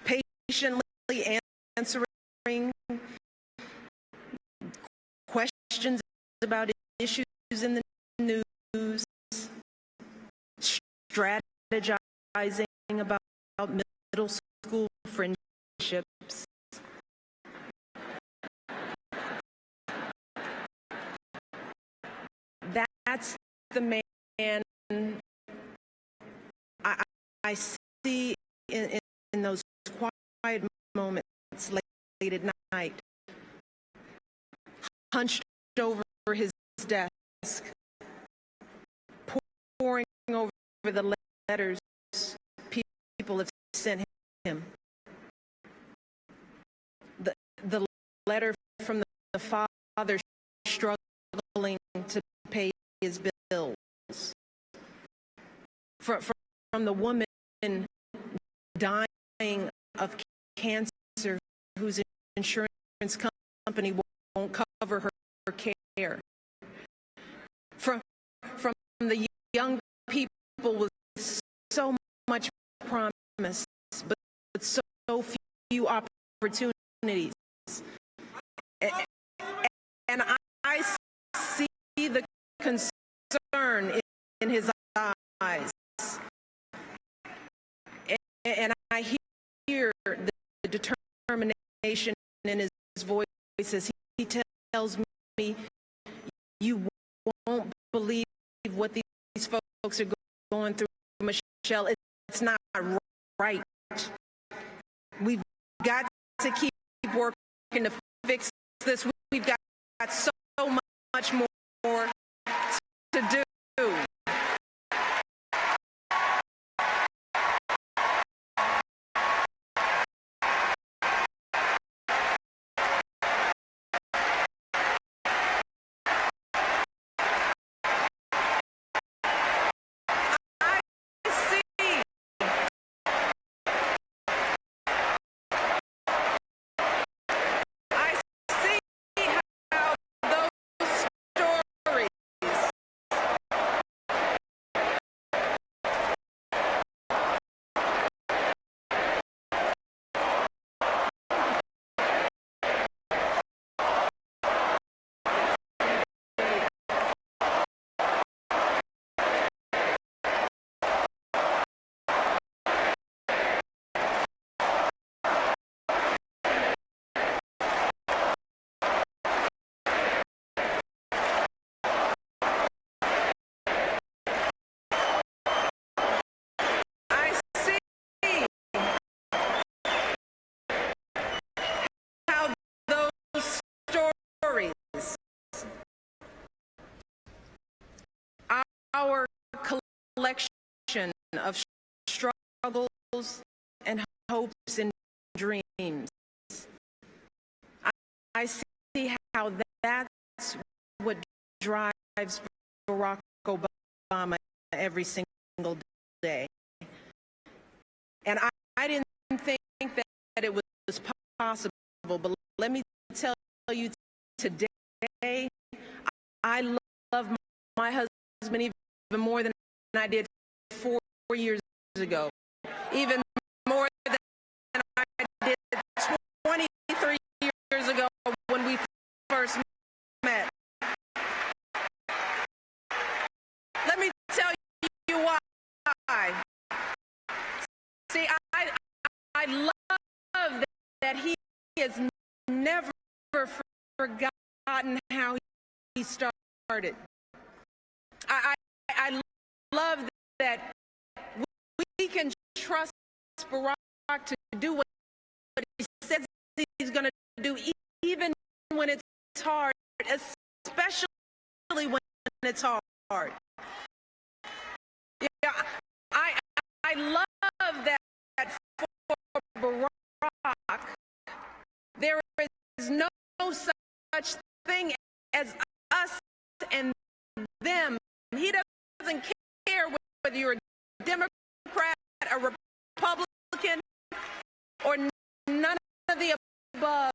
patiently answering questions about issues in the news, strategizing about middle school friendships. That's the man I see in those quiet moments late at night, hunched over his desk, poring over the letters people have sent him. The letter from the father struggling to pay his bills, from the woman dying of cancer whose insurance company won't cover her care, from the young people with so much promise but so few opportunities. And I see the concern in his eyes. And I hear the determination in his voice as he tells me, "You won't believe what these folks are going through, Michelle. It's not right. We've got to keep working to fix this. We've got so much more to do." Our collection of struggles and hopes and dreams. I see how that's what drives Barack Obama every single day. And I didn't think that it was possible, but let me tell you today, I love my husband even more than I did 4 years ago, even more than I did 23 years ago when we first met. Let me tell you why. See, I love that he has never forgotten how he started. I love that we can trust Barack to do what he says he's going to do, even when it's hard, especially when it's hard. Yeah, I love that for Barack, there is no such thing as us and them. He doesn't care whether you're a Democrat, a Republican, or none of the above.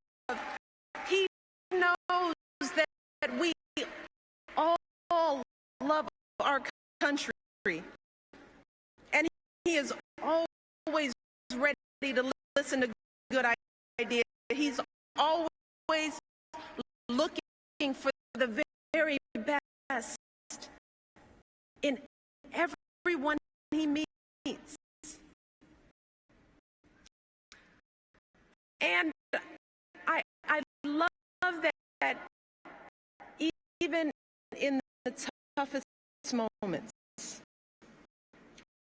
He knows that we all love our country. And he is always ready to listen to good ideas. He's always looking for the very best in everyone he meets. And I love that even in the toughest moments,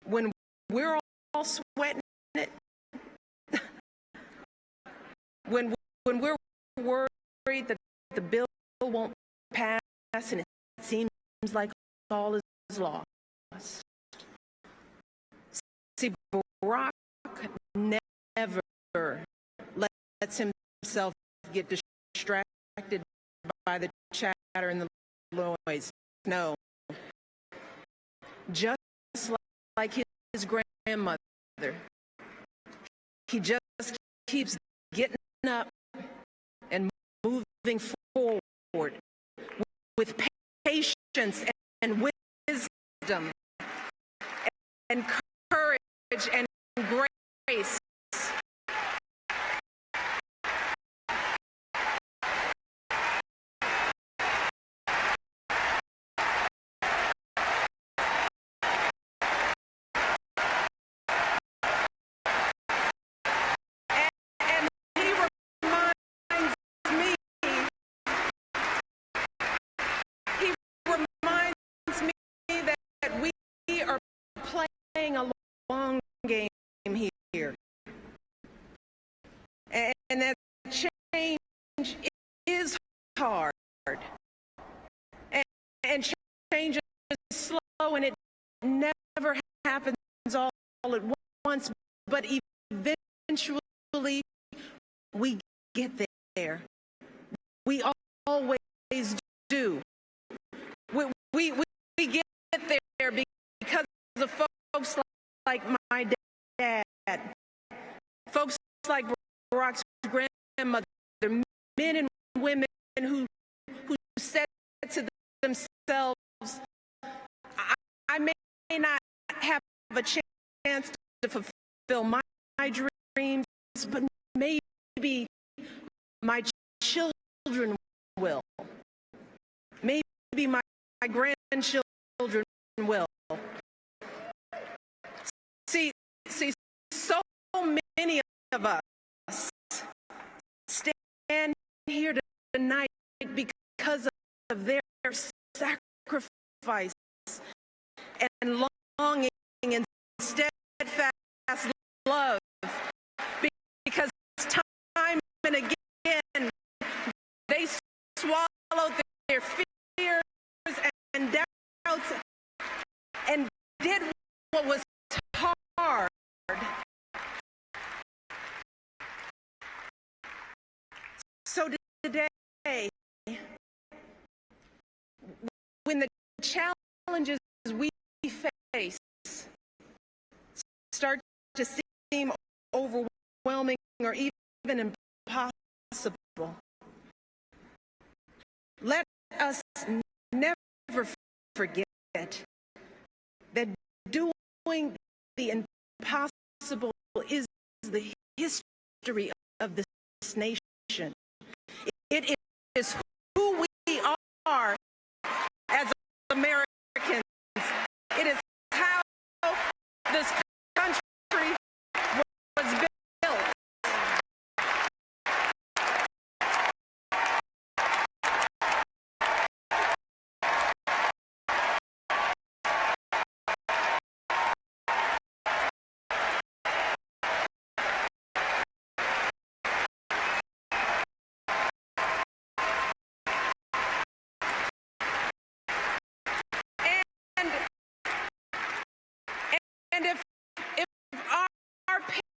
when we're all sweating it, when we're worried that the bill won't pass and it seems like all is lost. See, Barack never lets himself get distracted by the chatter and the noise. No. Just like his grandmother, he just keeps getting up and moving forward with patience and wisdom and courage and grace. A long game here, and that change is hard, and change is slow, and it never happens all at once, but eventually we get there. We always do. We get there because of folks like my dad, folks like Barack's grandmother, men and women who said to themselves, I may not have a chance to fulfill my dreams, but maybe my children will. Maybe my grandchildren will. See, so many of us stand here tonight because of their sacrifice and longing and steadfast love. Because time and again, they swallowed their fears and doubts and did what was hard. So today, when the challenges we face start to seem overwhelming or even impossible, let us never forget that doing the impossible is the history of this nation. It is who we are as Americans. It is how this country was built. And if our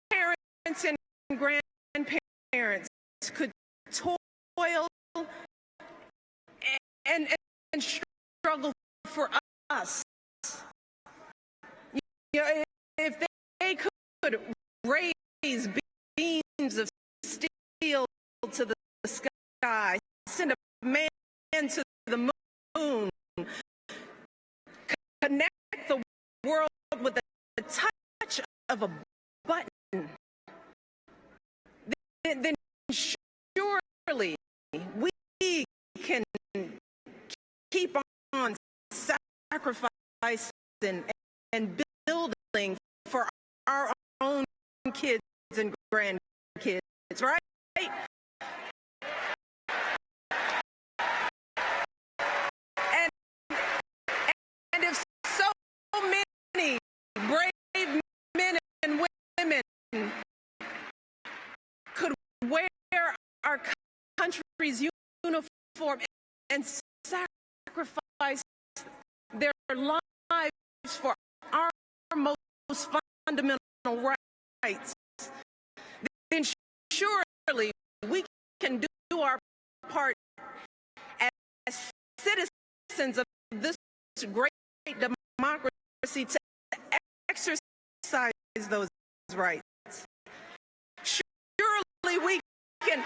parents and grandparents could toil and struggle for us, you know, if they could raise beams of steel to the sky, send a man to the moon, connect the world with the touch of a button, then surely we can keep on sacrificing and building for our own kids and grandkids, right? And if so many brave men and women could wear our country's uniform and sacrifice their lives for our most fundamental rights, then surely we can do our part as citizens of this great democracy to exercise those rights. Surely we can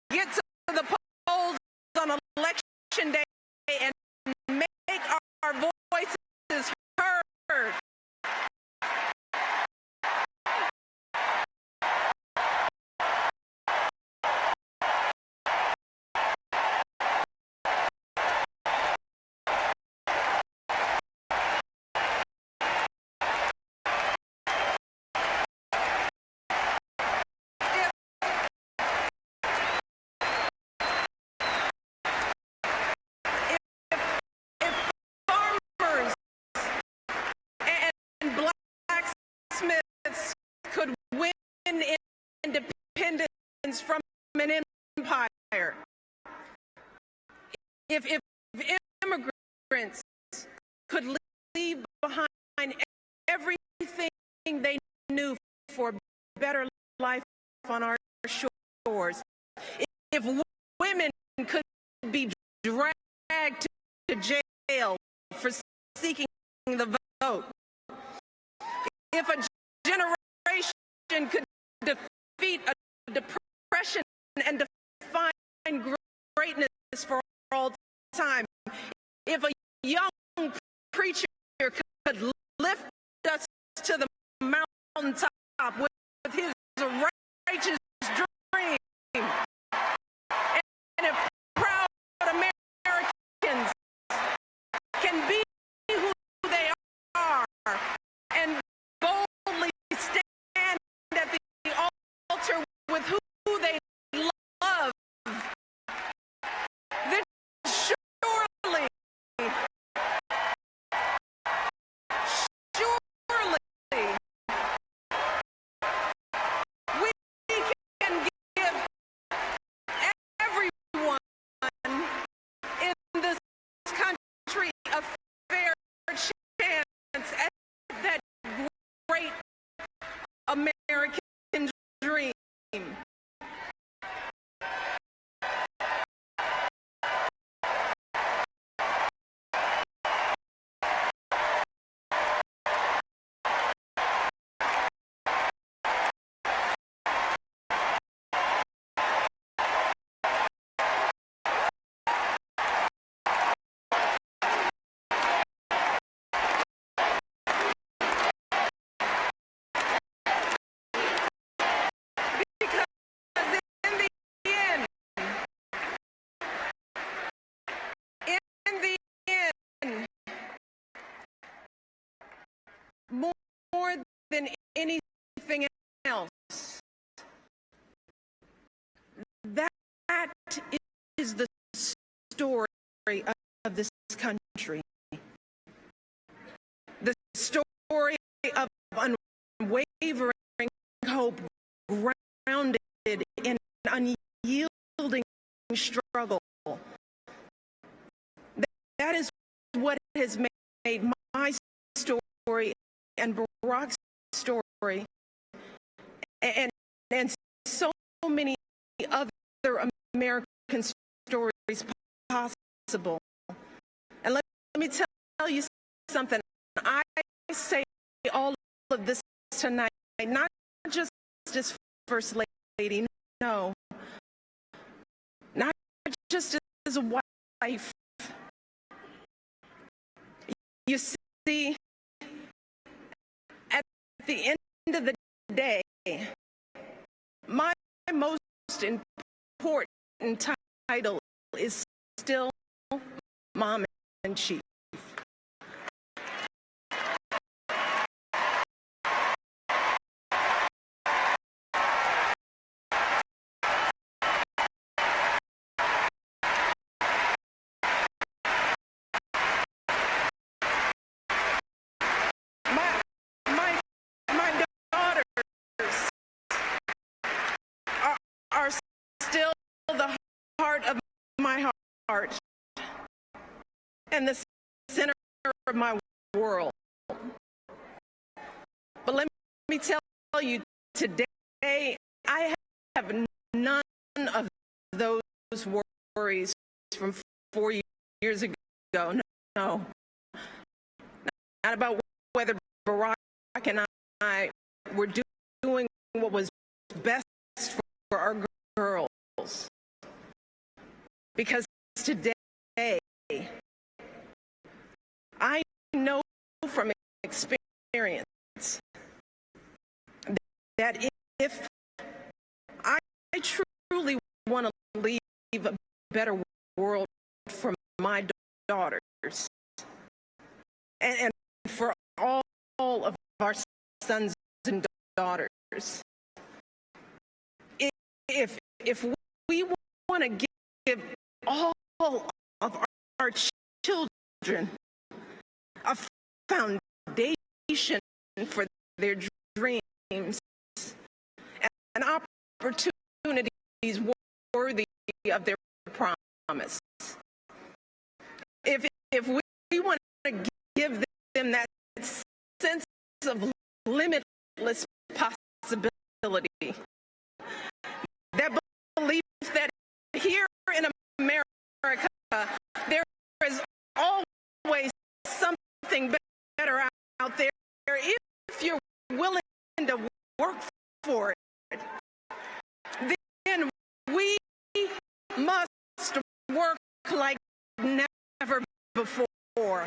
get to the polls on election day and make our voices heard. Could win independence from an empire. If immigrants could leave behind everything they knew for a better life on our shores, if women could be dragged to jail for seeking the vote, if a generation could defeat a depression and define greatness for all time, if a young preacher could lift us to the mountaintop with his righteous dream, and if proud Americans can be who they are and boldly stand at the altar with who they love, then surely we can give everyone in this country a fair chance at that great American dream. More than anything else, that is the story of this country. The story of unwavering hope grounded in unyielding struggle. That is what has made my story and Barack's story and so many other American stories possible. And let me tell you something. I say all of this tonight, not just as First Lady, no, not just as a wife. You see, at the end of the day, my most important title is still Mom in Chief. still the heart of my heart and the center of my world. But let me tell you, today I have none of those worries from 4 years ago. No. Not about whether Barack and I were doing what was best for our girls. Because today, I know from experience that if I truly want to leave a better world for my daughters and for all of our sons and daughters, if we want to give all of our children a foundation for their dreams and opportunities worthy of their promise, if we want to give them that sense of limitless possibility, that belief that here in America there is always something better out there if you're willing to work for it, then we must work like never before.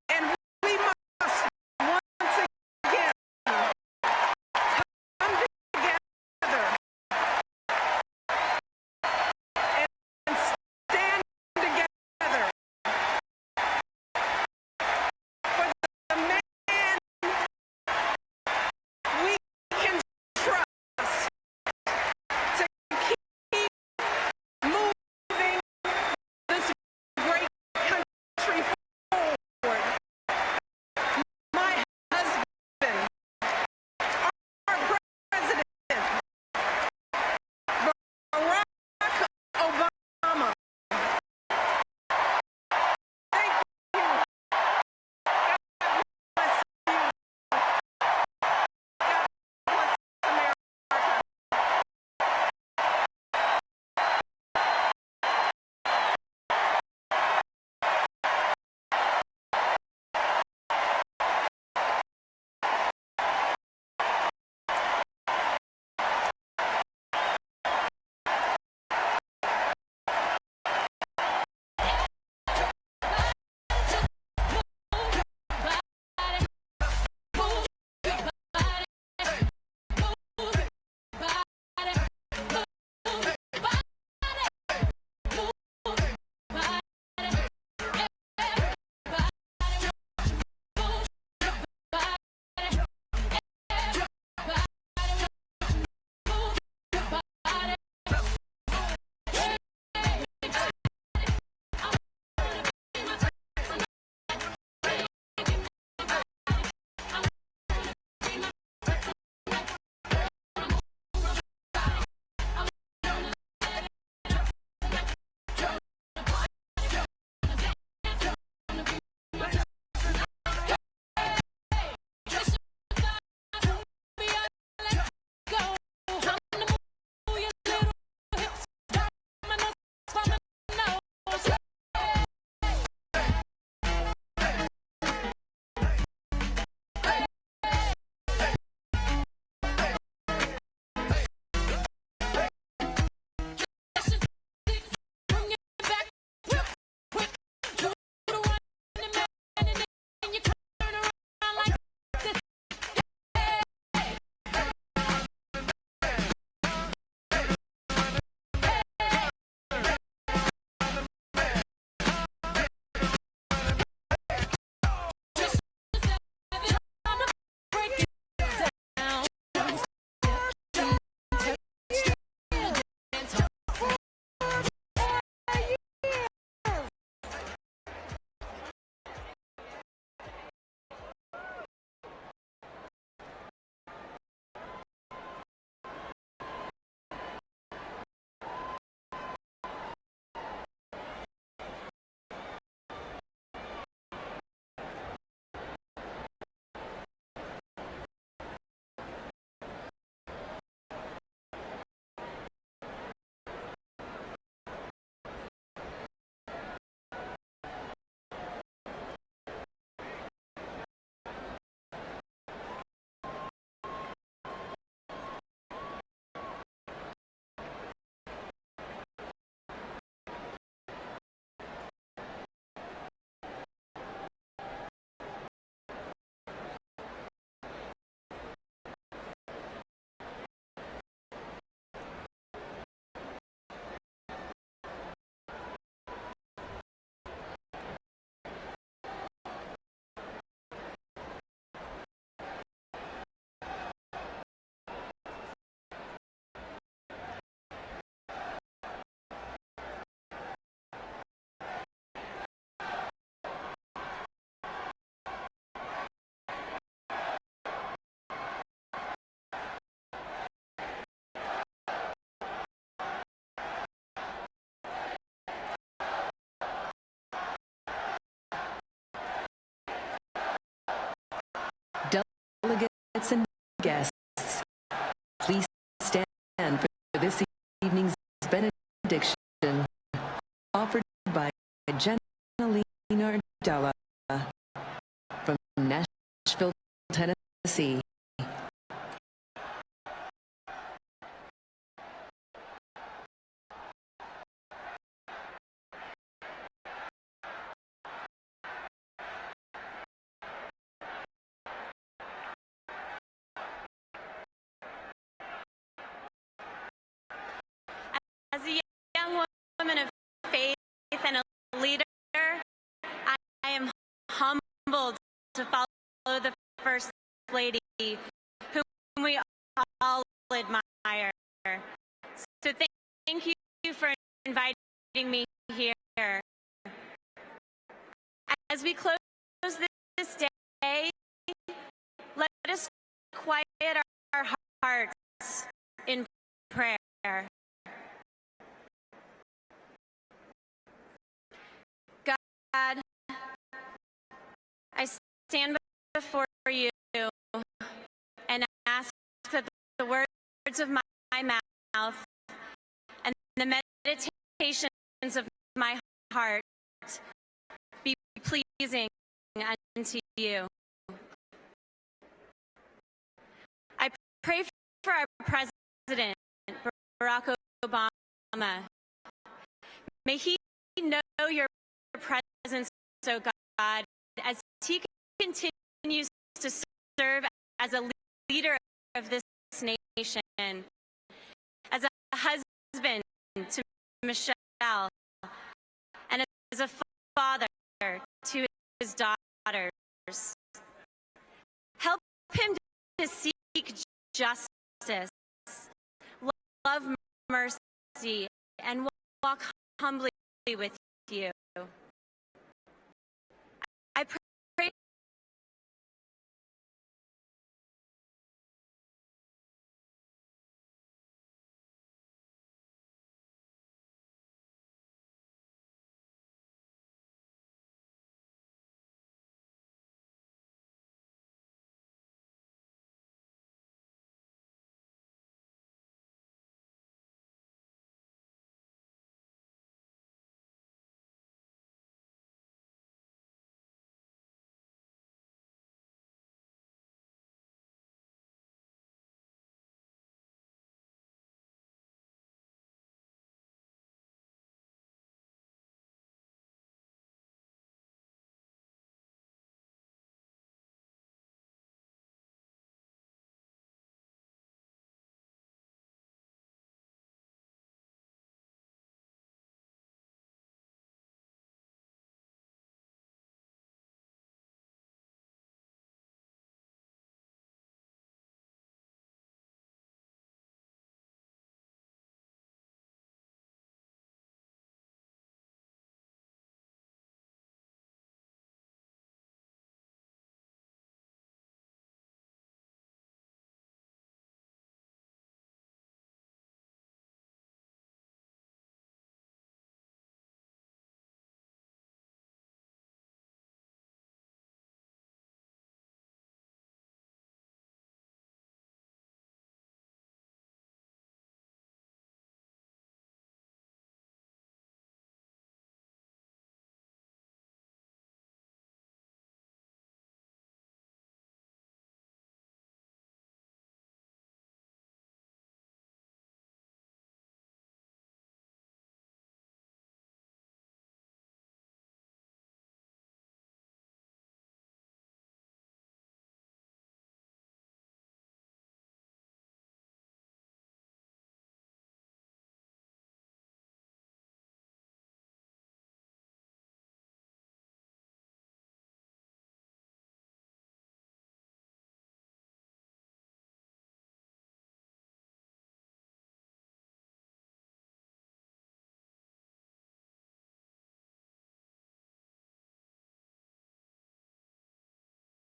And we must once again come together and stand together for the man we can trust to keep moving this great from Nashville, Tennessee. As a young woman of faith and a leader, I am humbled to follow the First Lady, whom we all admire. So thank you for inviting me here. As we close this day, let us quiet our hearts in prayer. God, I stand before you and ask that the words of my mouth and the meditations of my heart be pleasing unto you. I pray for our President, Barack Obama. May he know your presence, oh God, as he continues to serve as a leader of this nation, as a husband to Michelle, and as a father to his daughters. Help him to seek justice, love mercy, and walk humbly with